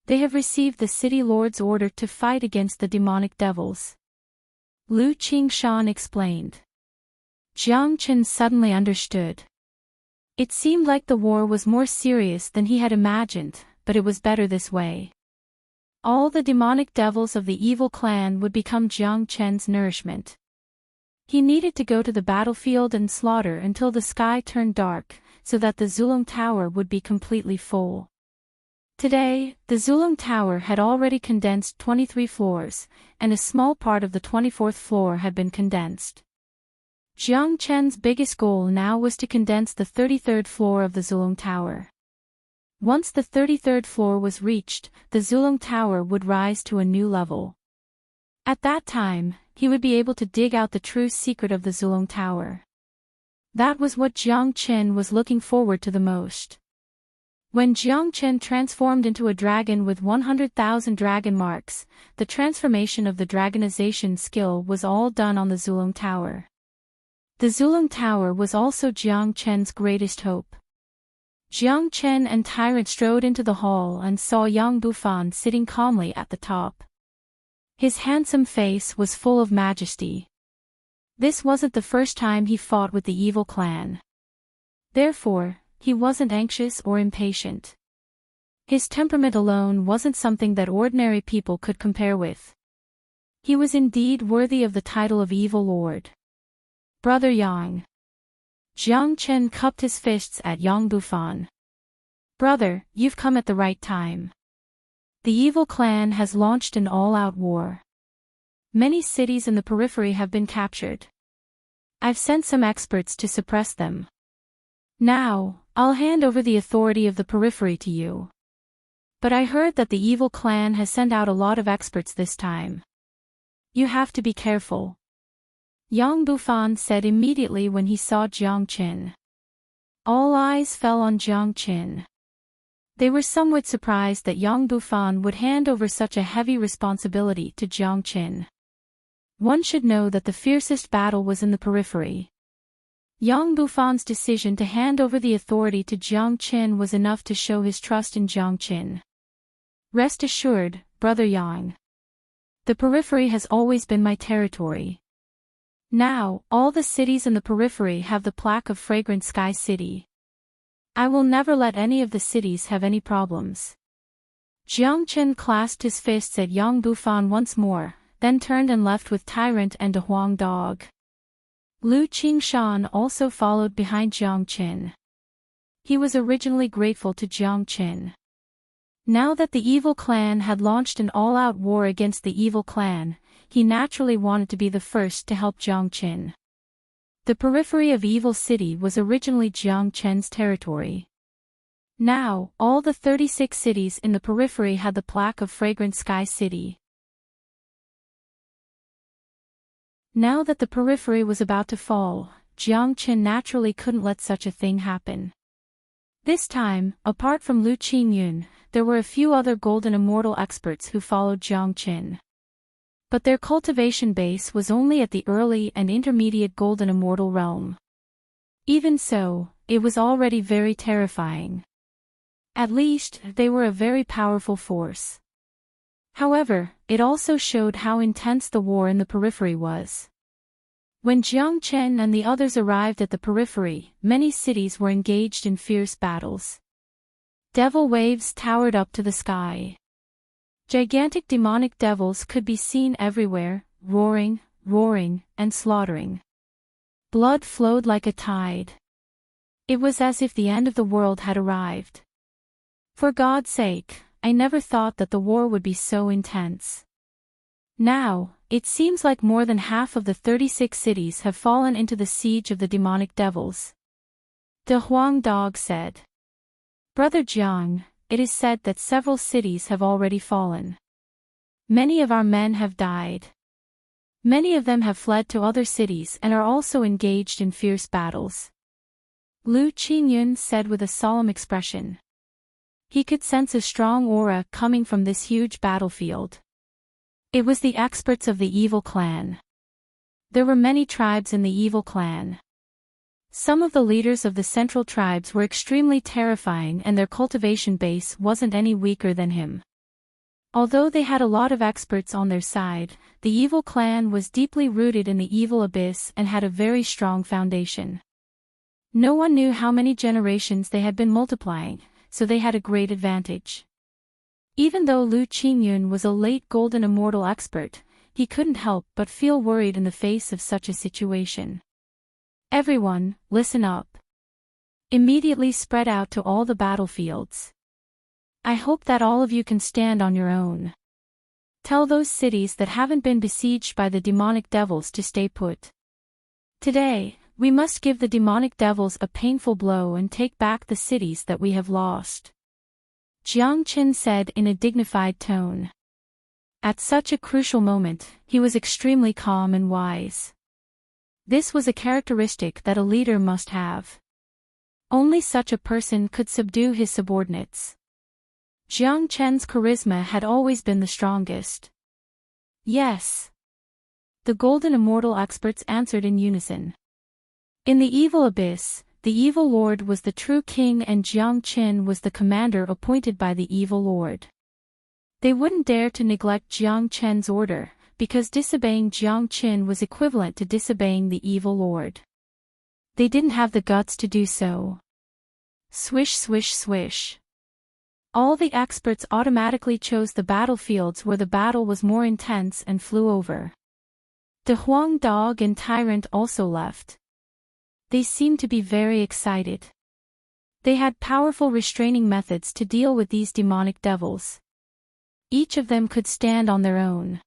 They have received the city lord's order to fight against the demonic devils. Lu Qingshan explained. Jiang Qin suddenly understood. It seemed like the war was more serious than he had imagined, but it was better this way. All the demonic devils of the evil clan would become Jiang Qin's nourishment. He needed to go to the battlefield and slaughter until the sky turned dark, so that the Zulong Tower would be completely full. Today, the Zulong Tower had already condensed 23 floors, and a small part of the 24th floor had been condensed. Jiang Qin's biggest goal now was to condense the 33rd floor of the Zulong Tower. Once the 33rd floor was reached, the Zulong Tower would rise to a new level. At that time, he would be able to dig out the true secret of the Zulong Tower. That was what Jiang Qin was looking forward to the most. When Jiang Qin transformed into a dragon with 100,000 dragon marks, the transformation of the dragonization skill was all done on the Zulong Tower. The Zulong Tower was also Jiang Qin's greatest hope. Jiang Qin and Tyrant strode into the hall and saw Yang Bufan sitting calmly at the top. His handsome face was full of majesty. This wasn't the first time he fought with the evil clan. Therefore, he wasn't anxious or impatient. His temperament alone wasn't something that ordinary people could compare with. He was indeed worthy of the title of Evil Lord. Brother Yang. Jiang Qin cupped his fists at Yang Bufan. Brother, you've come at the right time. The evil clan has launched an all-out war. Many cities in the periphery have been captured. I've sent some experts to suppress them. Now, I'll hand over the authority of the periphery to you. But I heard that the evil clan has sent out a lot of experts this time. You have to be careful. Yang Bufan said immediately when he saw Jiang Qin. All eyes fell on Jiang Qin. They were somewhat surprised that Yang Bufan would hand over such a heavy responsibility to Jiang Qin. One should know that the fiercest battle was in the periphery. Yang Bufan's decision to hand over the authority to Jiang Qin was enough to show his trust in Jiang Qin. Rest assured, Brother Yang. The periphery has always been my territory. Now, all the cities in the periphery have the plaque of Fragrant Sky City. I will never let any of the cities have any problems. Jiang Qin clasped his fists at Yang Bufan once more, then turned and left with Tyrant and a Huang Dog. Lu Qingshan also followed behind Jiang Qin. He was originally grateful to Jiang Qin. Now that the evil clan had launched an all-out war against the evil clan, he naturally wanted to be the first to help Jiang Qin. The periphery of Evil City was originally Jiang Qin's territory. Now, all the 36 cities in the periphery had the plaque of Fragrant Sky City. Now that the periphery was about to fall, Jiang Qin naturally couldn't let such a thing happen. This time, apart from Lu Qingyun, there were a few other Golden Immortal experts who followed Jiang Qin. But their cultivation base was only at the early and intermediate Golden Immortal realm. Even so, it was already very terrifying. At least, they were a very powerful force. However, it also showed how intense the war in the periphery was. When Jiang Chen and the others arrived at the periphery, many cities were engaged in fierce battles. Devil waves towered up to the sky. Gigantic demonic devils could be seen everywhere, roaring, and slaughtering. Blood flowed like a tide. It was as if the end of the world had arrived. For God's sake, I never thought that the war would be so intense. Now, it seems like more than half of the 36 cities have fallen into the siege of the demonic devils. De Huang Dog said. Brother Jiang, it is said that several cities have already fallen. Many of our men have died. Many of them have fled to other cities and are also engaged in fierce battles. Lu Qingyun said with a solemn expression. He could sense a strong aura coming from this huge battlefield. It was the experts of the evil clan. There were many tribes in the evil clan. Some of the leaders of the central tribes were extremely terrifying and their cultivation base wasn't any weaker than him. Although they had a lot of experts on their side, the evil clan was deeply rooted in the evil abyss and had a very strong foundation. No one knew how many generations they had been multiplying, so they had a great advantage. Even though Lu Qingyun was a late Golden Immortal expert, he couldn't help but feel worried in the face of such a situation. Everyone, listen up. Immediately spread out to all the battlefields. I hope that all of you can stand on your own. Tell those cities that haven't been besieged by the demonic devils to stay put. Today, we must give the demonic devils a painful blow and take back the cities that we have lost. Jiang Qin said in a dignified tone. At such a crucial moment, he was extremely calm and wise. This was a characteristic that a leader must have. Only such a person could subdue his subordinates. Jiang Chen's charisma had always been the strongest. Yes. The Golden Immortal experts answered in unison. In the evil abyss, the evil lord was the true king and Jiang Qin was the commander appointed by the evil lord. They wouldn't dare to neglect Jiang Chen's order, because disobeying Jiang Qin was equivalent to disobeying the evil lord. They didn't have the guts to do so. Swish swish swish. All the experts automatically chose the battlefields where the battle was more intense and flew over. De Huang Dog and Tyrant also left. They seemed to be very excited. They had powerful restraining methods to deal with these demonic devils. Each of them could stand on their own.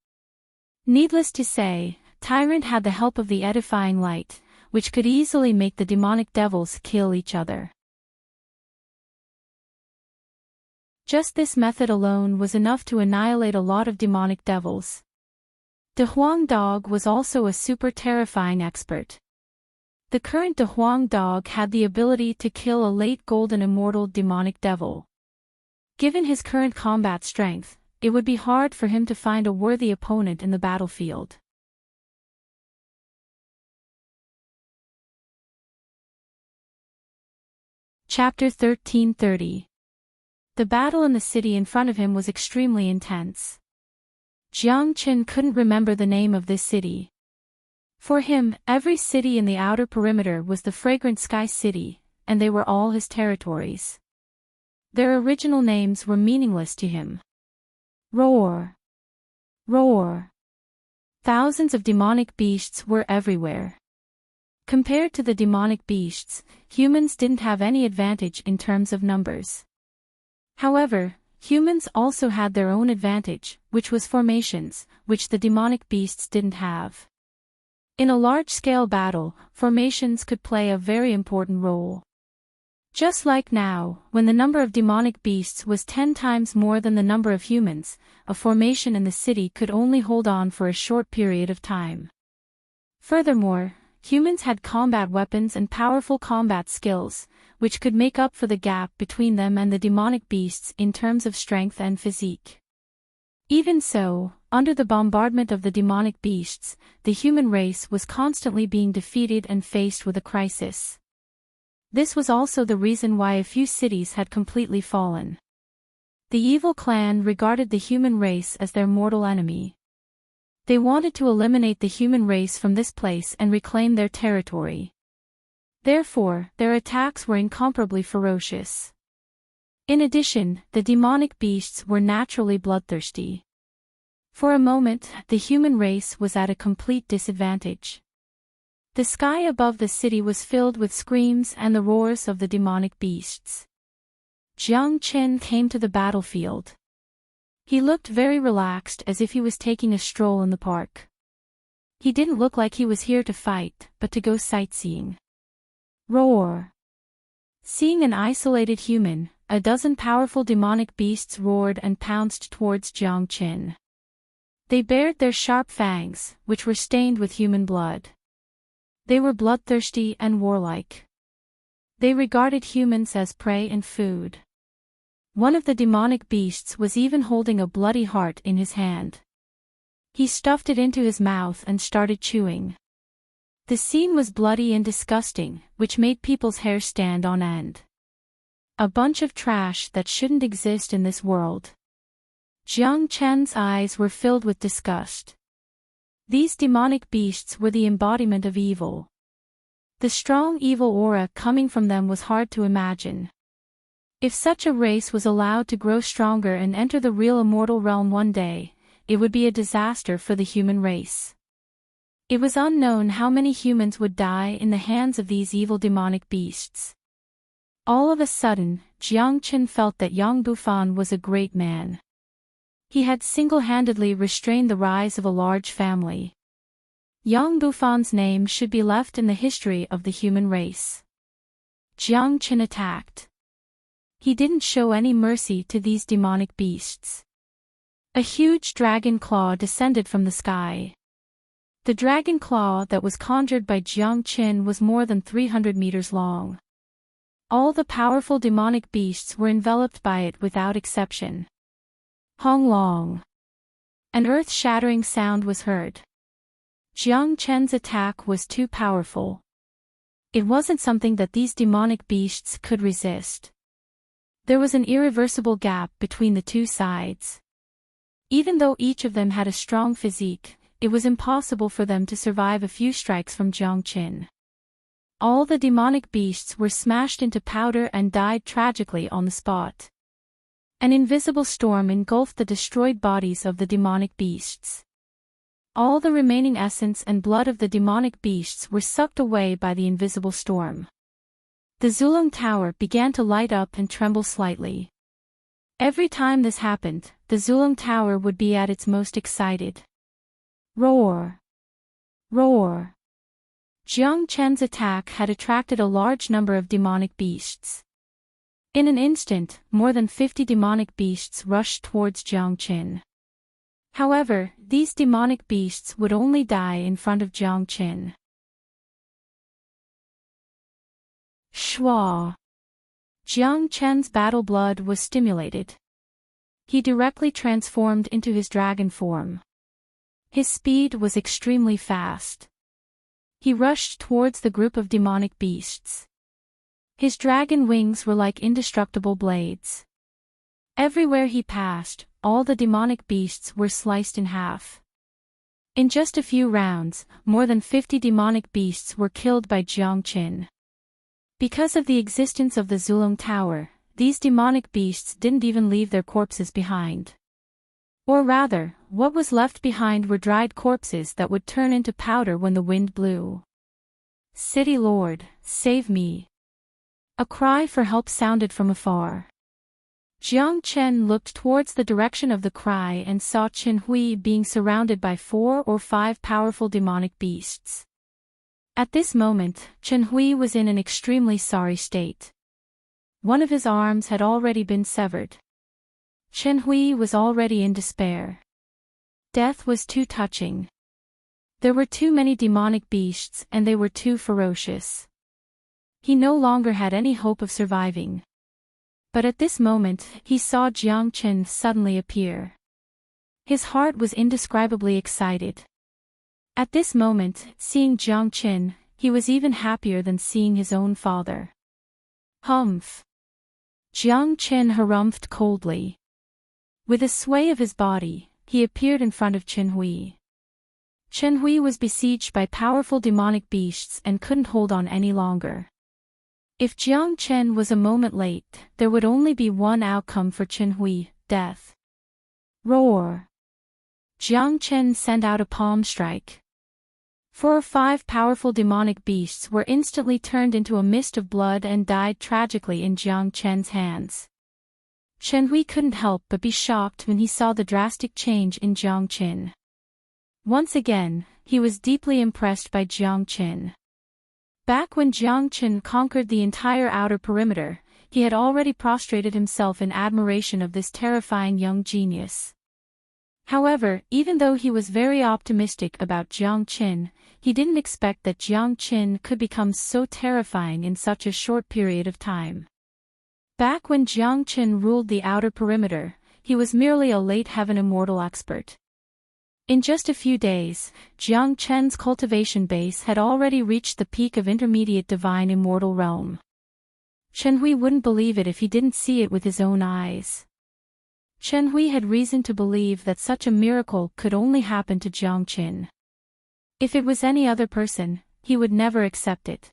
Needless to say, Tyrant had the help of the edifying light, which could easily make the demonic devils kill each other. Just this method alone was enough to annihilate a lot of demonic devils. De Huang Dog was also a super terrifying expert. The current De Huang Dog had the ability to kill a late Golden Immortal demonic devil. Given his current combat strength, it would be hard for him to find a worthy opponent in the battlefield. Chapter 1330. The battle in the city in front of him was extremely intense. Jiang Qin couldn't remember the name of this city. For him, every city in the outer perimeter was the Fragrant Sky City, and they were all his territories. Their original names were meaningless to him. Roar! Roar! Thousands of demonic beasts were everywhere. Compared to the demonic beasts, humans didn't have any advantage in terms of numbers. However, humans also had their own advantage, which was formations, which the demonic beasts didn't have. In a large-scale battle, formations could play a very important role. Just like now, when the number of demonic beasts was 10 times more than the number of humans, a formation in the city could only hold on for a short period of time. Furthermore, humans had combat weapons and powerful combat skills, which could make up for the gap between them and the demonic beasts in terms of strength and physique. Even so, under the bombardment of the demonic beasts, the human race was constantly being defeated and faced with a crisis. This was also the reason why a few cities had completely fallen. The evil clan regarded the human race as their mortal enemy. They wanted to eliminate the human race from this place and reclaim their territory. Therefore, their attacks were incomparably ferocious. In addition, the demonic beasts were naturally bloodthirsty. For a moment, the human race was at a complete disadvantage. The sky above the city was filled with screams and the roars of the demonic beasts. Jiang Qin came to the battlefield. He looked very relaxed, as if he was taking a stroll in the park. He didn't look like he was here to fight, but to go sightseeing. Roar! Seeing an isolated human, a dozen powerful demonic beasts roared and pounced towards Jiang Qin. They bared their sharp fangs, which were stained with human blood. They were bloodthirsty and warlike. They regarded humans as prey and food. One of the demonic beasts was even holding a bloody heart in his hand. He stuffed it into his mouth and started chewing. The scene was bloody and disgusting, which made people's hair stand on end. A bunch of trash that shouldn't exist in this world. Jiang Chen's eyes were filled with disgust. These demonic beasts were the embodiment of evil. The strong evil aura coming from them was hard to imagine. If such a race was allowed to grow stronger and enter the real immortal realm one day, it would be a disaster for the human race. It was unknown how many humans would die in the hands of these evil demonic beasts. All of a sudden, Jiang Qin felt that Yang Bufan was a great man. He had single-handedly restrained the rise of a large family. Yang Bufan's name should be left in the history of the human race. Jiang Qin attacked. He didn't show any mercy to these demonic beasts. A huge dragon claw descended from the sky. The dragon claw that was conjured by Jiang Qin was more than 300 meters long. All the powerful demonic beasts were enveloped by it without exception. Hong Long. An earth-shattering sound was heard. Jiang Chen's attack was too powerful. It wasn't something that these demonic beasts could resist. There was an irreversible gap between the two sides. Even though each of them had a strong physique, it was impossible for them to survive a few strikes from Jiang Qin. All the demonic beasts were smashed into powder and died tragically on the spot. An invisible storm engulfed the destroyed bodies of the demonic beasts. All the remaining essence and blood of the demonic beasts were sucked away by the invisible storm. The Zulong Tower began to light up and tremble slightly. Every time this happened, the Zulong Tower would be at its most excited. Roar! Roar! Jiang Chen's attack had attracted a large number of demonic beasts. In an instant, more than 50 demonic beasts rushed towards Jiang Qin. However, these demonic beasts would only die in front of Jiang Qin. Shua! Jiang Chen's battle blood was stimulated. He directly transformed into his dragon form. His speed was extremely fast. He rushed towards the group of demonic beasts. His dragon wings were like indestructible blades. Everywhere he passed, all the demonic beasts were sliced in half. In just a few rounds, more than 50 demonic beasts were killed by Jiang Qin. Because of the existence of the Zulong Tower, these demonic beasts didn't even leave their corpses behind. Or rather, what was left behind were dried corpses that would turn into powder when the wind blew. City Lord, save me! A cry for help sounded from afar. Jiang Chen looked towards the direction of the cry and saw Chen Hui being surrounded by 4 or 5 powerful demonic beasts. At this moment, Chen Hui was in an extremely sorry state. One of his arms had already been severed. Chen Hui was already in despair. Death was too touching. There were too many demonic beasts and they were too ferocious. He no longer had any hope of surviving. But at this moment, he saw Jiang Chen suddenly appear. His heart was indescribably excited. At this moment, seeing Jiang Chen, he was even happier than seeing his own father. Humph! Jiang Chen harumphed coldly. With a sway of his body, he appeared in front of Chen Hui. Chen Hui was besieged by powerful demonic beasts and couldn't hold on any longer. If Jiang Chen was a moment late, there would only be one outcome for Chen Hui, death. Roar! Jiang Chen sent out a palm strike. 4 or 5 powerful demonic beasts were instantly turned into a mist of blood and died tragically in Jiang Chen's hands. Chen Hui couldn't help but be shocked when he saw the drastic change in Jiang Chen. Once again, he was deeply impressed by Jiang Chen. Back when Jiang Chen conquered the entire outer perimeter, he had already prostrated himself in admiration of this terrifying young genius. However, even though he was very optimistic about Jiang Chen, he didn't expect that Jiang Chen could become so terrifying in such a short period of time. Back when Jiang Chen ruled the outer perimeter, he was merely a late heaven immortal expert. In just a few days, Jiang Chen's cultivation base had already reached the peak of intermediate divine immortal realm. Chen Hui wouldn't believe it if he didn't see it with his own eyes. Chen Hui had reason to believe that such a miracle could only happen to Jiang Chen. If it was any other person, he would never accept it.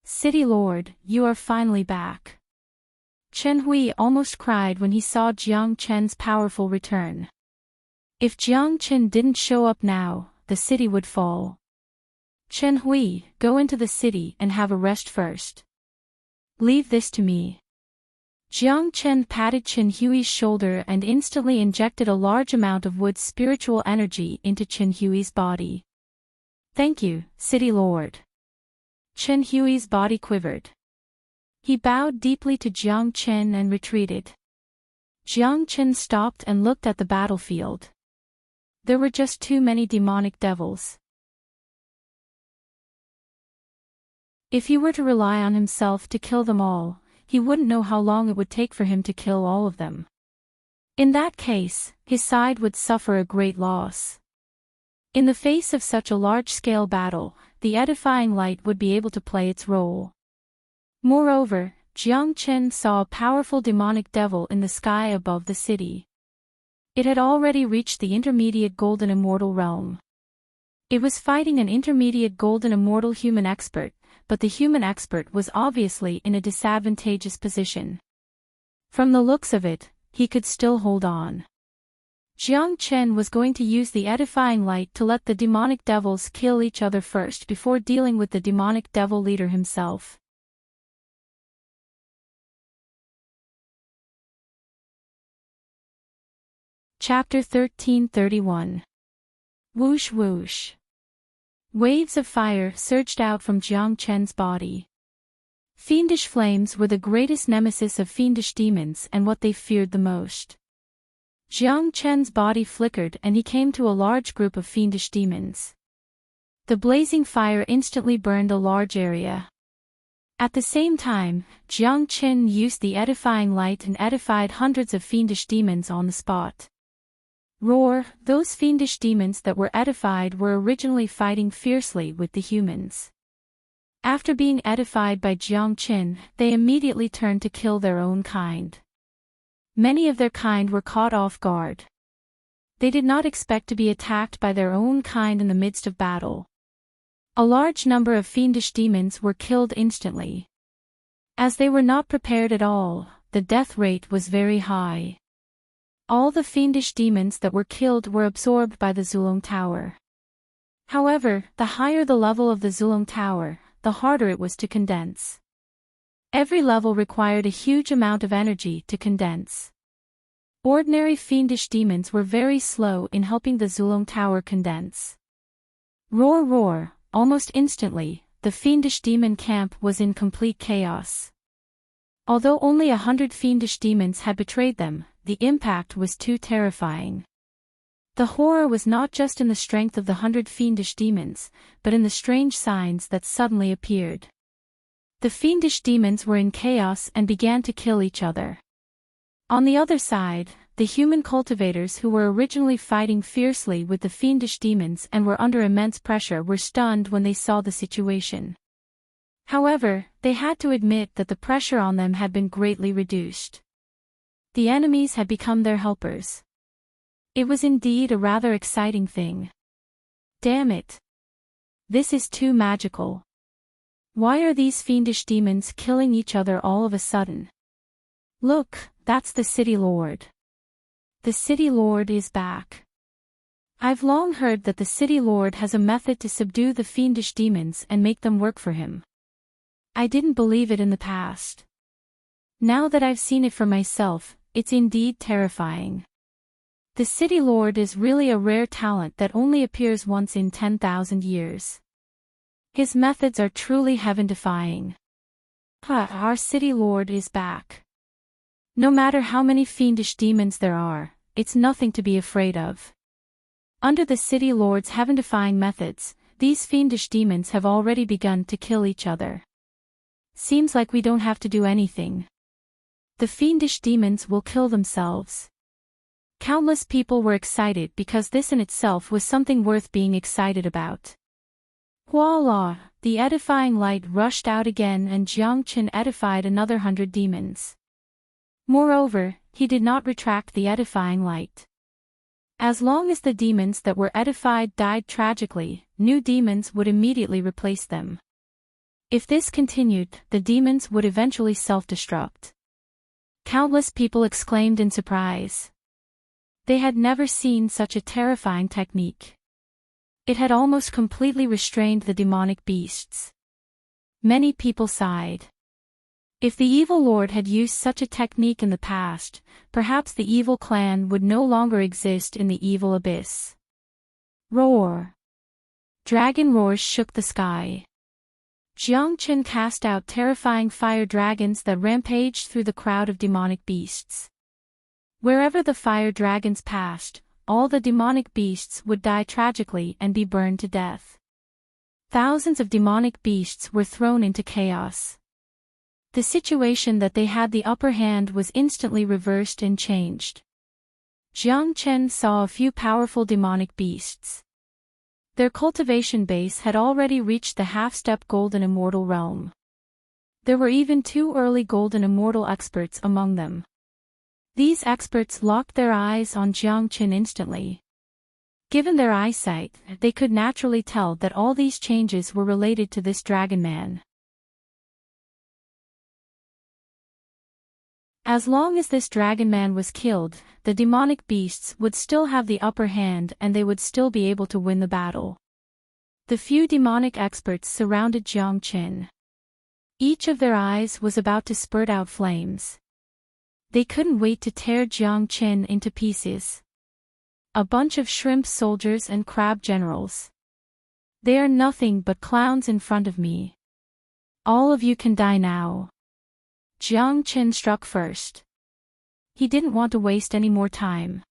City Lord, you are finally back. Chen Hui almost cried when he saw Jiang Chen's powerful return. If Jiang Chen didn't show up now, the city would fall. Chen Hui, go into the city and have a rest first. Leave this to me. Jiang Chen patted Chen Hui's shoulder and instantly injected a large amount of wood's spiritual energy into Chen Hui's body. Thank you, City Lord. Chen Hui's body quivered. He bowed deeply to Jiang Chen and retreated. Jiang Chen stopped and looked at the battlefield. There were just too many demonic devils. If he were to rely on himself to kill them all, he wouldn't know how long it would take for him to kill all of them. In that case, his side would suffer a great loss. In the face of such a large-scale battle, the edifying light would be able to play its role. Moreover, Jiang Chen saw a powerful demonic devil in the sky above the city. It had already reached the intermediate golden immortal realm. It was fighting an intermediate golden immortal human expert, but the human expert was obviously in a disadvantageous position. From the looks of it, he could still hold on. Jiang Chen was going to use the edifying light to let the demonic devils kill each other first before dealing with the demonic devil leader himself. Chapter 1331. Whoosh whoosh. Waves of fire surged out from Jiang Chen's body. Fiendish flames were the greatest nemesis of fiendish demons and what they feared the most. Jiang Chen's body flickered and he came to a large group of fiendish demons. The blazing fire instantly burned a large area. At the same time, Jiang Chen used the edifying light and edified hundreds of fiendish demons on the spot. Roar! Those fiendish demons that were edified were originally fighting fiercely with the humans. After being edified by Jiang Chen, they immediately turned to kill their own kind. Many of their kind were caught off guard. They did not expect to be attacked by their own kind in the midst of battle. A large number of fiendish demons were killed instantly. As they were not prepared at all, the death rate was very high. All the fiendish demons that were killed were absorbed by the Zulong Tower. However, the higher the level of the Zulong Tower, the harder it was to condense. Every level required a huge amount of energy to condense. Ordinary fiendish demons were very slow in helping the Zulong Tower condense. Roar roar! Almost instantly, the fiendish demon camp was in complete chaos. Although only 100 fiendish demons had betrayed them, the impact was too terrifying. The horror was not just in the strength of the 100 fiendish demons, but in the strange signs that suddenly appeared. The fiendish demons were in chaos and began to kill each other. On the other side, the human cultivators who were originally fighting fiercely with the fiendish demons and were under immense pressure were stunned when they saw the situation. However, they had to admit that the pressure on them had been greatly reduced. The enemies had become their helpers. It was indeed a rather exciting thing. Damn it. This is too magical. Why are these fiendish demons killing each other all of a sudden? Look, that's the City Lord. The City Lord is back. I've long heard that the City Lord has a method to subdue the fiendish demons and make them work for him. I didn't believe it in the past. Now that I've seen it for myself, it's indeed terrifying. The City Lord is really a rare talent that only appears once in 10,000 years. His methods are truly heaven-defying. Our City Lord is back. No matter how many fiendish demons there are, it's nothing to be afraid of. Under the City Lord's heaven-defying methods, these fiendish demons have already begun to kill each other. Seems like we don't have to do anything. The fiendish demons will kill themselves. Countless people were excited because this in itself was something worth being excited about. Voila! The edifying light rushed out again and Jiang Qin edified another 100 demons. Moreover, he did not retract the edifying light. As long as the demons that were edified died tragically, new demons would immediately replace them. If this continued, the demons would eventually self-destruct. Countless people exclaimed in surprise. They had never seen such a terrifying technique. It had almost completely restrained the demonic beasts. Many people sighed. If the evil lord had used such a technique in the past, perhaps the evil clan would no longer exist in the evil abyss. Roar! Dragon roars shook the sky. Jiang Qin cast out terrifying fire dragons that rampaged through the crowd of demonic beasts. Wherever the fire dragons passed, all the demonic beasts would die tragically and be burned to death. Thousands of demonic beasts were thrown into chaos. The situation that they had the upper hand was instantly reversed and changed. Jiang Qin saw a few powerful demonic beasts. Their cultivation base had already reached the half-step golden immortal realm. There were even 2 early golden immortal experts among them. These experts locked their eyes on Jiang Qin instantly. Given their eyesight, they could naturally tell that all these changes were related to this dragon man. As long as this dragon man was killed, the demonic beasts would still have the upper hand and they would still be able to win the battle. The few demonic experts surrounded Jiang Qin. Each of their eyes was about to spurt out flames. They couldn't wait to tear Jiang Qin into pieces. A bunch of shrimp soldiers and crab generals. They are nothing but clowns in front of me. All of you can die now. Jiang Qin struck first. He didn't want to waste any more time.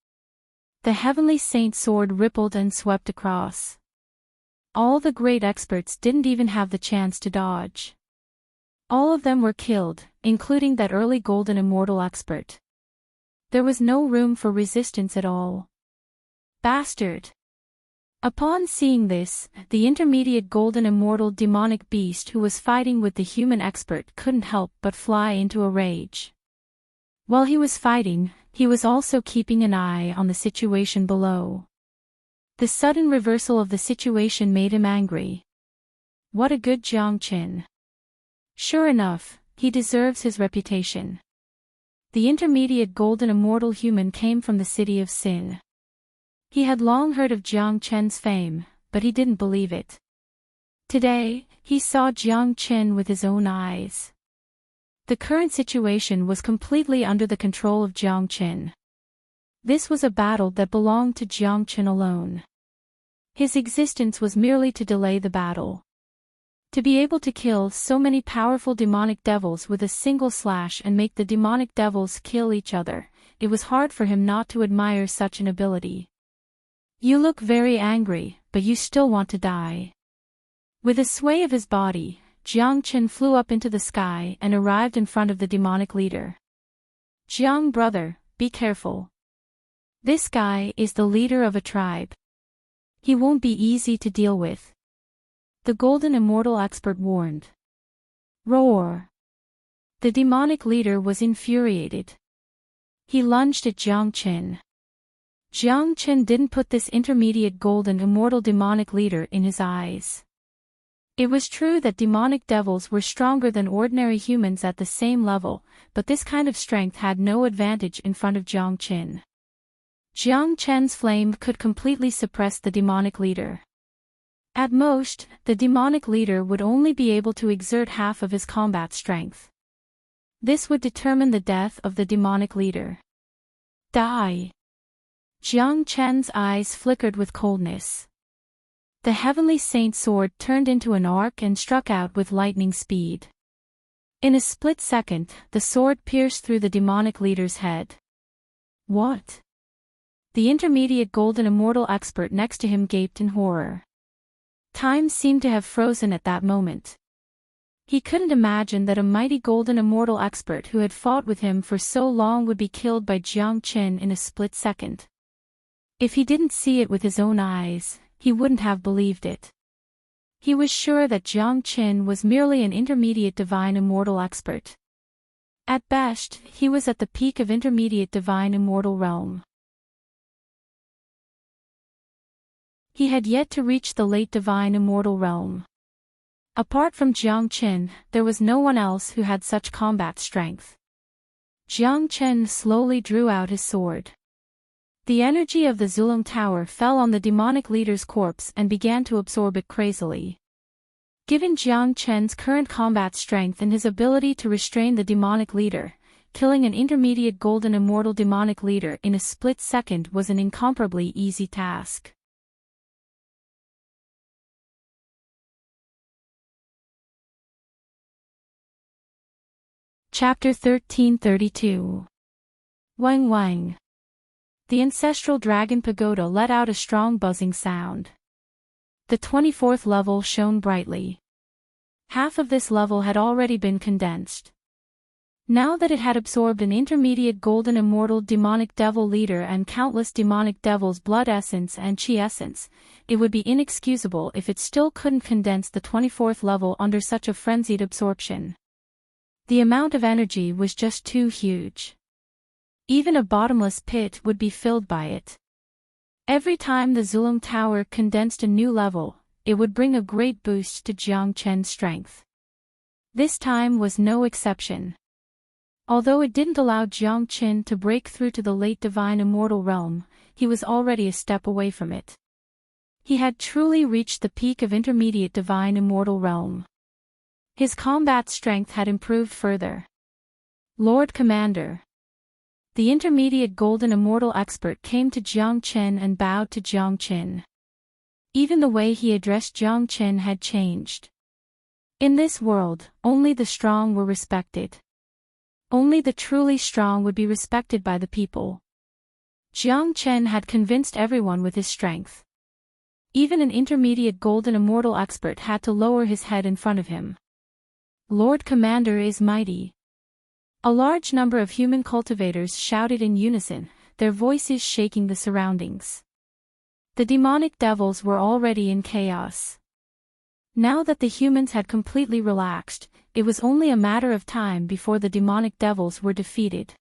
The heavenly saint sword rippled and swept across. All the great experts didn't even have the chance to dodge. All of them were killed, including that early golden immortal expert. There was no room for resistance at all. Bastard! Upon seeing this, the intermediate golden immortal demonic beast who was fighting with the human expert couldn't help but fly into a rage. While he was fighting, he was also keeping an eye on the situation below. The sudden reversal of the situation made him angry. What a good Jiang Qin! Sure enough, he deserves his reputation. The intermediate golden immortal human came from the city of Sin. He had long heard of Jiang Qin's fame, but he didn't believe it. Today, he saw Jiang Qin with his own eyes. The current situation was completely under the control of Jiang Qin. This was a battle that belonged to Jiang Qin alone. His existence was merely to delay the battle. To be able to kill so many powerful demonic devils with a single slash and make the demonic devils kill each other, it was hard for him not to admire such an ability. You look very angry, but you still want to die. With a sway of his body, Jiang Qin flew up into the sky and arrived in front of the demonic leader. Jiang brother, be careful. This guy is the leader of a tribe. He won't be easy to deal with. The golden immortal expert warned. Roar. The demonic leader was infuriated. He lunged at Jiang Qin. Jiang Qin didn't put this intermediate golden immortal demonic leader in his eyes. It was true that demonic devils were stronger than ordinary humans at the same level, but this kind of strength had no advantage in front of Jiang Qin. Jiang Qin's flame could completely suppress the demonic leader. At most, the demonic leader would only be able to exert half of his combat strength. This would determine the death of the demonic leader. Die! Jiang Qin's eyes flickered with coldness. The heavenly saint sword turned into an arc and struck out with lightning speed. In a split second, the sword pierced through the demonic leader's head. What? The intermediate golden immortal expert next to him gaped in horror. Time seemed to have frozen at that moment. He couldn't imagine that a mighty golden immortal expert who had fought with him for so long would be killed by Jiang Qin in a split second. If he didn't see it with his own eyes, he wouldn't have believed it. He was sure that Jiang Qin was merely an intermediate divine immortal expert. At best, he was at the peak of intermediate divine immortal realm. He had yet to reach the late divine immortal realm. Apart from Jiang Qin, there was no one else who had such combat strength. Jiang Qin slowly drew out his sword. The energy of the Zulong Tower fell on the demonic leader's corpse and began to absorb it crazily. Given Jiang Qin's current combat strength and his ability to restrain the demonic leader, killing an intermediate golden immortal demonic leader in a split second was an incomparably easy task. Chapter 1332. Wang Wang. The ancestral dragon pagoda let out a strong buzzing sound. The 24th level shone brightly. Half of this level had already been condensed. Now that it had absorbed an intermediate golden immortal demonic devil leader and countless demonic devils' blood essence and chi essence, it would be inexcusable if it still couldn't condense the 24th level under such a frenzied absorption. The amount of energy was just too huge. Even a bottomless pit would be filled by it. Every time the Zulong Tower condensed a new level, it would bring a great boost to Jiang Qin's strength. This time was no exception. Although it didn't allow Jiang Qin to break through to the late divine immortal realm, he was already a step away from it. He had truly reached the peak of intermediate divine immortal realm. His combat strength had improved further. Lord Commander. The intermediate golden immortal expert came to Jiang Qin and bowed to Jiang Qin. Even the way he addressed Jiang Qin had changed. In this world, only the strong were respected. Only the truly strong would be respected by the people. Jiang Qin had convinced everyone with his strength. Even an intermediate golden immortal expert had to lower his head in front of him. Lord Commander is mighty. A large number of human cultivators shouted in unison, their voices shaking the surroundings. The demonic devils were already in chaos. Now that the humans had completely relaxed, it was only a matter of time before the demonic devils were defeated.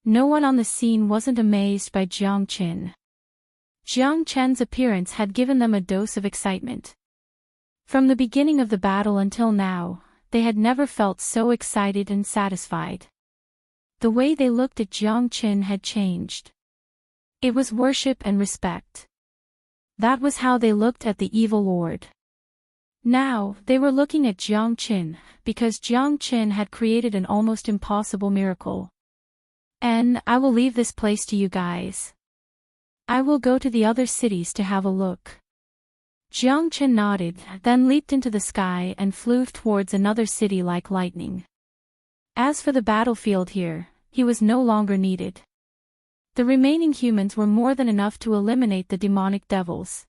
No one on the scene wasn't amazed by Jiang Qin. Jiang Qin's appearance had given them a dose of excitement. From the beginning of the battle until now, they had never felt so excited and satisfied. The way they looked at Jiang Qin had changed. It was worship and respect. That was how they looked at the evil lord. Now, they were looking at Jiang Qin, because Jiang Qin had created an almost impossible miracle. And I will leave this place to you guys. I will go to the other cities to have a look. Jiang Qin nodded, then leaped into the sky and flew towards another city like lightning. As for the battlefield here, he was no longer needed. The remaining humans were more than enough to eliminate the demonic devils.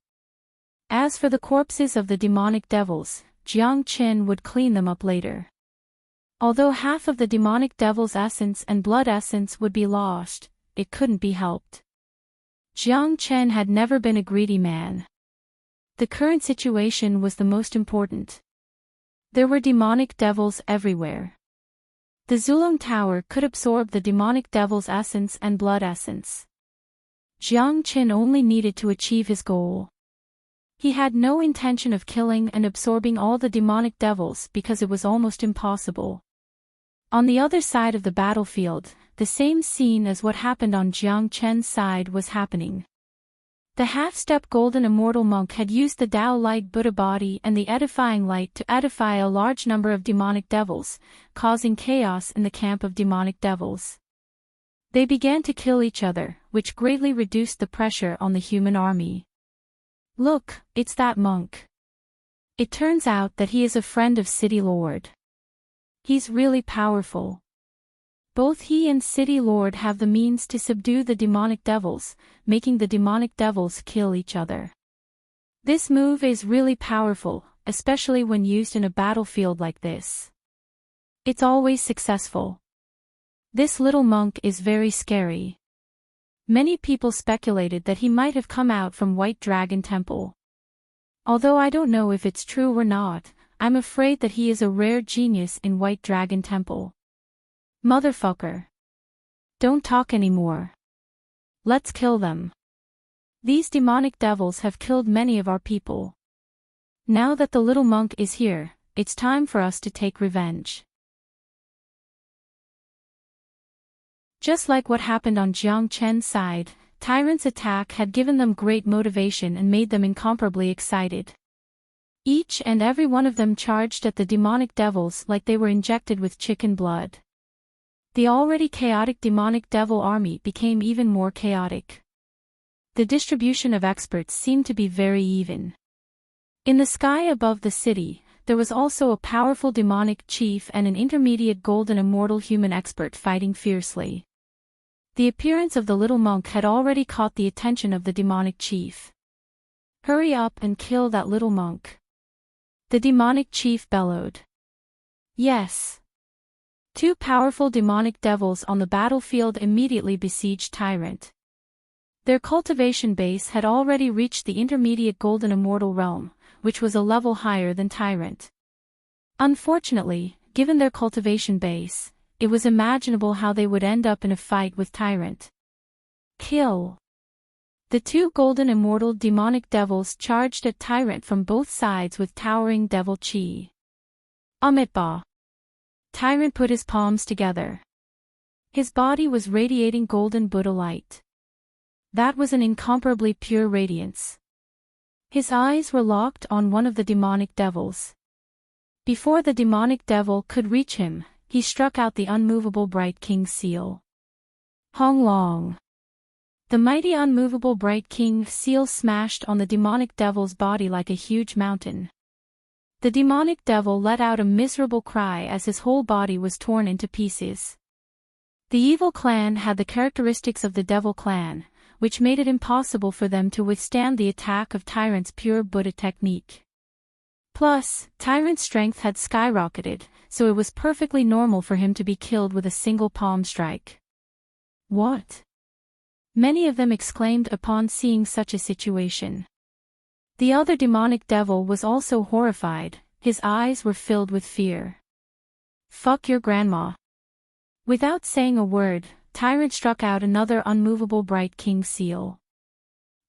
As for the corpses of the demonic devils, Jiang Qin would clean them up later. Although half of the demonic devil's essence and blood essence would be lost, it couldn't be helped. Jiang Chen had never been a greedy man. The current situation was the most important. There were demonic devils everywhere. The Zulong Tower could absorb the demonic devil's essence and blood essence. Jiang Qin only needed to achieve his goal. He had no intention of killing and absorbing all the demonic devils because it was almost impossible. On the other side of the battlefield, the same scene as what happened on Jiang Chen's side was happening. The half-step golden immortal monk had used the Tao light Buddha body and the edifying light to edify a large number of demonic devils, causing chaos in the camp of demonic devils. They began to kill each other, which greatly reduced the pressure on the human army. Look, it's that monk. It turns out that he is a friend of City Lord. He's really powerful. Both he and City Lord have the means to subdue the demonic devils, making the demonic devils kill each other. This move is really powerful, especially when used in a battlefield like this. It's always successful. This little monk is very scary. Many people speculated that he might have come out from White Dragon Temple. Although I don't know if it's true or not, I'm afraid that he is a rare genius in White Dragon Temple. Motherfucker. Don't talk anymore. Let's kill them. These demonic devils have killed many of our people. Now that the little monk is here, it's time for us to take revenge. Just like what happened on Jiang Chen's side, Tyrant's attack had given them great motivation and made them incomparably excited. Each and every one of them charged at the demonic devils like they were injected with chicken blood. The already chaotic demonic devil army became even more chaotic. The distribution of experts seemed to be very even. In the sky above the city, there was also a powerful demonic chief and an intermediate golden immortal human expert fighting fiercely. The appearance of the little monk had already caught the attention of the demonic chief. Hurry up and kill that little monk. The demonic chief bellowed. Yes. Two powerful demonic devils on the battlefield immediately besieged Tyrant. Their cultivation base had already reached the intermediate golden immortal realm, which was a level higher than Tyrant. Unfortunately, given their cultivation base, it was imaginable how they would end up in a fight with Tyrant. Kill. The two golden immortal demonic devils charged at Tyrant from both sides with towering devil chi. Amitba. Tyrant put his palms together. His body was radiating golden Buddha light. That was an incomparably pure radiance. His eyes were locked on one of the demonic devils. Before the demonic devil could reach him, he struck out the unmovable bright king's seal. Hong Long. The mighty unmovable bright king's seal smashed on the demonic devil's body like a huge mountain. The demonic devil let out a miserable cry as his whole body was torn into pieces. The evil clan had the characteristics of the devil clan, which made it impossible for them to withstand the attack of Tyrant's pure Buddha technique. Plus, Tyrant's strength had skyrocketed, so it was perfectly normal for him to be killed with a single palm strike. What? Many of them exclaimed upon seeing such a situation. The other demonic devil was also horrified, his eyes were filled with fear. Fuck your grandma. Without saying a word, Tyrant struck out another unmovable bright king seal.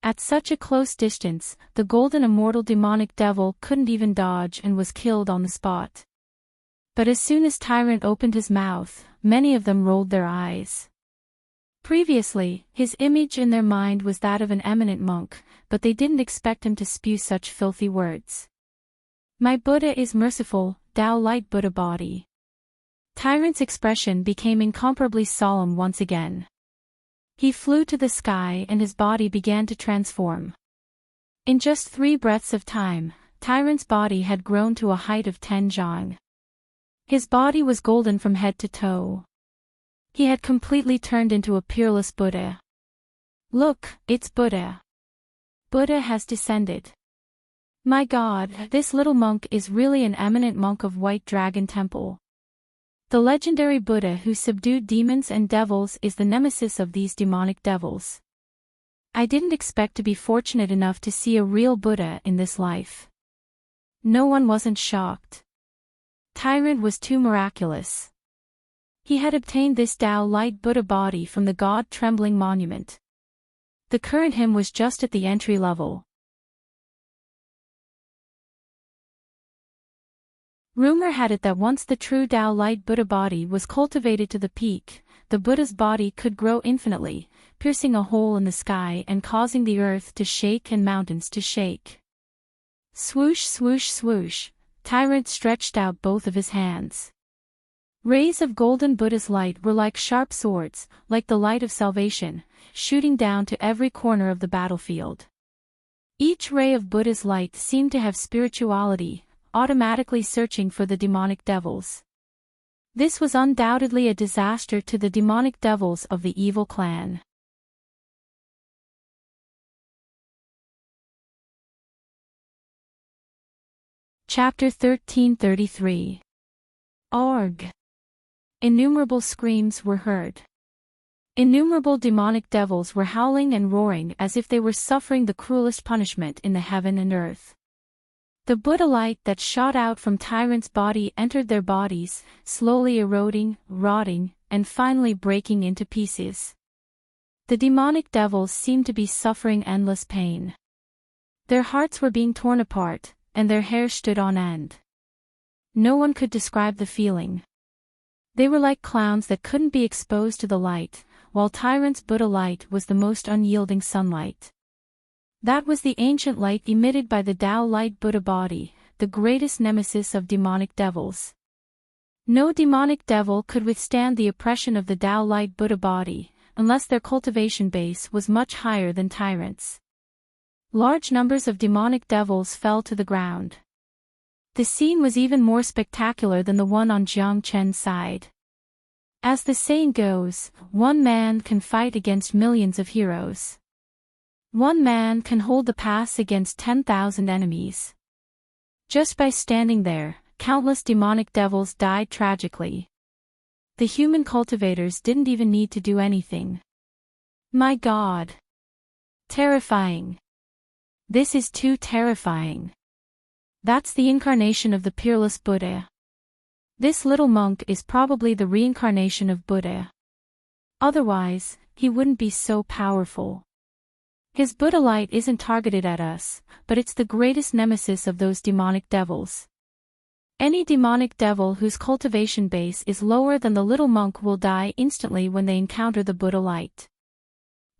At such a close distance, the golden immortal demonic devil couldn't even dodge and was killed on the spot. But as soon as Tyrant opened his mouth, many of them rolled their eyes. Previously, his image in their mind was that of an eminent monk, but they didn't expect him to spew such filthy words. My Buddha is merciful, Tao light Buddha body. Tyrant's expression became incomparably solemn once again. He flew to the sky and his body began to transform. In just 3 breaths of time, Tyrant's body had grown to a height of 10 zhang. His body was golden from head to toe. He had completely turned into a peerless Buddha. Look, it's Buddha. Buddha has descended. My God, this little monk is really an eminent monk of White Dragon Temple. The legendary Buddha who subdued demons and devils is the nemesis of these demonic devils. I didn't expect to be fortunate enough to see a real Buddha in this life. No one wasn't shocked. Tyrant was too miraculous. He had obtained this Tao Light Buddha body from the God-trembling monument. The current him was just at the entry level. Rumor had it that once the true Tao Light Buddha body was cultivated to the peak, the Buddha's body could grow infinitely, piercing a hole in the sky and causing the earth to shake and mountains to shake. Swoosh, swoosh, swoosh, Tyrant stretched out both of his hands. Rays of golden Buddha's light were like sharp swords, like the light of salvation, shooting down to every corner of the battlefield. Each ray of Buddha's light seemed to have spirituality, automatically searching for the demonic devils. This was undoubtedly a disaster to the demonic devils of the evil clan. Chapter 1333. Arg! Innumerable screams were heard. Innumerable demonic devils were howling and roaring as if they were suffering the cruelest punishment in the heaven and earth. The Buddha light that shot out from Tyrant's body entered their bodies, slowly eroding, rotting, and finally breaking into pieces. The demonic devils seemed to be suffering endless pain. Their hearts were being torn apart, and their hair stood on end. No one could describe the feeling. They were like clowns that couldn't be exposed to the light, while Tyrant's Buddha light was the most unyielding sunlight. That was the ancient light emitted by the Tao Light Buddha body, the greatest nemesis of demonic devils. No demonic devil could withstand the oppression of the Tao Light Buddha body, unless their cultivation base was much higher than Tyrant's. Large numbers of demonic devils fell to the ground. The scene was even more spectacular than the one on Jiang Chen's side. As the saying goes, one man can fight against millions of heroes. One man can hold the pass against 10,000 enemies. Just by standing there, countless demonic devils died tragically. The human cultivators didn't even need to do anything. My God! Terrifying. This is too terrifying. That's the incarnation of the peerless Buddha. This little monk is probably the reincarnation of Buddha. Otherwise, he wouldn't be so powerful. His Buddha light isn't targeted at us, but it's the greatest nemesis of those demonic devils. Any demonic devil whose cultivation base is lower than the little monk will die instantly when they encounter the Buddha light.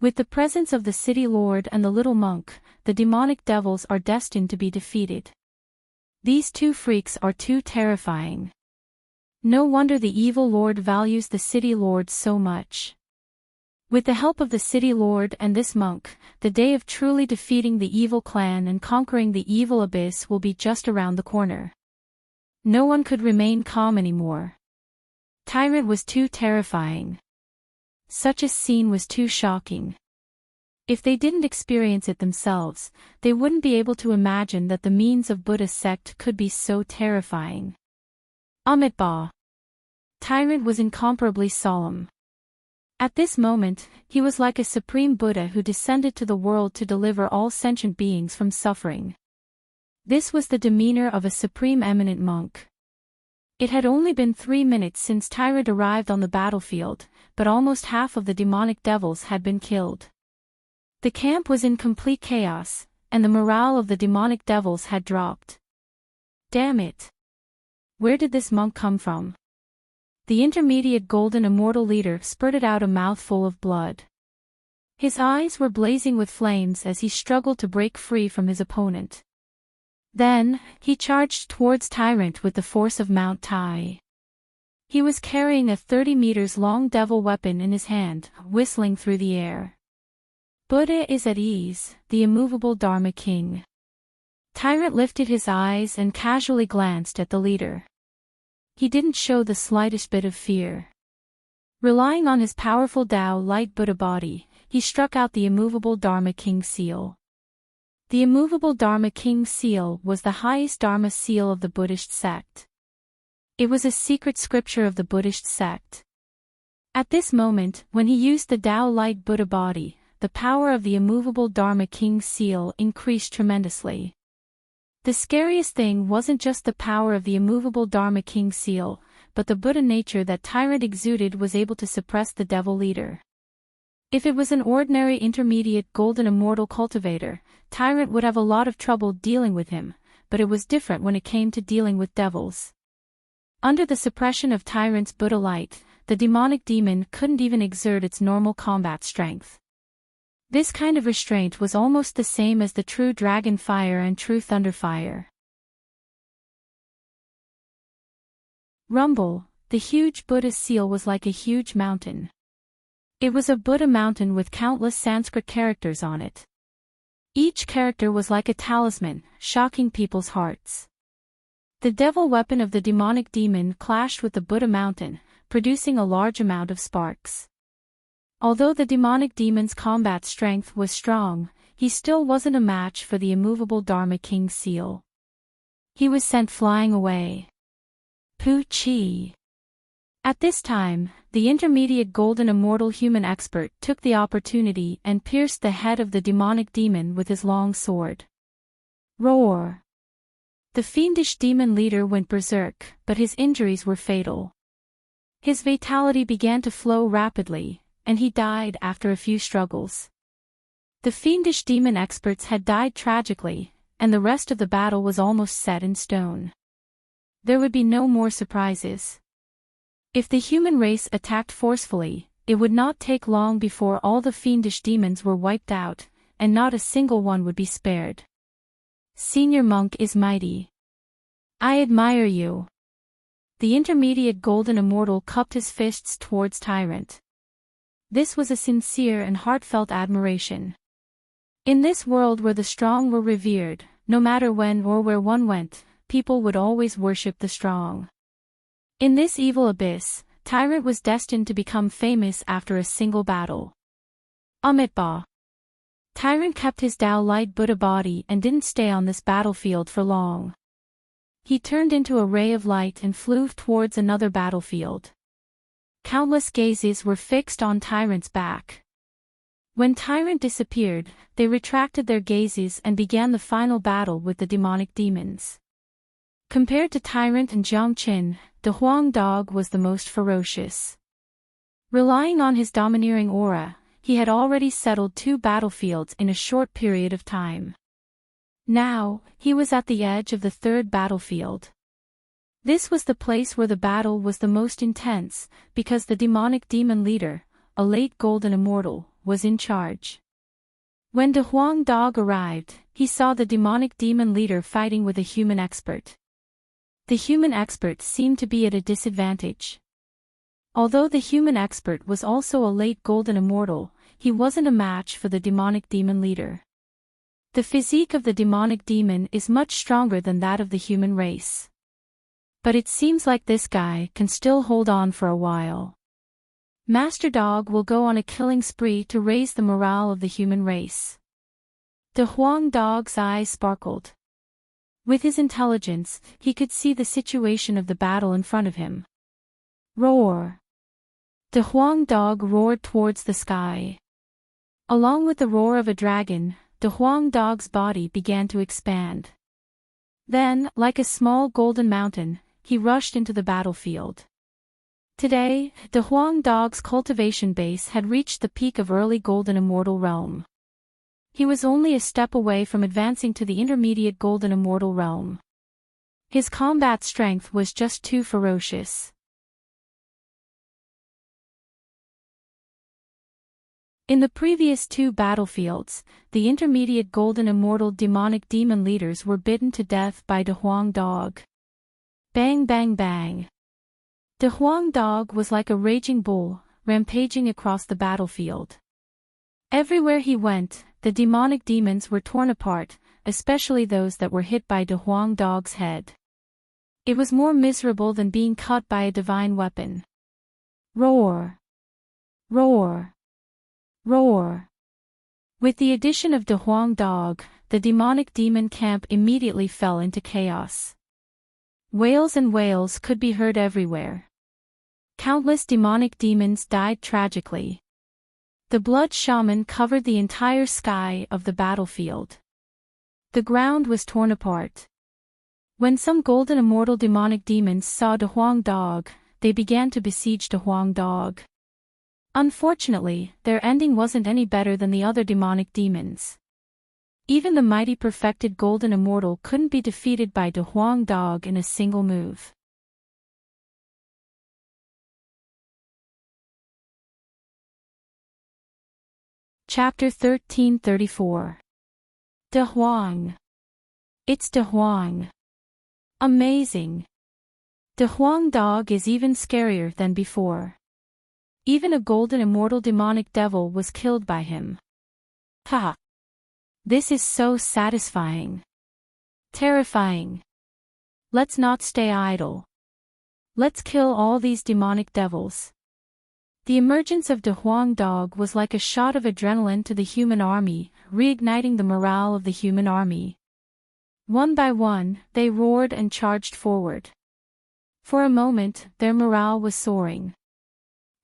With the presence of the city lord and the little monk, the demonic devils are destined to be defeated. These two freaks are too terrifying. No wonder the evil lord values the city lord so much. With the help of the city lord and this monk, the day of truly defeating the evil clan and conquering the evil abyss will be just around the corner. No one could remain calm anymore. Tyrant was too terrifying. Such a scene was too shocking. If they didn't experience it themselves, they wouldn't be able to imagine that the means of Buddha's sect could be so terrifying. Amitabha. Tyrant was incomparably solemn. At this moment, he was like a supreme Buddha who descended to the world to deliver all sentient beings from suffering. This was the demeanor of a supreme eminent monk. It had only been 3 minutes since Tyrant arrived on the battlefield, but almost half of the demonic devils had been killed. The camp was in complete chaos, and the morale of the demonic devils had dropped. Damn it! Where did this monk come from? The intermediate golden immortal leader spurted out a mouthful of blood. His eyes were blazing with flames as he struggled to break free from his opponent. Then, he charged towards Tyrant with the force of Mount Tai. He was carrying a 30 meters long devil weapon in his hand, whistling through the air. Buddha is at ease, the immovable Dharma king. Tyrant lifted his eyes and casually glanced at the leader. He didn't show the slightest bit of fear. Relying on his powerful Tao Light Buddha body, he struck out the immovable Dharma King seal. The immovable Dharma King's seal was the highest Dharma seal of the Buddhist sect. It was a secret scripture of the Buddhist sect. At this moment, when he used the Tao Light Buddha body, the power of the immovable Dharma King's seal increased tremendously. The scariest thing wasn't just the power of the immovable Dharma King's seal, but the Buddha nature that tyrant exuded was able to suppress the devil leader. If it was an ordinary intermediate golden immortal cultivator, tyrant would have a lot of trouble dealing with him, but it was different when it came to dealing with devils. Under the suppression of tyrant's Buddha light, the demonic demon couldn't even exert its normal combat strength. This kind of restraint was almost the same as the true dragon fire and true thunder fire. Rumble, the huge Buddha seal was like a huge mountain. It was a Buddha mountain with countless Sanskrit characters on it. Each character was like a talisman, shocking people's hearts. The devil weapon of the demonic demon clashed with the Buddha mountain, producing a large amount of sparks. Although the demonic demon's combat strength was strong, he still wasn't a match for the immovable Dharma King's seal. He was sent flying away. Poochie. At this time, the intermediate golden immortal human expert took the opportunity and pierced the head of the demonic demon with his long sword. Roar! The fiendish demon leader went berserk, but his injuries were fatal. His vitality began to flow rapidly, and he died after a few struggles. The fiendish demon experts had died tragically, and the rest of the battle was almost set in stone. There would be no more surprises. If the human race attacked forcefully, it would not take long before all the fiendish demons were wiped out, and not a single one would be spared. Senior monk is mighty. I admire you. The intermediate golden immortal cupped his fists towards tyrant. This was a sincere and heartfelt admiration. In this world where the strong were revered, no matter when or where one went, people would always worship the strong. In this evil abyss, tyrant was destined to become famous after a single battle. Amitabha. Tyrant kept his Tao Light Buddha body and didn't stay on this battlefield for long. He turned into a ray of light and flew towards another battlefield. Countless gazes were fixed on tyrant's back. When tyrant disappeared, they retracted their gazes and began the final battle with the demonic demons. Compared to tyrant and Jiang Qin, the Huang dog was the most ferocious. Relying on his domineering aura, he had already settled 2 battlefields in a short period of time. Now, he was at the edge of the 3rd battlefield. This was the place where the battle was the most intense, because the demonic demon leader, a late golden immortal, was in charge. When the Huang dog arrived, he saw the demonic demon leader fighting with a human expert. The human expert seemed to be at a disadvantage. Although the human expert was also a late golden immortal, he wasn't a match for the demonic demon leader. The physique of the demonic demon is much stronger than that of the human race. But it seems like this guy can still hold on for a while. Master Dog will go on a killing spree to raise the morale of the human race. The Huang dog's eyes sparkled. With his intelligence, he could see the situation of the battle in front of him. Roar! The Huang dog roared towards the sky. Along with the roar of a dragon, the Huang dog's body began to expand. Then, like a small golden mountain, he rushed into the battlefield. Today, the Huang dog's cultivation base had reached the peak of early golden immortal realm. He was only a step away from advancing to the intermediate golden immortal realm. His combat strength was just too ferocious. In the previous 2 battlefields, the intermediate golden immortal demonic demon leaders were bitten to death by the Huang dog. Bang bang bang. The Huang dog was like a raging bull, rampaging across the battlefield. Everywhere he went, the demonic demons were torn apart, especially those that were hit by the Huang dog's head. It was more miserable than being cut by a divine weapon. Roar! Roar! Roar! With the addition of the Huang Dog, the demonic demon camp immediately fell into chaos. Wails and wails could be heard everywhere. Countless demonic demons died tragically. The blood shaman covered the entire sky of the battlefield. The ground was torn apart. When some golden immortal demonic demons saw the Huang Dog, they began to besiege the Huang Dog. Unfortunately, their ending wasn't any better than the other demonic demons. Even the mighty perfected golden immortal couldn't be defeated by the Huang Dog in a single move. Chapter 1334. De Huang. It's De Huang. Amazing. De Huang Dog is even scarier than before. Even a golden immortal demonic devil was killed by him. Haha. This is so satisfying. Terrifying. Let's not stay idle. Let's kill all these demonic devils. The emergence of De Huang Dog was like a shot of adrenaline to the human army, reigniting the morale of the human army. One by one, they roared and charged forward. For a moment, their morale was soaring.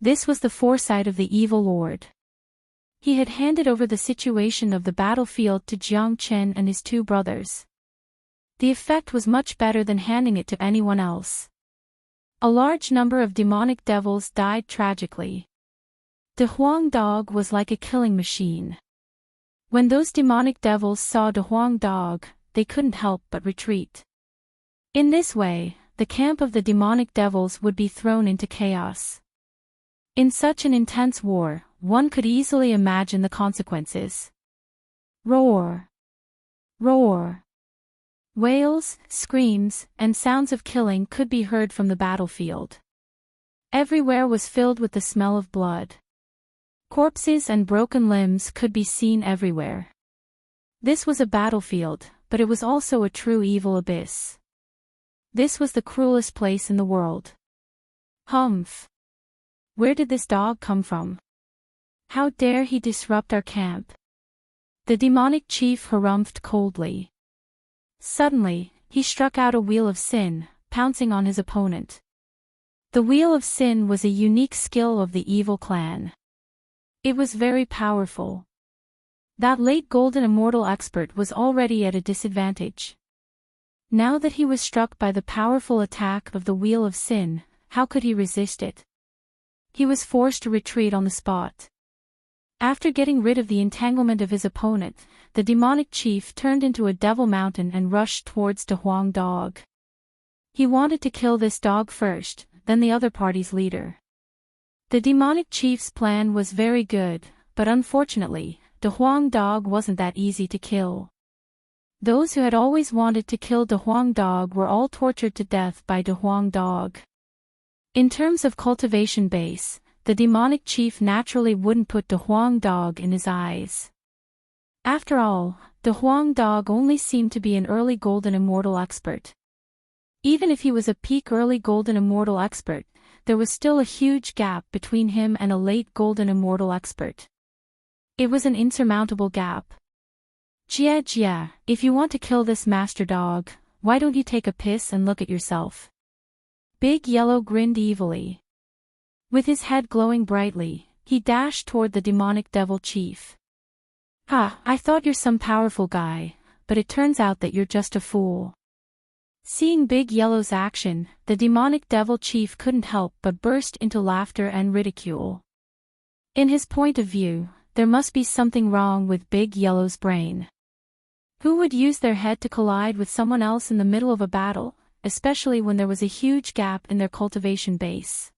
This was the foresight of the evil lord. He had handed over the situation of the battlefield to Jiang Chen and his two brothers. The effect was much better than handing it to anyone else. A large number of demonic devils died tragically. The Huang Dog was like a killing machine. When those demonic devils saw the Huang Dog, they couldn't help but retreat. In this way, the camp of the demonic devils would be thrown into chaos. In such an intense war, one could easily imagine the consequences. Roar! Roar! Wails, screams, and sounds of killing could be heard from the battlefield. Everywhere was filled with the smell of blood. Corpses and broken limbs could be seen everywhere. This was a battlefield, but it was also a true evil abyss. This was the cruelest place in the world. Humph! Where did this dog come from? How dare he disrupt our camp? The demonic chief harumphed coldly. Suddenly, he struck out a wheel of sin, pouncing on his opponent. The wheel of sin was a unique skill of the evil clan. It was very powerful. That late golden immortal expert was already at a disadvantage. Now that he was struck by the powerful attack of the wheel of sin, how could he resist it? He was forced to retreat on the spot. After getting rid of the entanglement of his opponent, the demonic chief turned into a devil mountain and rushed towards the Huang Dog. He wanted to kill this dog first, then the other party's leader. The demonic chief's plan was very good, but unfortunately, the Huang Dog wasn't that easy to kill. Those who had always wanted to kill the Huang Dog were all tortured to death by the Huang Dog. In terms of cultivation base, the demonic chief naturally wouldn't put the Huang Dog in his eyes. After all, the Huang Dog only seemed to be an early golden immortal expert. Even if he was a peak early golden immortal expert, there was still a huge gap between him and a late golden immortal expert. It was an insurmountable gap. Jia, if you want to kill this master dog, why don't you take a piss and look at yourself? Big Yellow grinned evilly. With his head glowing brightly, he dashed toward the demonic devil chief. Ha, I thought you're some powerful guy, but it turns out that you're just a fool. Seeing Big Yellow's action, the demonic devil chief couldn't help but burst into laughter and ridicule. In his point of view, there must be something wrong with Big Yellow's brain. Who would use their head to collide with someone else in the middle of a battle, especially when there was a huge gap in their cultivation base?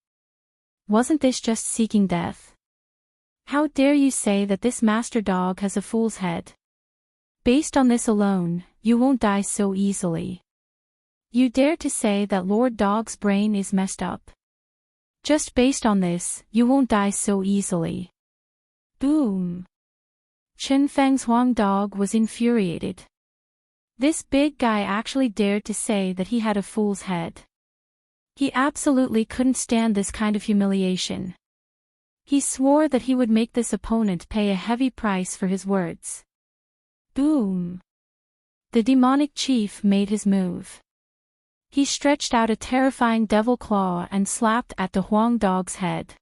Wasn't this just seeking death? How dare you say that this master dog has a fool's head? Based on this alone, you won't die so easily. You dare to say that Lord Dog's brain is messed up? Just based on this, you won't die so easily. Boom! Chen Feng's Huang Dog was infuriated. This big guy actually dared to say that he had a fool's head. He absolutely couldn't stand this kind of humiliation. He swore that he would make this opponent pay a heavy price for his words. Boom! The demonic chief made his move. He stretched out a terrifying devil claw and slapped at the Huang dog's head.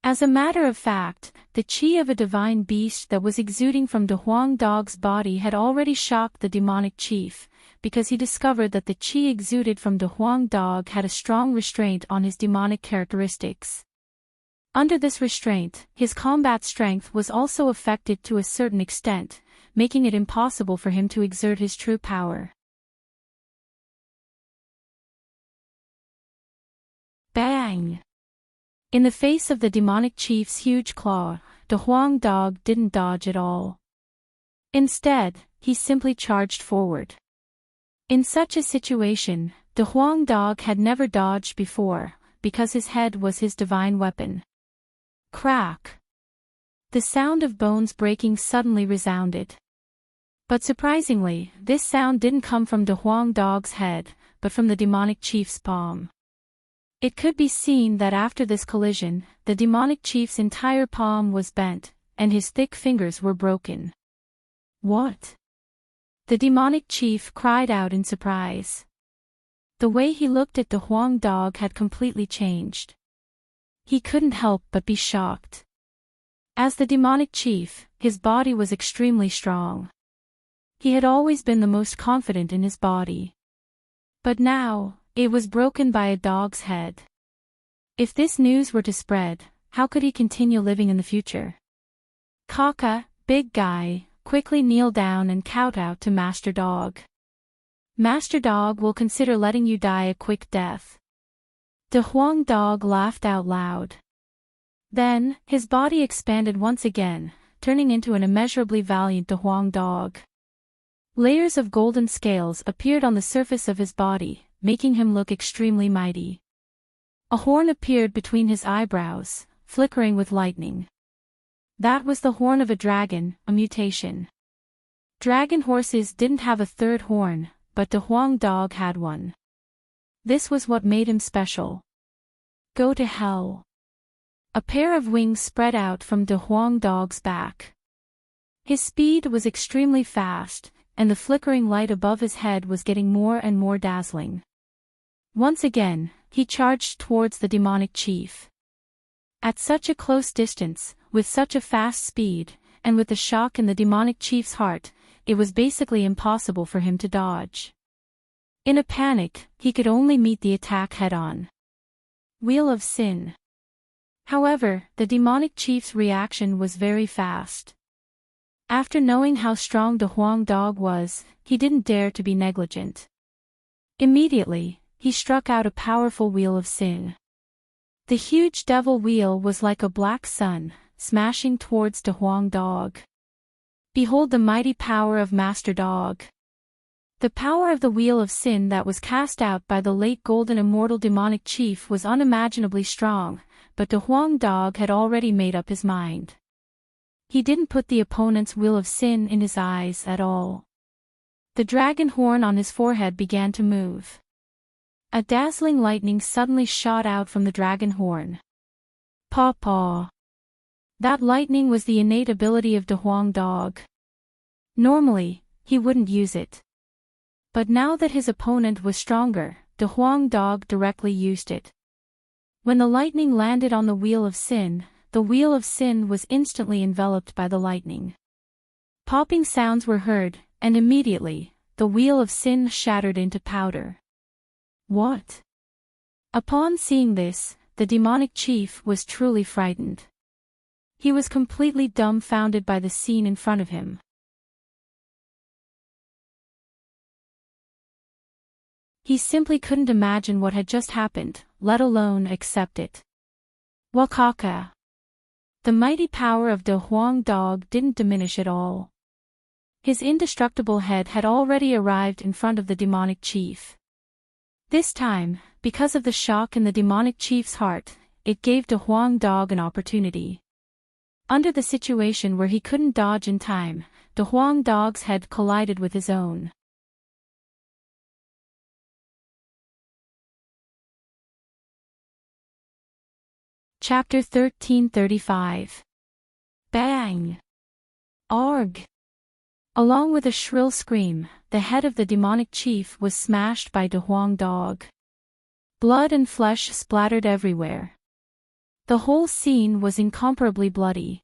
As a matter of fact, the chi of a divine beast that was exuding from the Huang dog's body had already shocked the demonic chief, because he discovered that the chi exuded from the Huang dog had a strong restraint on his demonic characteristics. Under this restraint, his combat strength was also affected to a certain extent, making it impossible for him to exert his true power. Bang! In the face of the demonic chief's huge claw, the Huang dog didn't dodge at all. Instead, he simply charged forward. In such a situation, the Huang dog had never dodged before, because his head was his divine weapon. Crack! The sound of bones breaking suddenly resounded. But surprisingly, this sound didn't come from the Huang dog's head, but from the demonic chief's palm. It could be seen that after this collision, the demonic chief's entire palm was bent, and his thick fingers were broken. What? The demonic chief cried out in surprise. The way he looked at the Huang dog had completely changed. He couldn't help but be shocked. As the demonic chief, his body was extremely strong. He had always been the most confident in his body. But now, it was broken by a dog's head. If this news were to spread, how could he continue living in the future? Kaka, big guy, quickly kneel down and kowtow to Master Dog. Master Dog will consider letting you die a quick death. The Huang dog laughed out loud. Then, his body expanded once again, turning into an immeasurably valiant Huang dog. Layers of golden scales appeared on the surface of his body, making him look extremely mighty. A horn appeared between his eyebrows, flickering with lightning. That was the horn of a dragon, a mutation. Dragon horses didn't have a third horn, but the Huang dog had one. This was what made him special. Go to hell. A pair of wings spread out from the Huang dog's back. His speed was extremely fast, and the flickering light above his head was getting more and more dazzling. Once again, he charged towards the demonic chief. At such a close distance, with such a fast speed, and with the shock in the demonic chief's heart, it was basically impossible for him to dodge. In a panic, he could only meet the attack head-on. Wheel of Sin. However, the demonic chief's reaction was very fast. After knowing how strong the Huang dog was, he didn't dare to be negligent. Immediately, he struck out a powerful Wheel of Sin. The huge devil wheel was like a black sun, smashing towards the Huang dog. Behold the mighty power of Master Dog. The power of the Wheel of Sin that was cast out by the late golden immortal demonic chief was unimaginably strong, but the Huang dog had already made up his mind. He didn't put the opponent's Wheel of Sin in his eyes at all. The dragon horn on his forehead began to move. A dazzling lightning suddenly shot out from the dragon horn. Paw paw. That lightning was the innate ability of the Huang dog. Normally, he wouldn't use it. But now that his opponent was stronger, the Huang dog directly used it. When the lightning landed on the Wheel of Sin, the Wheel of Sin was instantly enveloped by the lightning. Popping sounds were heard, and immediately, the Wheel of Sin shattered into powder. What? Upon seeing this, the demonic chief was truly frightened. He was completely dumbfounded by the scene in front of him. He simply couldn't imagine what had just happened, let alone accept it. Wakaka. The mighty power of the Huang dog didn't diminish at all. His indestructible head had already arrived in front of the demonic chief. This time, because of the shock in the demonic chief's heart, it gave the Huang dog an opportunity. Under the situation where he couldn't dodge in time, the Huang dog's head collided with his own. Chapter 1335. Bang! Arg! Along with a shrill scream, the head of the demonic chief was smashed by De Huang Dog. Blood and flesh splattered everywhere. The whole scene was incomparably bloody.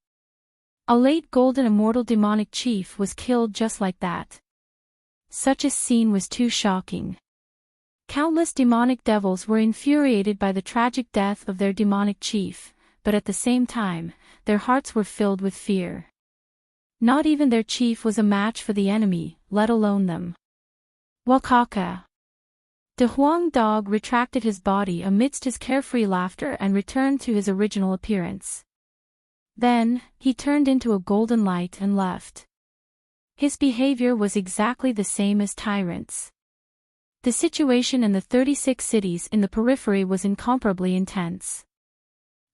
A late golden immortal demonic chief was killed just like that. Such a scene was too shocking. Countless demonic devils were infuriated by the tragic death of their demonic chief, but at the same time, their hearts were filled with fear. Not even their chief was a match for the enemy, let alone them. Wakaka. De Huang Dog retracted his body amidst his carefree laughter and returned to his original appearance. Then, he turned into a golden light and left. His behavior was exactly the same as tyrants. The situation in the 36 cities in the periphery was incomparably intense.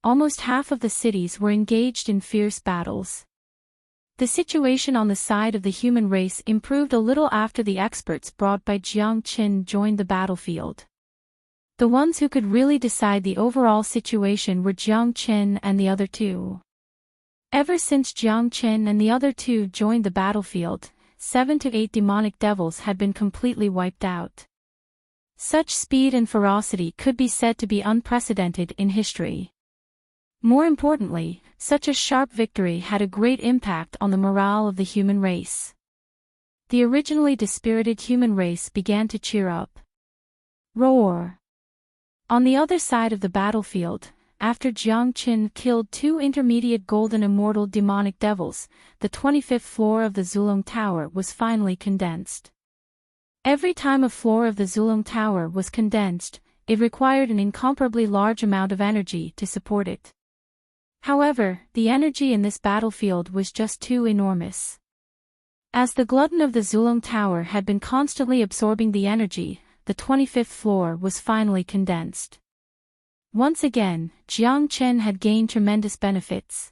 Almost half of the cities were engaged in fierce battles. The situation on the side of the human race improved a little after the experts brought by Jiang Qin joined the battlefield. The ones who could really decide the overall situation were Jiang Qin and the other two. Ever since Jiang Qin and the other two joined the battlefield, 7 to 8 demonic devils had been completely wiped out. Such speed and ferocity could be said to be unprecedented in history. More importantly, such a sharp victory had a great impact on the morale of the human race. The originally dispirited human race began to cheer up. Roar! On the other side of the battlefield, after Jiang Qin killed 2 intermediate golden immortal demonic devils, the 25th floor of the Zulong Tower was finally condensed. Every time a floor of the Zulong Tower was condensed, it required an incomparably large amount of energy to support it. However, the energy in this battlefield was just too enormous. As the glutton of the Zulong Tower had been constantly absorbing the energy, the 25th floor was finally condensed. Once again, Jiang Chen had gained tremendous benefits.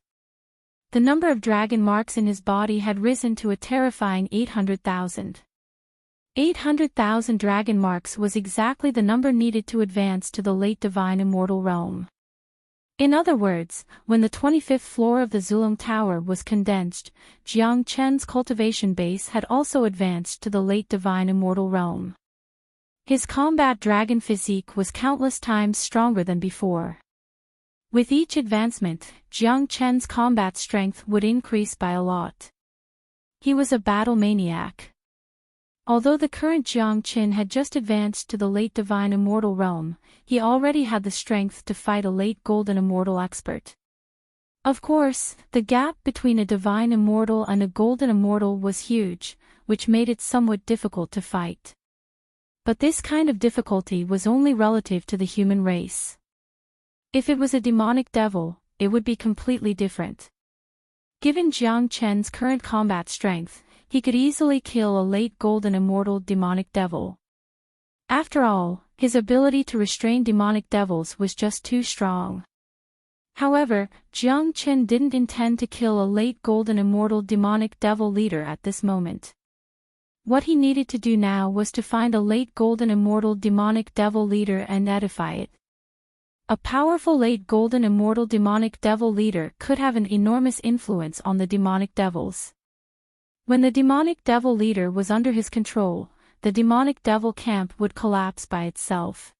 The number of dragon marks in his body had risen to a terrifying 800,000. 800,000 dragon marks was exactly the number needed to advance to the late divine immortal realm. In other words, when the 25th floor of the Zulong Tower was condensed, Jiang Chen's cultivation base had also advanced to the late divine immortal realm. His combat dragon physique was countless times stronger than before. With each advancement, Jiang Chen's combat strength would increase by a lot. He was a battle maniac. Although the current Jiang Qin had just advanced to the late divine immortal realm, he already had the strength to fight a late golden immortal expert. Of course, the gap between a divine immortal and a golden immortal was huge, which made it somewhat difficult to fight. But this kind of difficulty was only relative to the human race. If it was a demonic devil, it would be completely different. Given Jiang Chen's current combat strength, he could easily kill a late golden immortal demonic devil. After all, his ability to restrain demonic devils was just too strong. However, Jiang Chen didn't intend to kill a late golden immortal demonic devil leader at this moment. What he needed to do now was to find a late golden immortal demonic devil leader and edify it. A powerful late golden immortal demonic devil leader could have an enormous influence on the demonic devils. When the demonic devil leader was under his control, the demonic devil camp would collapse by itself.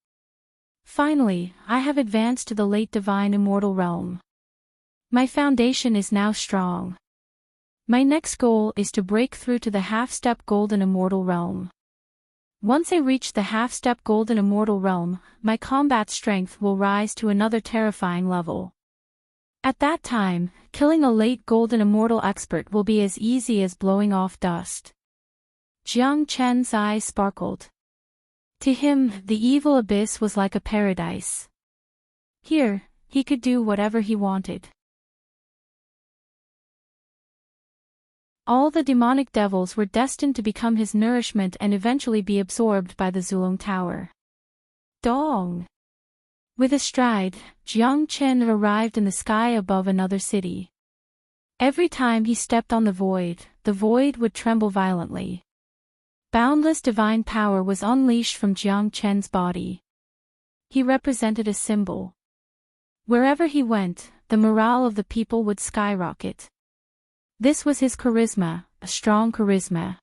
Finally, I have advanced to the late divine immortal realm. My foundation is now strong. My next goal is to break through to the half-step golden immortal realm. Once I reach the half-step golden immortal realm, my combat strength will rise to another terrifying level. At that time, killing a late golden immortal expert will be as easy as blowing off dust. Jiang Chen's eyes sparkled. To him, the evil abyss was like a paradise. Here, he could do whatever he wanted. All the demonic devils were destined to become his nourishment and eventually be absorbed by the Zulong Tower. Dong! With a stride, Jiang Chen arrived in the sky above another city. Every time he stepped on the void would tremble violently. Boundless divine power was unleashed from Jiang Chen's body. He represented a symbol. Wherever he went, the morale of the people would skyrocket. This was his charisma, a strong charisma.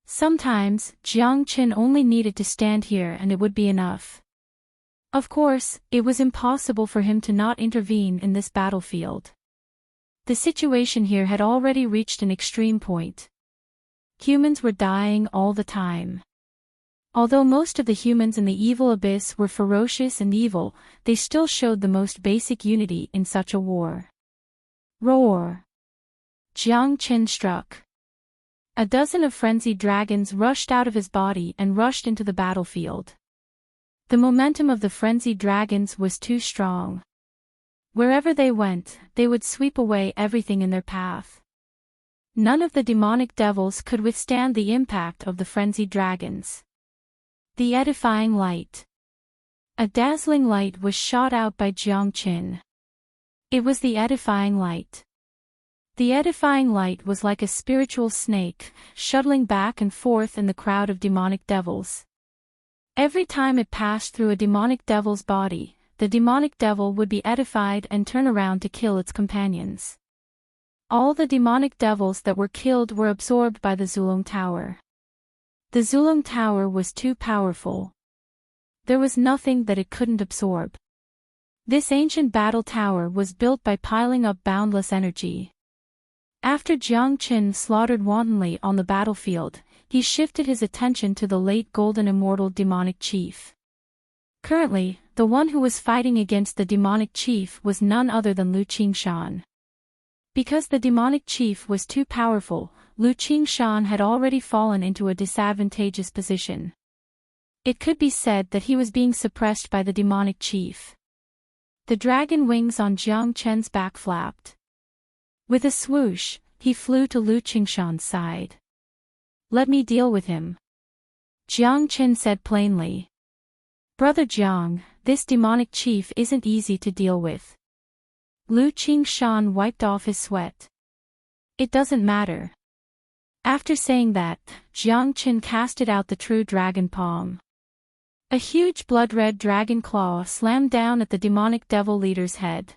Sometimes, Jiang Qin only needed to stand here and it would be enough. Of course, it was impossible for him to not intervene in this battlefield. The situation here had already reached an extreme point. Humans were dying all the time. Although most of the humans in the evil abyss were ferocious and evil, they still showed the most basic unity in such a war. Roar! Jiang Qin struck. A dozen of frenzied dragons rushed out of his body and rushed into the battlefield. The momentum of the frenzied dragons was too strong. Wherever they went, they would sweep away everything in their path. None of the demonic devils could withstand the impact of the frenzied dragons. The edifying light. A dazzling light was shot out by Jiang Qin. It was the edifying light. The edifying light was like a spiritual snake, shuttling back and forth in the crowd of demonic devils. Every time it passed through a demonic devil's body, the demonic devil would be edified and turn around to kill its companions. All the demonic devils that were killed were absorbed by the Zulong Tower. The Zulong Tower was too powerful. There was nothing that it couldn't absorb. This ancient battle tower was built by piling up boundless energy. After Jiang Qin slaughtered wantonly on the battlefield, he shifted his attention to the late golden immortal demonic chief. Currently, the one who was fighting against the demonic chief was none other than Lu Qingshan. Because the demonic chief was too powerful, Lu Qingshan had already fallen into a disadvantageous position. It could be said that he was being suppressed by the demonic chief. The dragon wings on Jiang Qin's back flapped. With a swoosh, he flew to Lu Qingshan's side. "Let me deal with him," Jiang Qin said plainly. "Brother Jiang, this demonic chief isn't easy to deal with." Lu Qingshan wiped off his sweat. "It doesn't matter." After saying that, Jiang Qin casted out the true dragon palm. A huge blood-red dragon claw slammed down at the demonic devil leader's head.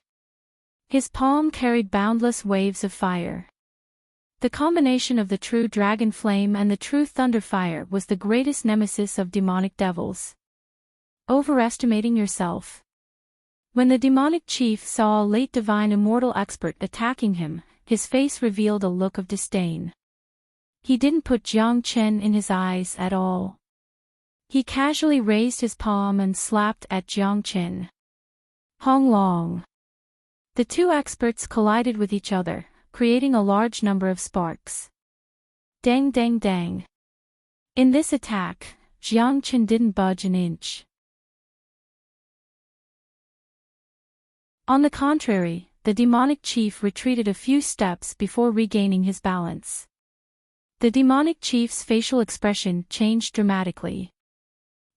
His palm carried boundless waves of fire. The combination of the true dragon flame and the true thunder fire was the greatest nemesis of demonic devils. Overestimating yourself. When the demonic chief saw a late divine immortal expert attacking him, his face revealed a look of disdain. He didn't put Jiang Qin in his eyes at all. He casually raised his palm and slapped at Jiang Qin. Hong Long. The two experts collided with each other, creating a large number of sparks. Dang dang dang. In this attack, Jiang Qin didn't budge an inch. On the contrary, the demonic chief retreated a few steps before regaining his balance. The demonic chief's facial expression changed dramatically.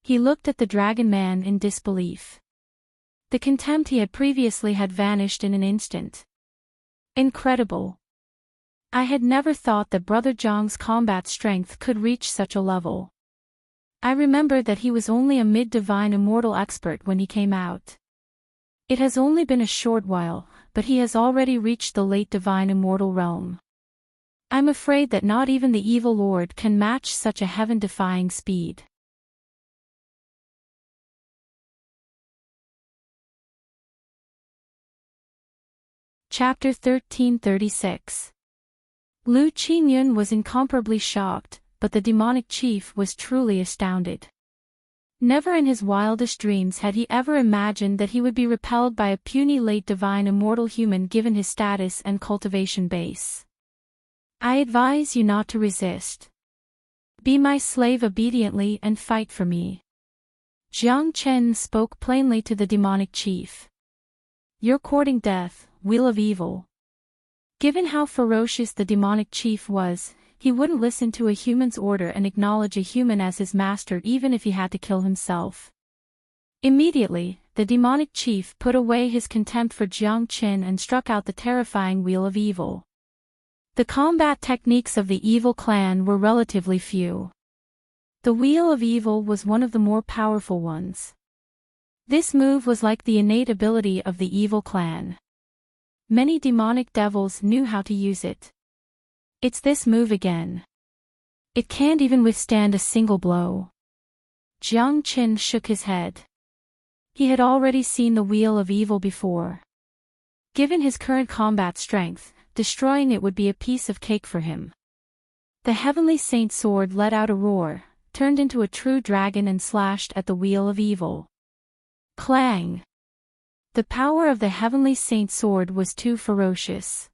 He looked at the dragon man in disbelief. The contempt he had previously had vanished in an instant. Incredible. I had never thought that Brother Zhang's combat strength could reach such a level. I remember that he was only a mid-divine immortal expert when he came out. It has only been a short while, but he has already reached the late divine immortal realm. I'm afraid that not even the evil lord can match such a heaven-defying speed. Chapter 1336. Lu Qingyun was incomparably shocked, but the demonic chief was truly astounded. Never in his wildest dreams had he ever imagined that he would be repelled by a puny late divine immortal human given his status and cultivation base. I advise you not to resist. Be my slave obediently and fight for me. Jiang Qin spoke plainly to the demonic chief. You're courting death, wheel of evil. Given how ferocious the demonic chief was, he wouldn't listen to a human's order and acknowledge a human as his master even if he had to kill himself. Immediately, the demonic chief put away his contempt for Jiang Qin and struck out the terrifying wheel of evil. The combat techniques of the evil clan were relatively few. The wheel of evil was one of the more powerful ones. This move was like the innate ability of the evil clan. Many demonic devils knew how to use it. It's this move again. It can't even withstand a single blow. Jiang Qin shook his head. He had already seen the wheel of evil before. Given his current combat strength, destroying it would be a piece of cake for him. The heavenly saint's sword let out a roar, turned into a true dragon and slashed at the wheel of evil. Clang! The power of the heavenly saint's sword was too ferocious.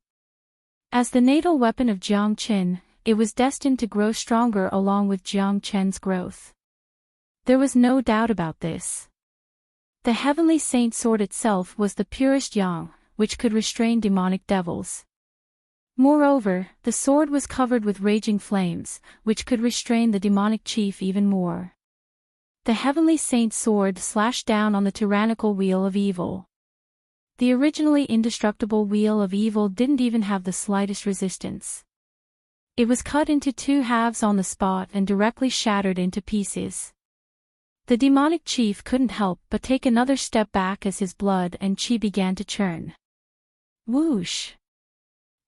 As the natal weapon of Jiang Qin, it was destined to grow stronger along with Jiang Chen's growth. There was no doubt about this. The heavenly saint's sword itself was the purest yang, which could restrain demonic devils. Moreover, the sword was covered with raging flames, which could restrain the demonic chief even more. The heavenly saint's sword slashed down on the tyrannical wheel of evil. The originally indestructible wheel of evil didn't even have the slightest resistance. It was cut into two halves on the spot and directly shattered into pieces. The demonic chief couldn't help but take another step back as his blood and chi began to churn. Whoosh!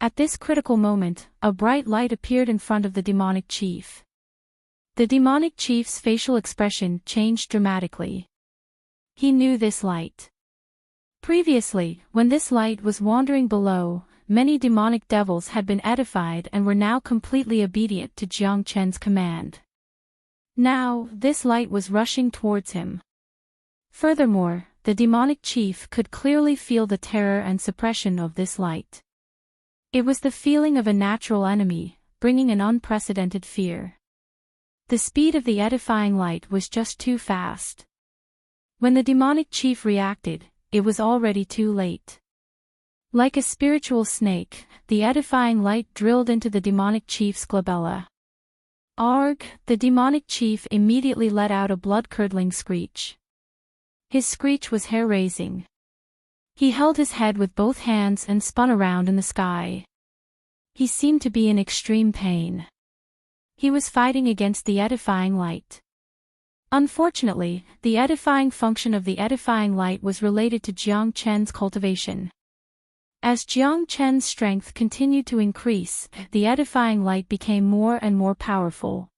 At this critical moment, a bright light appeared in front of the demonic chief. The demonic chief's facial expression changed dramatically. He knew this light. Previously, when this light was wandering below, many demonic devils had been edified and were now completely obedient to Jiang Chen's command. Now, this light was rushing towards him. Furthermore, the demonic chief could clearly feel the terror and suppression of this light. It was the feeling of a natural enemy, bringing an unprecedented fear. The speed of the edifying light was just too fast. When the demonic chief reacted, it was already too late. Like a spiritual snake, the edifying light drilled into the demonic chief's glabella. Arg! The demonic chief immediately let out a blood-curdling screech. His screech was hair-raising. He held his head with both hands and spun around in the sky. He seemed to be in extreme pain. He was fighting against the edifying light. Unfortunately, the edifying function of the edifying light was related to Jiang Chen's cultivation. As Jiang Chen's strength continued to increase, the edifying light became more and more powerful.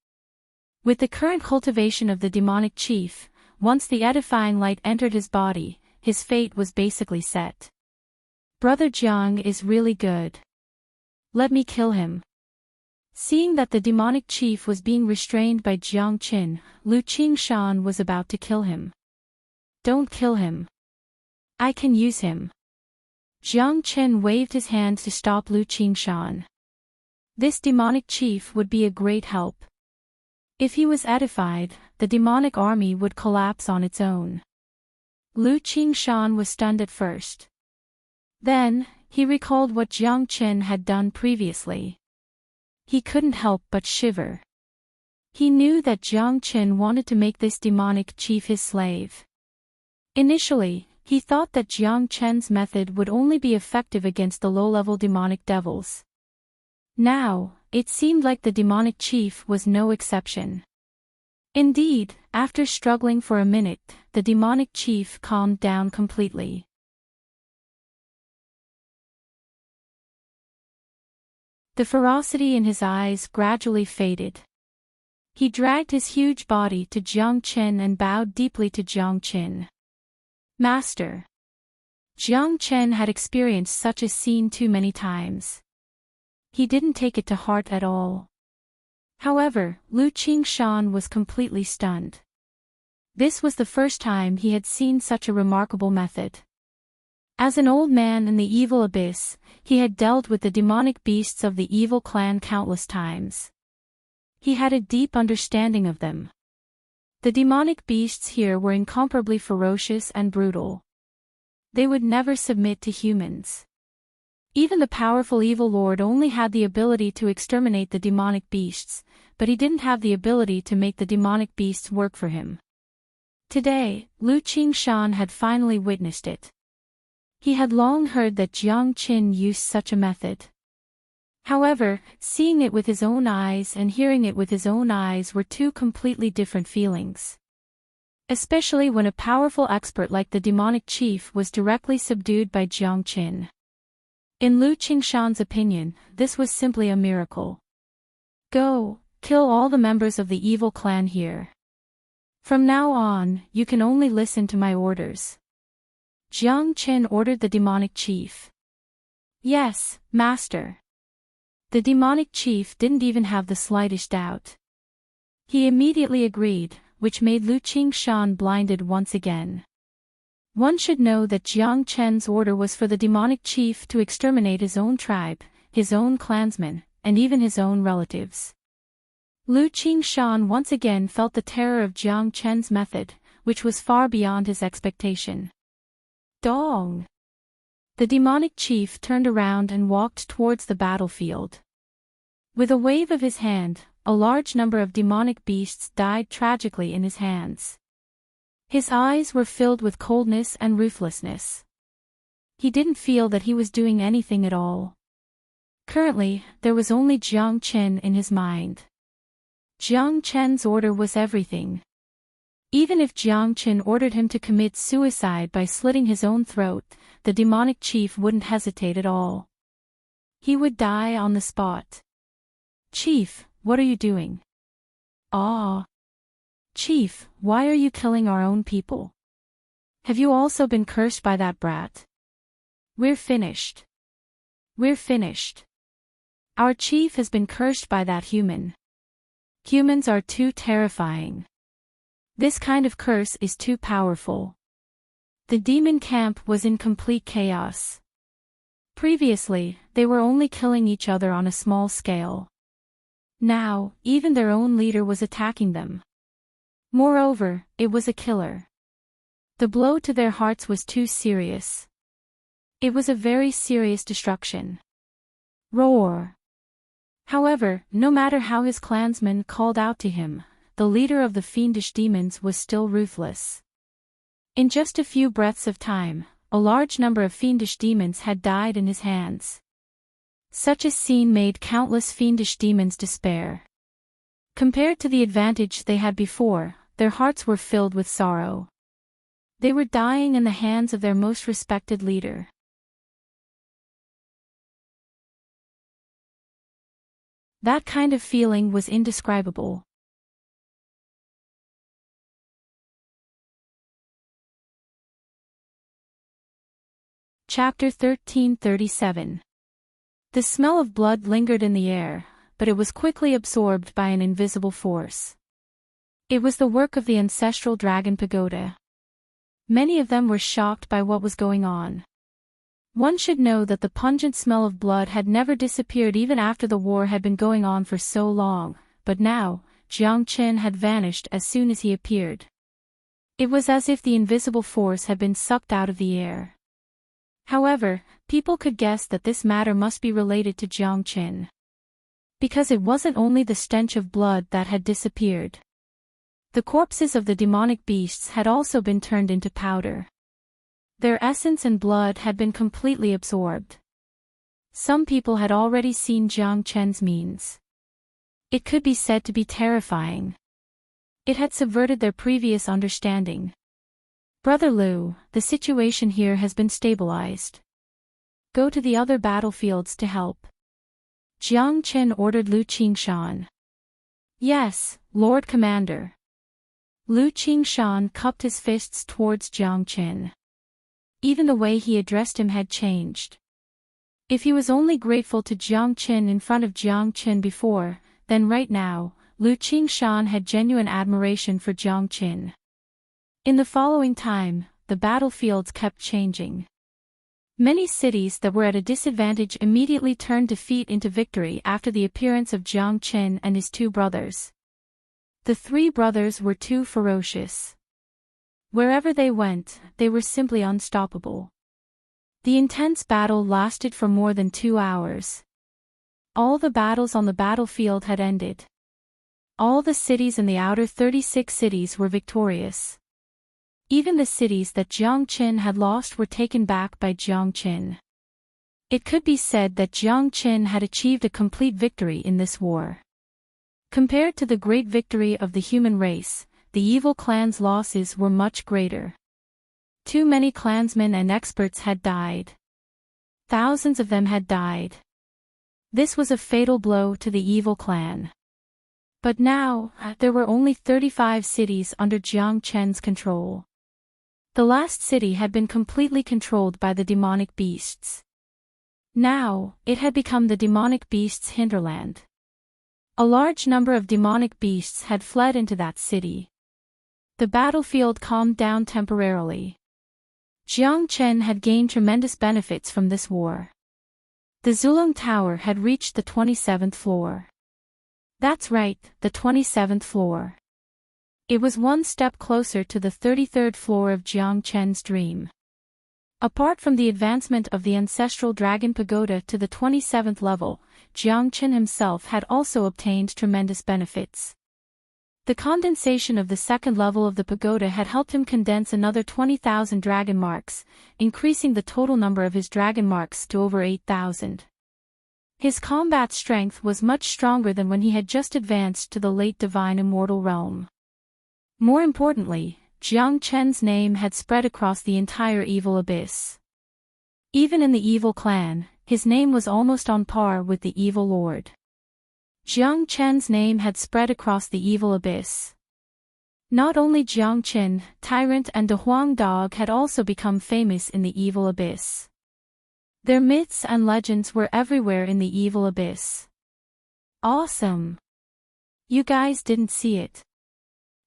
With the current cultivation of the demonic chief, once the edifying light entered his body, his fate was basically set. Brother Jiang is really good. Let me kill him. Seeing that the demonic chief was being restrained by Jiang Qin, Lu Qingshan was about to kill him. Don't kill him. I can use him. Jiang Qin waved his hand to stop Lu Qingshan. This demonic chief would be a great help. If he was edified, the demonic army would collapse on its own. Lu Qingshan was stunned at first. Then, he recalled what Jiang Qin had done previously. He couldn't help but shiver. He knew that Jiang Qin wanted to make this demonic chief his slave. Initially, he thought that Jiang Chen's method would only be effective against the low-level demonic devils. Now, it seemed like the demonic chief was no exception. Indeed, after struggling for a minute, the demonic chief calmed down completely. The ferocity in his eyes gradually faded. He dragged his huge body to Jiang Qin and bowed deeply to Jiang Qin. Master. Jiang Qin had experienced such a scene too many times. He didn't take it to heart at all. However, Lu Qingshan was completely stunned. This was the first time he had seen such a remarkable method. As an old man in the evil abyss, he had dealt with the demonic beasts of the evil clan countless times. He had a deep understanding of them. The demonic beasts here were incomparably ferocious and brutal. They would never submit to humans. Even the powerful evil lord only had the ability to exterminate the demonic beasts, but he didn't have the ability to make the demonic beasts work for him. Today, Lu Qingshan had finally witnessed it. He had long heard that Jiang Qin used such a method. However, seeing it with his own eyes and hearing it with his own eyes were two completely different feelings. especially when a powerful expert like the demonic chief was directly subdued by Jiang Qin. In Lu Qingshan's opinion, this was simply a miracle. Go, kill all the members of the evil clan here. From now on, you can only listen to my orders. Jiang Qin ordered the demonic chief. Yes, master. The demonic chief didn't even have the slightest doubt. He immediately agreed, which made Lu Qingshan blinded once again. One should know that Jiang Qin's order was for the demonic chief to exterminate his own tribe, his own clansmen, and even his own relatives. Lu Qingshan once again felt the terror of Jiang Qin's method, which was far beyond his expectation. Dong! The demonic chief turned around and walked towards the battlefield. With a wave of his hand, a large number of demonic beasts died tragically in his hands. His eyes were filled with coldness and ruthlessness. He didn't feel that he was doing anything at all. Currently, there was only Jiang Qin in his mind. Jiang Qin's order was everything. Even if Jiang Qin ordered him to commit suicide by slitting his own throat, the demonic chief wouldn't hesitate at all. He would die on the spot. Chief, what are you doing? Ah! Chief, why are you killing our own people? Have you also been cursed by that brat? We're finished. We're finished. Our chief has been cursed by that human. Humans are too terrifying. This kind of curse is too powerful. The demon camp was in complete chaos. Previously, they were only killing each other on a small scale. Now, even their own leader was attacking them. Moreover, it was a killer. The blow to their hearts was too serious. It was a very serious destruction. Roar! However, no matter how his clansmen called out to him, the leader of the fiendish demons was still ruthless. In just a few breaths of time, a large number of fiendish demons had died in his hands. Such a scene made countless fiendish demons despair. Compared to the advantage they had before, their hearts were filled with sorrow. They were dying in the hands of their most respected leader. That kind of feeling was indescribable. Chapter 1337. The smell of blood lingered in the air, but it was quickly absorbed by an invisible force. It was the work of the ancestral dragon pagoda. Many of them were shocked by what was going on. One should know that the pungent smell of blood had never disappeared even after the war had been going on for so long, but now, Jiang Qin had vanished as soon as he appeared. It was as if the invisible force had been sucked out of the air. However, people could guess that this matter must be related to Jiang Qin. Because it wasn't only the stench of blood that had disappeared. The corpses of the demonic beasts had also been turned into powder. Their essence and blood had been completely absorbed. Some people had already seen Jiang Qin's means. It could be said to be terrifying. It had subverted their previous understanding. Brother Lu, the situation here has been stabilized. Go to the other battlefields to help. Jiang Qin ordered Lu Qingshan. Yes, Lord Commander. Lu Qingshan cupped his fists towards Jiang Qin. Even the way he addressed him had changed. If he was only grateful to Jiang Qin in front of Jiang Qin before, then right now, Lu Qingshan had genuine admiration for Jiang Qin. In the following time, the battlefields kept changing. Many cities that were at a disadvantage immediately turned defeat into victory after the appearance of Jiang Qin and his two brothers. The three brothers were too ferocious. Wherever they went, they were simply unstoppable. The intense battle lasted for more than 2 hours. All the battles on the battlefield had ended. All the cities in the outer 36 cities were victorious. Even the cities that Jiang Qin had lost were taken back by Jiang Qin. It could be said that Jiang Qin had achieved a complete victory in this war. Compared to the great victory of the human race, the evil clan's losses were much greater. Too many clansmen and experts had died. Thousands of them had died. This was a fatal blow to the evil clan. But now, there were only 35 cities under Jiang Chen's control. The last city had been completely controlled by the demonic beasts. Now, it had become the demonic beasts' hinterland. A large number of demonic beasts had fled into that city. The battlefield calmed down temporarily. Jiang Chen had gained tremendous benefits from this war. The Zulong Tower had reached the 27th floor. That's right, the 27th floor. It was one step closer to the 33rd floor of Jiang Chen's dream. Apart from the advancement of the ancestral dragon pagoda to the 27th level, Jiang Chen himself had also obtained tremendous benefits. The condensation of the second level of the pagoda had helped him condense another 20,000 dragon marks, increasing the total number of his dragon marks to over 8,000. His combat strength was much stronger than when he had just advanced to the late divine immortal realm. More importantly, Jiang Chen's name had spread across the entire evil abyss. Even in the evil clan, his name was almost on par with the evil lord. Jiang Chen's name had spread across the evil abyss. Not only Jiang Chen, Tyrant and De Huang Dog had also become famous in the evil abyss. Their myths and legends were everywhere in the evil abyss. Awesome! You guys didn't see it.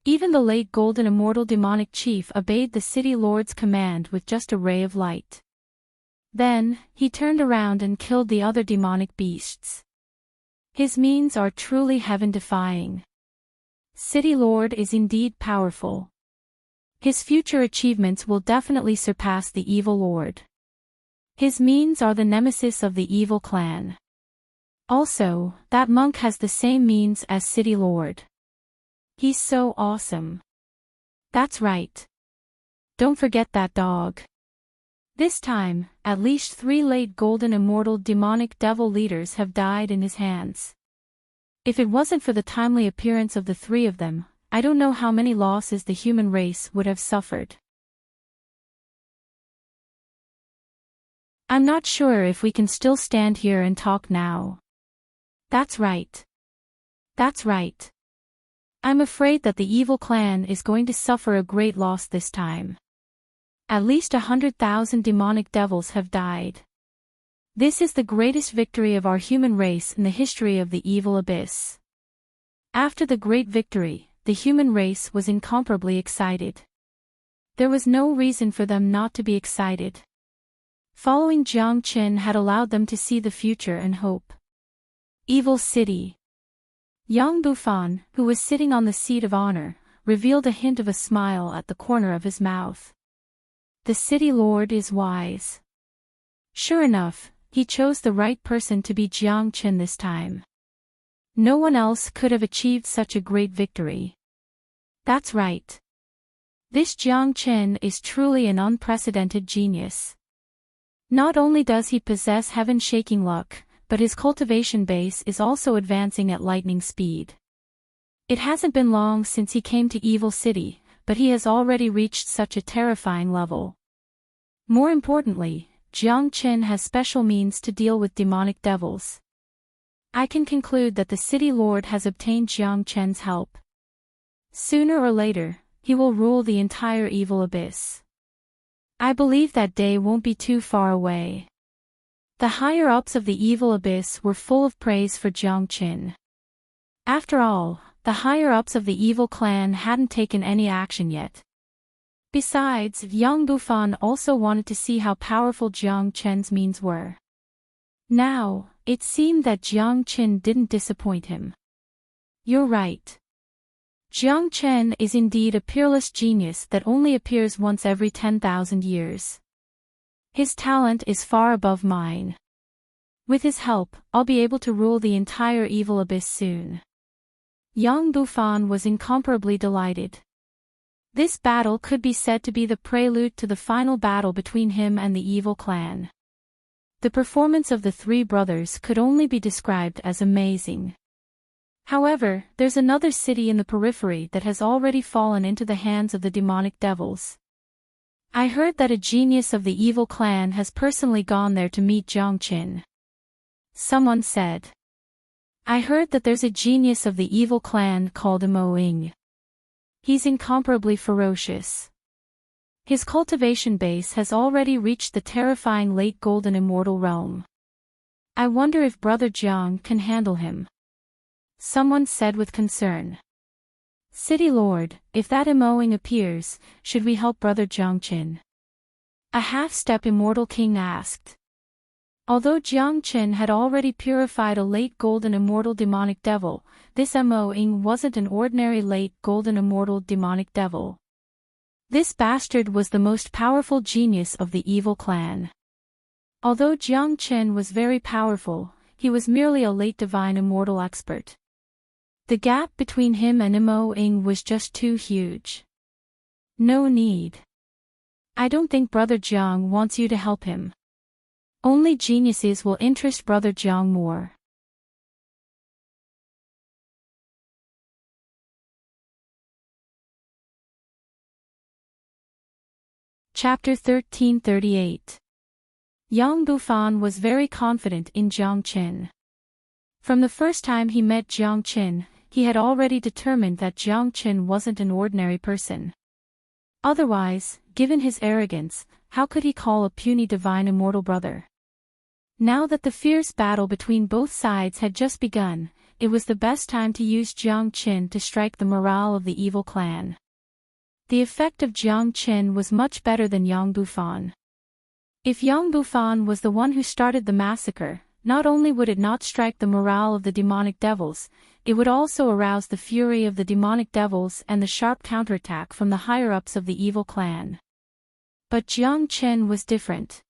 Even the late golden immortal demonic chief obeyed the city lord's command with just a ray of light. Then, he turned around and killed the other demonic beasts. His means are truly heaven-defying. City Lord is indeed powerful. His future achievements will definitely surpass the evil lord. His means are the nemesis of the evil clan. Also, that monk has the same means as City Lord. He's so awesome. That's right. Don't forget that dog. This time, at least 3 late golden immortal demonic devil leaders have died in his hands. If it wasn't for the timely appearance of the 3 of them, I don't know how many losses the human race would have suffered. I'm not sure if we can still stand here and talk now. That's right. That's right. I'm afraid that the evil clan is going to suffer a great loss this time. At least 100,000 demonic devils have died. This is the greatest victory of our human race in the history of the evil abyss. After the great victory, the human race was incomparably excited. There was no reason for them not to be excited. Following Jiang Chen had allowed them to see the future and hope. Evil City. Yang Bufan, who was sitting on the seat of honor, revealed a hint of a smile at the corner of his mouth. The city lord is wise. Sure enough, he chose the right person to be Jiang Chen this time. No one else could have achieved such a great victory. That's right. This Jiang Chen is truly an unprecedented genius. Not only does he possess heaven-shaking luck, but his cultivation base is also advancing at lightning speed. It hasn't been long since he came to Evil City, but he has already reached such a terrifying level. More importantly, Jiang Chen has special means to deal with demonic devils. I can conclude that the city lord has obtained Jiang Chen's help. Sooner or later, he will rule the entire evil abyss. I believe that day won't be too far away. The higher-ups of the evil abyss were full of praise for Jiang Chen. After all, the higher-ups of the evil clan hadn't taken any action yet. Besides, Yang Bufan also wanted to see how powerful Jiang Chen's means were. Now, it seemed that Jiang Chen didn't disappoint him. You're right. Jiang Chen is indeed a peerless genius that only appears once every 10,000 years. His talent is far above mine. With his help, I'll be able to rule the entire evil abyss soon. Yang Bufan was incomparably delighted. This battle could be said to be the prelude to the final battle between him and the evil clan. The performance of the 3 brothers could only be described as amazing. However, there's another city in the periphery that has already fallen into the hands of the demonic devils. I heard that a genius of the evil clan has personally gone there to meet Jiangqin. Someone said. I heard that there's a genius of the evil clan called Moing. He's incomparably ferocious. His cultivation base has already reached the terrifying late golden immortal realm. I wonder if Brother Jiang can handle him. Someone said with concern. City Lord, if that Moing appears, should we help Brother Jiangqin? A half-step immortal king asked. Although Jiangqin had already purified a late golden immortal demonic devil, this Moing wasn't an ordinary late golden immortal demonic devil. This bastard was the most powerful genius of the evil clan. Although Jiangqin was very powerful, he was merely a late divine immortal expert. The gap between him and Moing was just too huge. No need. I don't think Brother Jiang wants you to help him. Only geniuses will interest Brother Jiang more. Chapter 1338. Yang Bufan was very confident in Jiangqin. From the first time he met Jiangqin, he had already determined that Jiangqin wasn't an ordinary person. Otherwise, given his arrogance, how could he call a puny divine immortal brother? Now that the fierce battle between both sides had just begun, it was the best time to use Jiangqin to strike the morale of the evil clan. The effect of Jiangqin was much better than Yang Bufan. If Yang Bufan was the one who started the massacre, not only would it not strike the morale of the demonic devils, it would also arouse the fury of the demonic devils and the sharp counterattack from the higher-ups of the evil clan. But Jiangqin was different.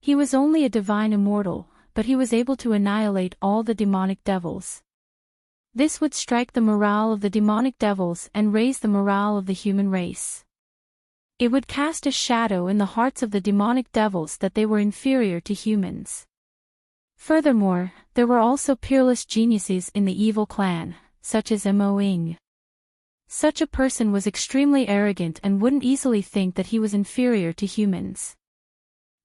He was only a divine immortal, but he was able to annihilate all the demonic devils. This would strike the morale of the demonic devils and raise the morale of the human race. It would cast a shadow in the hearts of the demonic devils that they were inferior to humans. Furthermore, there were also peerless geniuses in the evil clan, such as Moing. Such a person was extremely arrogant and wouldn't easily think that he was inferior to humans.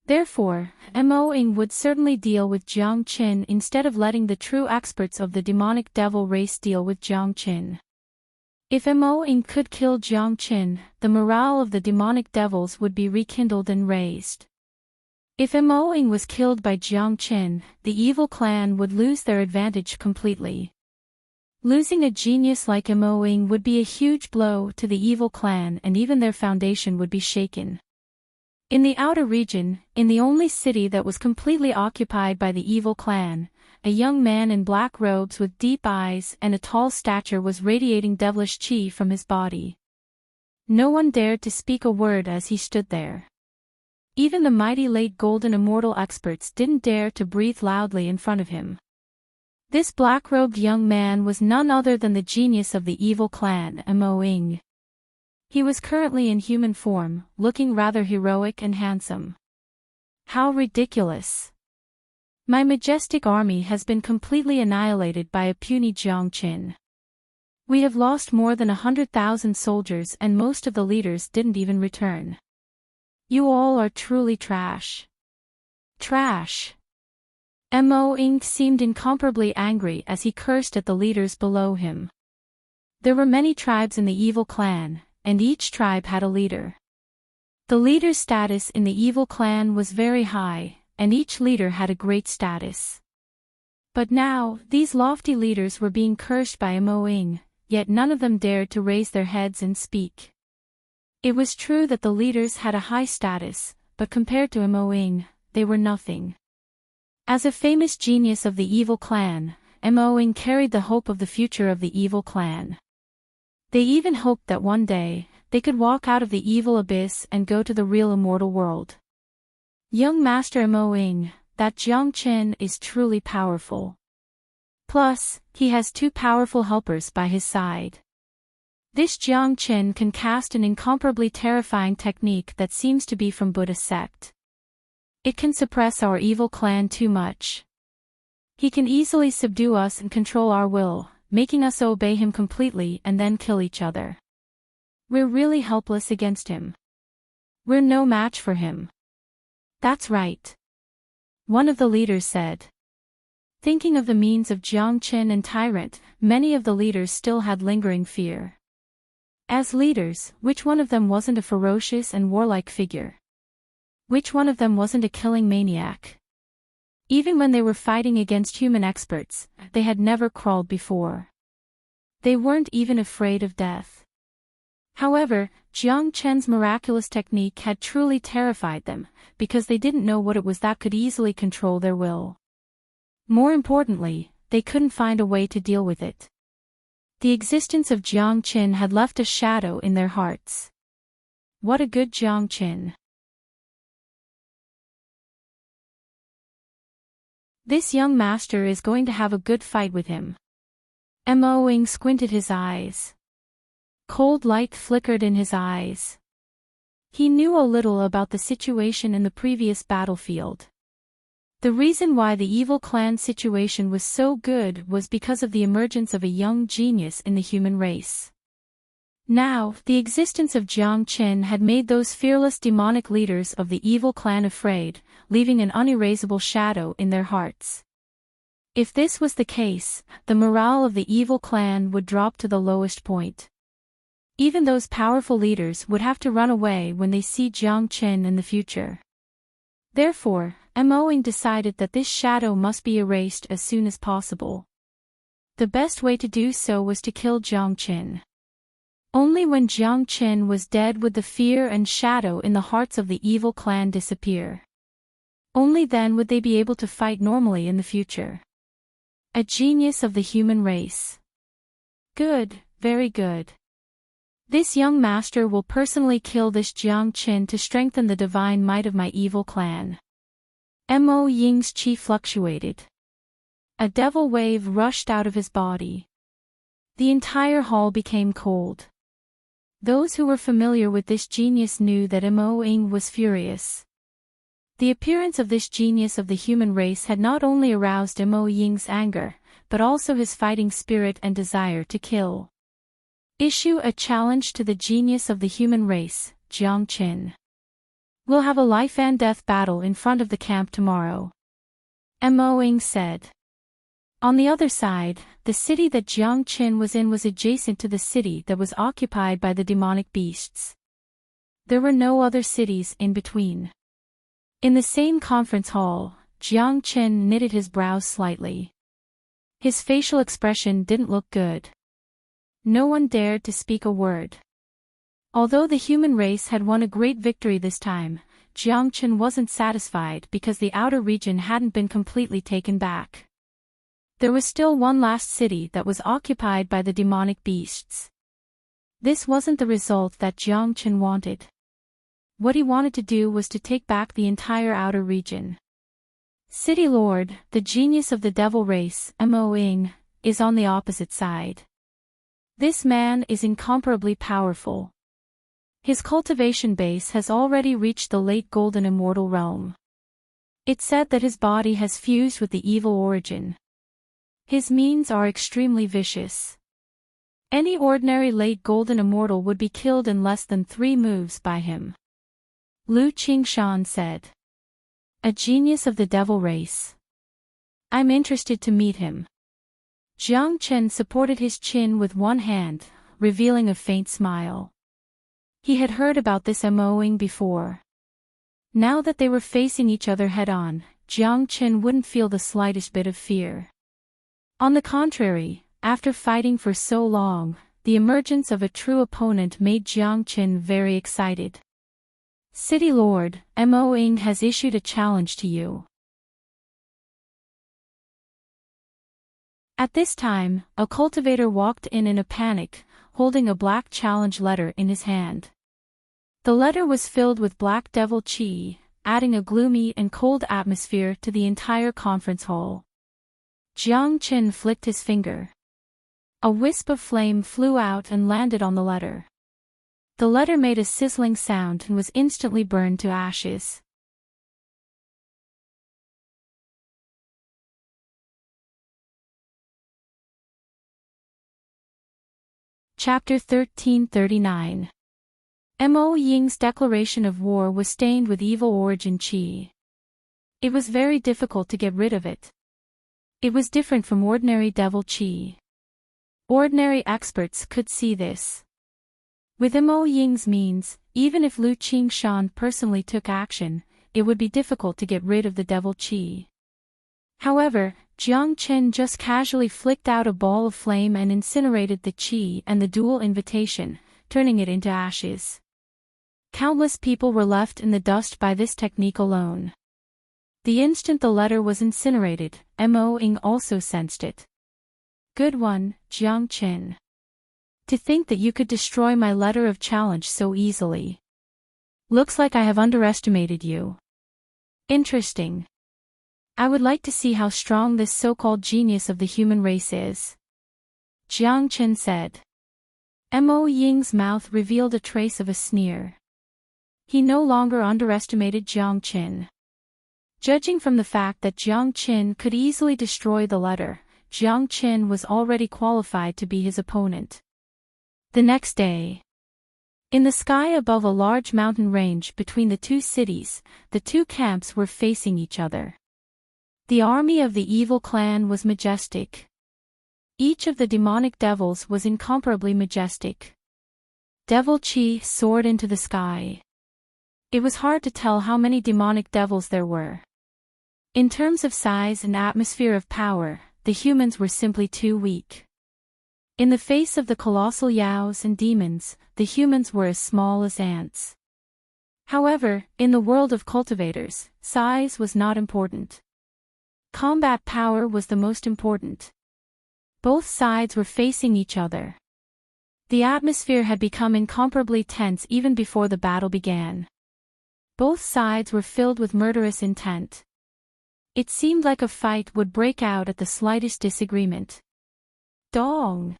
Therefore, Moing would certainly deal with Jiangqin instead of letting the true experts of the demonic devil race deal with Jiangqin. If Moing could kill Jiangqin, the morale of the demonic devils would be rekindled and raised. If Moing was killed by Jiangqin, the evil clan would lose their advantage completely. Losing a genius like Moing would be a huge blow to the evil clan, and even their foundation would be shaken. In the outer region, in the only city that was completely occupied by the evil clan, a young man in black robes with deep eyes and a tall stature was radiating devilish chi from his body. No one dared to speak a word as he stood there. Even the mighty late golden immortal experts didn't dare to breathe loudly in front of him. This black-robed young man was none other than the genius of the evil clan, Moing. He was currently in human form, looking rather heroic and handsome. How ridiculous! My majestic army has been completely annihilated by a puny Jiangqin. We have lost more than 100,000 soldiers and most of the leaders didn't even return. You all are truly trash. Trash. Moing seemed incomparably angry as he cursed at the leaders below him. There were many tribes in the evil clan, and each tribe had a leader. The leader's status in the evil clan was very high, and each leader had a great status. But now, these lofty leaders were being cursed by Moing, yet none of them dared to raise their heads and speak. It was true that the leaders had a high status, but compared to Moing, they were nothing. As a famous genius of the evil clan, Moing carried the hope of the future of the evil clan. They even hoped that one day, they could walk out of the evil abyss and go to the real immortal world. Young Master Moing, that Jiangqin is truly powerful. Plus, he has two powerful helpers by his side. This Jiangqin can cast an incomparably terrifying technique that seems to be from Buddha sect. It can suppress our evil clan too much. He can easily subdue us and control our will, making us obey him completely and then kill each other. We're really helpless against him. We're no match for him. That's right. One of the leaders said. Thinking of the means of Jiang Qin and Tyrant, many of the leaders still had lingering fear. As leaders, which one of them wasn't a ferocious and warlike figure? Which one of them wasn't a killing maniac? Even when they were fighting against human experts, they had never crawled before. They weren't even afraid of death. However, Jiang Chen's miraculous technique had truly terrified them, because they didn't know what it was that could easily control their will. More importantly, they couldn't find a way to deal with it. The existence of Jiang Qin had left a shadow in their hearts. What a good Jiang Qin. This young master is going to have a good fight with him. Mo Ying squinted his eyes. Cold light flickered in his eyes. He knew a little about the situation in the previous battlefield. The reason why the evil clan situation was so good was because of the emergence of a young genius in the human race. Now, the existence of Jiang Qin had made those fearless demonic leaders of the evil clan afraid, leaving an unerasable shadow in their hearts. If this was the case, the morale of the evil clan would drop to the lowest point. Even those powerful leaders would have to run away when they see Jiang Qin in the future. Therefore, Mo Ying decided that this shadow must be erased as soon as possible. The best way to do so was to kill Jiang Qin. Only when Jiang Qin was dead would the fear and shadow in the hearts of the evil clan disappear. Only then would they be able to fight normally in the future. A genius of the human race. Good, very good. This young master will personally kill this Jiang Qin to strengthen the divine might of my evil clan. Mo Ying's chi fluctuated. A devil wave rushed out of his body. The entire hall became cold. Those who were familiar with this genius knew that Mo Ying was furious. The appearance of this genius of the human race had not only aroused Mo Ying's anger, but also his fighting spirit and desire to kill. Issue a challenge to the genius of the human race, Jiang Qin. We'll have a life and death battle in front of the camp tomorrow. Mo Ying said. On the other side, the city that Jiang Qin was in was adjacent to the city that was occupied by the demonic beasts. There were no other cities in between. In the same conference hall, Jiang Qin knitted his brows slightly. His facial expression didn't look good. No one dared to speak a word. Although the human race had won a great victory this time, Jiang Qin wasn't satisfied because the outer region hadn't been completely taken back. There was still one last city that was occupied by the demonic beasts. This wasn't the result that Jiang Qin wanted. What he wanted to do was to take back the entire outer region. City Lord, the genius of the devil race, Mo Ying, is on the opposite side. This man is incomparably powerful. His cultivation base has already reached the late golden immortal realm. It's said that his body has fused with the evil origin. His means are extremely vicious. Any ordinary late golden immortal would be killed in less than 3 moves by him. Lu Qingshan said. A genius of the devil race. I'm interested to meet him. Jiang Qin supported his chin with one hand, revealing a faint smile. He had heard about this Mo Ying before. Now that they were facing each other head-on, Jiang Qin wouldn't feel the slightest bit of fear. On the contrary, after fighting for so long, the emergence of a true opponent made Jiang Qin very excited. City Lord, Mo Ying has issued a challenge to you. At this time, a cultivator walked in a panic, holding a black challenge letter in his hand. The letter was filled with black devil chi, adding a gloomy and cold atmosphere to the entire conference hall. Jiang Qin flicked his finger. A wisp of flame flew out and landed on the letter. The letter made a sizzling sound and was instantly burned to ashes. Chapter 1339. Mo Ying's declaration of war was stained with evil origin qi. It was very difficult to get rid of it. It was different from ordinary devil qi. Ordinary experts could see this. With Mo Ying's means, even if Lu Qingshan personally took action, it would be difficult to get rid of the devil qi. However, Jiang Qin just casually flicked out a ball of flame and incinerated the qi and the dual invitation, turning it into ashes. Countless people were left in the dust by this technique alone. The instant the letter was incinerated, Mo Ying also sensed it. Good one, Jiang Qin. To think that you could destroy my letter of challenge so easily. Looks like I have underestimated you. Interesting. I would like to see how strong this so-called genius of the human race is. Jiang Qin said. Mo Ying's mouth revealed a trace of a sneer. He no longer underestimated Jiang Qin. Judging from the fact that Jiang Qin could easily destroy the letter, Jiang Qin was already qualified to be his opponent. The next day, in the sky above a large mountain range between the two cities, the two camps were facing each other. The army of the evil clan was majestic. Each of the demonic devils was incomparably majestic. Devil Qi soared into the sky. It was hard to tell how many demonic devils there were. In terms of size and atmosphere of power, the humans were simply too weak. In the face of the colossal yaos and demons, the humans were as small as ants. However, in the world of cultivators, size was not important. Combat power was the most important. Both sides were facing each other. The atmosphere had become incomparably tense even before the battle began. Both sides were filled with murderous intent. It seemed like a fight would break out at the slightest disagreement. Dong!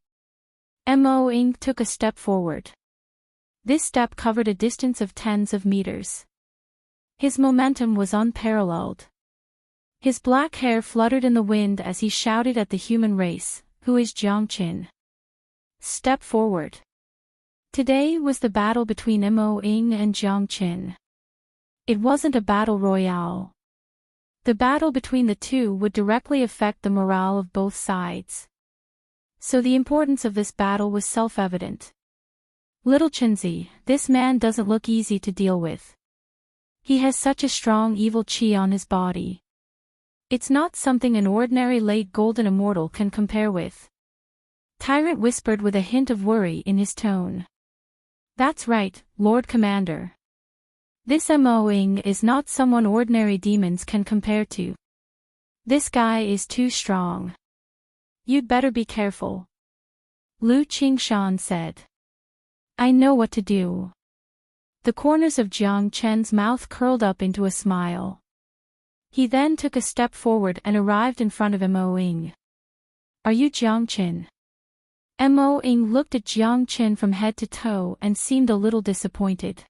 Mo Ying took a step forward. This step covered a distance of tens of meters. His momentum was unparalleled. His black hair fluttered in the wind as he shouted at the human race, "Who is Jiang Qin? Step forward." Today was the battle between Mo Ying and Jiang Qin. It wasn't a battle royale. The battle between the two would directly affect the morale of both sides. So the importance of this battle was self-evident. Little Qinzi, this man doesn't look easy to deal with. He has such a strong evil qi on his body. It's not something an ordinary late golden immortal can compare with. Tyrant whispered with a hint of worry in his tone. That's right, Lord Commander. This Mo Ying is not someone ordinary demons can compare to. This guy is too strong. You'd better be careful. Lu Qingshan said. I know what to do. The corners of Jiang Chen's mouth curled up into a smile. He then took a step forward and arrived in front of Mo Ying. Are you Jiang Qin? Mo Ying looked at Jiang Qin from head to toe and seemed a little disappointed.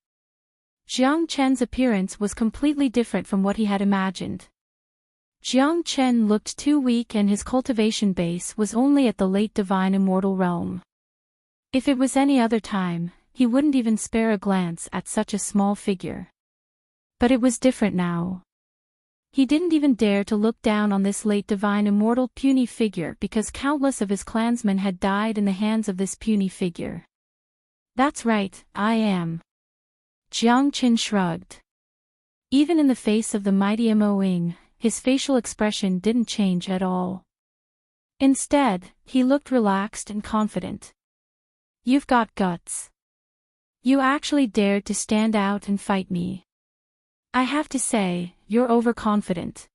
Jiang Chen's appearance was completely different from what he had imagined. Jiang Chen looked too weak and his cultivation base was only at the late divine immortal realm. If it was any other time, he wouldn't even spare a glance at such a small figure. But it was different now. He didn't even dare to look down on this late divine immortal puny figure because countless of his clansmen had died in the hands of this puny figure. That's right, I am. Jiang Qin shrugged. Even in the face of the mighty Mo Ying, his facial expression didn't change at all. Instead, he looked relaxed and confident. You've got guts. You actually dared to stand out and fight me. I have to say, you're overconfident.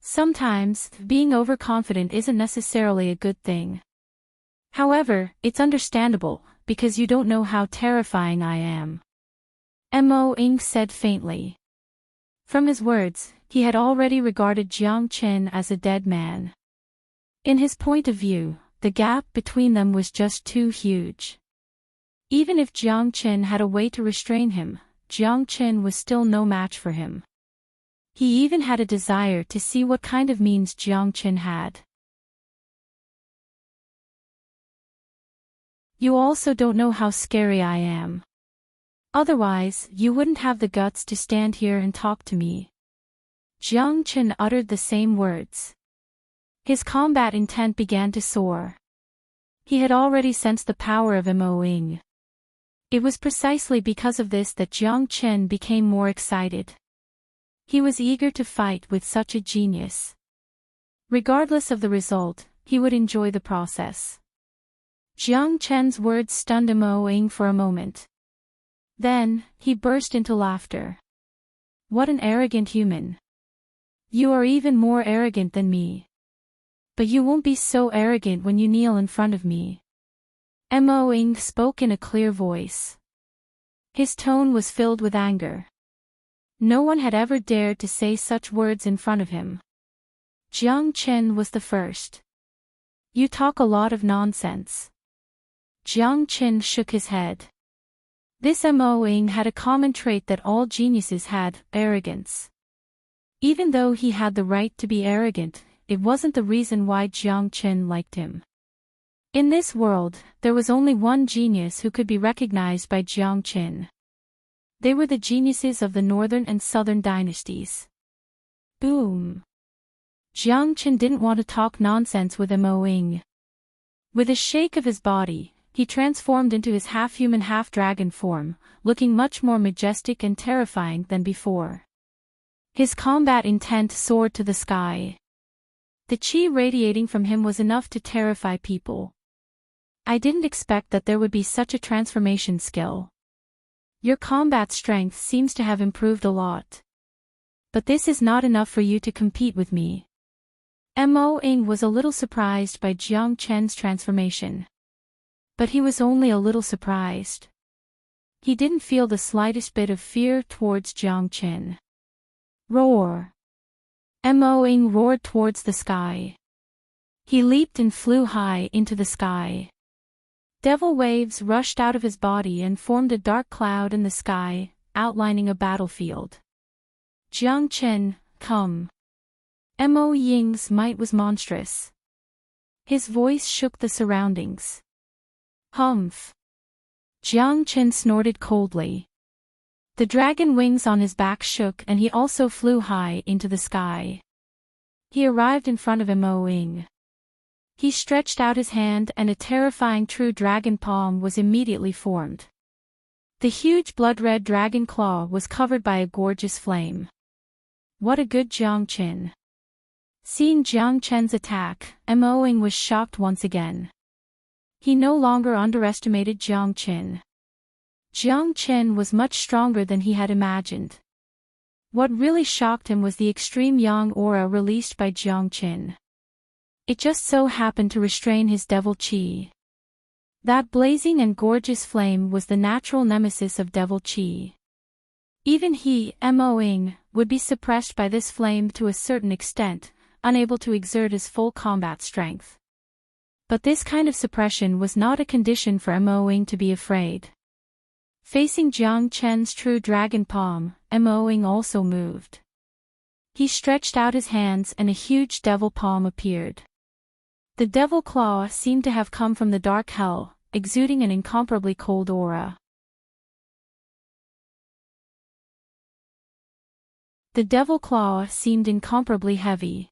Sometimes, being overconfident isn't necessarily a good thing. However, it's understandable, because you don't know how terrifying I am. Mo Ying said faintly. From his words, he had already regarded Jiang Qin as a dead man. In his point of view, the gap between them was just too huge. Even if Jiang Qin had a way to restrain him, Jiang Qin was still no match for him. He even had a desire to see what kind of means Jiang Qin had. You also don't know how scary I am. Otherwise, you wouldn't have the guts to stand here and talk to me. Jiang Chen uttered the same words. His combat intent began to soar. He had already sensed the power of Mo Ying. It was precisely because of this that Jiang Chen became more excited. He was eager to fight with such a genius. Regardless of the result, he would enjoy the process. Jiang Chen's words stunned Mo Ying for a moment. Then, he burst into laughter. What an arrogant human. You are even more arrogant than me. But you won't be so arrogant when you kneel in front of me. Mo Ying spoke in a clear voice. His tone was filled with anger. No one had ever dared to say such words in front of him. Jiang Chen was the first. You talk a lot of nonsense. Jiang Chen shook his head. This Mo Ying had a common trait that all geniuses had, arrogance. Even though he had the right to be arrogant, it wasn't the reason why Jiang Chen liked him. In this world, there was only one genius who could be recognized by Jiang Chen. They were the geniuses of the northern and southern dynasties. Boom! Jiang Chen didn't want to talk nonsense with Mo Ying. With a shake of his body, he transformed into his half-human half-dragon form, looking much more majestic and terrifying than before. His combat intent soared to the sky. The qi radiating from him was enough to terrify people. I didn't expect that there would be such a transformation skill. Your combat strength seems to have improved a lot. But this is not enough for you to compete with me. Mo Ying was a little surprised by Jiang Chen's transformation. But he was only a little surprised. He didn't feel the slightest bit of fear towards Jiang Chen. Roar! Mo Ying roared towards the sky. He leaped and flew high into the sky. Devil waves rushed out of his body and formed a dark cloud in the sky, outlining a battlefield. Jiang Chen, come. Mo Ying's might was monstrous. His voice shook the surroundings. Humph! Jiang Chen snorted coldly. The dragon wings on his back shook and he also flew high into the sky. He arrived in front of Mo Ying. He stretched out his hand and a terrifying true dragon palm was immediately formed. The huge blood-red dragon claw was covered by a gorgeous flame. What a good Jiang Chen! Seeing Jiang Chen's attack, Mo Ying was shocked once again. He no longer underestimated Jiang Chen. Jiang Chen was much stronger than he had imagined. What really shocked him was the extreme yang aura released by Jiang Chen. It just so happened to restrain his devil qi. That blazing and gorgeous flame was the natural nemesis of devil qi. Even he, Mo Ying, would be suppressed by this flame to a certain extent, unable to exert his full combat strength. But this kind of suppression was not a condition for Mo Ying to be afraid. Facing Jiang Chen's true dragon palm, Mo Ying also moved. He stretched out his hands and a huge devil palm appeared. The devil claw seemed to have come from the dark hell, exuding an incomparably cold aura. The devil claw seemed incomparably heavy.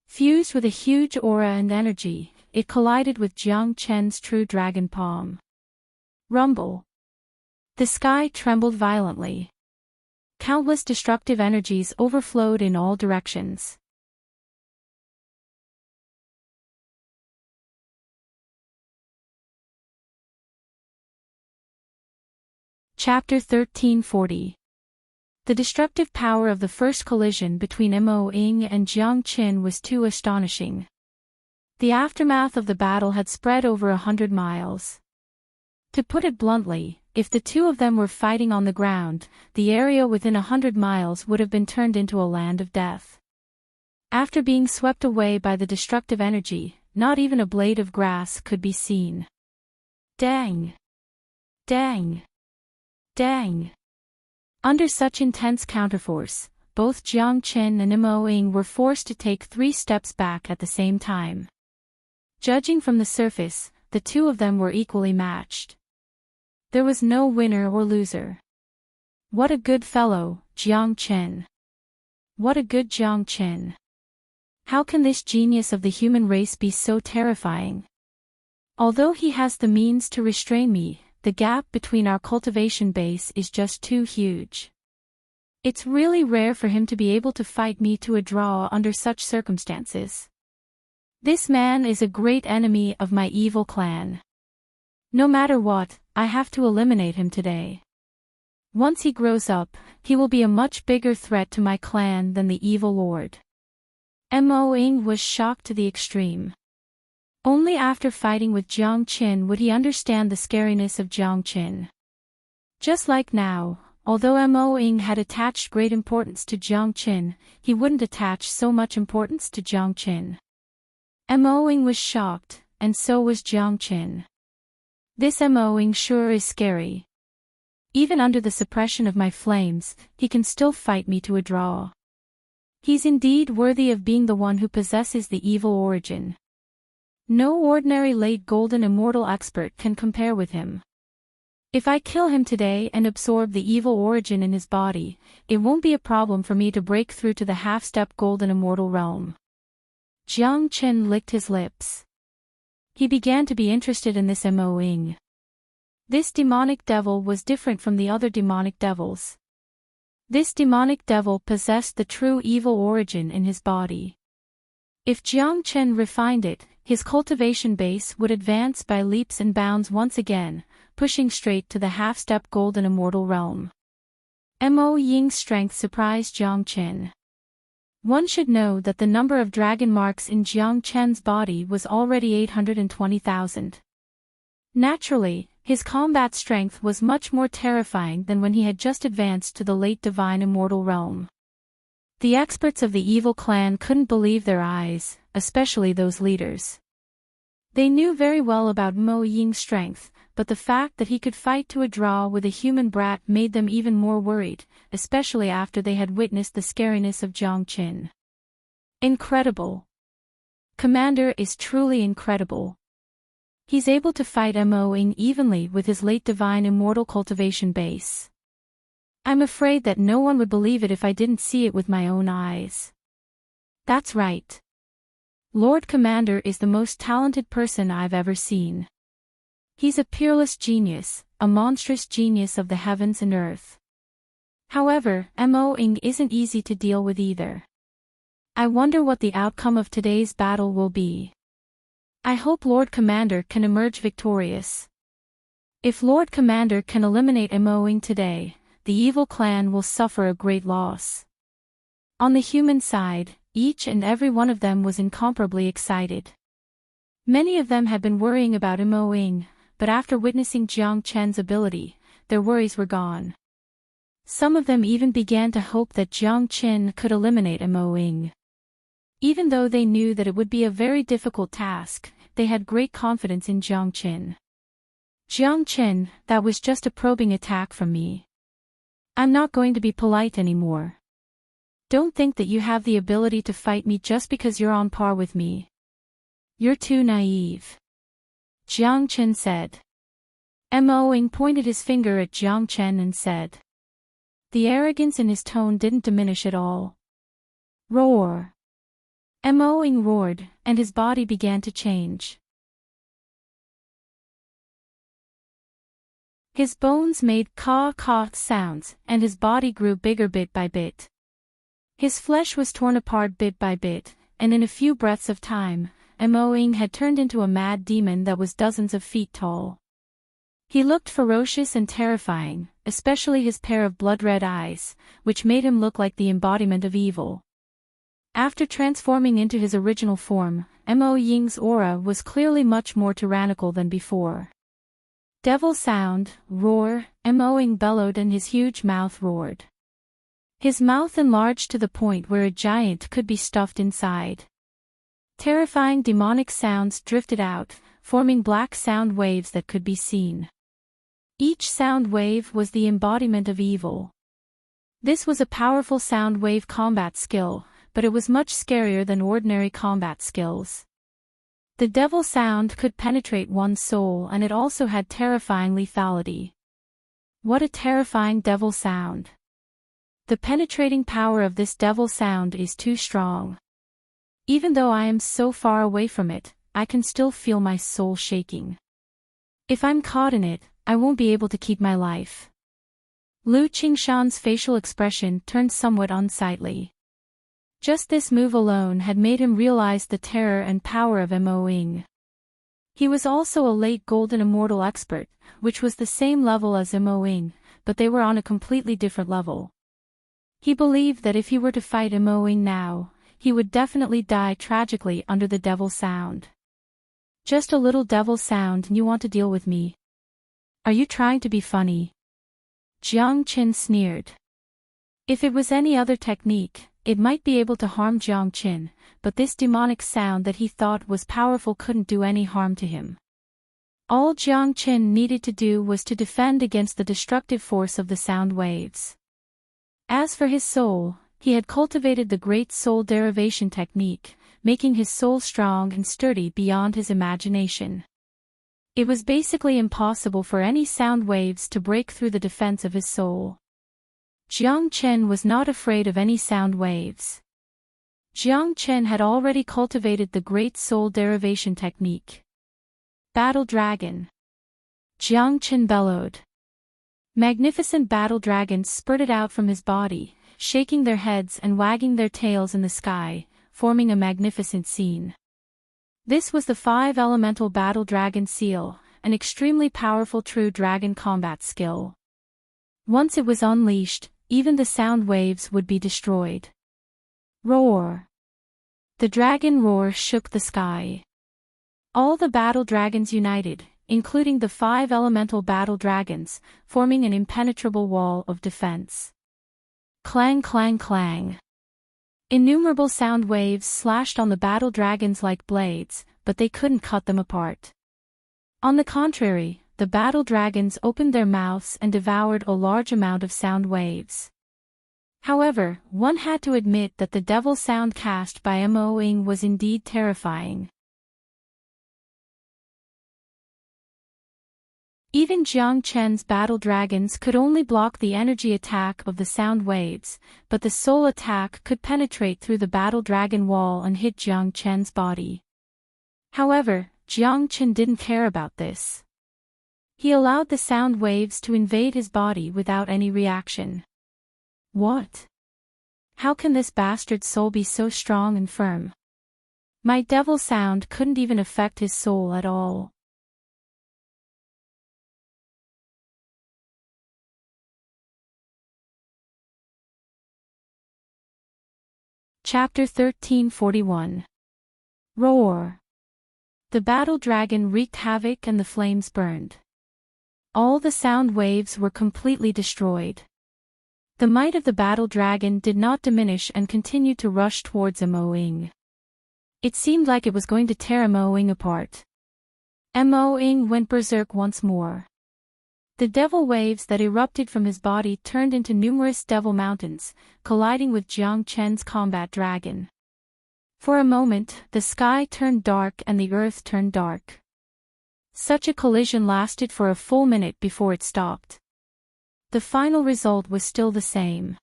Fused with a huge aura and energy, it collided with Jiang Chen's true dragon palm. Rumble! The sky trembled violently. Countless destructive energies overflowed in all directions. Chapter 1340. The destructive power of the first collision between Mo Ying and Jiang Chen was too astonishing. The aftermath of the battle had spread over 100 miles. To put it bluntly, if the two of them were fighting on the ground, the area within 100 miles would have been turned into a land of death. After being swept away by the destructive energy, not even a blade of grass could be seen. Dang! Dang! Dang! Under such intense counterforce, both Jiang Chen and Mo Ying were forced to take 3 steps back at the same time. Judging from the surface, the two of them were equally matched. There was no winner or loser. What a good fellow, Jiang Chen. What a good Jiang Chen. How can this genius of the human race be so terrifying? Although he has the means to restrain me, the gap between our cultivation base is just too huge. It's really rare for him to be able to fight me to a draw under such circumstances. This man is a great enemy of my evil clan. No matter what, I have to eliminate him today. Once he grows up, he will be a much bigger threat to my clan than the evil lord. Mo Ying was shocked to the extreme. Only after fighting with Jiang Qin would he understand the scariness of Jiang Qin. Just like now, although Mo Ying had attached great importance to Jiang Qin, he wouldn't attach so much importance to Jiang Qin. Mo Ying was shocked, and so was Jiang Qin. This Mo Ying sure is scary. Even under the suppression of my flames, he can still fight me to a draw. He's indeed worthy of being the one who possesses the evil origin. No ordinary late golden immortal expert can compare with him. If I kill him today and absorb the evil origin in his body, it won't be a problem for me to break through to the half-step golden immortal realm. Jiang Chen licked his lips. He began to be interested in this Mo Ying. This demonic devil was different from the other demonic devils. This demonic devil possessed the true evil origin in his body. If Jiang Chen refined it, his cultivation base would advance by leaps and bounds once again, pushing straight to the half-step golden immortal realm. Mo Ying's strength surprised Jiang Chen. One should know that the number of dragon marks in Jiang Chen's body was already 820,000. Naturally, his combat strength was much more terrifying than when he had just advanced to the late divine immortal realm. The experts of the evil clan couldn't believe their eyes, especially those leaders. They knew very well about Mo Ying's strength, but the fact that he could fight to a draw with a human brat made them even more worried, especially after they had witnessed the scariness of Jiang Qin. Incredible. Commander is truly incredible. He's able to fight Mo Ying evenly with his late divine immortal cultivation base. I'm afraid that no one would believe it if I didn't see it with my own eyes. That's right. Lord Commander is the most talented person I've ever seen. He's a peerless genius, a monstrous genius of the heavens and earth. However, Mo Ying isn't easy to deal with either. I wonder what the outcome of today's battle will be. I hope Lord Commander can emerge victorious. If Lord Commander can eliminate Mo Ying today, the evil clan will suffer a great loss. On the human side, each and every one of them was incomparably excited. Many of them had been worrying about Mo Ying, but after witnessing Jiang Chen's ability, their worries were gone. Some of them even began to hope that Jiang Chen could eliminate Mo Ying. Even though they knew that it would be a very difficult task, they had great confidence in Jiang Chen. Jiang Chen, that was just a probing attack from me. I'm not going to be polite anymore. Don't think that you have the ability to fight me just because you're on par with me. You're too naive. Jiang Chen said. Mo Ying pointed his finger at Jiang Chen and said. The arrogance in his tone didn't diminish at all. Roar. Mo Ying roared, and his body began to change. His bones made caw-caw sounds, and his body grew bigger bit by bit. His flesh was torn apart bit by bit, and in a few breaths of time, Mo Ying had turned into a mad demon that was dozens of feet tall. He looked ferocious and terrifying, especially his pair of blood-red eyes, which made him look like the embodiment of evil. After transforming into his original form, Mo Ying's aura was clearly much more tyrannical than before. Devil sound, roar, Mo Ying bellowed and his huge mouth roared. His mouth enlarged to the point where a giant could be stuffed inside. Terrifying demonic sounds drifted out, forming black sound waves that could be seen. Each sound wave was the embodiment of evil. This was a powerful sound wave combat skill, but it was much scarier than ordinary combat skills. The devil sound could penetrate one's soul, and it also had terrifying lethality. What a terrifying devil sound. The penetrating power of this devil sound is too strong. Even though I am so far away from it, I can still feel my soul shaking. If I'm caught in it, I won't be able to keep my life. Lu Qingshan's facial expression turned somewhat unsightly. Just this move alone had made him realize the terror and power of Mo Ying. He was also a late golden immortal expert, which was the same level as Mo Ying, but they were on a completely different level. He believed that if he were to fight Mo Ying now, he would definitely die tragically under the devil sound. Just a little devil sound and you want to deal with me? Are you trying to be funny? Jiang Qin sneered. If it was any other technique, it might be able to harm Jiang Qin, but this demonic sound that he thought was powerful couldn't do any harm to him. All Jiang Qin needed to do was to defend against the destructive force of the sound waves. As for his soul, he had cultivated the great soul derivation technique, making his soul strong and sturdy beyond his imagination. It was basically impossible for any sound waves to break through the defense of his soul. Jiang Qin was not afraid of any sound waves. Jiang Qin had already cultivated the great soul derivation technique. Battle Dragon. Jiang Qin bellowed. Magnificent battle dragons spurted out from his body, shaking their heads and wagging their tails in the sky, forming a magnificent scene. This was the 5-elemental battle dragon seal, an extremely powerful true dragon combat skill. Once it was unleashed, even the sound waves would be destroyed. Roar! The dragon roar shook the sky. All the battle dragons united, including the 5-elemental battle dragons, forming an impenetrable wall of defense. Clang clang clang. Innumerable sound waves slashed on the battle dragons like blades, but they couldn't cut them apart. On the contrary, the battle dragons opened their mouths and devoured a large amount of sound waves. However, one had to admit that the devil sound cast by Mo Ying was indeed terrifying. Even Jiang Qin's battle dragons could only block the energy attack of the sound waves, but the soul attack could penetrate through the battle dragon wall and hit Jiang Qin's body. However, Jiang Qin didn't care about this. He allowed the sound waves to invade his body without any reaction. What? How can this bastard soul be so strong and firm? My devil sound couldn't even affect his soul at all. Chapter 1341. Roar. The battle dragon wreaked havoc and the flames burned. All the sound waves were completely destroyed. The might of the battle dragon did not diminish and continued to rush towards Mo Ying. It seemed like it was going to tear Mo Ying apart. Mo Ying went berserk once more. The devil waves that erupted from his body turned into numerous devil mountains, colliding with Jiang Qin's combat dragon. For a moment, the sky turned dark and the earth turned dark. Such a collision lasted for a full minute before it stopped. The final result was still the same.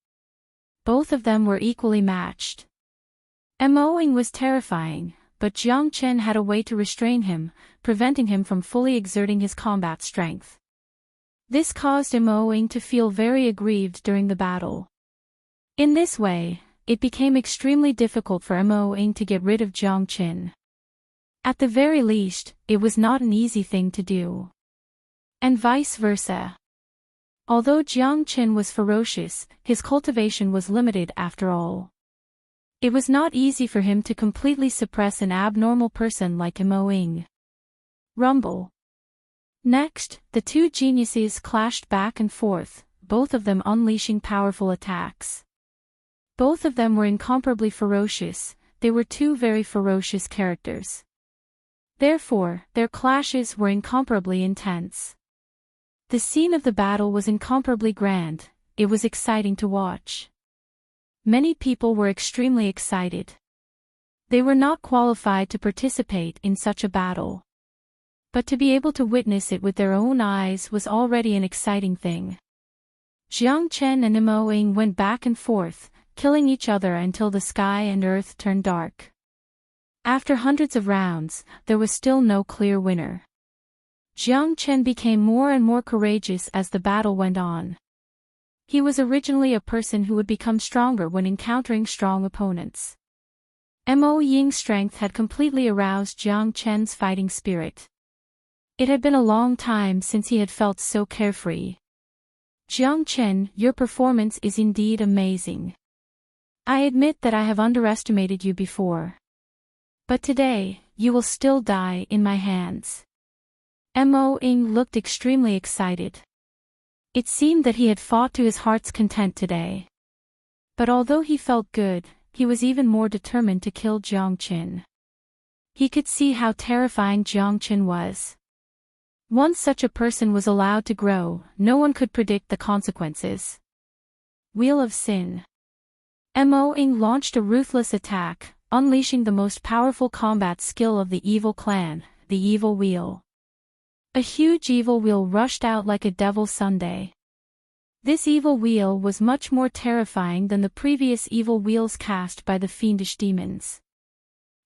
Both of them were equally matched. Mo Ying was terrifying, but Jiang Qin had a way to restrain him, preventing him from fully exerting his combat strength. This caused Mo Ying to feel very aggrieved during the battle. In this way, it became extremely difficult for Mo Ying to get rid of Jiang Qin. At the very least, it was not an easy thing to do. And vice versa. Although Jiang Qin was ferocious, his cultivation was limited after all. It was not easy for him to completely suppress an abnormal person like Mo Ying. Rumble. Next, the two geniuses clashed back and forth, both of them unleashing powerful attacks. Both of them were incomparably ferocious, they were two very ferocious characters. Therefore, their clashes were incomparably intense. The scene of the battle was incomparably grand, it was exciting to watch. Many people were extremely excited. They were not qualified to participate in such a battle. But to be able to witness it with their own eyes was already an exciting thing. Jiang Chen and Mo Ying went back and forth, killing each other until the sky and earth turned dark. After hundreds of rounds, there was still no clear winner. Jiang Chen became more and more courageous as the battle went on. He was originally a person who would become stronger when encountering strong opponents. Mo Ying's strength had completely aroused Jiang Chen's fighting spirit. It had been a long time since he had felt so carefree. Jiang Chen, your performance is indeed amazing. I admit that I have underestimated you before. But today, you will still die in my hands. Mo Ying looked extremely excited. It seemed that he had fought to his heart's content today. But although he felt good, he was even more determined to kill Jiang Chen. He could see how terrifying Jiang Chen was. Once such a person was allowed to grow, no one could predict the consequences. Wheel of Sin. Mo Ying launched a ruthless attack, unleashing the most powerful combat skill of the evil clan, the Evil Wheel. A huge evil wheel rushed out like a devil's sundae. This evil wheel was much more terrifying than the previous evil wheels cast by the fiendish demons.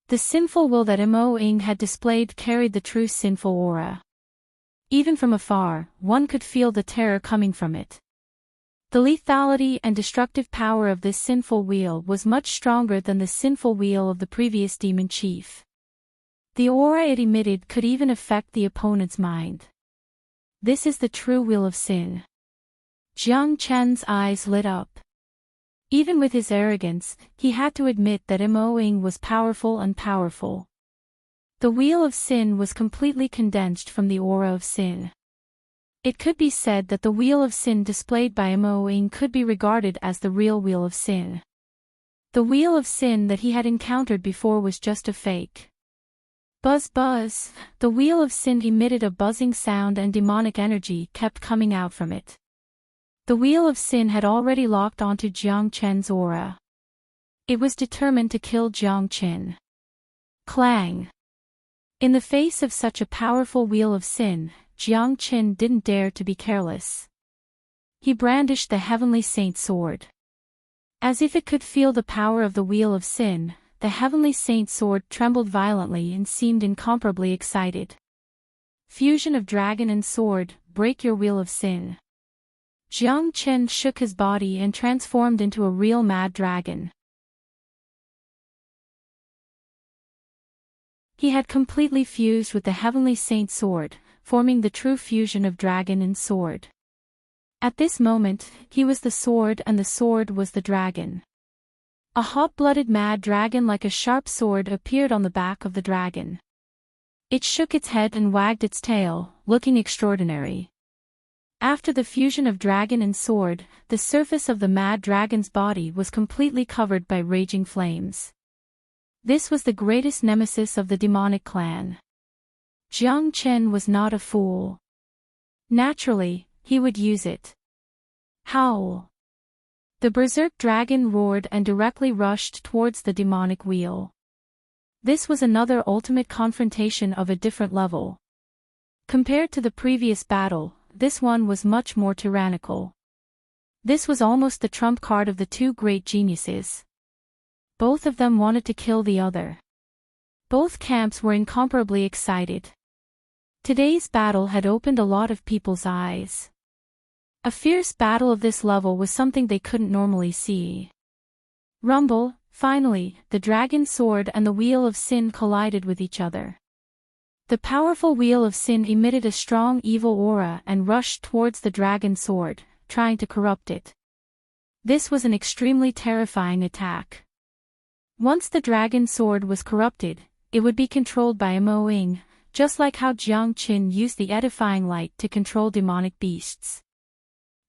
The sinful will that Mo Ying had displayed carried the true sinful aura. Even from afar, one could feel the terror coming from it. The lethality and destructive power of this sinful wheel was much stronger than the sinful wheel of the previous demon chief. The aura it emitted could even affect the opponent's mind. This is the true wheel of sin. Jiang Chen's eyes lit up. Even with his arrogance, he had to admit that Mo Ying was powerful and powerful. The wheel of sin was completely condensed from the aura of sin. It could be said that the wheel of sin displayed by Mo Ying could be regarded as the real wheel of sin. The wheel of sin that he had encountered before was just a fake. Buzz buzz, the wheel of sin emitted a buzzing sound and demonic energy kept coming out from it. The wheel of sin had already locked onto Jiang Chen's aura. It was determined to kill Jiang Chen. Clang! In the face of such a powerful wheel of sin, Jiang Chen didn't dare to be careless. He brandished the Heavenly Saint sword. As if it could feel the power of the wheel of sin, the Heavenly Saint sword trembled violently and seemed incomparably excited. Fusion of dragon and sword, break your wheel of sin. Jiang Chen shook his body and transformed into a real mad dragon. He had completely fused with the Heavenly Saint sword, forming the true fusion of dragon and sword. At this moment, he was the sword and the sword was the dragon. A hot-blooded mad dragon like a sharp sword appeared on the back of the dragon. It shook its head and wagged its tail, looking extraordinary. After the fusion of dragon and sword, the surface of the mad dragon's body was completely covered by raging flames. This was the greatest nemesis of the demonic clan. Jiang Chen was not a fool. Naturally, he would use it. Howl! The berserk dragon roared and directly rushed towards the demonic wheel. This was another ultimate confrontation of a different level. Compared to the previous battle, this one was much more tyrannical. This was almost the trump card of the two great geniuses. Both of them wanted to kill the other. Both camps were incomparably excited. Today's battle had opened a lot of people's eyes. A fierce battle of this level was something they couldn't normally see. Rumble, finally, the dragon sword and the wheel of sin collided with each other. The powerful wheel of sin emitted a strong evil aura and rushed towards the dragon sword, trying to corrupt it. This was an extremely terrifying attack. Once the dragon sword was corrupted, it would be controlled by Mo Ying, just like how Jiang Chen used the edifying light to control demonic beasts.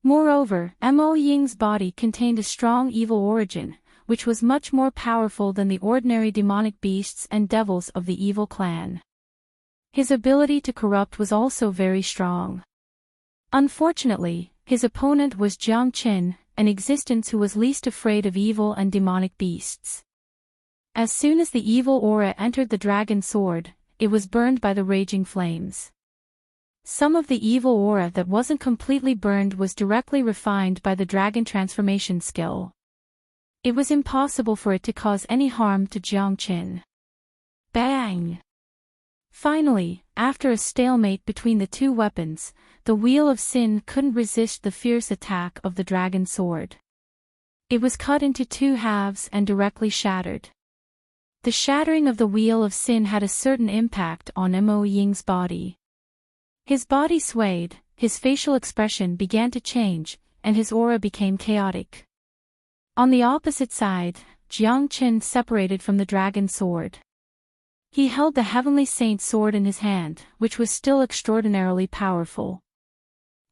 Moreover, Mo Ying's body contained a strong evil origin, which was much more powerful than the ordinary demonic beasts and devils of the evil clan. His ability to corrupt was also very strong. Unfortunately, his opponent was Jiang Chen, an existence who was least afraid of evil and demonic beasts. As soon as the evil aura entered the dragon's sword, it was burned by the raging flames. Some of the evil aura that wasn't completely burned was directly refined by the dragon transformation skill. It was impossible for it to cause any harm to Jiang Qin. Bang! Finally, after a stalemate between the two weapons, the Wheel of Sin couldn't resist the fierce attack of the dragon sword. It was cut into two halves and directly shattered. The shattering of the Wheel of Sin had a certain impact on Mo Ying's body. His body swayed, his facial expression began to change, and his aura became chaotic. On the opposite side, Jiang Qin separated from the dragon sword. He held the Heavenly Saint's sword in his hand, which was still extraordinarily powerful.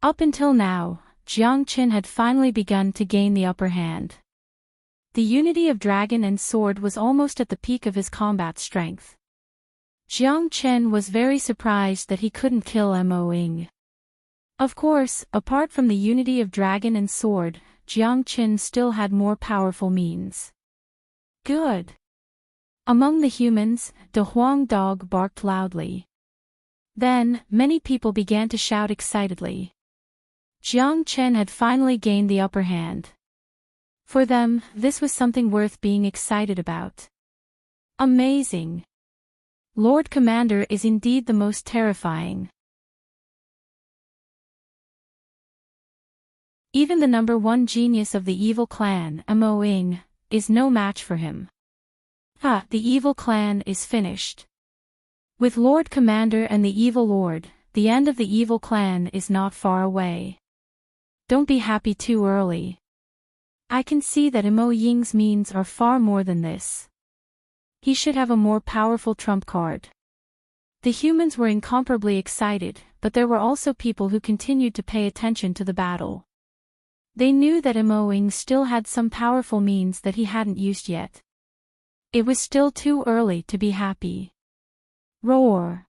Up until now, Jiang Qin had finally begun to gain the upper hand. The unity of dragon and sword was almost at the peak of his combat strength. Jiang Qin was very surprised that he couldn't kill Mo Ying. Of course, apart from the unity of dragon and sword, Jiang Qin still had more powerful means. Good. Among the humans, the Huang dog barked loudly. Then, many people began to shout excitedly. Jiang Qin had finally gained the upper hand. For them, this was something worth being excited about. Amazing! Lord Commander is indeed the most terrifying. Even the number one genius of the evil clan, Mo Ying, is no match for him. The evil clan is finished. With Lord Commander and the evil lord, the end of the evil clan is not far away. Don't be happy too early. I can see that Mo Ying's means are far more than this. He should have a more powerful trump card. The humans were incomparably excited, but there were also people who continued to pay attention to the battle. They knew that Mo Ying still had some powerful means that he hadn't used yet. It was still too early to be happy. Roar!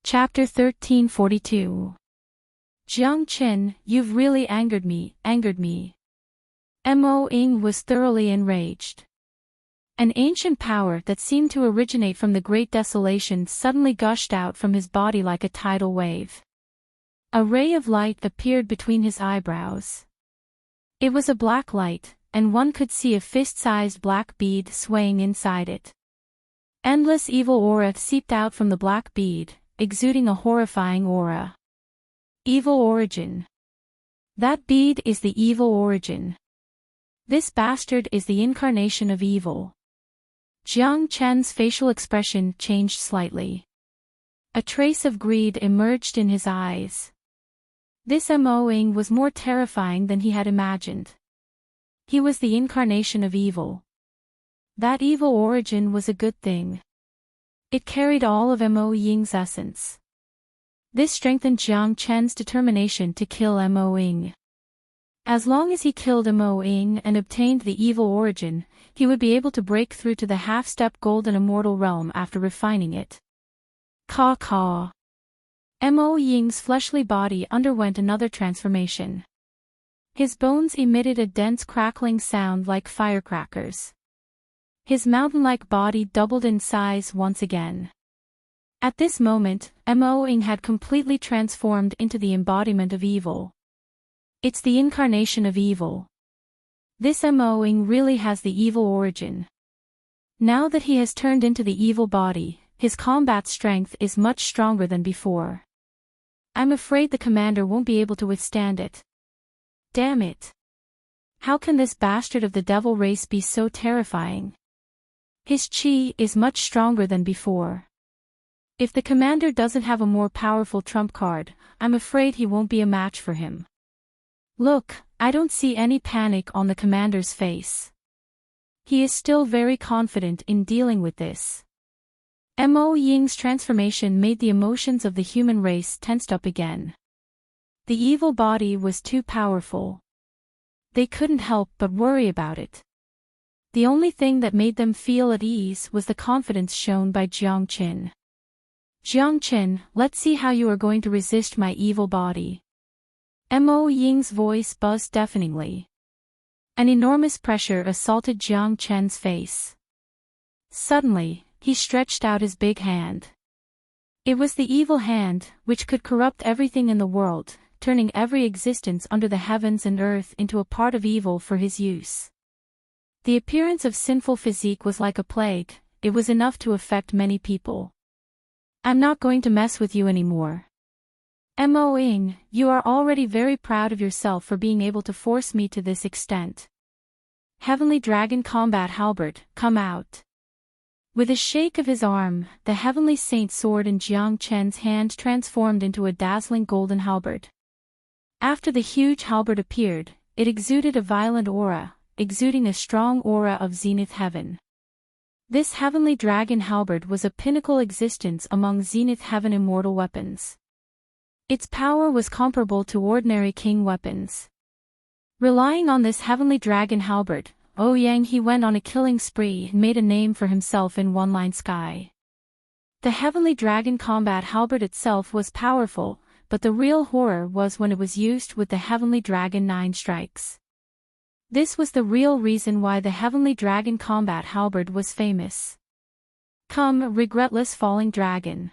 Chapter 1342. Jiang Qin, you've really angered me. Mo Ying was thoroughly enraged. An ancient power that seemed to originate from the Great Desolation suddenly gushed out from his body like a tidal wave. A ray of light appeared between his eyebrows. It was a black light, and one could see a fist-sized black bead swaying inside it. Endless evil aura seeped out from the black bead, exuding a horrifying aura. Evil origin. That bead is the evil origin. This bastard is the incarnation of evil. Jiang Qin's facial expression changed slightly. A trace of greed emerged in his eyes. This Mo Ying was more terrifying than he had imagined. He was the incarnation of evil. That evil origin was a good thing. It carried all of Mo Ying's essence. This strengthened Jiang Qin's determination to kill Mo Ying. As long as he killed Mo Ying and obtained the evil origin, he would be able to break through to the half-step golden immortal realm after refining it. Caw. Mo Ying's fleshly body underwent another transformation. His bones emitted a dense crackling sound like firecrackers. His mountain-like body doubled in size once again. At this moment, Mo Ying had completely transformed into the embodiment of evil. It's the incarnation of evil. This Mo Ying really has the evil origin. Now that he has turned into the evil body, his combat strength is much stronger than before. I'm afraid the commander won't be able to withstand it. Damn it. How can this bastard of the devil race be so terrifying? His chi is much stronger than before. If the commander doesn't have a more powerful trump card, I'm afraid he won't be a match for him. Look, I don't see any panic on the commander's face. He is still very confident in dealing with this. Mo Ying's transformation made the emotions of the human race tensed up again. The evil body was too powerful. They couldn't help but worry about it. The only thing that made them feel at ease was the confidence shown by Jiang Qin. Jiang Chen, let's see how you are going to resist my evil body. Mo Ying's voice buzzed deafeningly. An enormous pressure assaulted Jiang Chen's face. Suddenly, he stretched out his big hand. It was the evil hand, which could corrupt everything in the world, turning every existence under the heavens and earth into a part of evil for his use. The appearance of sinful physique was like a plague, it was enough to affect many people. I'm not going to mess with you anymore. Mo Ying, you are already very proud of yourself for being able to force me to this extent. Heavenly Dragon Combat Halberd, come out. With a shake of his arm, the Heavenly Saint sword in Jiang Chen's hand transformed into a dazzling golden halberd. After the huge halberd appeared, it exuded a violent aura, exuding a strong aura of zenith heaven. This Heavenly Dragon Halberd was a pinnacle existence among zenith heaven immortal weapons. Its power was comparable to ordinary king weapons. Relying on this Heavenly Dragon Halberd, Ouyang He went on a killing spree and made a name for himself in One-Line Sky. The Heavenly Dragon Combat Halberd itself was powerful, but the real horror was when it was used with the Heavenly Dragon 9 strikes. This was the real reason why the Heavenly Dragon Combat Halberd was famous. Come, regretless falling dragon.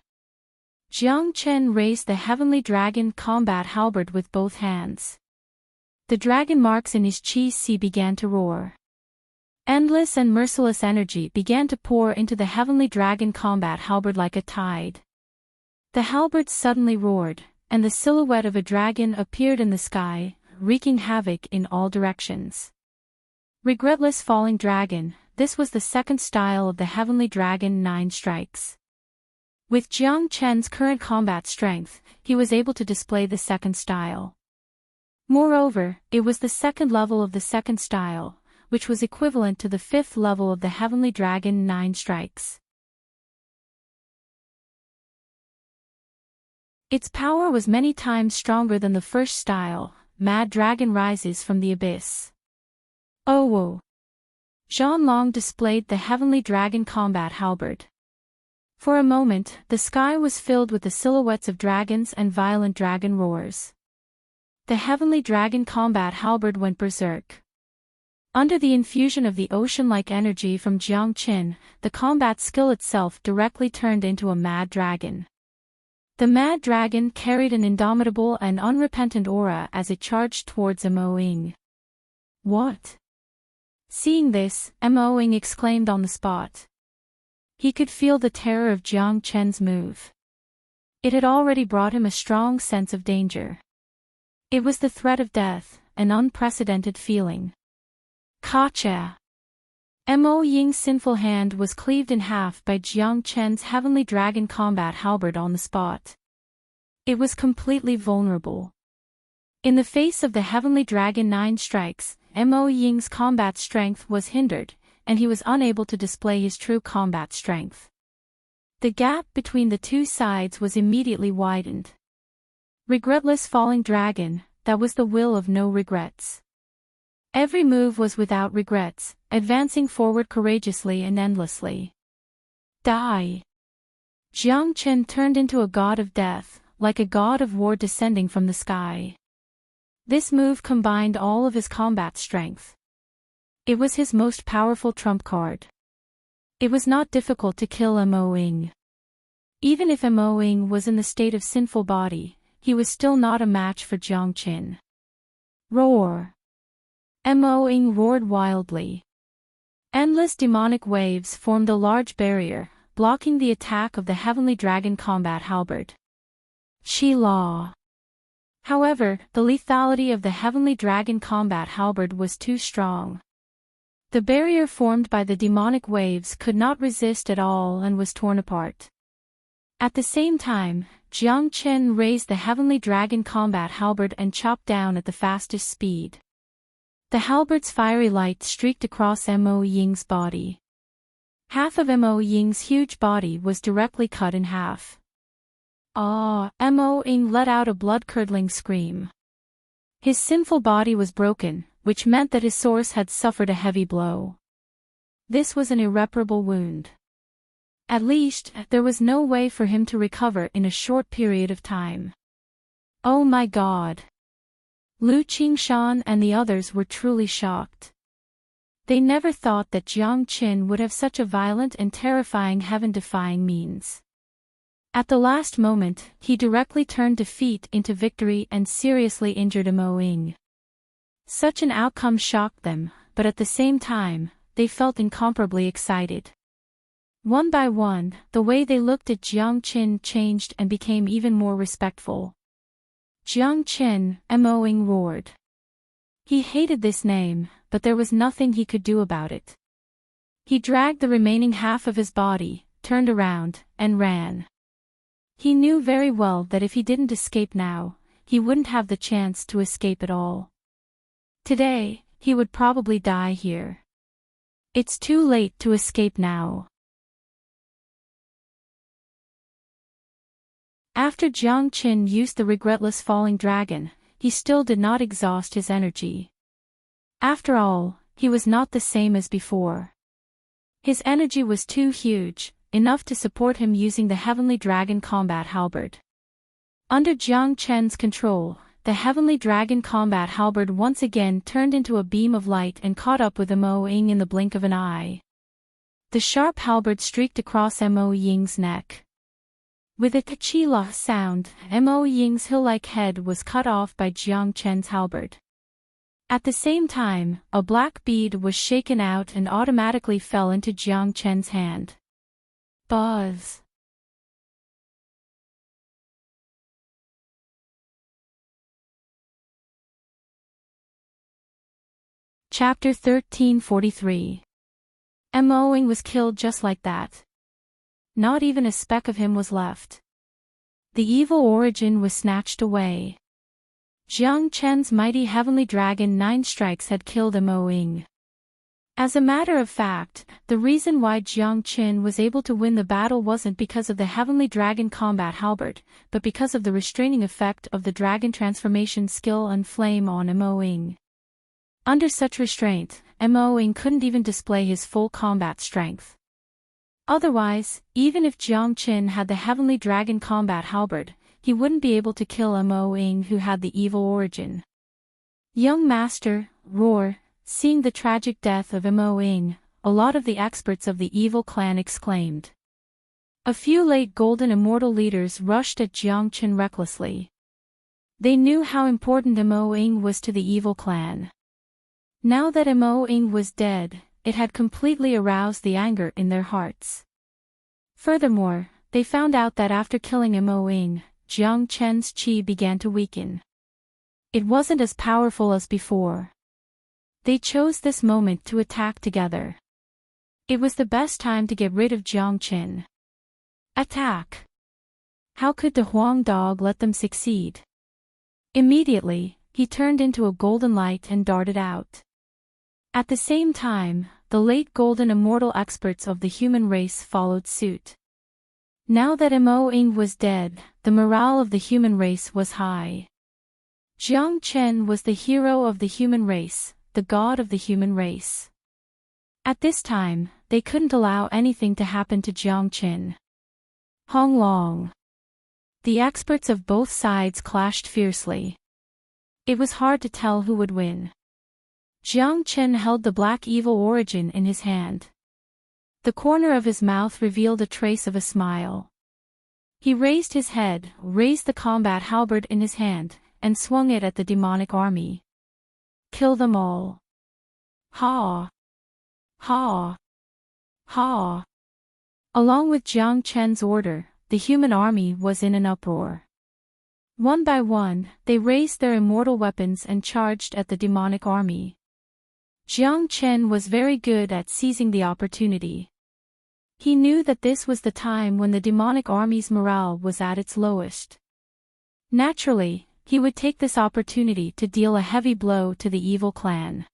Jiang Chen raised the Heavenly Dragon Combat Halberd with both hands. The dragon marks in his chi began to roar. Endless and merciless energy began to pour into the Heavenly Dragon Combat Halberd like a tide. The halberd suddenly roared, and the silhouette of a dragon appeared in the sky, wreaking havoc in all directions. Regretless falling dragon, this was the second style of the Heavenly Dragon 9 strikes. With Jiang Chen's current combat strength, he was able to display the second style. Moreover, it was the second level of the second style, which was equivalent to the fifth level of the Heavenly Dragon 9 strikes. Its power was many times stronger than the first style. Mad Dragon rises from the abyss. Oh whoa! Zhan Long displayed the Heavenly Dragon Combat Halberd. For a moment, the sky was filled with the silhouettes of dragons and violent dragon roars. The Heavenly Dragon Combat Halberd went berserk. Under the infusion of the ocean-like energy from Jiang Chen, the combat skill itself directly turned into a mad dragon. The mad dragon carried an indomitable and unrepentant aura as it charged towards Mo Ying. What? Seeing this, Mo Ying exclaimed on the spot. He could feel the terror of Jiang Chen's move. It had already brought him a strong sense of danger. It was the threat of death, an unprecedented feeling. Kacha! Mo Ying's sinful hand was cleaved in half by Jiang Chen's Heavenly Dragon Combat Halberd on the spot. It was completely vulnerable. In the face of the Heavenly Dragon 9 strikes, Mo Ying's combat strength was hindered, and he was unable to display his true combat strength. The gap between the two sides was immediately widened. Regretless falling dragon, that was the will of no regrets. Every move was without regrets, advancing forward courageously and endlessly. Die! Jiang Chen turned into a god of death, like a god of war descending from the sky. This move combined all of his combat strength. It was his most powerful trump card. It was not difficult to kill Mo Ying. Even if Mo Ying was in the state of sinful body, he was still not a match for Jiang Chen. Roar! Mo Ying roared wildly. Endless demonic waves formed a large barrier, blocking the attack of the Heavenly Dragon Combat Halberd. Shi-La! However, the lethality of the Heavenly Dragon Combat Halberd was too strong. The barrier formed by the demonic waves could not resist at all and was torn apart. At the same time, Jiang Chen raised the Heavenly Dragon Combat Halberd and chopped down at the fastest speed. The halberd's fiery light streaked across Mo Ying's body. Half of Mo Ying's huge body was directly cut in half. Mo Ying let out a blood-curdling scream. His sinful body was broken, which meant that his source had suffered a heavy blow. This was an irreparable wound. At least, there was no way for him to recover in a short period of time. Oh my God! Lu Qingshan and the others were truly shocked. They never thought that Jiang Qin would have such a violent and terrifying heaven-defying means. At the last moment, he directly turned defeat into victory and seriously injured Mo Ying. Such an outcome shocked them, but at the same time, they felt incomparably excited. One by one, the way they looked at Jiang Qin changed and became even more respectful. Jiang Qin, Mo Ying roared. He hated this name, but there was nothing he could do about it. He dragged the remaining half of his body, turned around, and ran. He knew very well that if he didn't escape now, he wouldn't have the chance to escape at all. Today, he would probably die here. It's too late to escape now. After Jiang Qin used the regretless falling dragon, he still did not exhaust his energy. After all, he was not the same as before. His energy was too huge, enough to support him using the Heavenly Dragon Combat Halberd. Under Jiang Qin's control, the Heavenly Dragon Combat Halberd once again turned into a beam of light and caught up with Mo Ying in the blink of an eye. The sharp halberd streaked across Mo Ying's neck. With a tachila sound, Mo Ying's hill-like head was cut off by Jiang Qin's halberd. At the same time, a black bead was shaken out and automatically fell into Jiang Qin's hand. Buzz. Chapter 1343. Mo Ying was killed just like that. Not even a speck of him was left. The evil origin was snatched away. Jiang Qin's mighty heavenly dragon 9 strikes had killed Mo Ying. As a matter of fact, the reason why Jiang Qin was able to win the battle wasn't because of the Heavenly Dragon Combat Halberd, but because of the restraining effect of the dragon transformation skill and flame on Mo Ying. Under such restraint, Mo Ying couldn't even display his full combat strength. Otherwise, even if Jiang Qin had the Heavenly Dragon Combat Halberd, he wouldn't be able to kill Mo Ying who had the evil origin. Young Master, roar. Seeing the tragic death of Mo Ying, a lot of the experts of the evil clan exclaimed. A few late golden immortal leaders rushed at Jiang Qin recklessly. They knew how important Mo Ying was to the evil clan. Now that Mo Ying was dead, it had completely aroused the anger in their hearts. Furthermore, they found out that after killing Mo Ying, Jiang Qin's qi began to weaken. It wasn't as powerful as before. They chose this moment to attack together. It was the best time to get rid of Jiang Qin. Attack! How could the Huang dog let them succeed? Immediately, he turned into a golden light and darted out. At the same time, the late golden immortal experts of the human race followed suit. Now that Mo Ying was dead, the morale of the human race was high. Jiang Qin was the hero of the human race, the god of the human race. At this time, they couldn't allow anything to happen to Jiang Qin. Hong Long. The experts of both sides clashed fiercely. It was hard to tell who would win. Jiang Qin held the black evil origin in his hand. The corner of his mouth revealed a trace of a smile. He raised his head, raised the combat halberd in his hand, and swung it at the demonic army. Kill them all. Ha! Ha! Ha! Along with Jiang Qin's order, the human army was in an uproar. One by one, they raised their immortal weapons and charged at the demonic army. Jiang Qin was very good at seizing the opportunity. He knew that this was the time when the demonic army's morale was at its lowest. Naturally, he would take this opportunity to deal a heavy blow to the evil clan.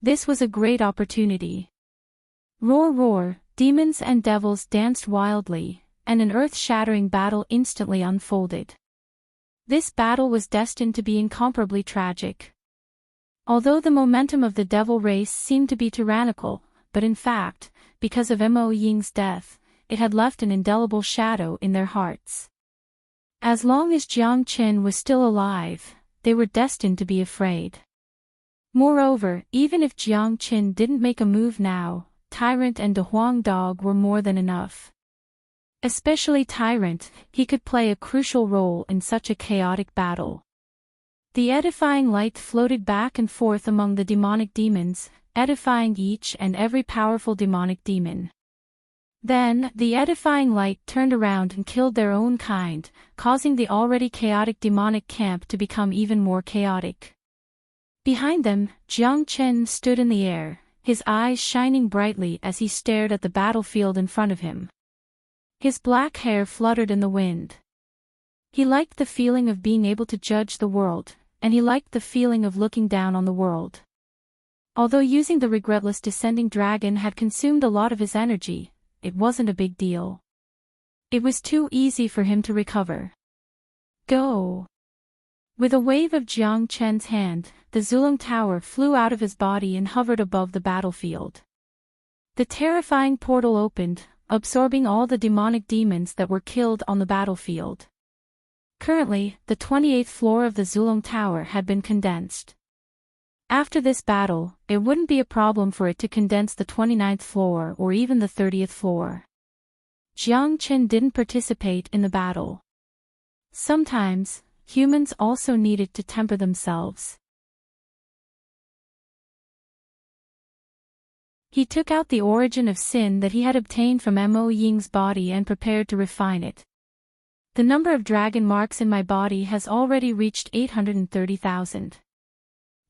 This was a great opportunity. Roar roar, demons and devils danced wildly, and an earth-shattering battle instantly unfolded. This battle was destined to be incomparably tragic. Although the momentum of the devil race seemed to be tyrannical, but in fact, because of Mo Ying's death, it had left an indelible shadow in their hearts. As long as Jiang Qin was still alive, they were destined to be afraid. Moreover, even if Jiang Qin didn't make a move now, Tyrant and De Huang Dog were more than enough. Especially Tyrant, he could play a crucial role in such a chaotic battle. The edifying light floated back and forth among the demonic demons, edifying each and every powerful demonic demon. Then, the edifying light turned around and killed their own kind, causing the already chaotic demonic camp to become even more chaotic. Behind them, Jiang Chen stood in the air, his eyes shining brightly as he stared at the battlefield in front of him. His black hair fluttered in the wind. He liked the feeling of being able to judge the world, and he liked the feeling of looking down on the world. Although using the regretless descending dragon had consumed a lot of his energy, it wasn't a big deal. It was too easy for him to recover. Go! With a wave of Jiang Chen's hand, the Zulong Tower flew out of his body and hovered above the battlefield. The terrifying portal opened, absorbing all the demonic demons that were killed on the battlefield. Currently, the 28th floor of the Zulong Tower had been condensed. After this battle, it wouldn't be a problem for it to condense the 29th floor or even the 30th floor. Jiang Chen didn't participate in the battle. Sometimes, humans also needed to temper themselves. He took out the origin of sin that he had obtained from Mo Ying's body and prepared to refine it. The number of dragon marks in my body has already reached 830,000.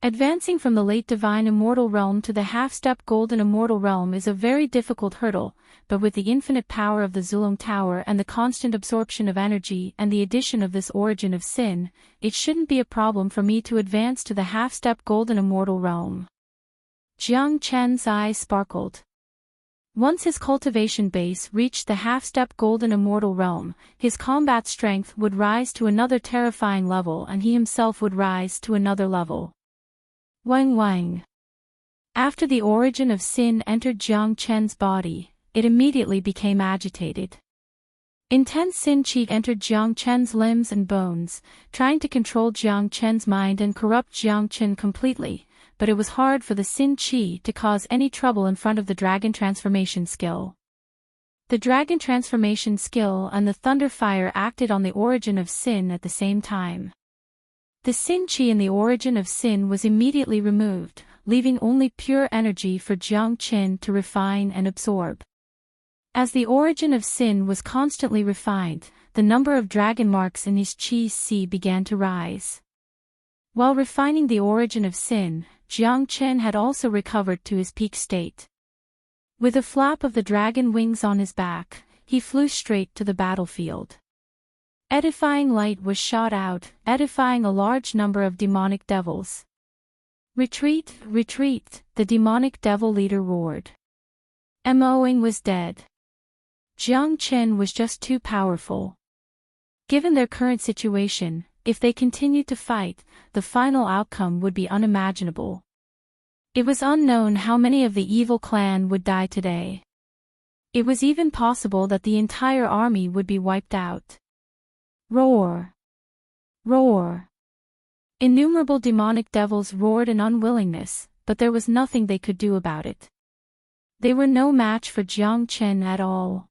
Advancing from the late divine immortal realm to the half-step golden immortal realm is a very difficult hurdle, but with the infinite power of the Zulong Tower and the constant absorption of energy and the addition of this origin of sin, it shouldn't be a problem for me to advance to the half-step golden immortal realm. Jiang Chen's eyes sparkled. Once his cultivation base reached the half-step golden immortal realm, his combat strength would rise to another terrifying level and he himself would rise to another level. Wang Wang. After the origin of sin entered Jiang Chen's body, it immediately became agitated. Intense sin qi entered Jiang Chen's limbs and bones, trying to control Jiang Chen's mind and corrupt Jiang Chen completely, but it was hard for the sin qi to cause any trouble in front of the dragon transformation skill. The dragon transformation skill and the thunder fire acted on the origin of sin at the same time. The sin qi in the origin of sin was immediately removed, leaving only pure energy for Jiang Chen to refine and absorb. As the origin of sin was constantly refined, the number of dragon marks in his qi si began to rise. While refining the origin of sin, Jiang Chen had also recovered to his peak state. With a flap of the dragon wings on his back, he flew straight to the battlefield. Edifying light was shot out, edifying a large number of demonic devils. Retreat, retreat, the demonic devil leader roared. Mo Ying was dead. Jiang Chen was just too powerful. Given their current situation, if they continued to fight, the final outcome would be unimaginable. It was unknown how many of the evil clan would die today. It was even possible that the entire army would be wiped out. Roar! Roar! Innumerable demonic devils roared in unwillingness, but there was nothing they could do about it. They were no match for Jiang Chen at all.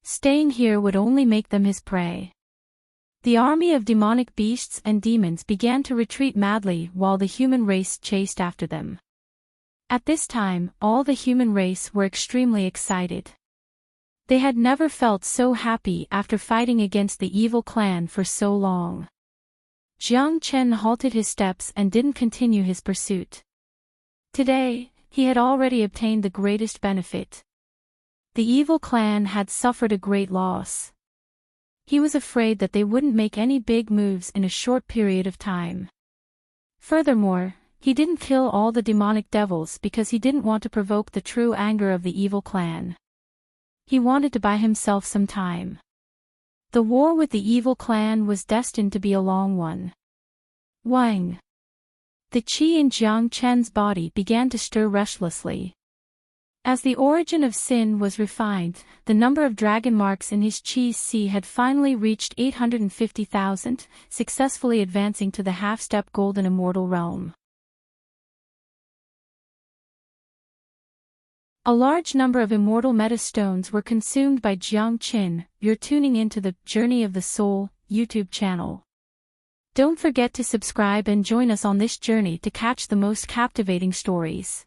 Staying here would only make them his prey. The army of demonic beasts and demons began to retreat madly while the human race chased after them. At this time, all the human race were extremely excited. They had never felt so happy after fighting against the evil clan for so long. Jiang Chen halted his steps and didn't continue his pursuit. Today, he had already obtained the greatest benefit. The evil clan had suffered a great loss. He was afraid that they wouldn't make any big moves in a short period of time. Furthermore, he didn't kill all the demonic devils because he didn't want to provoke the true anger of the evil clan. He wanted to buy himself some time. The war with the evil clan was destined to be a long one. Wang. The qi in Jiang Chen's body began to stir restlessly. As the origin of sin was refined, the number of dragon marks in his cheese sea had finally reached 850,000, successfully advancing to the half-step golden immortal realm. A large number of immortal metastones were consumed by Jiang Qin. You're tuning into the Journey of the Soul YouTube channel. Don't forget to subscribe and join us on this journey to catch the most captivating stories.